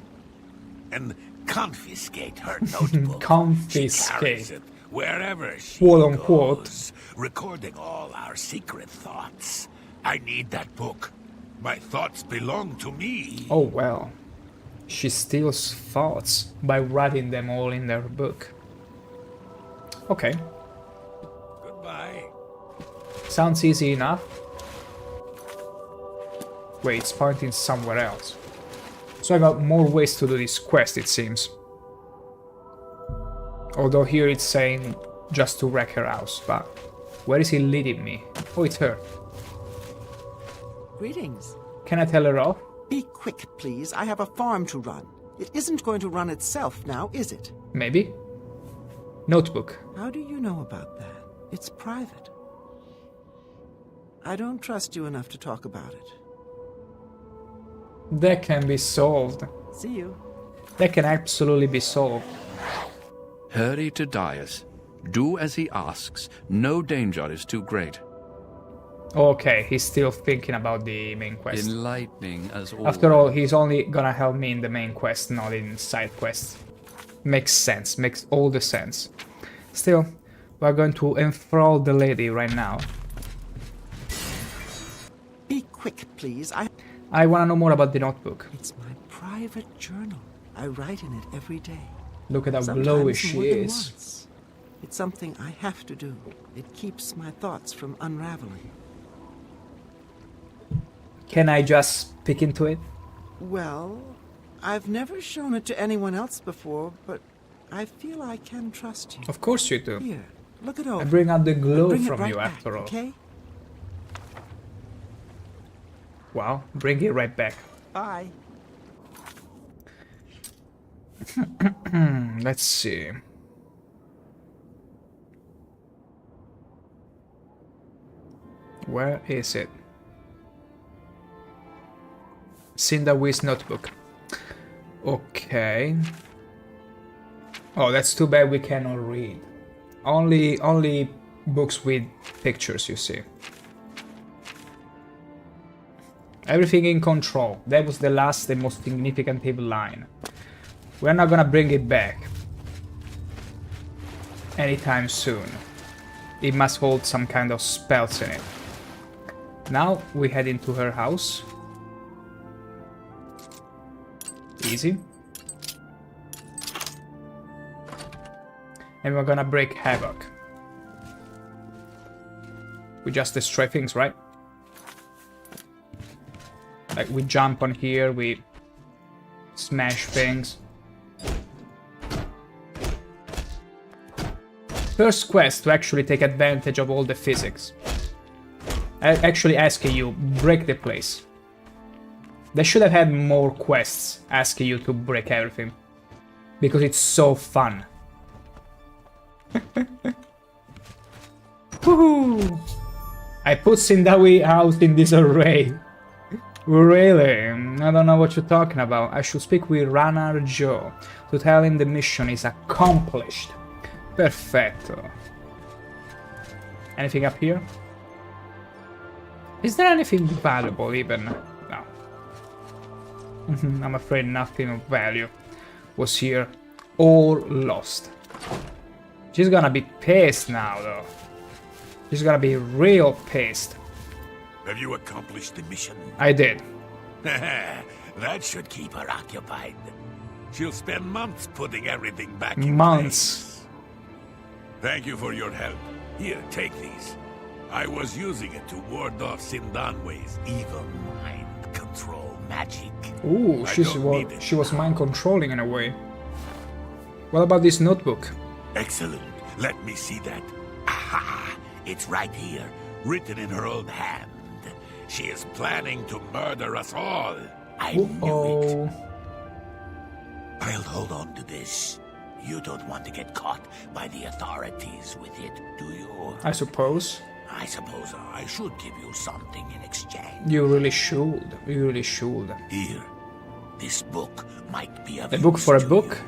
And confiscate her notebook. Confiscate. She carries it wherever she Quote unquote. goes, recording all our secret thoughts. I need that book. My thoughts belong to me. Oh well. She steals thoughts by writing them all in their book. Okay. Goodbye. Sounds easy enough. Wait, it's pointing somewhere else. So I got more ways to do this quest, it seems. Although here it's saying just to wreck her house, but where is he leading me? Oh, it's her. Greetings. Can I tell her off? Be quick, please. I have a farm to run. It isn't going to run itself now, is it? Maybe. Notebook. How do you know about that? It's private. I don't trust you enough to talk about it. That can be solved. See you. That can absolutely be solved. Hurry to Dias. Do as he asks. No danger is too great. Okay, he's still thinking about the main quest. Enlightening as always. After all, he's only gonna help me in the main quest, not in side quests. Makes sense, makes all the sense. Still, we're going to enthrall the lady right now. Be quick, please. I wanna know more about the notebook. It's my private journal. I write in it every day. Look at how Sometimes glowy she more than is. once. It's something I have to do. It keeps my thoughts from unraveling. Can I just peek into it? Well, I've never shown it to anyone else before, but I feel I can trust you. Of course you do. Here, look it over. I bring out the glow Bring it from right you back, after all. Okay? Wow, bring it right back. Bye. Let's see. Where is it? Sindawi's notebook. Okay. Oh, that's too bad we cannot read. Only books with pictures, you see. Everything in control. That was the last and most significant line. We're not gonna bring it back anytime soon. It must hold some kind of spells in it. Now we head into her house. Easy. And we're gonna break havoc. We just destroy things, right? Like we jump on here, we smash things. First quest to actually take advantage of all the physics. Actually asking you, break the place. They should have had more quests asking you to break everything. Because it's so fun. Woohoo! I put Sindawi out in disarray. Really? I don't know what you're talking about. I should speak with Ranar Joe to tell him the mission is accomplished. Perfetto. Anything up here? Is there anything valuable even? No. I'm afraid nothing of value was here. All lost. She's gonna be pissed now though. She's gonna be real pissed. Have you accomplished the mission? I did. That should keep her occupied. She'll spend months putting everything back in place. Months. Thank you for your help. Here, take these. I was using it to ward off Sindanwe's evil mind control magic. Ooh, she was mind controlling in a way. What about this notebook? Excellent. Let me see that. Aha! It's right here, written in her own hand. She is planning to murder us all. I knew it. I'll hold on to this. You don't want to get caught by the authorities with it, do you? I suppose. I suppose I should give you something in exchange. You really should. You really should. Here, this book might be of a book for a use to book?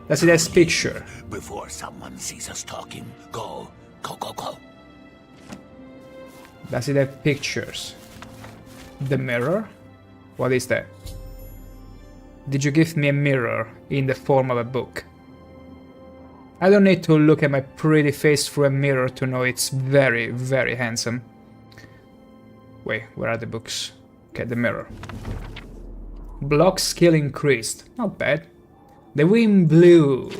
Does it have picture? Before someone sees us talking, go. Does it have pictures? The mirror? What is that? Did you give me a mirror in the form of a book? I don't need to look at my pretty face through a mirror to know it's very, very handsome. Wait, where are the books? Okay, the mirror. Block skill increased. Not bad. The wind blew.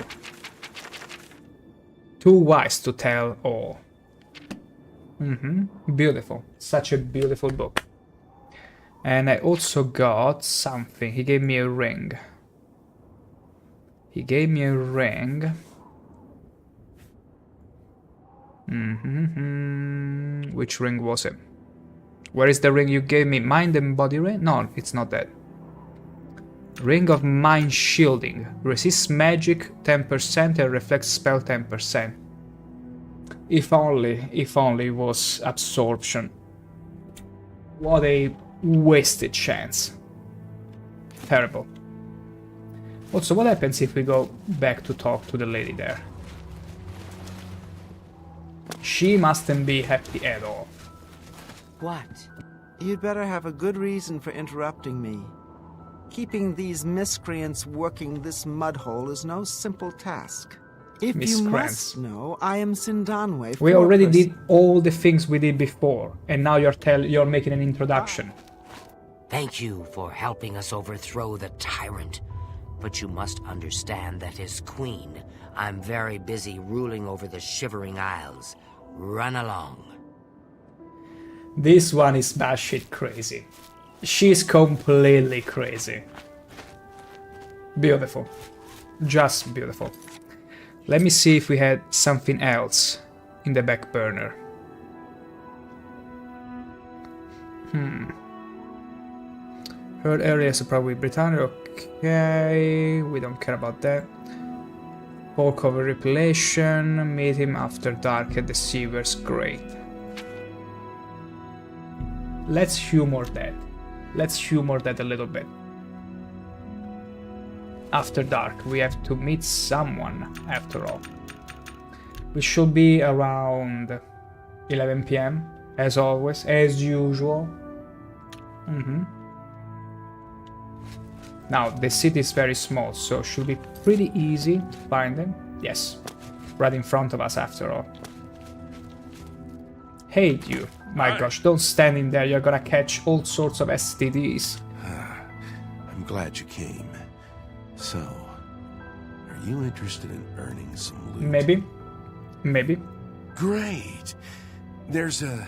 Too wise to tell all. Beautiful. Such a beautiful book. And I also got something. He gave me a ring. He gave me a ring. Which ring was it? Where is the ring you gave me? Mind and body ring? No, it's not that. Ring of mind shielding. Resists magic 10% and reflects spell 10%. If only it was absorption. What a wasted chance. Terrible. Also, what happens if we go back to talk to the lady there? She mustn't be happy at all. What? You'd better have a good reason for interrupting me. Keeping these miscreants working this mudhole is no simple task. If you must know, I am Sindanwe. We already did all the things we did before, and now you're making an introduction. Thank you for helping us overthrow the tyrant. But you must understand that as queen, I'm very busy ruling over the Shivering Isles. Run along. This one is batshit crazy. She's completely crazy. Beautiful. Just beautiful. Let me see if we had something else in the back burner. Heard areas are probably Britannia. Okay, we don't care about that. Folk of Repilation, meet him after dark at the Seaver's Grate. Let's humor that. Let's humor that a little bit. after dark. We have to meet someone, after all. We should be around 11 p.m. as always, as usual. Now, the city is very small, so it should be pretty easy to find them. Yes, right in front of us after all. Hate you. My gosh, don't stand in there, you're gonna catch all sorts of STDs. I'm glad you came. So, are you interested in earning some loot? Maybe. Maybe. Great. There's a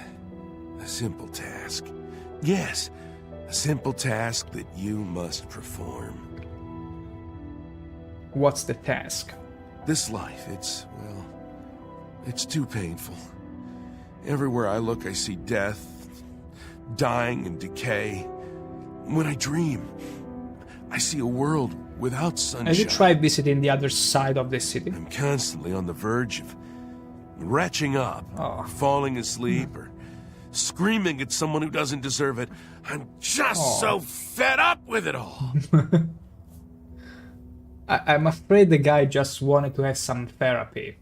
simple task. Yes, a simple task that you must perform. What's the task? This life, it's too painful. Everywhere I look, I see death, dying and decay. When I dream, I see a world without sunshine. Have you tried visiting the other side of the city? I'm constantly on the verge of retching up, or falling asleep, or screaming at someone who doesn't deserve it. I'm just so fed up with it all. I'm afraid the guy just wanted to have some therapy.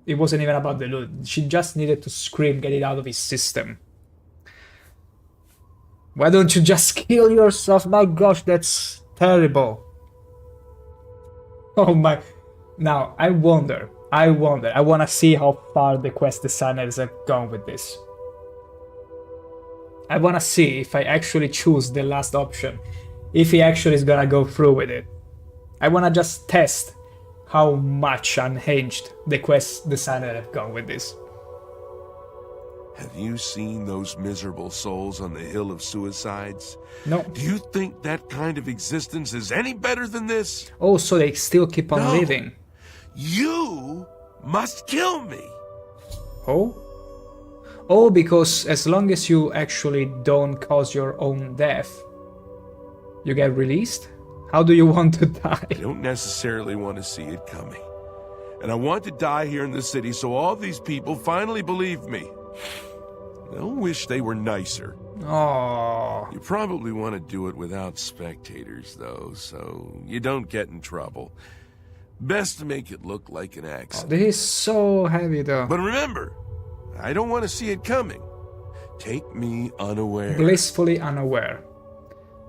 It wasn't even about the loot. She just needed to scream, get it out of his system. Why don't you just kill yourself? My gosh, that's terrible. Oh my... Now, I wonder. I want to see how far the quest designers have gone with this. I want to see if I actually choose the last option. If he actually is gonna go through with it. I want to just test how much unhinged the quest designer have gone with this. Have you seen those miserable souls on the Hill of Suicides? No. Do you think that kind of existence is any better than this? Oh, so they still keep on living. You must kill me. Oh? Oh, because as long as you actually don't cause your own death, you get released? How do you want to die? I don't necessarily want to see it coming. And I want to die here in the city so all these people finally believe me. They'll wish they were nicer. Oh. You probably want to do it without spectators, though, so you don't get in trouble. Best to make it look like an accident. This is so heavy, though. But remember, I don't want to see it coming. Take me unaware. Blissfully unaware.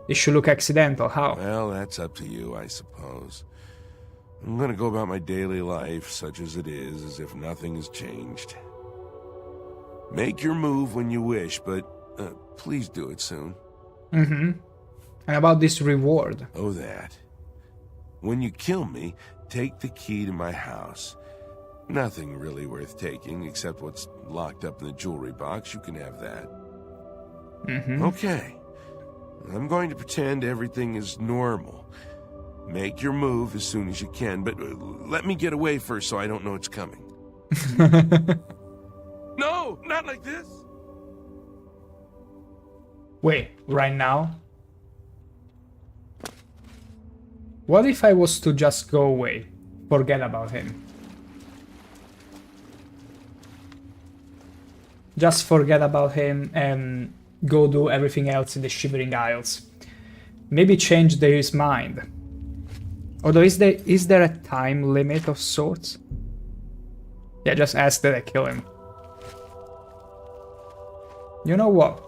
It should look accidental. How? Well, that's up to you, I suppose. I'm gonna go about my daily life, such as it is, as if nothing has changed. Make your move when you wish, but please do it soon. And about this reward? Oh, that. When you kill me, take the key to my house. Nothing really worth taking, except what's locked up in the jewelry box. You can have that. Okay. I'm going to pretend everything is normal. Make your move as soon as you can, but let me get away first so I don't know it's coming. No, not like this. Wait, right now? What if I was to just go away? Forget about him. Just forget about him and go do everything else in the Shivering Isles. Maybe change his mind. Although, is there a time limit of sorts? Yeah, just ask that I kill him. You know what?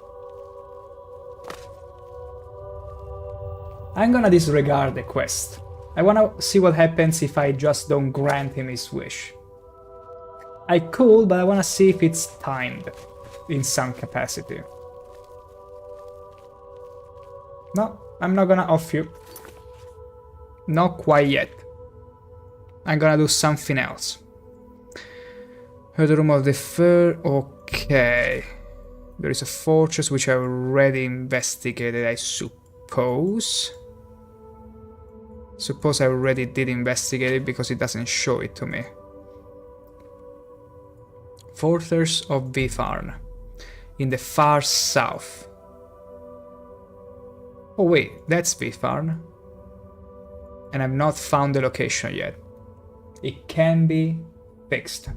I'm gonna disregard the quest. I wanna see what happens if I just don't grant him his wish. I could, but I wanna see if it's timed in some capacity. No, I'm not gonna off you. Not quite yet. I'm gonna do something else. Heard the room of the fur. Okay. There is a fortress which I already investigated, I suppose. Suppose I already did investigate it because it doesn't show it to me. Fortress of Vifarn. In the far south. Oh wait, that's Vifarn. And I've not found the location yet. It can be fixed.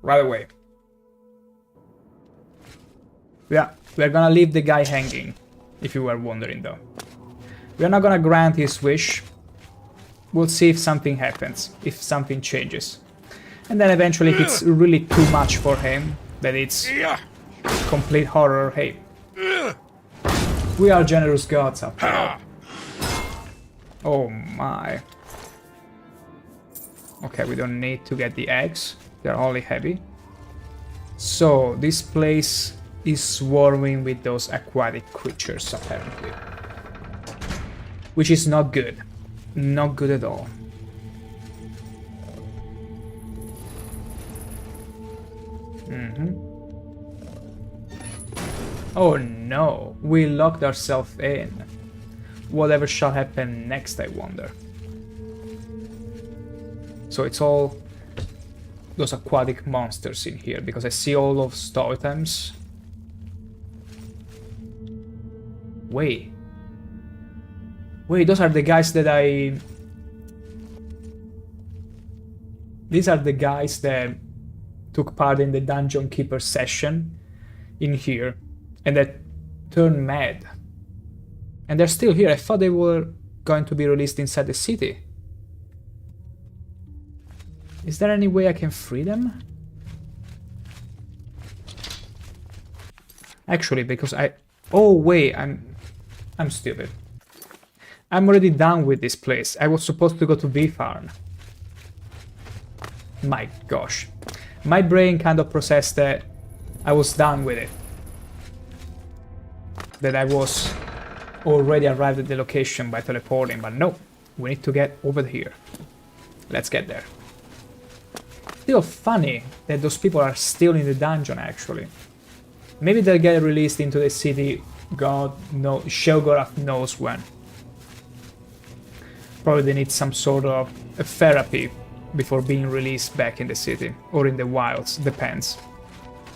Right away. Yeah, we're gonna leave the guy hanging, if you were wondering though. We're not gonna grant his wish. We'll see if something happens, if something changes. And then eventually if it's really too much for him, that it's complete horror, hey. We are generous gods after all. Oh my. Okay, we don't need to get the eggs. They're only heavy. So, this place is swarming with those aquatic creatures, apparently. Which is not good. Not good at all. Oh no, we locked ourselves in. Whatever shall happen next, I wonder. So it's all those aquatic monsters in here, because I see all of totems. Wait, those are the guys that These are the guys that took part in the Dungeon Keeper session in here, and that turned mad. And they're still here. I thought they were going to be released inside the city. Is there any way I can free them? Actually, because oh wait, I'm stupid. I'm already done with this place. I was supposed to go to V-Farm. My gosh. My brain kind of processed that I was done with it. That I was already arrived at the location by teleporting, but no. We need to get over here. Let's get there. Still funny that those people are still in the dungeon, actually. Maybe they'll get released into the city, God knows, Sheogorath knows when. Probably they need some sort of a therapy before being released back in the city, or in the wilds, depends.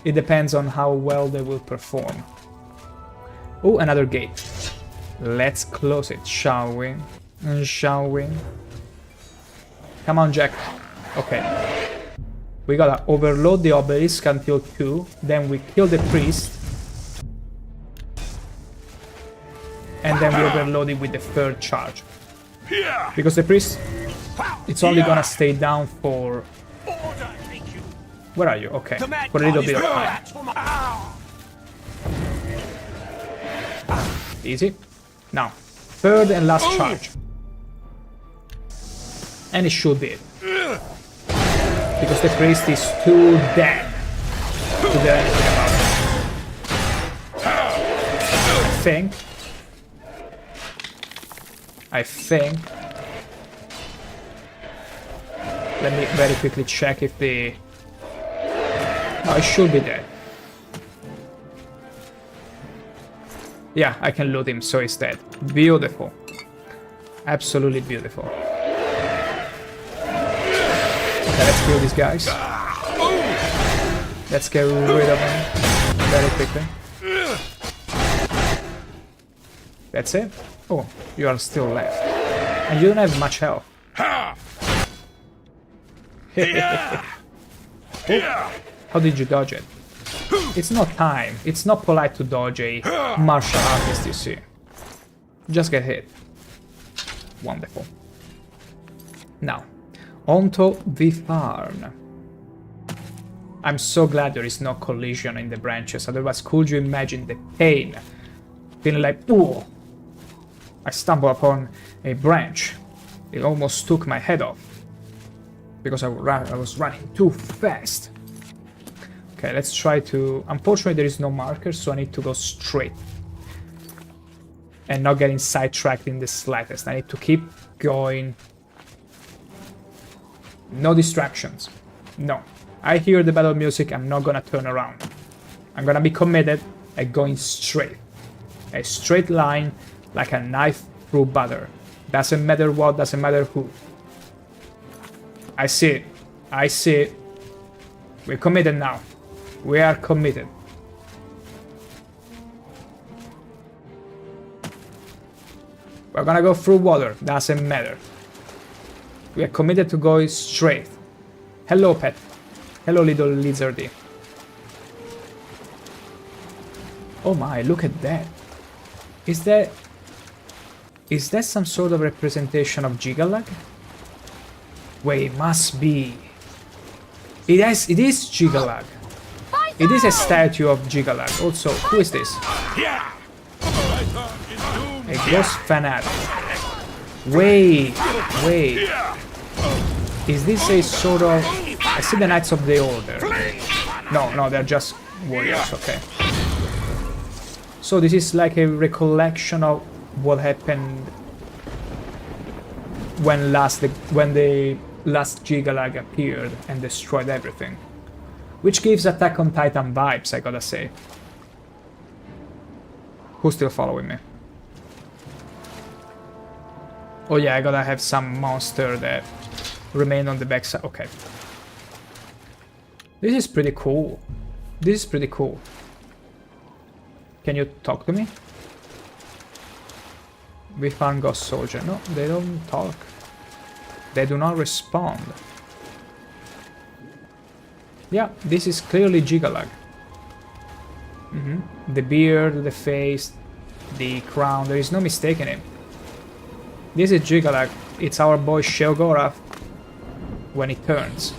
It depends on how well they will perform. Oh, another gate. Let's close it, shall we? Shall we? Come on, Jack. Okay. We gotta overload the obelisk until 2, then we kill the priest. And then we overload it with the 3rd charge. Because the priest, it's only gonna stay down for... Where are you? Okay, for a little bit of time. Easy. Now, 3rd and last charge. And it should be it. Because the priest is too dead to do anything about it. I think... Let me very quickly check if the... No, it should be dead. Yeah, I can loot him, so he's dead. Beautiful. Absolutely beautiful. Okay, let's kill these guys. Let's get rid of them very quickly. That's it? Oh, you are still left. And you don't have much health. Oh, how did you dodge it? It's not time. It's not polite to dodge a martial artist, you see. Just get hit. Wonderful. Now, onto the farm. I'm so glad there is no collision in the branches, otherwise could you imagine the pain? Feeling like, ooh, I stumbled upon a branch. It almost took my head off. Because I was running too fast. Okay, let's try to... Unfortunately, there is no marker, so I need to go straight. And not getting sidetracked in the slightest. I need to keep going. No distractions. No. I hear the battle music, I'm not gonna turn around. I'm gonna be committed at going straight. A straight line, like a knife through butter. Doesn't matter what, doesn't matter who. I see it. I see it. We're committed now. We are committed. We're gonna go through water. Doesn't matter. We are committed to going straight. Hello, pet. Hello, little lizardy. Oh my, look at that. Is that... Is that some sort of representation of Gigalag? Wait, must be. It is Gigalag. It is a statue of Gigalag. Also, who is this? A ghost fanatic. Wait. Is this a sort of... I see the Knights of the Order. No, they're just warriors, okay. So this is like a recollection of what happened when the last Gigalag appeared and destroyed everything. Which gives Attack on Titan vibes, I gotta say. Who's still following me? Oh yeah, I gotta have some monster that remain on the backside. Okay. This is pretty cool. This is pretty cool. Can you talk to me? We found Ghost Soldier. No, they don't talk. They do not respond. Yeah, this is clearly Gigalag. The beard, the face, the crown, there is no mistaking him. This is Gigalag. It's our boy Sheogorath when he turns.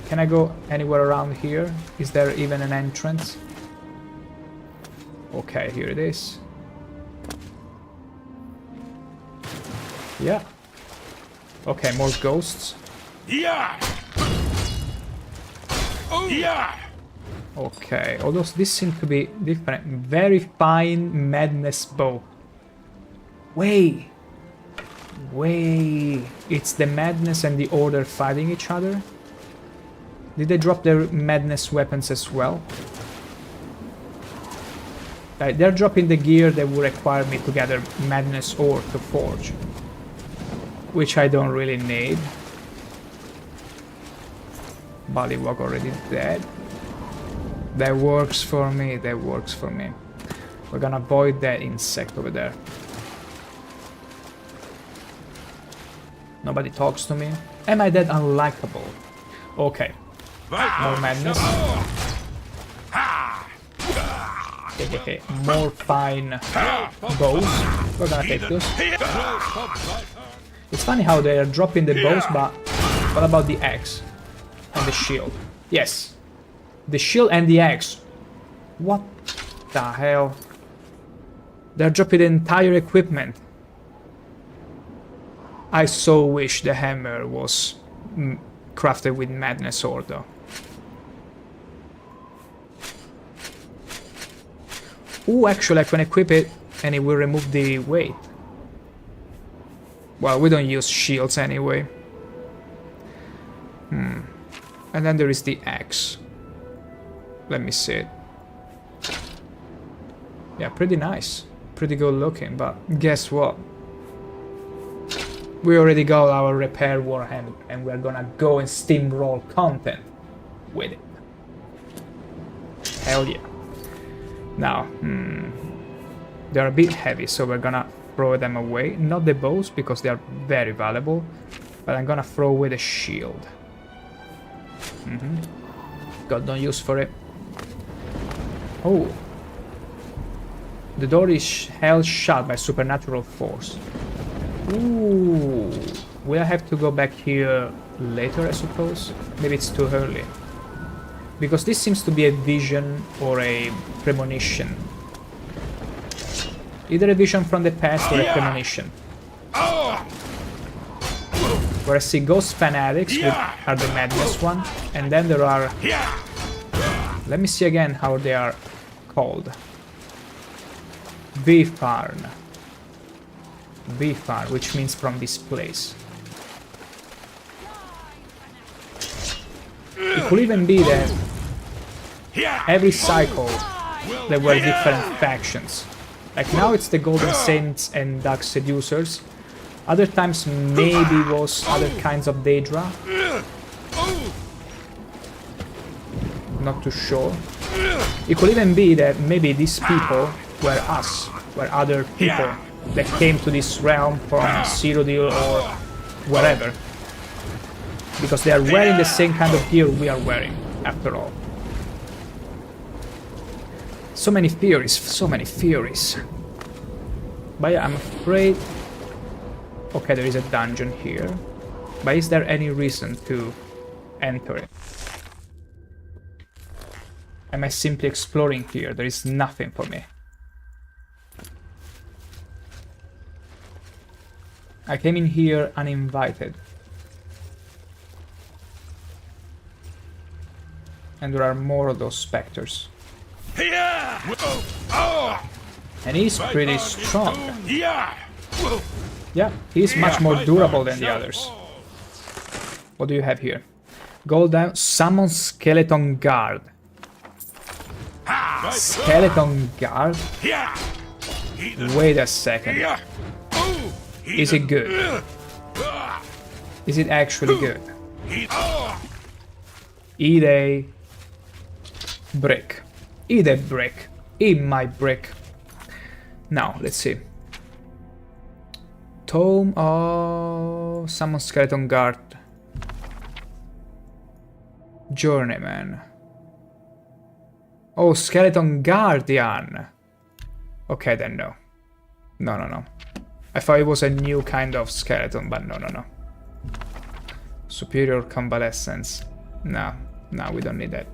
Can I go anywhere around here? Is there even an entrance? Okay, here it is. Yeah. Okay, more ghosts. Yeah. Oh. Yeah. Okay, although this seems to be different. Very fine madness bow. Wait. It's the madness and the order fighting each other? Did they drop their madness weapons as well? They're dropping the gear that would require me to gather madness ore to forge. Which I don't really need. Bullywug already dead. That works for me, We're gonna avoid that insect over there. Nobody talks to me. Am I that unlikable? Okay. More madness. Okay. More fine bows. We're gonna take those. It's funny how they are dropping the bows, but what about the axe? And the shield? Yes. The shield and the axe. What the hell? They're dropping the entire equipment. I so wish the hammer was crafted with madness ore though. Ooh, actually I can equip it and it will remove the weight. Well, we don't use shields anyway. And then there is the axe. Let me see it. Yeah, pretty nice. Pretty good looking, but guess what? We already got our repair warhammer and we're gonna go and steamroll content with it. Hell yeah. Now, they're a bit heavy, so we're gonna throw them away. Not the bows, because they are very valuable, but I'm gonna throw away the shield. Got no use for it. Oh. The door is held shut by supernatural force. Ooh. Will I have to go back here later, I suppose? Maybe it's too early. Because this seems to be a vision or a premonition. Either a vision from the past or a premonition. Where I see ghost fanatics, which are the madness one, and then there are... Let me see again how they are called. Vifarn, which means from this place. It could even be that every cycle there were different factions. Like now it's the Golden Saints and Dark Seducers. Other times maybe was other kinds of Daedra. Not too sure. It could even be that maybe these people were us, were other people that came to this realm from Cyrodiil or wherever. Because they are wearing the same kind of gear we are wearing, after all. So many theories, so many theories. But yeah, I'm afraid... Okay, there is a dungeon here. But is there any reason to enter it? Am I simply exploring here? There is nothing for me. I came in here uninvited. And there are more of those specters. And he's pretty strong. Yeah, he's much more durable than the others. What do you have here? Gold down, summon skeleton guard. Skeleton guard? Wait a second. Is it good? Is it actually good? Eat a brick. Eat a brick. Eat my brick. Now, let's see. Tome of... Summon skeleton guard. Journeyman. Oh, skeleton guardian. Okay, then no. No. I thought it was a new kind of skeleton, but no. Superior convalescence. No, we don't need that.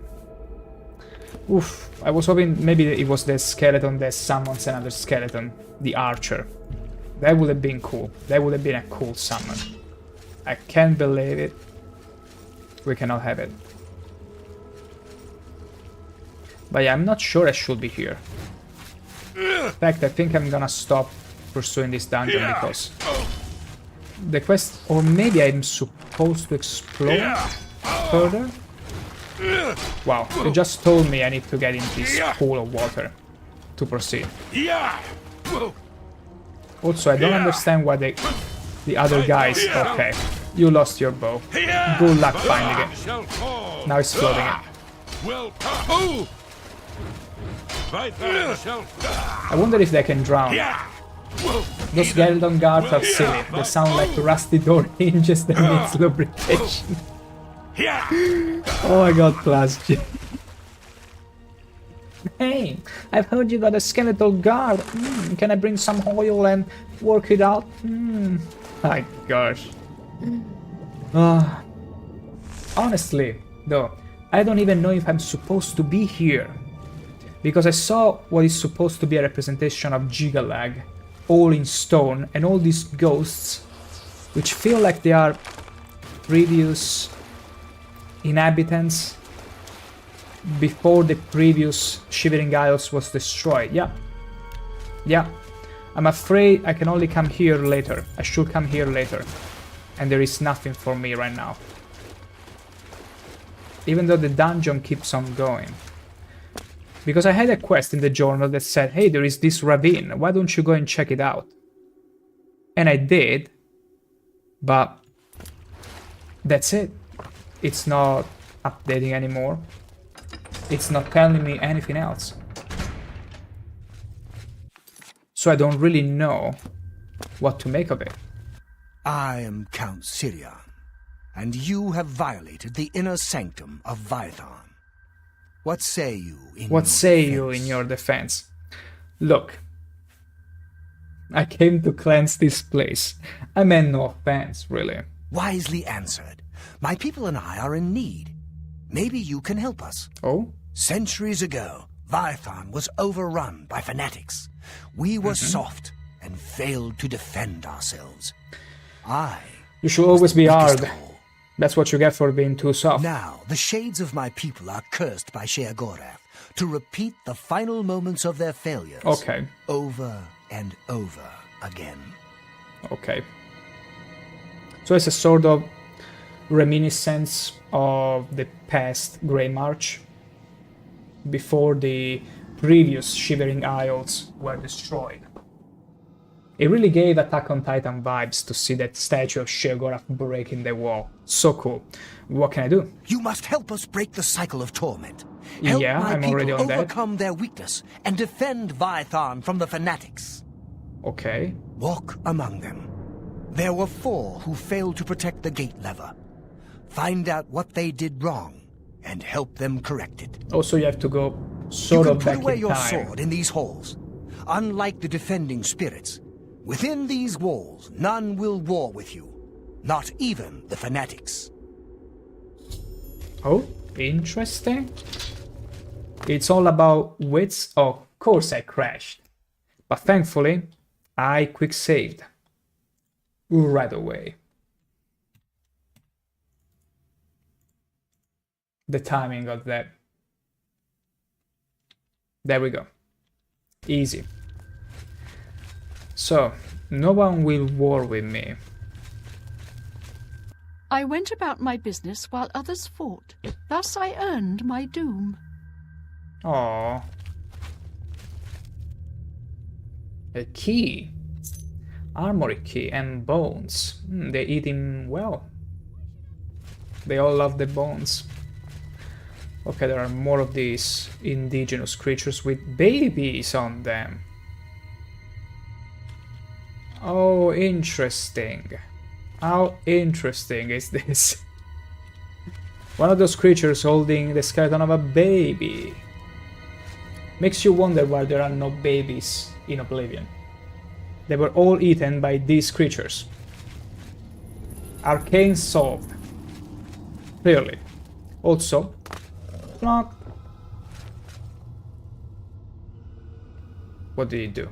Oof, I was hoping maybe it was the skeleton that summons another skeleton. The archer. That would have been cool. That would have been a cool summon. I can't believe it. We cannot have it. But yeah, I'm not sure I should be here. In fact, I think I'm gonna stop pursuing this dungeon because the quest, or maybe I'm supposed to explore further? Wow, they just told me I need to get in this pool of water to proceed. Also, I don't understand why the other guys... Okay, you lost your bow. Good luck finding it. Now it's floating it. I wonder if they can drown. Those skeleton guards are silly. They sound like rusty door hinges that needs lubrication. Oh my god, plus G. Hey, I've heard you got a skeletal guard. Can I bring some oil and work it out? My gosh. Honestly, though, I don't even know if I'm supposed to be here. Because I saw what is supposed to be a representation of Gigalag, all in stone, and all these ghosts, which feel like they are previous inhabitants before the previous Shivering Isles was destroyed. Yeah. I'm afraid I can only come here later. I should come here later. And there is nothing for me right now. Even though the dungeon keeps on going. Because I had a quest in the journal that said, hey, there is this ravine, why don't you go and check it out? And I did, but that's it. It's not updating anymore. It's not telling me anything else. So I don't really know what to make of it. I am Count Sirion, and you have violated the inner sanctum of Vython. What say you in your defense? Look, I came to cleanse this place. I meant no offense, really. Wisely answered. My people and I are in need. Maybe you can help us. Oh? Centuries ago, Vython was overrun by fanatics. We were soft and failed to defend ourselves. You should always be hard. That's what you get for being too soft. Now, the shades of my people are cursed by Sheogorath to repeat the final moments of their failures. Okay. Over and over again. Okay. So it's a sort of reminiscence of the past Grey March, before the previous Shivering Isles were destroyed. It really gave Attack on Titan vibes to see that statue of Sheogorath breaking the wall. So cool. What can I do? You must help us break the cycle of torment. Help yeah, my I'm people already on that. overcome their weakness and defend Vython from the fanatics. Okay. Walk among them. There were 4 who failed to protect the gate lever. Find out what they did wrong and help them correct it. Also, you have to go sort of back in time. You can put away your sword in these halls. Unlike the defending spirits, Within these walls, none will war with you. Not even the fanatics. Oh, interesting. It's all about wits. Oh, of course I crashed. But thankfully, I quick saved. Right away. The timing of that. There we go. Easy. So, no one will war with me. I went about my business while others fought. Thus I earned my doom. Aww. A key. Armory key and bones. They eat him well. They all love the bones. Okay, there are more of these indigenous creatures with babies on them. Oh, interesting. How interesting is this? One of those creatures holding the skeleton of a baby. Makes you wonder why there are no babies in Oblivion. They were all eaten by these creatures. Arcane solved. Clearly. Also, not. What did he do?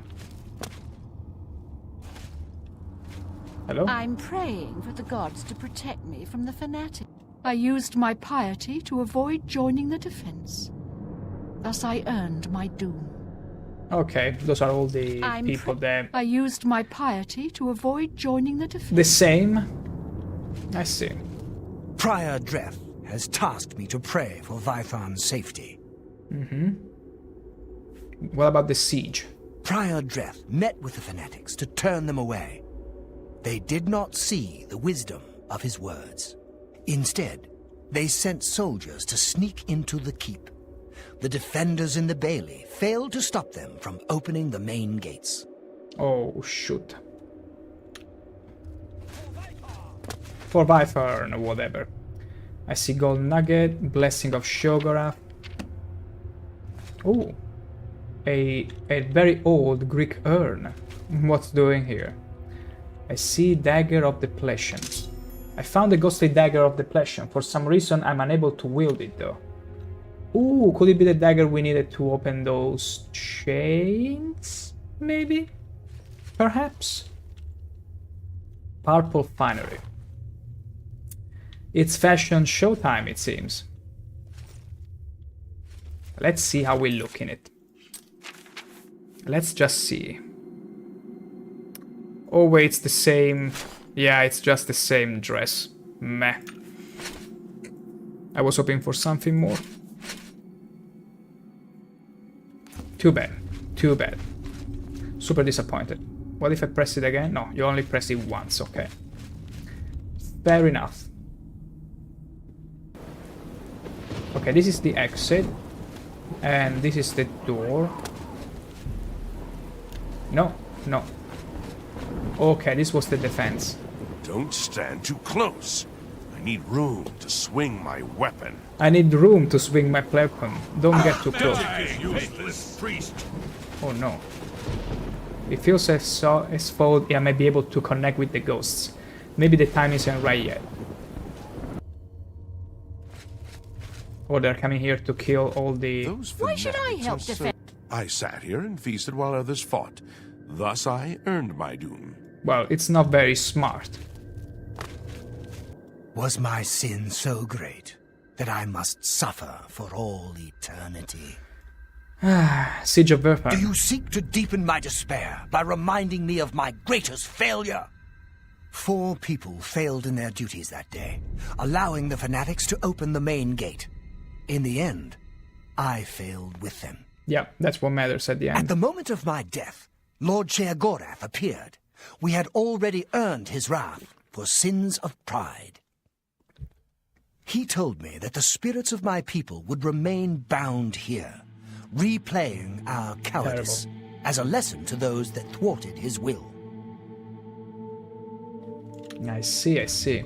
Hello? I'm praying for the gods to protect me from the fanatic. I used my piety to avoid joining the defense. Thus I earned my doom. Okay, those are all the people there. I used my piety to avoid joining the defense. The same? I see. Prior Dreth has tasked me to pray for Vaithan's safety. What about the siege? Prior Dreth met with the fanatics to turn them away. They did not see the wisdom of his words. Instead, they sent soldiers to sneak into the keep. The defenders in the bailey failed to stop them from opening the main gates. Oh, shoot. For Vaithorn or whatever. I see Gold Nugget, Blessing of Shogorath. Oh, a very old Greek urn. What's doing here? I see Dagger of Depletion. I found the ghostly Dagger of Depletion. For some reason, I'm unable to wield it though. Ooh, could it be the dagger we needed to open those chains? Maybe? Perhaps? Purple Finery. It's fashion showtime, it seems. Let's see how we look in it. Let's just see. Oh wait, it's the same. Yeah, it's just the same dress. Meh. I was hoping for something more. Too bad. Too bad. Super disappointed. What if I press it again? No, you only press it once, okay. Fair enough. Okay, this is the exit. And this is the door. No, no. Okay, this was the defense. Don't stand too close. I need room to swing my weapon. I need room to swing my weapon. Don't get too close. Useless priest. Oh no. It feels as though I may be able to connect with the ghosts. Maybe the time isn't right yet. Or they're coming here to kill all the... Why should I help defend? I sat here and feasted while others fought. Thus I earned my doom. Well, it's not very smart. Was my sin so great that I must suffer for all eternity? Siege of Verfan. Do you seek to deepen my despair by reminding me of my greatest failure? 4 people failed in their duties that day, allowing the fanatics to open the main gate. In the end, I failed with them. Yeah, that's what matters at the end. At the moment of my death, Lord Sheogorath appeared. We had already earned his wrath for sins of pride. He told me that the spirits of my people would remain bound here, replaying our cowardice as a lesson to those that thwarted his will. I see, I see.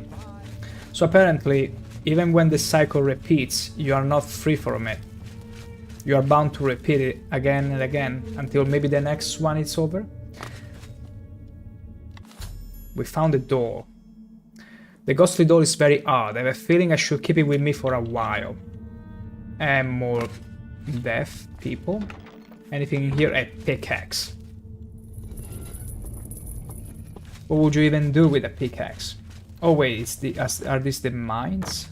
So apparently, even when the cycle repeats, you are not free from it. You are bound to repeat it again and again until maybe the next one is over. We found a door. The ghostly door is very odd. I have a feeling I should keep it with me for a while. And more deaf people. Anything in here? A pickaxe. What would you even do with a pickaxe? Oh wait, are these the mines?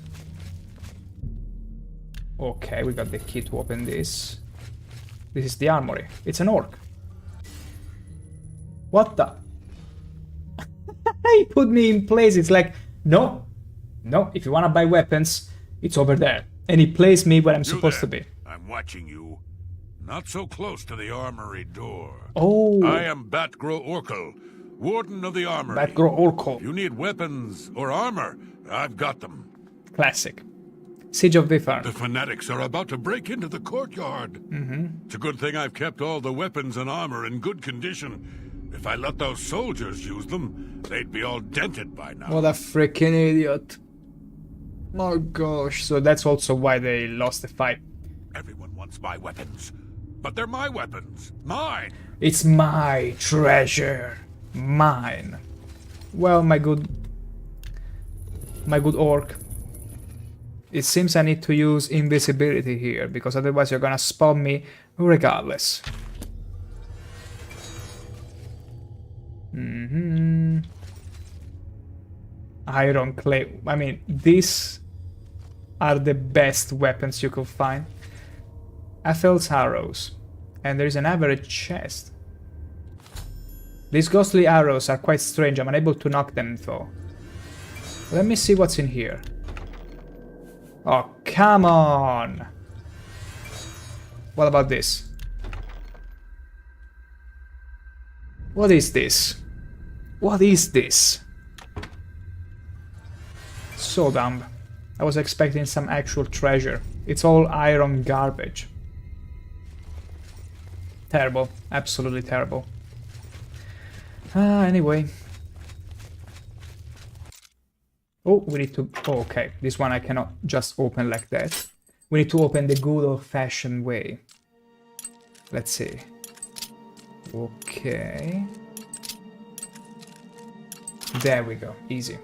Okay, we got the key to open this. This is the armory. It's an orc. What the? He put me in place. It's like, no, if you wanna buy weapons, it's over there. And he placed me where I'm supposed to be. I'm watching you. Not so close to the armory door. Oh. I am Batgro Orkel, Warden of the Armory. Batgro Orkel. If you need weapons or armor, I've got them. Classic. Siege of Vithar. The fanatics are about to break into the courtyard. It's a good thing I've kept all the weapons and armor in good condition. If I let those soldiers use them, they'd be all dented by now. What a freaking idiot. Oh gosh, so that's also why they lost the fight. Everyone wants my weapons, but they're my weapons. Mine! It's my treasure. Mine. Well, my good orc. It seems I need to use invisibility here, because otherwise you're gonna spot me regardless. Iron clay. I mean, these are the best weapons you could find. Athel's arrows. And there is an average chest. These ghostly arrows are quite strange. I'm unable to knock them though. Let me see what's in here. Oh, come on! What about this? What is this? What is this? So dumb. I was expecting some actual treasure. It's all iron garbage. Terrible. Absolutely terrible. Anyway. Oh, we need to... Oh, okay, this one I cannot just open like that. We need to open the good old-fashioned way. Let's see. Okay. There we go, easy.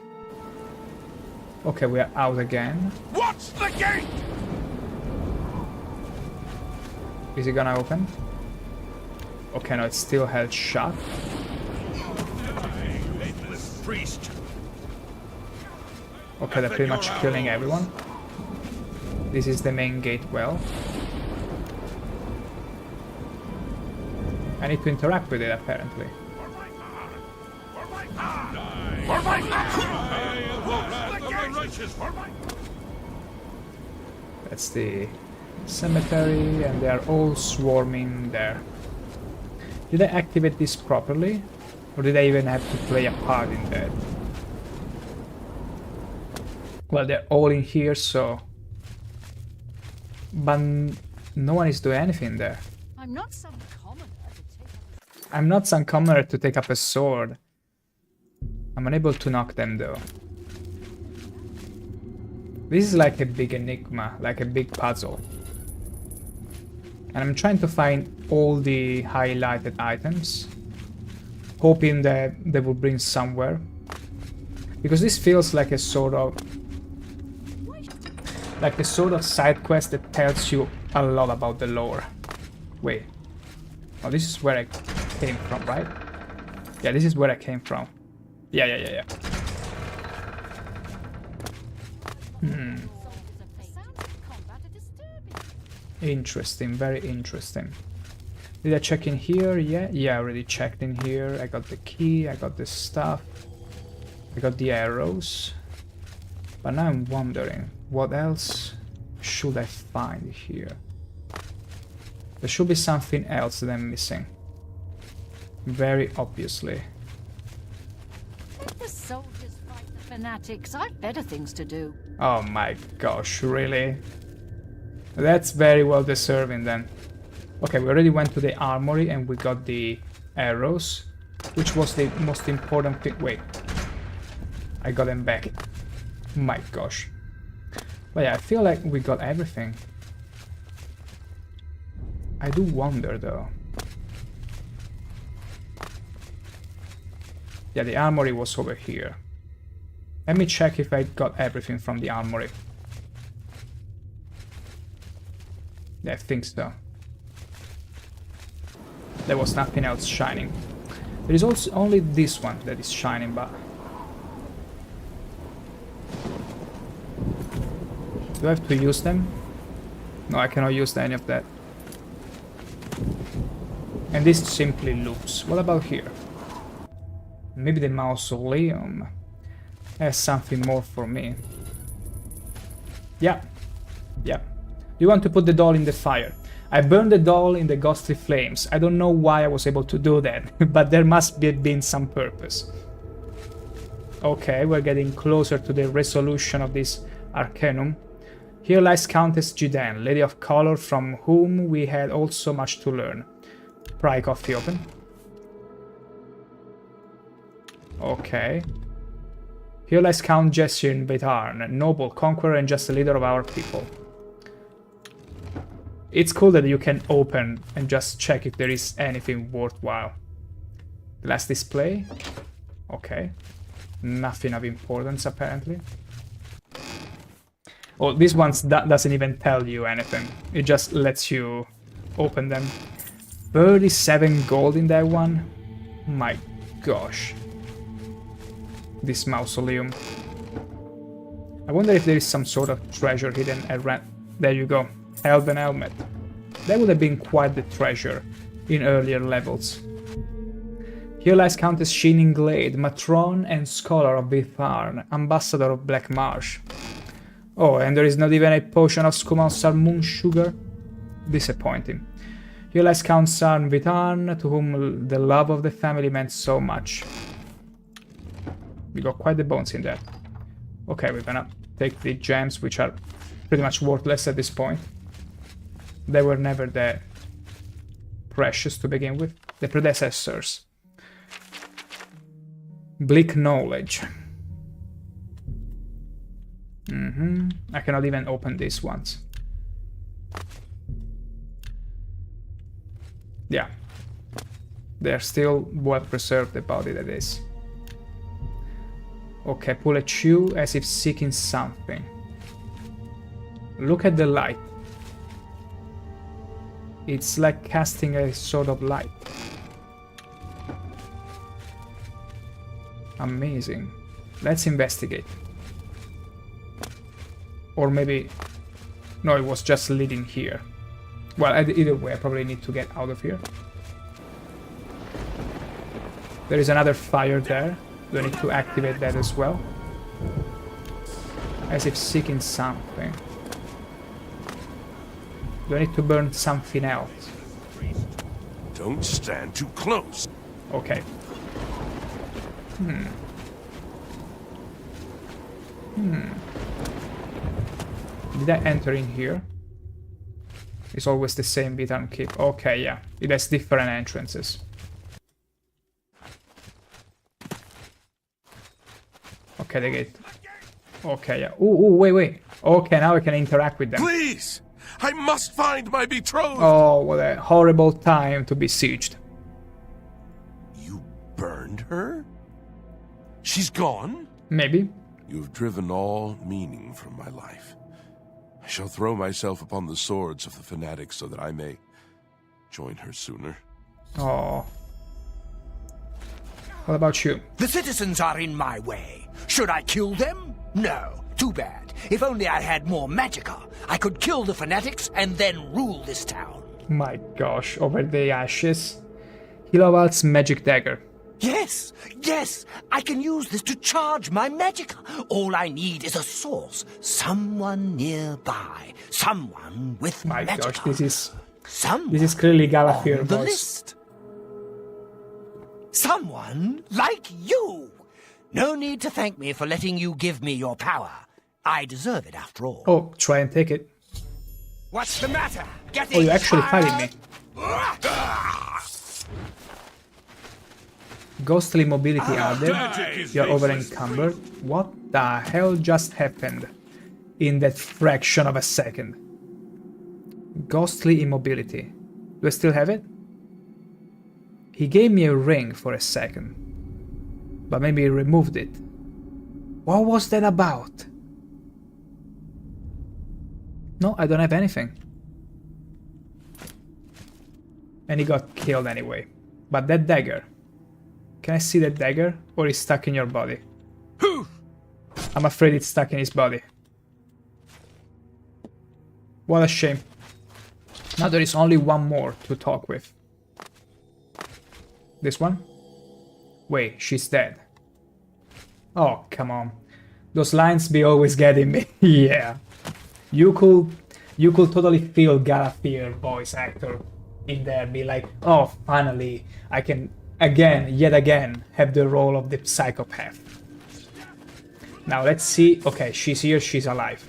Okay, we are out again. Watch the gate! Is it gonna open? Okay, no, it's still held shut. Faithless priest. Okay, they're pretty much killing everyone. This is the main gate well. I need to interact with it, apparently. That's the cemetery, and they are all swarming there. Did I activate this properly? Or did I even have to play a part in that? Well, they're all in here, so... But no one is doing anything there. I'm not some commoner to take up I'm not some commoner to take up a sword. I'm unable to knock them, though. This is like a big enigma, like a big puzzle. And I'm trying to find all the highlighted items, hoping that they will bring somewhere. Because this feels like a sort of... like the sort of side quest that tells you a lot about the lore. Wait. Oh, this is where I came from, right? Yeah, this is where I came from. Yeah. Interesting, very interesting. Did I check in here? Yeah, I already checked in here. I got the key, I got the stuff. I got the arrows. But now I'm wondering, what else should I find here? There should be something else that I'm missing. Very obviously. Let the soldiers fight the fanatics. I've better things to do. Oh my gosh, really? That's very well deserving then. Okay, we already went to the armory and we got the arrows, which was the most important thing. Wait, I got them back. My gosh. But yeah, I feel like we got everything. I do wonder though. Yeah, the armory was over here. Let me check if I got everything from the armory. Yeah, I think so. There was nothing else shining. There is also only this one that is shining, but... do I have to use them? No, I cannot use any of that. And this simply loops. What about here? Maybe the mausoleum has something more for me. Yeah. Yeah. You want to put the doll in the fire. I burned the doll in the ghostly flames. I don't know why I was able to do that, but there must have been some purpose. Okay, we're getting closer to the resolution of this arcanum. Here lies Countess Jiden, Lady of Color, from whom we had also much to learn. Pry coffee open. Okay. Here lies Count Jessin Veitarn, noble, conqueror, and just a leader of our people. It's cool that you can open and just check if there is anything worthwhile. The last display. Okay. Nothing of importance, apparently. Oh, this one doesn't even tell you anything. It just lets you open them. 37 gold in that one? My gosh. This mausoleum. I wonder if there is some sort of treasure hidden around. There you go. Elven helmet. That would have been quite the treasure in earlier levels. Here lies Countess Sheening Glade, matron and scholar of Vitharn, ambassador of Black Marsh. Oh, and there is not even a potion of Skumal Sarmun sugar? Disappointing. Here lies Count Sarn Vitharn, to whom the love of the family meant so much. We got quite the bones in there. Okay, we're gonna take the gems, which are pretty much worthless at this point. They were never that precious to begin with. The predecessors. Bleak knowledge. I cannot even open these ones. Yeah. They're still well preserved, the body that is. Okay, pull a chew as if seeking something. Look at the light. It's like casting a sort of light. Amazing. Let's investigate. Or maybe... no, it was just leading here. Well, either way, I probably need to get out of here. There is another fire there. Do I need to activate that as well? As if seeking something. Do I need to burn something else? Don't stand too close. Okay. Did I enter in here? It's always the same Vitharn Keep. Okay, yeah. It has different entrances. Okay, the gate. Okay, yeah. Ooh, wait. Okay, now I can interact with them. Please! I must find my betrothed! Oh, what a horrible time to be sieged. You burned her? She's gone? Maybe. You have driven all meaning from my life. I shall throw myself upon the swords of the fanatics so that I may join her sooner. Oh. What about you? The citizens are in my way. Should I kill them? No. Too bad. If only I had more magicka, I could kill the fanatics and then rule this town. My gosh, over the ashes. Hiloval's magic dagger. Yes, I can use this to charge my magicka. All I need is a source. Someone nearby. Someone with my magicka. Gosh, this is clearly Galafir the voice. List. Someone like you. No need to thank me for letting you give me your power. I deserve it after all. Oh, try and take it. What's the matter? Oh, you're actually fighting me. Ghostly mobility added. You're over encumbered. What the hell just happened in that fraction of a second? Ghostly immobility. Do I still have it? He gave me a ring for a second. But maybe he removed it. What was that about? No, I don't have anything. And he got killed anyway. But that dagger. Can I see that dagger? Or is stuck in your body? I'm afraid it's stuck in his body. What a shame. Now there is only one more to talk with. This one? Wait, she's dead. Oh, come on. Those lines be always getting me. Yeah. You could totally feel Galathir voice actor in there, be like, oh, finally, I can yet again, have the role of the psychopath. Now let's see. Okay, she's here, she's alive.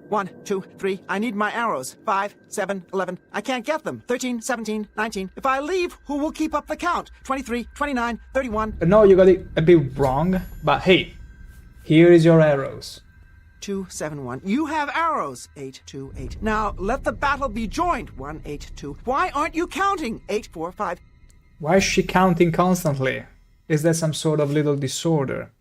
1, 2, 3. I need my arrows. 5, 7, 11. I can't get them. 13, 17, 19. If I leave, who will keep up the count? 23, 29, 31. No, you got it a bit wrong, but hey, here is your arrows. 2, 7, 1. You have arrows. 8, 2, 8. Now, let the battle be joined. 1, 8, 2. Why aren't you counting? 8, 4, 5. Why is she counting constantly? Is there some sort of little disorder?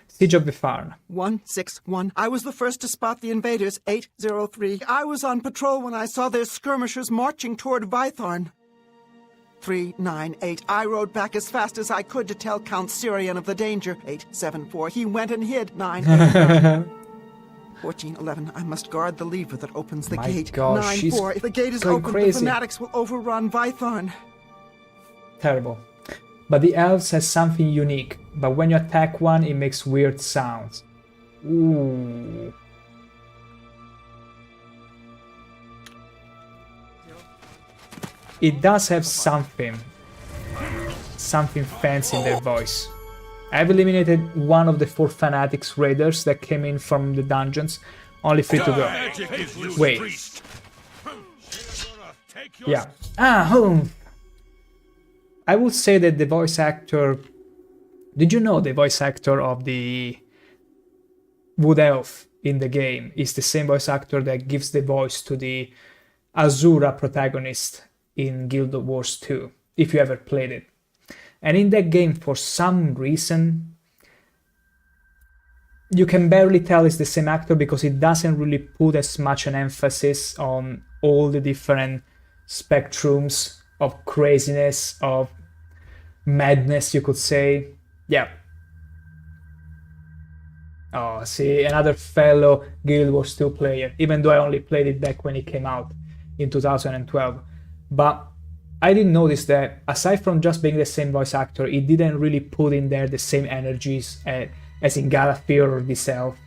Siege of the Farn. 1, 6, 1. I was the first to spot the invaders. 8, 0, 3. I was on patrol when I saw their skirmishers marching toward Vytharn. 3, 9, 8. I rode back as fast as I could to tell Count Syrian of the danger. 8, 7, 4. He went and hid. 9, 8, 9. 14, 11. I must guard the lever that opens the gate. Gosh, 9, 4. If the gate is open, the fanatics will overrun Vytharn. Terrible. But the elves has something unique. But when you attack one, it makes weird sounds. Ooh. It does have something fancy in their voice. I've eliminated one of the 4 fanatics raiders that came in from the dungeons. Only 3 to go. Wait. Yeah. I would say that the voice actor... Did you know the voice actor of the Wood Elf in the game is the same voice actor that gives the voice to the Azura protagonist in Guild Wars 2, if you ever played it. And in that game, for some reason, you can barely tell it's the same actor because it doesn't really put as much an emphasis on all the different spectrums of craziness, of madness, you could say. Yeah. Oh, see, another fellow Guild Wars 2 player, even though I only played it back when it came out in 2012. But I didn't notice that, aside from just being the same voice actor, it didn't really put in there the same energies as in Galathir or this elf.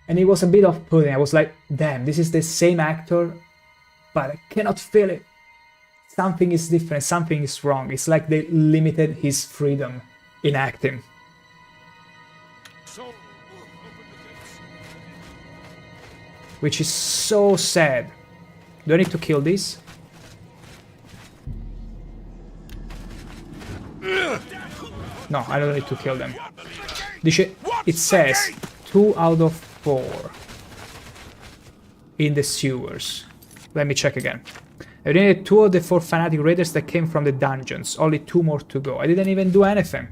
And it was a bit off-putting. I was like, damn, this is the same actor, but I cannot feel it. Something is different, something is wrong. It's like they limited his freedom in acting. Which is so sad. Do I need to kill this? No, I don't need to kill them. It says 2 out of 4 in the sewers. Let me check again. I eliminated 2 of the 4 fanatic raiders that came from the dungeons. Only 2 more to go. I didn't even do anything.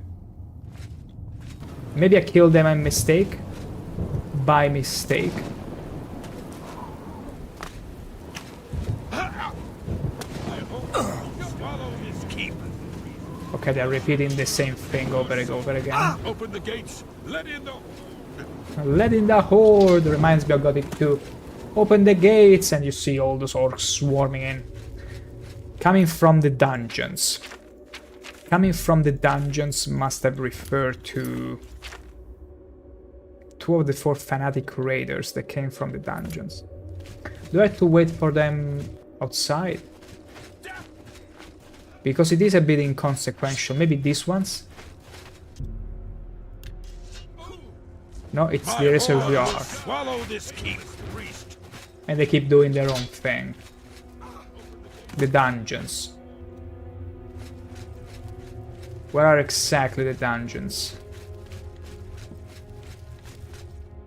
Maybe I killed them by mistake. By mistake. Okay, they're repeating the same thing over and over again. Open the gates. Let in the... Let in the horde. Reminds me of God it too. Open the gates and you see all those orcs swarming in. Coming from the dungeons. Coming from the dungeons must have referred to 2 of the 4 fanatic raiders that came from the dungeons. Do I have to wait for them outside? Because it is a bit inconsequential. Maybe these ones? No, it's the reservoir. And they keep doing their own thing. The dungeons. Where are exactly the dungeons?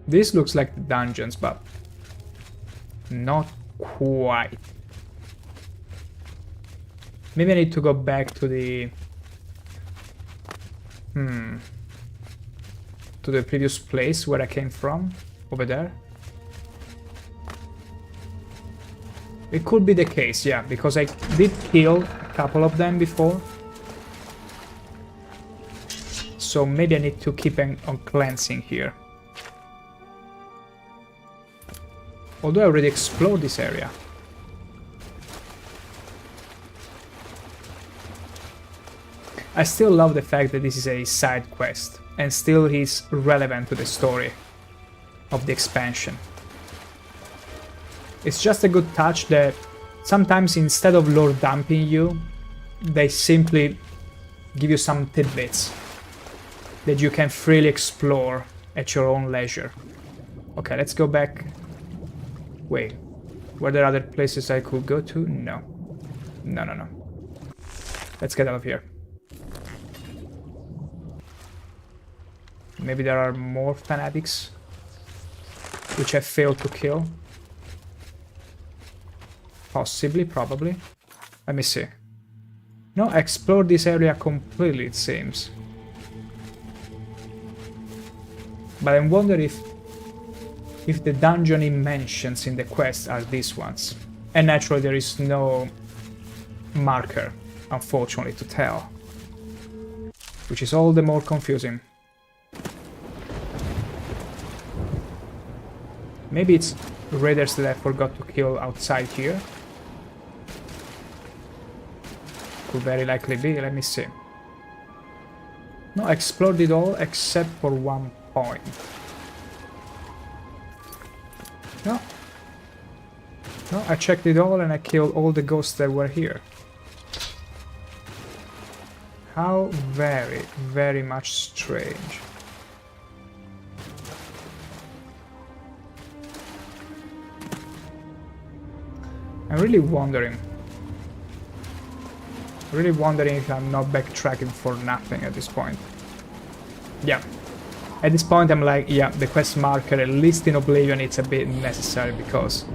This looks like the dungeons, but not quite. Maybe I need to go back to the... to the previous place where I came from, over there. It could be the case, yeah, because I did kill a couple of them before. So maybe I need to keep on cleansing here. Although I already explored this area. I still love the fact that this is a side quest and still is relevant to the story of the expansion. It's just a good touch that sometimes instead of lore dumping you, they simply give you some tidbits that you can freely explore at your own leisure. Okay, let's go back. Wait, were there other places I could go to? No. No. Let's get out of here. Maybe there are more fanatics which I failed to kill. Possibly, probably. Let me see. No, I explored this area completely, it seems. But I wonder if the dungeon he mentions in the quest are these ones. And naturally there is no marker, unfortunately, to tell. Which is all the more confusing. Maybe it's raiders that I forgot to kill outside here. Could very likely be, let me see. No, I explored it all except for one point. No, I checked it all and I killed all the ghosts that were here. How very, very much strange. I'm really wondering if I'm not backtracking for nothing at this point. Yeah. At this point I'm like, yeah, the quest marker, at least in Oblivion, it's a bit necessary because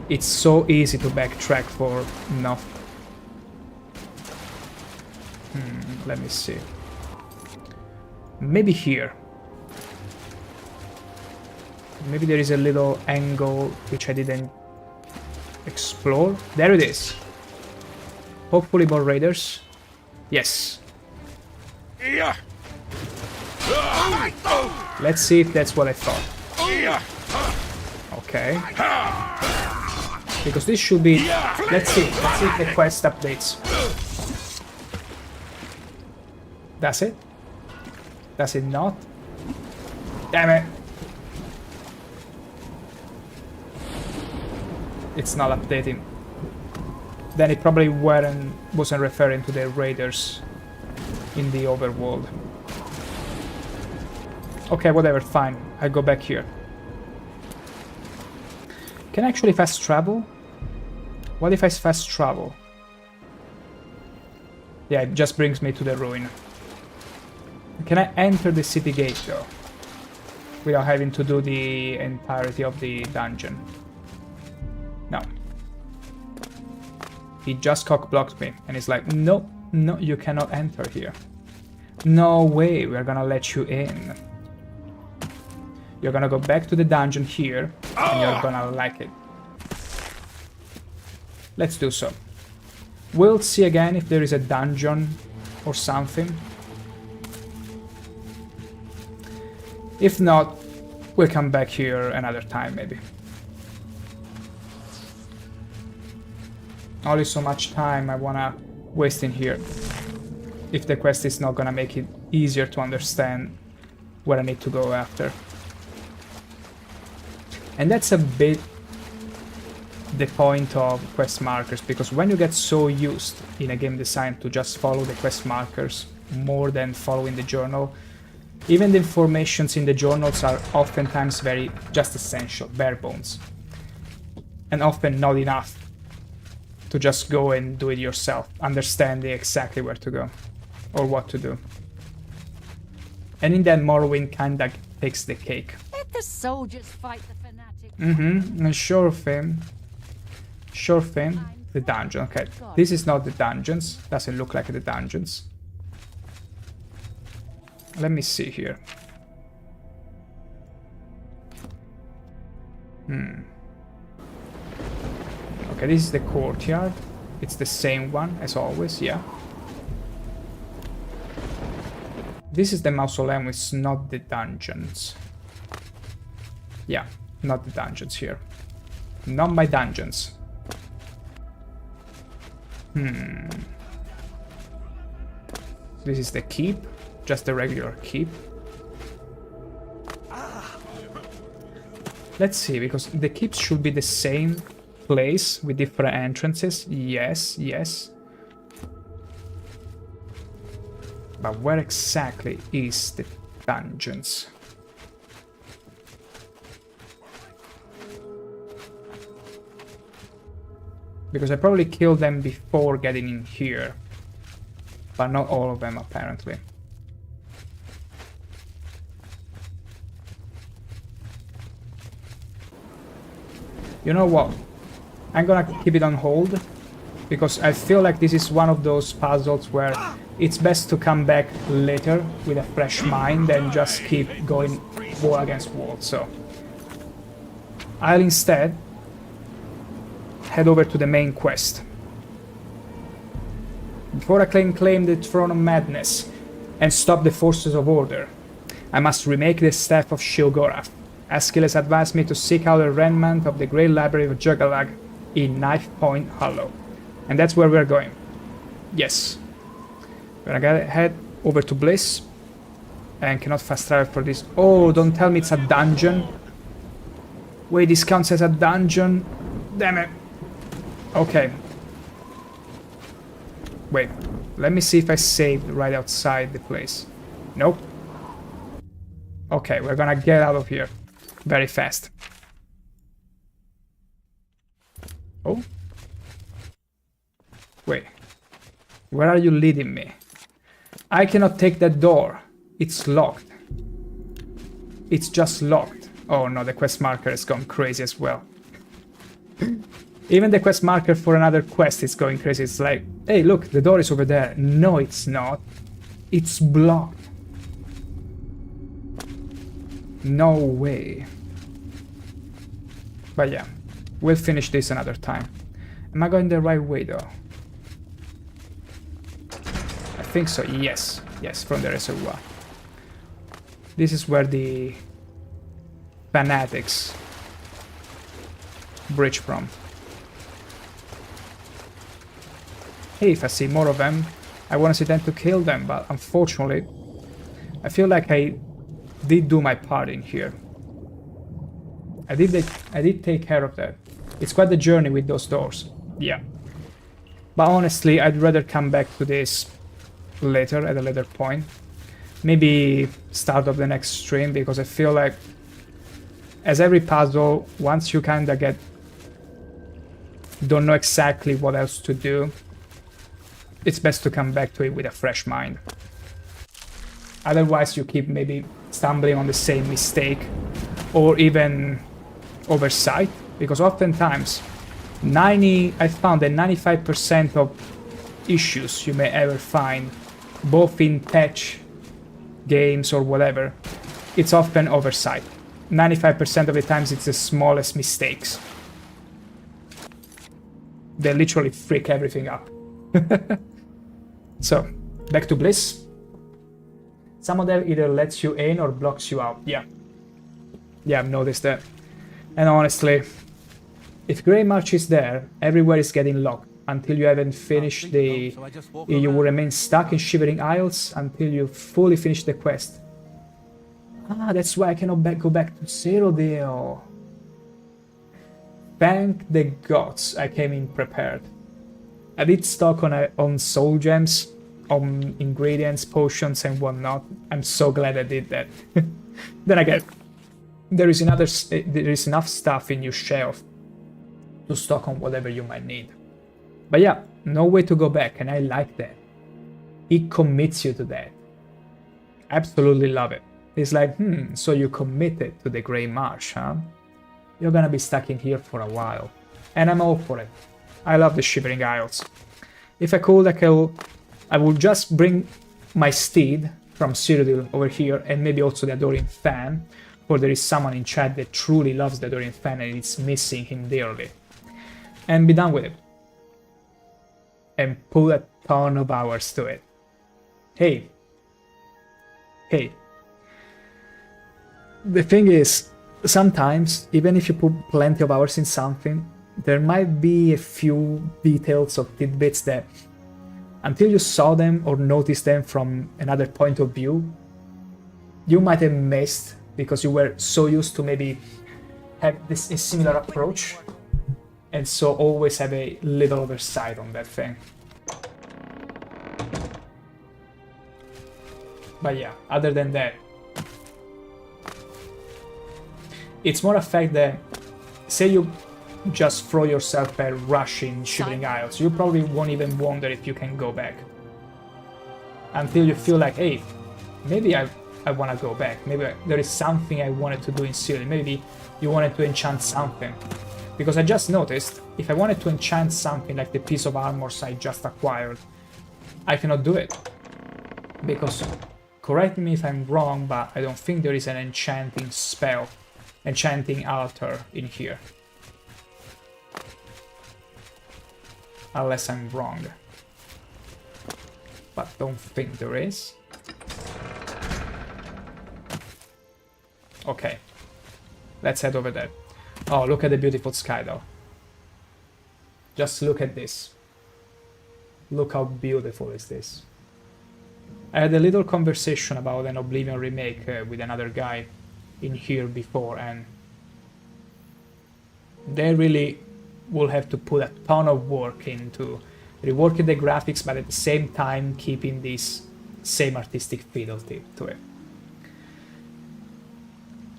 it's so easy to backtrack for nothing. Let me see. Maybe here. Maybe there is a little angle which I didn't explore. There it is. Hopefully more raiders. Yes. Yeah. Let's see if that's what I thought. Okay. Because this should be... Let's see if the quest updates. Does it? Does it not? Damn it. It's not updating. Then it probably wasn't referring to the raiders in the overworld. Okay, whatever, fine. I'll go back here. Can I actually fast travel? What if I fast travel? Yeah, it just brings me to the ruin. Can I enter the city gate though? Without having to do the entirety of the dungeon? No. He just cock-blocked me and he's like, no, you cannot enter here. No way, we're gonna let you in. You're gonna go back to the dungeon here and you're gonna like it. Let's do so. We'll see again if there is a dungeon or something. If not, we'll come back here another time maybe. Only so much time I wanna waste in here. If the quest is not gonna make it easier to understand where I need to go after. And that's a bit the point of quest markers, because when you get so used in a game design to just follow the quest markers more than following the journal, even the informations in the journals are oftentimes very just essential, bare bones. And often not enough to just go and do it yourself, understanding exactly where to go or what to do. And in that, Morrowind kinda takes the cake. Let the soldiers fight the fanatics. Sure thing. Sure thing. The dungeon, okay. This is not the dungeons. Doesn't look like the dungeons. Let me see here. Okay, this is the courtyard. It's the same one as always, yeah. This is the mausoleum, it's not the dungeons. Yeah, not the dungeons here. Not my dungeons. This is the keep, just the regular keep. Let's see, because the keeps should be the same place with different entrances. Yes, yes. But where exactly is the dungeons? Because I probably killed them before getting in here. But not all of them, apparently. You know what? I'm gonna keep it on hold. Because I feel like this is one of those puzzles where it's best to come back later with a fresh mind than just keep going wall against wall. So I'll instead head over to the main quest. Before I claim the Throne of Madness and stop the forces of order, I must remake the Staff of Shilgorath. Askil has advised me to seek out a remnant of the Great Library of Juggalag in Knife Point Hollow. And that's where we're going. Yes. We're gonna head over to Bliss. And cannot fast travel for this. Oh, don't tell me it's a dungeon. Wait, this counts as a dungeon? Damn it. Okay. Wait, let me see if I saved right outside the place. Nope. Okay, we're gonna get out of here very fast. Oh. Wait. Where are you leading me? I cannot take that door. It's locked. It's just locked. Oh no, the quest marker has gone crazy as well. Even the quest marker for another quest is going crazy. It's like, hey, look, the door is over there. No, it's not. It's blocked. No way. But yeah, we'll finish this another time. Am I going the right way, though? I think so, yes. Yes, from the reservoir. This is where the fanatics breach from. Hey, if I see more of them, I want to see them to kill them, but unfortunately, I feel like I did do my part in here. I did take care of that. It's quite the journey with those doors. Yeah. But honestly, I'd rather come back to this later, at a later point. Maybe start of the next stream, because I feel like as every puzzle, once you kinda don't know exactly what else to do, it's best to come back to it with a fresh mind. Otherwise you keep maybe stumbling on the same mistake or even oversight, because oftentimes I found that 95% of issues you may ever find, both in patch games or whatever, it's often oversight. 95% of the times it's the smallest mistakes. They literally freak everything up. So, back to Bliss. Some of them either lets you in or blocks you out. Yeah. Yeah, I've noticed that. And honestly, if Grey March is there, everywhere is getting locked until you haven't finished the... You will remain stuck in Shivering Isles until you fully finish the quest. Ah, that's why I cannot go back to Cyrodiil. Thank the gods I came in prepared. I did stock on soul gems, on ingredients, potions and whatnot. I'm so glad I did that. Then again, there is enough stuff in your shelf to stock on whatever you might need. But yeah, no way to go back, and I like that. It commits you to that. Absolutely love it. It's like, so you committed to the Grey March, huh? You're gonna be stuck in here for a while. And I'm all for it. I love the Shivering Isles. If I could, I would just bring my steed from Cyrodiil over here, and maybe also the Adoring Fan, or there is someone in chat that truly loves the Dorian fan and is missing him dearly. And be done with it. And put a ton of hours to it. Hey. The thing is, sometimes, even if you put plenty of hours in something, there might be a few details or tidbits that, until you saw them or noticed them from another point of view, you might have missed because you were so used to maybe have a similar approach, and so always have a little oversight on that thing. But yeah, other than that, it's more a fact that, say you just throw yourself a rush in Shivering Isles, you probably won't even wonder if you can go back. Until you feel like, hey, maybe I want to go back. Maybe there is something I wanted to do in Syria. Maybe you wanted to enchant something. Because I just noticed, if I wanted to enchant something like the piece of armor I just acquired, I cannot do it. Because, correct me if I'm wrong, but I don't think there is an enchanting spell, enchanting altar in here. Unless I'm wrong. But don't think there is. Okay. Let's head over there. Oh, look at the beautiful sky though. Just look at this. Look how beautiful is this. I had a little conversation about an Oblivion remake with another guy in here before, and they really will have to put a ton of work into reworking the graphics, but at the same time keeping this same artistic fidelity to it.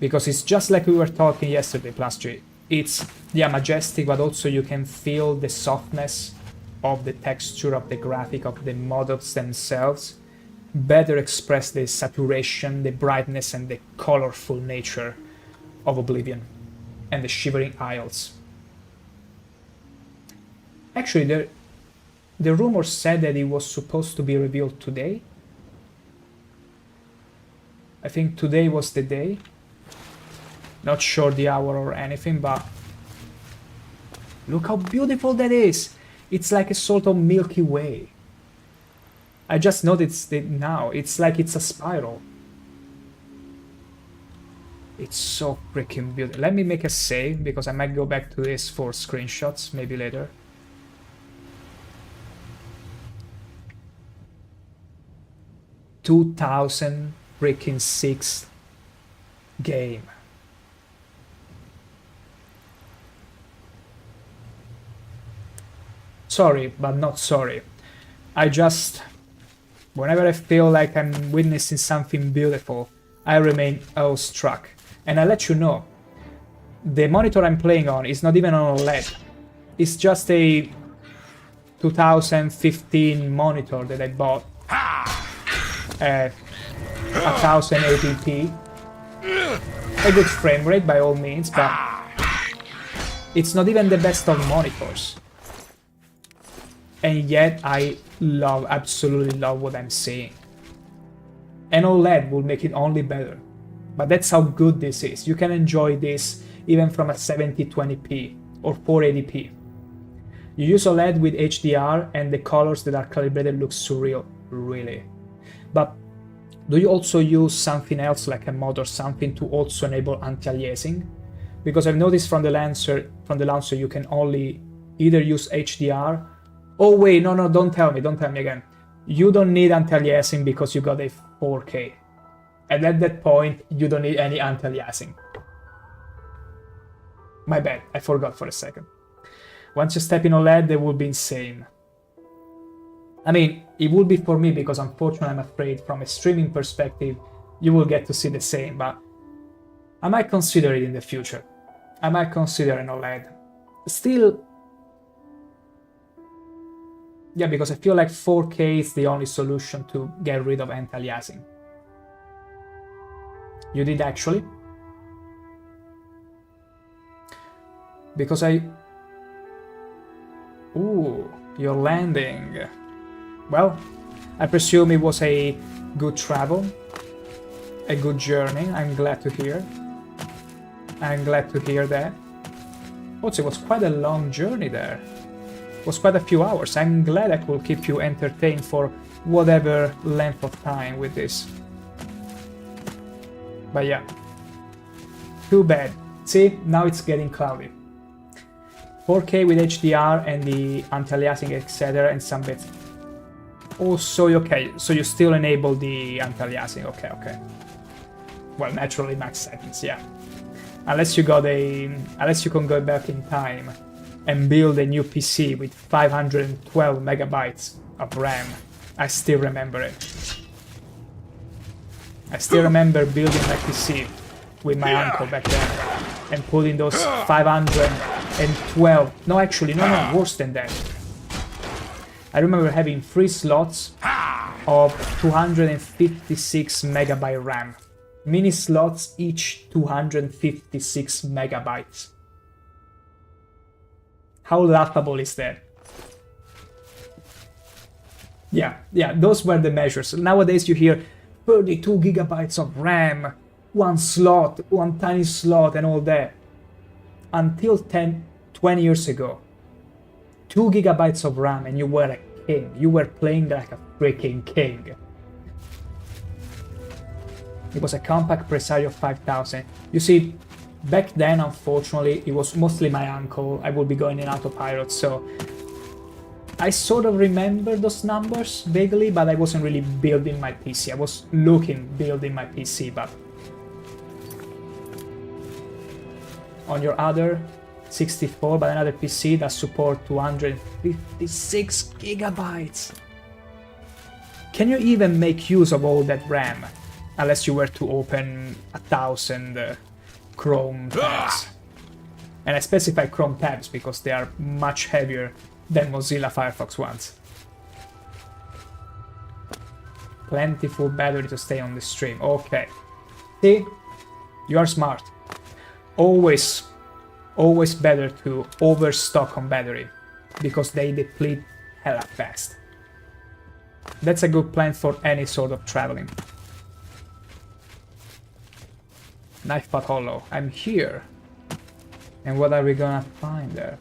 Because it's just like we were talking yesterday, Plus G. It's, yeah, majestic, but also you can feel the softness of the texture of the graphic, of the models themselves, better express the saturation, the brightness, and the colorful nature of Oblivion and the Shivering Isles. Actually, the rumor said that it was supposed to be revealed today. I think today was the day. Not sure the hour or anything, but look how beautiful that is! It's like a sort of Milky Way. I just noticed it now. It's like it's a spiral. It's so freaking beautiful. Let me make a save, because I might go back to this for screenshots, maybe later. ...2006 game. Sorry, but not sorry. I just... Whenever I feel like I'm witnessing something beautiful, I remain awestruck. And I let you know, the monitor I'm playing on is not even on OLED. It's just a 2015 monitor that I bought at 1080p. A good frame rate by all means, but it's not even the best of monitors. And yet I absolutely love what I'm seeing. And OLED will make it only better. But that's how good this is. You can enjoy this even from a 7020p or 480p. You use OLED with HDR and the colors that are calibrated look surreal, really. But do you also use something else like a mod or something to also enable anti-aliasing? Because I've noticed from the launcher you can only either use HDR. Oh wait, no, don't tell me again. You don't need anti-aliasing because you got a 4K. And at that point, you don't need any anti-aliasing. My bad, I forgot for a second. Once you step in OLED, they will be insane. I mean, it will be for me because unfortunately I'm afraid from a streaming perspective, you will get to see the same, but I might consider it in the future. I might consider an OLED. Still, yeah, because I feel like 4K is the only solution to get rid of anti-aliasing. You did actually? Because Ooh, you're landing. Well, I presume it was a good travel, a good journey, I'm glad to hear. I'm glad to hear that. Also, it was quite a long journey there. It was quite a few hours. I'm glad I could keep you entertained for whatever length of time with this. But yeah. Too bad. See, now it's getting cloudy. 4K with HDR and the anti-aliasing, etc. and some bits. Oh, so okay, so you still enable the anti-aliasing. Okay, okay. Well, naturally max settings, yeah. Unless you can go back in time and build a new PC with 512 megabytes of RAM. I still remember it. I still remember building my PC with my uncle back then and putting those 512. No, actually, no, worse than that. I remember having 3 slots of 256 megabyte RAM. Mini slots, each 256 megabytes. How laughable is that? Yeah, those were the measures. Nowadays you hear 32 gigabytes of RAM, one slot, one tiny slot and all that. Until 20 years ago, 2 gigabytes of RAM and you were a king. You were playing like a freaking king. It was a compact Presario 5000. You see, back then, unfortunately, it was mostly my uncle. I would be going in autopilot, so I sort of remember those numbers vaguely, but I wasn't really building my PC. I was building my PC, but on your other 64, but another PC that support 256 gigabytes. Can you even make use of all that RAM? Unless you were to open 1,000 Chrome tabs. And I specify Chrome tabs because they are much heavier than Mozilla Firefox ones. Plentiful battery to stay on the stream. Okay. See? You are smart. Always better to overstock on battery, because they deplete hella fast. That's a good plan for any sort of traveling. Knife pot hollow. I'm here. And what are we gonna find there?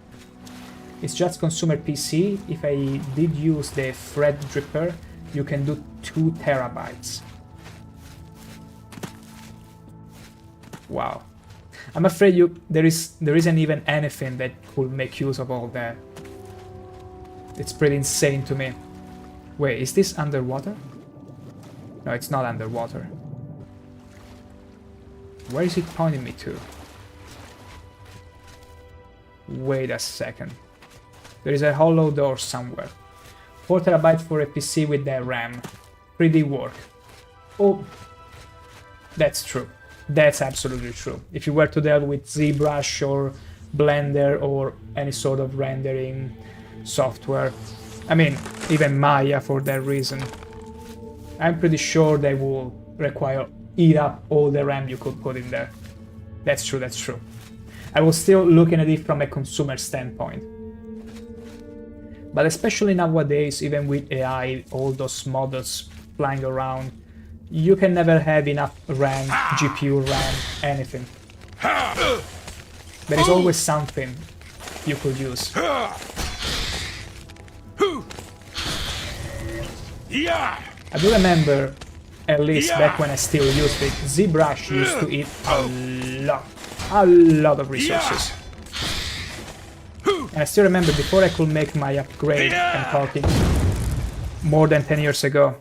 It's just consumer PC. If I did use the Threadripper, you can do 2 terabytes. Wow. I'm afraid there isn't even anything that could make use of all that. It's pretty insane to me. Wait, is this underwater? No, it's not underwater. Where is it pointing me to? Wait a second. There is a hollow door somewhere. 4 terabytes for a PC with that RAM. 3D work. Oh, that's true. That's absolutely true. If you were to deal with ZBrush or Blender or any sort of rendering software, I mean, even Maya for that reason, I'm pretty sure they will eat up all the RAM you could put in there. That's true, that's true. I was still looking at it from a consumer standpoint. But especially nowadays, even with AI, all those models flying around, you can never have enough RAM, GPU RAM, anything. There is always something you could use. I do remember, at least back when I still used it, ZBrush used to eat a lot of resources. And I still remember before I could make my upgrade, I'm talking more than 10 years ago,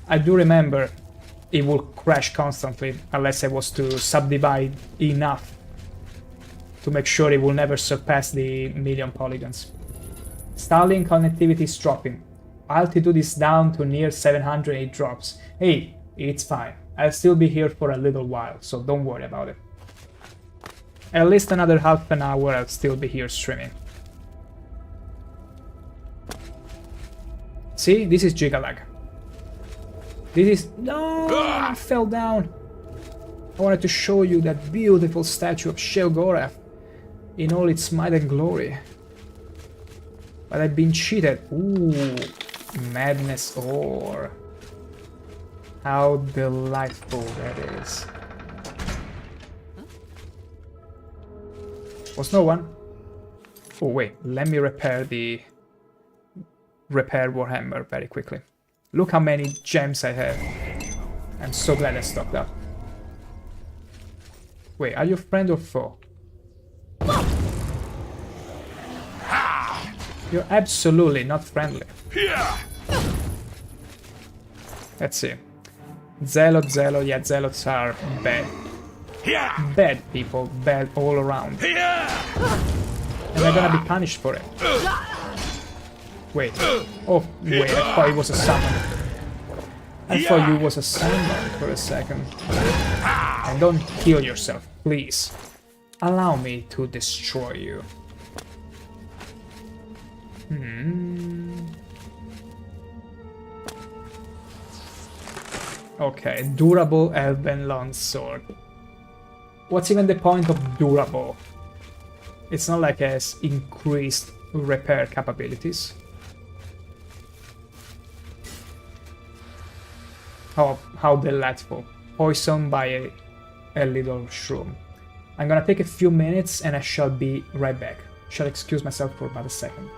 I do remember it would crash constantly unless I was to subdivide enough to make sure it will never surpass the 1,000,000 polygons. Starlink connectivity is dropping. Altitude is down to near 700 and it drops. Hey, it's fine. I'll still be here for a little while, so don't worry about it. At least another half an hour I'll still be here streaming. See, this is Gigalag. This is... No! I fell down! I wanted to show you that beautiful statue of Sheogorath in all its might and glory. But I've been cheated. Ooh, madness ore. How delightful that is. Was no one? Oh wait, let me repair Warhammer very quickly. Look how many gems I have. I'm so glad I stocked up. Wait, are you friend or foe? You're absolutely not friendly. Let's see. Zealot, yeah, zealots are bad. Bad people, bad all around. And they're gonna be punished for it. Wait. Oh, wait, I thought it was a summon. I thought you was a summon for a second. And don't kill yourself, please. Allow me to destroy you. Okay, durable elven longsword. What's even the point of durable? It's not like it has increased repair capabilities. Oh, how delightful. Poisoned by a little shroom. I'm gonna take a few minutes and I shall be right back. Shall excuse myself for about a second.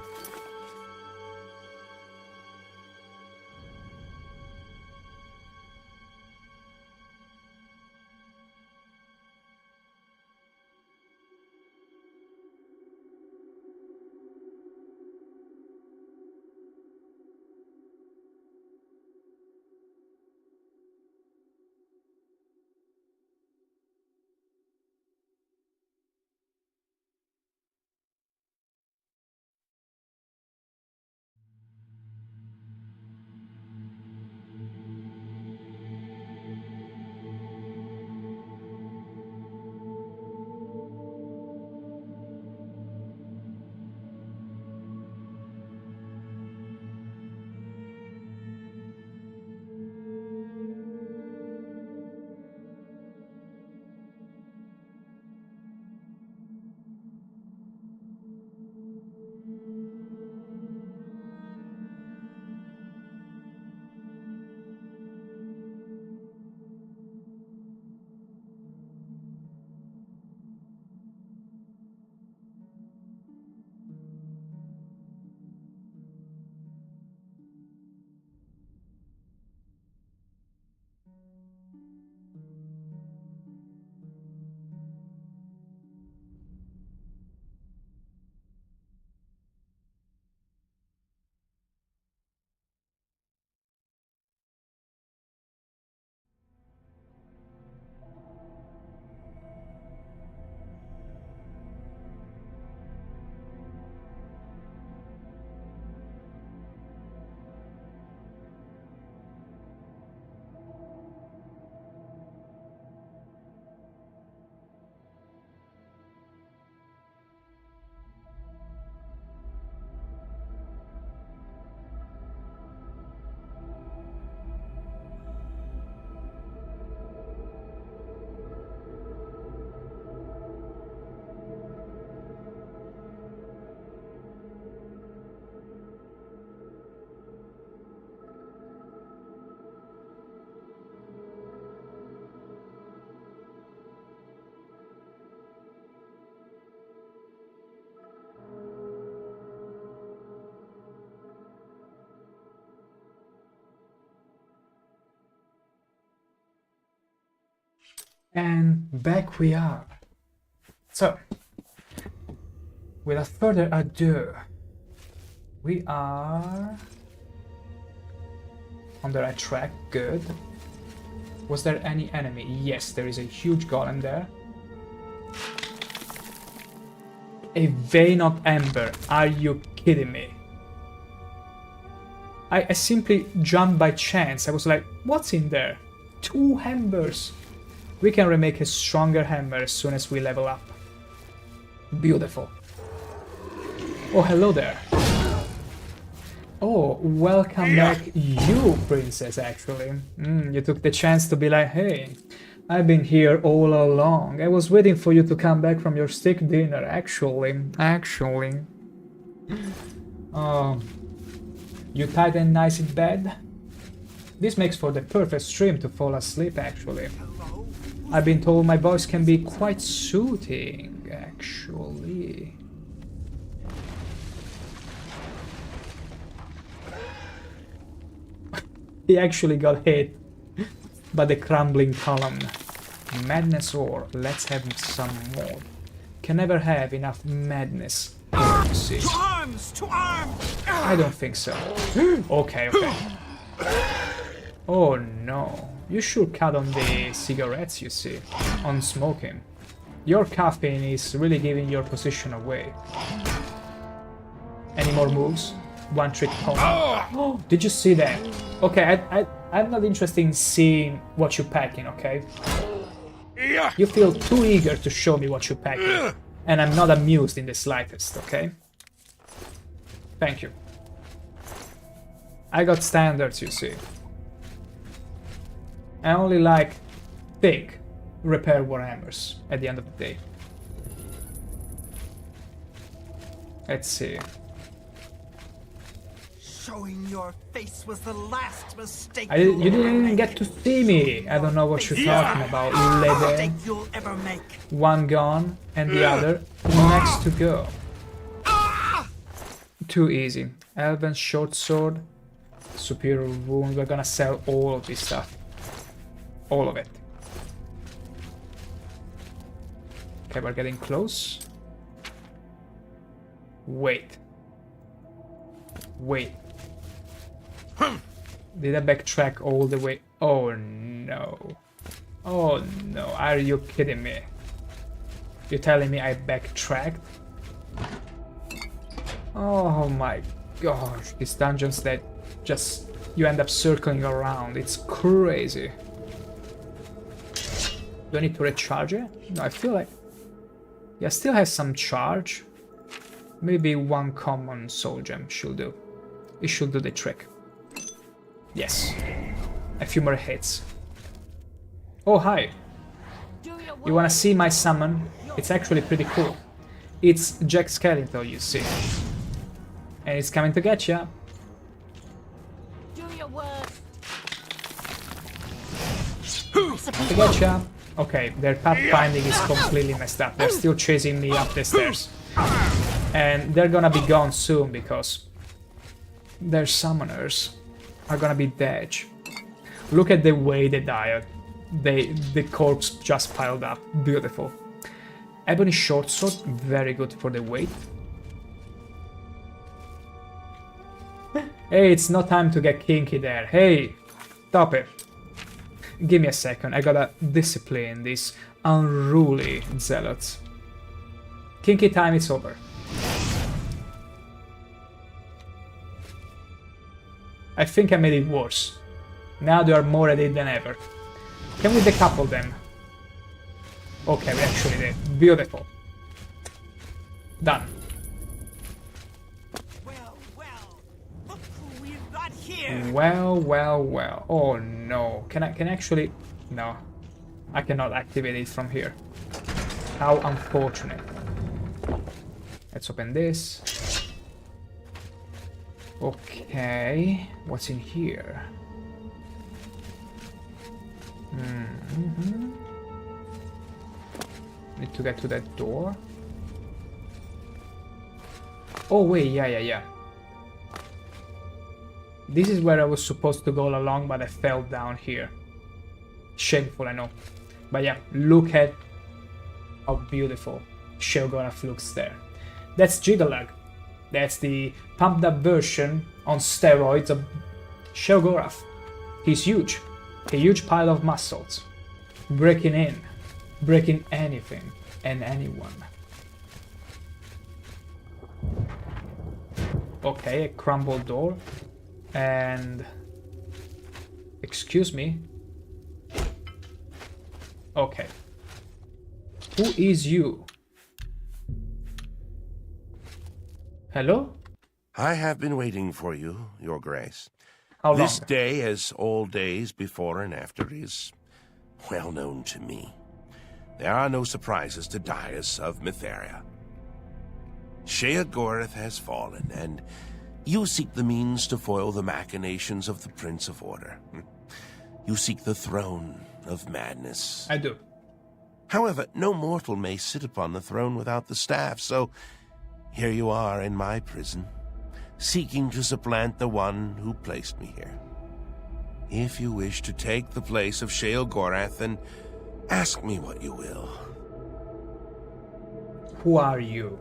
And back we are. So, without further ado, we are on the right track. Good. Was there any enemy? Yes, there is a huge golem there. A vein of ember. Are you kidding me? I simply jumped by chance. I was like, what's in there? 2 embers. We can remake a stronger hammer as soon as we level up. Beautiful. Oh, hello there. Oh, welcome back, you princess, actually. You took the chance to be like, hey, I've been here all along. I was waiting for you to come back from your steak dinner, actually. Oh, you tight and nice in bed? This makes for the perfect stream to fall asleep, actually. I've been told my voice can be quite soothing. actually. He actually got hit by the crumbling column. Madness ore. Let's have some more. Can never have enough madness. See. To arms! To arms! I don't think so. Okay, okay. Oh no. You should cut on the cigarettes, you see. On smoking. Your caffeine is really giving your position away. Any more moves? One trick pony. Oh, did you see that? Okay, I'm not interested in seeing what you're packing, okay? You feel too eager to show me what you're packing. And I'm not amused in the slightest, okay? Thank you. I got standards, you see. I only like big repair warhammers at the end of the day. Let's see. Showing your face was the last mistake You didn't even get to see me. I don't know what you're talking about. Leather. you'll ever make. One gone and the other next to go. Too easy. Elven short sword. Superior wound. We're gonna sell all of this stuff. All of it. Okay, we're getting close. Wait. Wait. Did I backtrack all the way? Oh no. Oh no, are you kidding me? You're telling me I backtracked? Oh my gosh, these dungeons that just you end up circling around, it's crazy. Do I need to recharge it? No, I feel like... Yeah, still has some charge. Maybe one common soul gem should do. It should do the trick. Yes. A few more hits. Oh, hi. You wanna see my summon? It's actually pretty cool. It's Jack Skellington, you see. And it's coming to get ya. To get ya. Okay, their pathfinding is completely messed up. They're still chasing me up the stairs. And they're gonna be gone soon because their summoners are gonna be dead. Look at the way they died. The corpse just piled up. Beautiful. Ebony short sword, very good for the weight. Hey, it's not time to get kinky there. Hey, stop it. Give me a second, I gotta discipline these unruly zealots. Kinky time is over. I think I made it worse. Now they are more at it than ever. Can we decouple them? Okay, we actually did. Beautiful. Done. Well, well, well. Oh no. Can I actually... No. I cannot activate it from here. How unfortunate. Let's open this. Okay. What's in here? Need to get to that door. Oh wait, yeah. This is where I was supposed to go all along, but I fell down here. Shameful, I know. But yeah, look at how beautiful Sheogorath looks there. That's Jigalag. That's the pumped up version on steroids of Sheogorath. He's huge. A huge pile of muscles. Breaking in. Breaking anything and anyone. Okay, a crumbled door. And... Excuse me. Okay. Who is you? Hello? I have been waiting for you, Your Grace. How long? This day, as all days before and after, is well known to me. There are no surprises to Dias of Mytheria. Sheogorath has fallen, and you seek the means to foil the machinations of the Prince of Order. You seek the throne of madness. I do. However, no mortal may sit upon the throne without the staff, so here you are in my prison, seeking to supplant the one who placed me here. If you wish to take the place of Sheogorath, then ask me what you will. Who are you?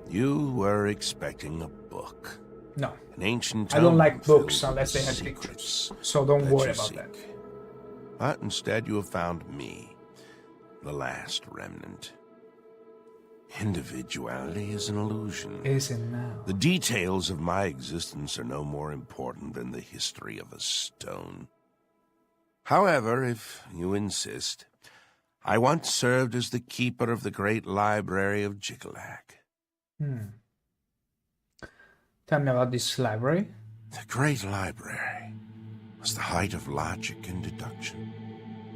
You were expecting a book. No. An ancient I don't tome like filled books with unless the they have secrets pictures. So don't worry you about seek. that. But instead you have found me, the last remnant. Individuality is an illusion. Is it now? The details of my existence are no more important than the history of a stone. However, if you insist, I once served as the keeper of the great library of Jigalac. Tell me about this library. The great library was the height of logic and deduction.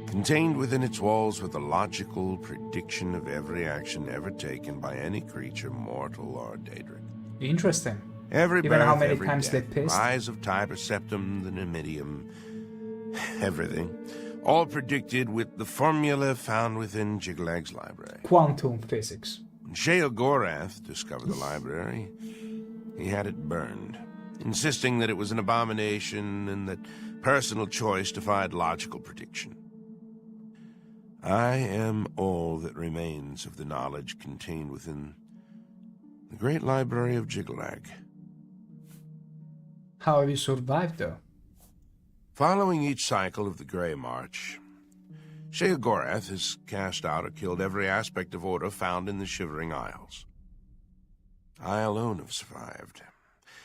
Contained within its walls were the logical prediction of every action ever taken by any creature, mortal or daedric. Interesting. Every Even birth, how many every times they death, pissed. rise of Tiber Septim, the Numidium, everything. All predicted with the formula found within Jigalag's library. Quantum physics. When Sheogorath discovered the library, he had it burned, insisting that it was an abomination and that personal choice defied logical prediction. I am all that remains of the knowledge contained within the great library of Jigalag. How have you survived, though? Following each cycle of the Grey March, Sheogorath has cast out or killed every aspect of order found in the Shivering Isles. I alone have survived.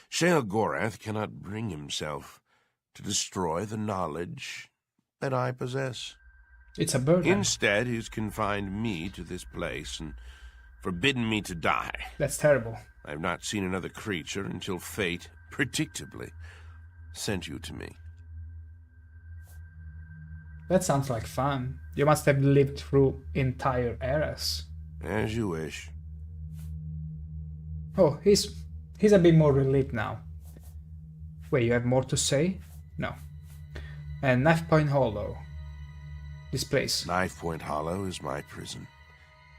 Sheogorath cannot bring himself to destroy the knowledge that I possess. It's a burden. Instead, he's confined me to this place and forbidden me to die. That's terrible. I have not seen another creature until fate, predictably, sent you to me. That sounds like fun. You must have lived through entire eras. As you wish. Oh, he's a bit more relieved now. Wait, you have more to say? No. And Knife Point Hollow. This place. Knife Point Hollow is my prison.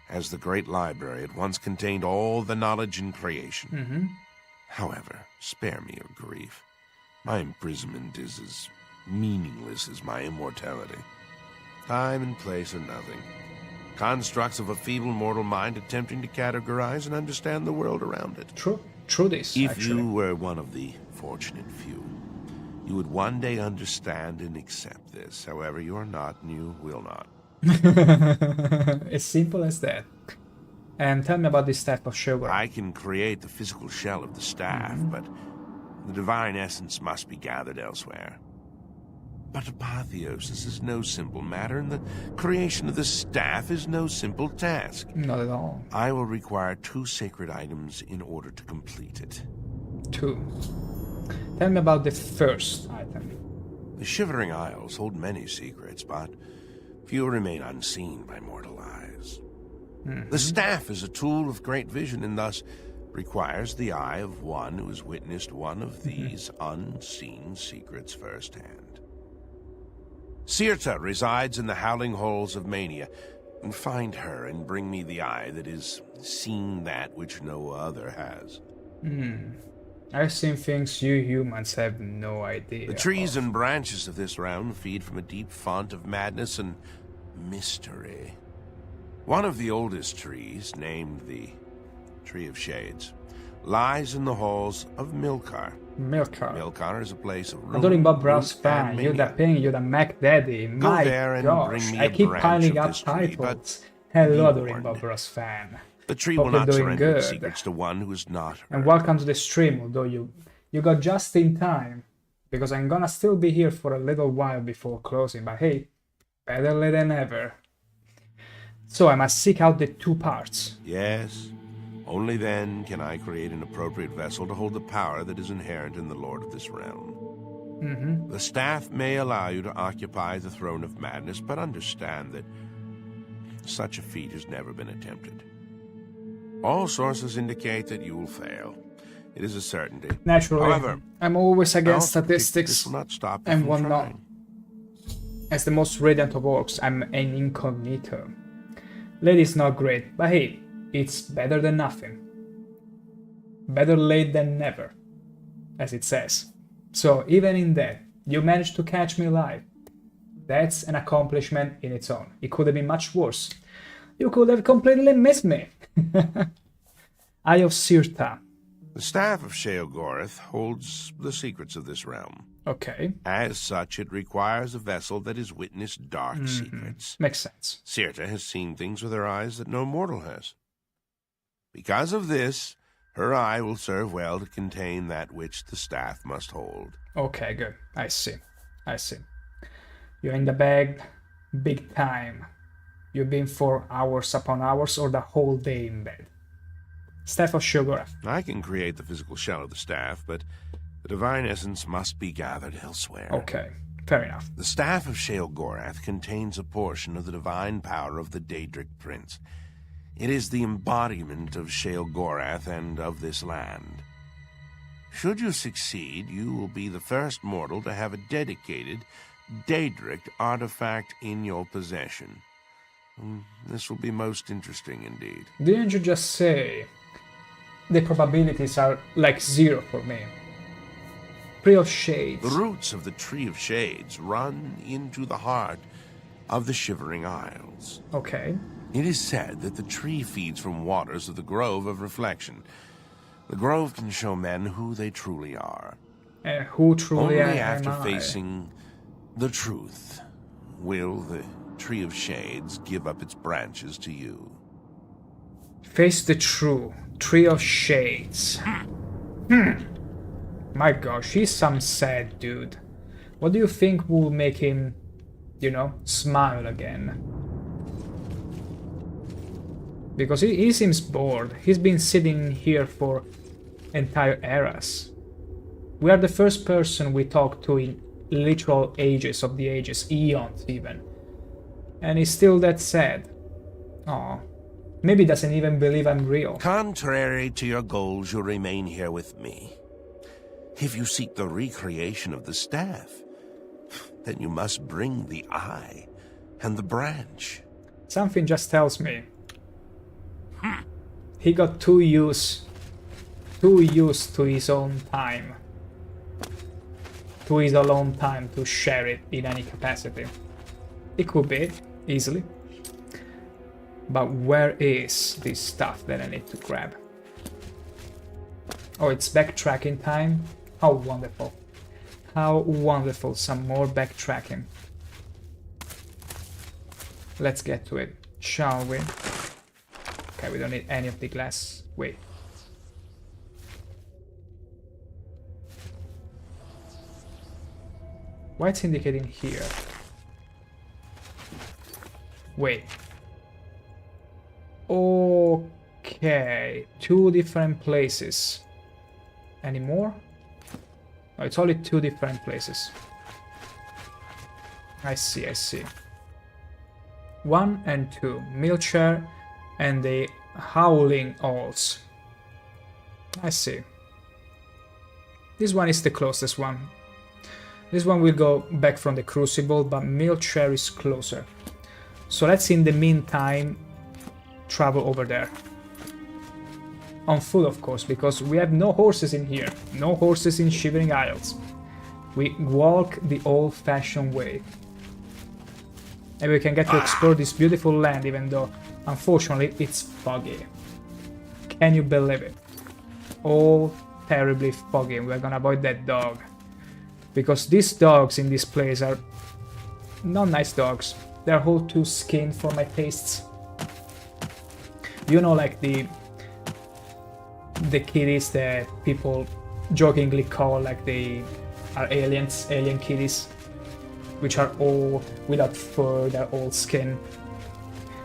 As the great library, it once contained all the knowledge in creation. However, spare me your grief. My imprisonment is as meaningless as my immortality. Time and place are nothing. Constructs of a feeble mortal mind attempting to categorize and understand the world around it. True this, If actually. you were one of the fortunate few, you would one day understand and accept this. However, you are not, and you will not. As simple as that. And tell me about this type of sugar. I can create the physical shell of the staff, but the divine essence must be gathered elsewhere. But apotheosis is no simple matter, and the creation of the staff is no simple task. Not at all. I will require 2 sacred items in order to complete it. 2. Tell me about the first item. The Shivering Isles hold many secrets, but few remain unseen by mortal eyes. The staff is a tool of great vision and thus requires the eye of one who has witnessed one of these unseen secrets firsthand. Sirta resides in the howling halls of Mania. Find her and bring me the eye that has seen that which no other has. I've seen things you humans have no idea. The trees and branches of this realm feed from a deep font of madness and mystery. One of the oldest trees, named the Tree of Shades, lies in the halls of Milkar. Milkar is a place of Adoring ruin, Bob Ross root, fan, and you're the mania. Ping, you're the Mac Daddy. Go My there and gosh, bring me I a keep branch piling of up this tree, but titles. Hello, be Adoring warned. Bob Ross fan. The tree Hope will you're not doing surrender its good. secrets to one who is not her. And welcome to the stream, although you got just in time, because I'm gonna still be here for a little while before closing, but hey, better late than never. So I must seek out the 2 parts. Yes. Only then can I create an appropriate vessel to hold the power that is inherent in the Lord of this realm. The staff may allow you to occupy the throne of madness, but understand that such a feat has never been attempted. All sources indicate that you will fail. It is a certainty. Naturally, However, I'm always I against also predict that statistics this will not stop you and from whatnot. trying. As the most radiant of orcs, I'm an incognito. Lady's not great, but hey, it's better than nothing. Better late than never, as it says. So even in that, you managed to catch me alive. That's an accomplishment in its own. It could have been much worse. You could have completely missed me. Eye of Sirta. The staff of Sheogorath holds the secrets of this realm. Okay. As such, it requires a vessel that has witnessed dark secrets. Makes sense. Sirta has seen things with her eyes that no mortal has. Because of this, her eye will serve well to contain that which the staff must hold. Okay, good. I see. I see. You're in the bag big time. You've been for hours upon hours or the whole day in bed. Staff of Sheogorath. I can create the physical shell of the staff, but the divine essence must be gathered elsewhere. Okay, fair enough. The staff of Sheogorath contains a portion of the divine power of the Daedric Prince. It is the embodiment of Sheogorath and of this land. Should you succeed, you will be the first mortal to have a dedicated Daedric artifact in your possession. This will be most interesting indeed. Didn't you just say the probabilities are like 0 for me? Tree of Shades. The roots of the Tree of Shades run into the heart of the Shivering Isles. Okay. It is said that the tree feeds from waters of the Grove of Reflection. The Grove can show men who they truly are. And who truly Only am after I? facing the truth will the Tree of Shades give up its branches to you. Face the true Tree of Shades. My gosh, he's some sad dude. What do you think will make him, you know, smile again? Because he seems bored. He's been sitting here for entire eras. We are the first person we talk to in literal ages of the ages, eons even. And he's still that sad. Aw. Maybe doesn't even believe I'm real. Contrary to your goals, you'll remain here with me. If you seek the recreation of the staff, then you must bring the eye and the branch. Something just tells me he got too used to his own time. To his alone time to share it in any capacity. It could be, easily. But where is this stuff that I need to grab? Oh, it's backtracking time? How wonderful. How wonderful, some more backtracking. Let's get to it, shall we? Okay, we don't need any of the glass. Wait. Why it's indicating here? Wait. Okay, 2 different places. Any more? No, it's only 2 different places. I see, I see. 1 and 2, Milcher and the Howling Owls. I see. This one is the closest one. This one will go back from the Crucible, but Milcher is closer. So let's in the meantime travel over there. On foot, of course, because we have no horses in here. No horses in Shivering Isles. We walk the old-fashioned way. And we can get to explore this beautiful land, even though, unfortunately, it's foggy. Can you believe it? All terribly foggy, and we're gonna avoid that dog. Because these dogs in this place are not nice dogs. They're all too skinned for my tastes. You know, like the kitties that people jokingly call like they are aliens, alien kitties, which are all without fur, they're all skin.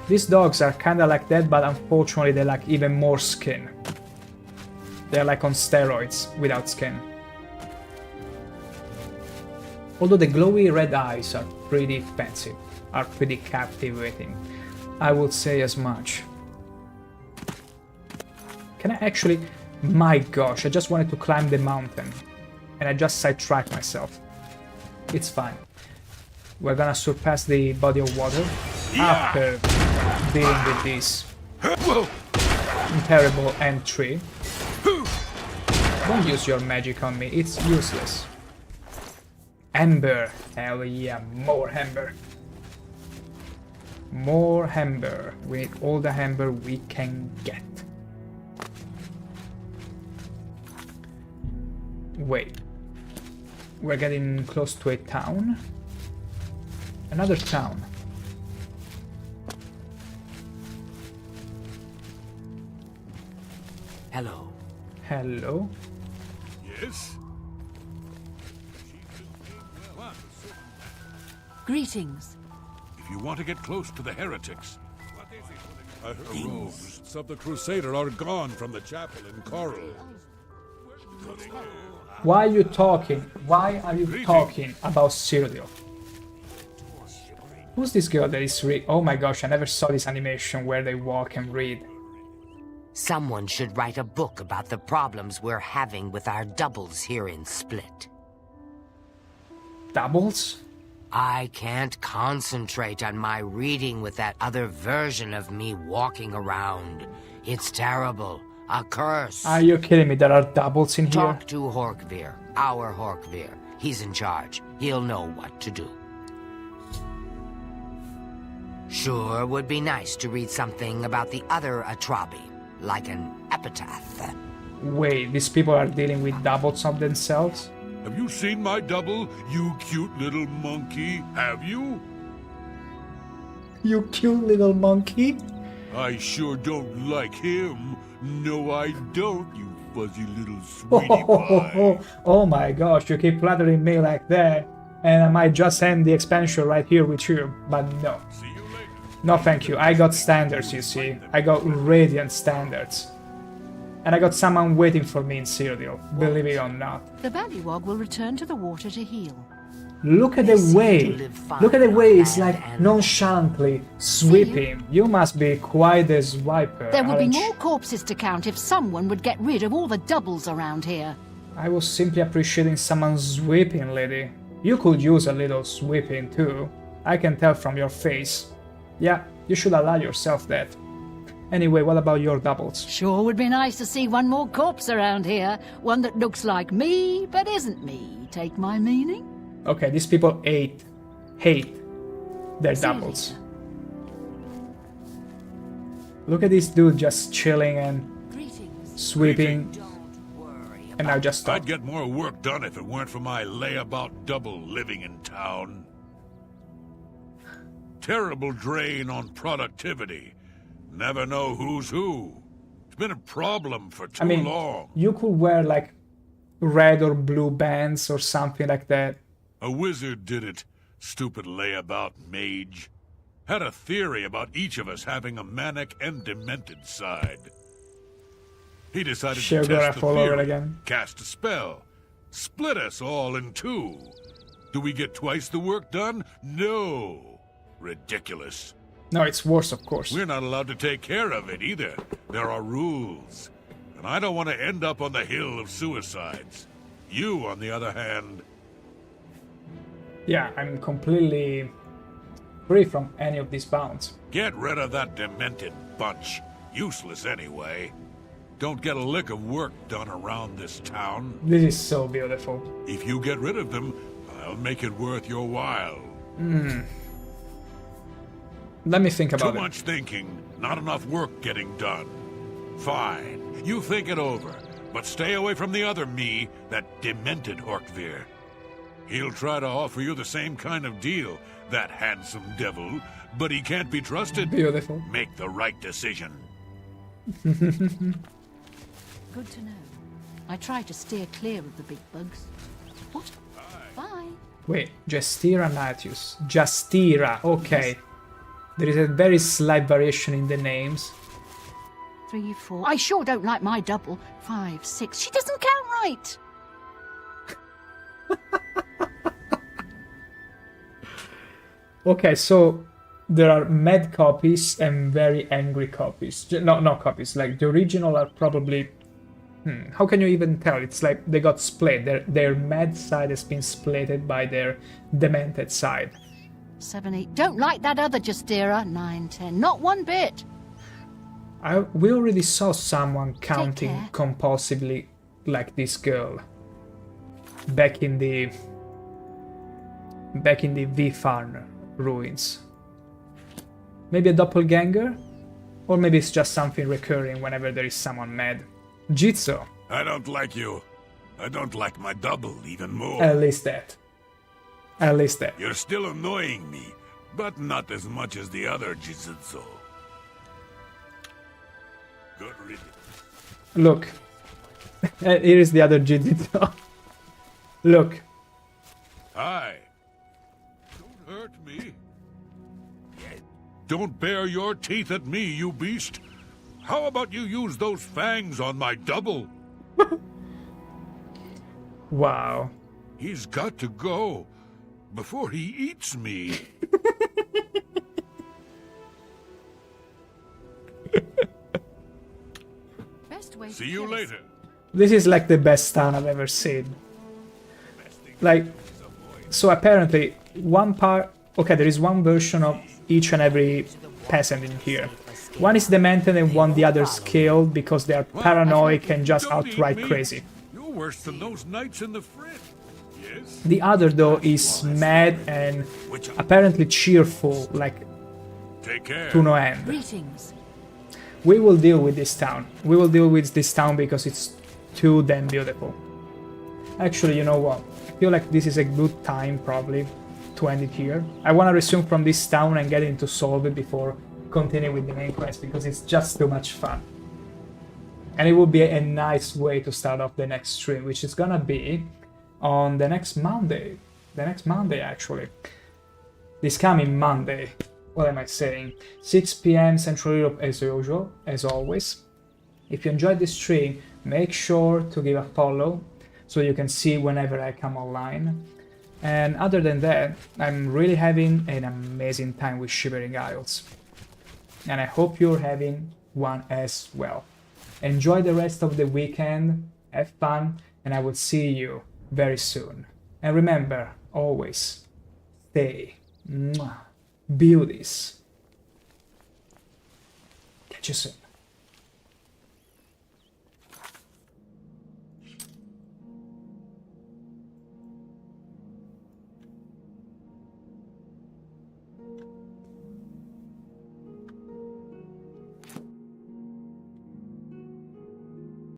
These dogs are kinda like that, but unfortunately they lack even more skin. They're like on steroids without skin. Although the glowy red eyes are pretty fancy, are pretty captivating. I would say as much. Can I actually... My gosh, I just wanted to climb the mountain. And I just sidetracked myself. It's fine. We're gonna surpass the body of water after dealing with this terrible entry. Don't use your magic on me, it's useless. Ember, hell yeah, more ember. More ember. We need all the ember we can get. Wait. We're getting close to a town. Another town. Hello. Hello. Yes? Greetings. If you want to get close to the heretics, I heard the robes of the Crusader are gone from the chapel in Coral. Why are you talking? Why are you talking about Cyrodiil? Who's this girl that is oh my gosh, I never saw this animation where they walk and read. Someone should write a book about the problems we're having with our doubles here in Split. Doubles? I can't concentrate on my reading with that other version of me walking around. It's terrible. A curse. Are you kidding me? There are doubles in here? Talk to Horkvir, our Horkvir. He's in charge. He'll know what to do. Sure would be nice to read something about the other Atrabi, like an epitaph. Wait, these people are dealing with doubles of themselves? Have you seen my double, you cute little monkey? Have you? You cute little monkey? I sure don't like him. No, I don't, you fuzzy little sweetie pie. Oh my gosh, you keep flattering me like that, and I might just end the expansion right here with you, but no. See you later. No thank you, I got standards, you see. I got radiant standards. And I got someone waiting for me in Cyrodiil, believe it or not. The Ballywog will return to the water to heal. Look at the way! Look at the way it's like nonchalantly sweeping. You must be quite a swiper. There would be more corpses to count if someone would get rid of all the doubles around here. I was simply appreciating someone sweeping, lady. You could use a little sweeping too. I can tell from your face. Yeah, you should allow yourself that. Anyway, what about your doubles? Sure would be nice to see one more corpse around here. One that looks like me, but isn't me. Take my meaning? Okay, these people hate their doubles. Look at this dude just chilling and sweeping. And now just stop. I'd get more work done if it weren't for my layabout double living in town. Terrible drain on productivity. Never know who's who. It's been a problem for too long. You could wear like red or blue bands or something like that. A wizard did it, stupid layabout mage. Had a theory about each of us having a manic and demented side. He decided to test the theory, cast a spell, split us all in two. Do we get twice the work done? No. Ridiculous. No, it's worse, of course. We're not allowed to take care of it either. There are rules. And I don't want to end up on the hill of suicides. You, on the other hand... Yeah, I'm completely free from any of these bounds. Get rid of that demented bunch. Useless anyway. Don't get a lick of work done around this town. This is so beautiful. If you get rid of them, I'll make it worth your while. Let me think about it. Too much thinking, not enough work getting done. Fine, you think it over, but stay away from the other me, that demented Horkvir. He'll try to offer you the same kind of deal, that handsome devil, but he can't be trusted. Beautiful. Make the right decision. Good to know. I try to steer clear of the big bugs. What? Bye. Wait, Justira Natius. Justira, okay. There is a very slight variation in the names. 3, 4. I sure don't like my double. 5, 6. She doesn't count right. Okay, so there are mad copies and very angry copies. Not copies, like the original are probably... how can you even tell? It's like they got split. Their mad side has been splitted by their demented side. 7, 8. Don't like that other Justira. 9, 10. Not one bit. We already saw someone counting compulsively like this girl back in the Vifarn ruins. Maybe a doppelganger? Or maybe it's just something recurring whenever there is someone mad. Jitsu. I don't like you. I don't like my double even more. At least that. At least that. You're still annoying me, but not as much as the other Jitsu. Good riddance. Look. Here is the other Jitsu. Look. Hi. Don't hurt me. Don't bare your teeth at me, you beast. How about you use those fangs on my double? Wow. He's got to go before he eats me. See you later. This is like the best town I've ever seen. Like, so apparently one part... Okay, there is one version of each and every peasant in here. One is demented and one the others killed because they are paranoid and just outright crazy. You're worse than those knights in the frit. Yes. The other though is mad and apparently cheerful, like to no end. Greetings. We will deal with this town. We will deal with this town because it's too damn beautiful. Actually, you know what? I feel like this is a good time probably to end it here. I want to resume from this town and get into Solve it before continue with the main quest because it's just too much fun. And it would be a nice way to start off the next stream, which is gonna be on the next Monday. The next Monday, actually. This coming Monday. What am I saying? 6 PM Central Europe as usual, as always. If you enjoyed this stream, make sure to give a follow so you can see whenever I come online. And other than that, I'm really having an amazing time with Shivering Isles. And I hope you're having one as well. Enjoy the rest of the weekend, have fun, and I will see you very soon. And remember, always, stay beauties. Catch you soon.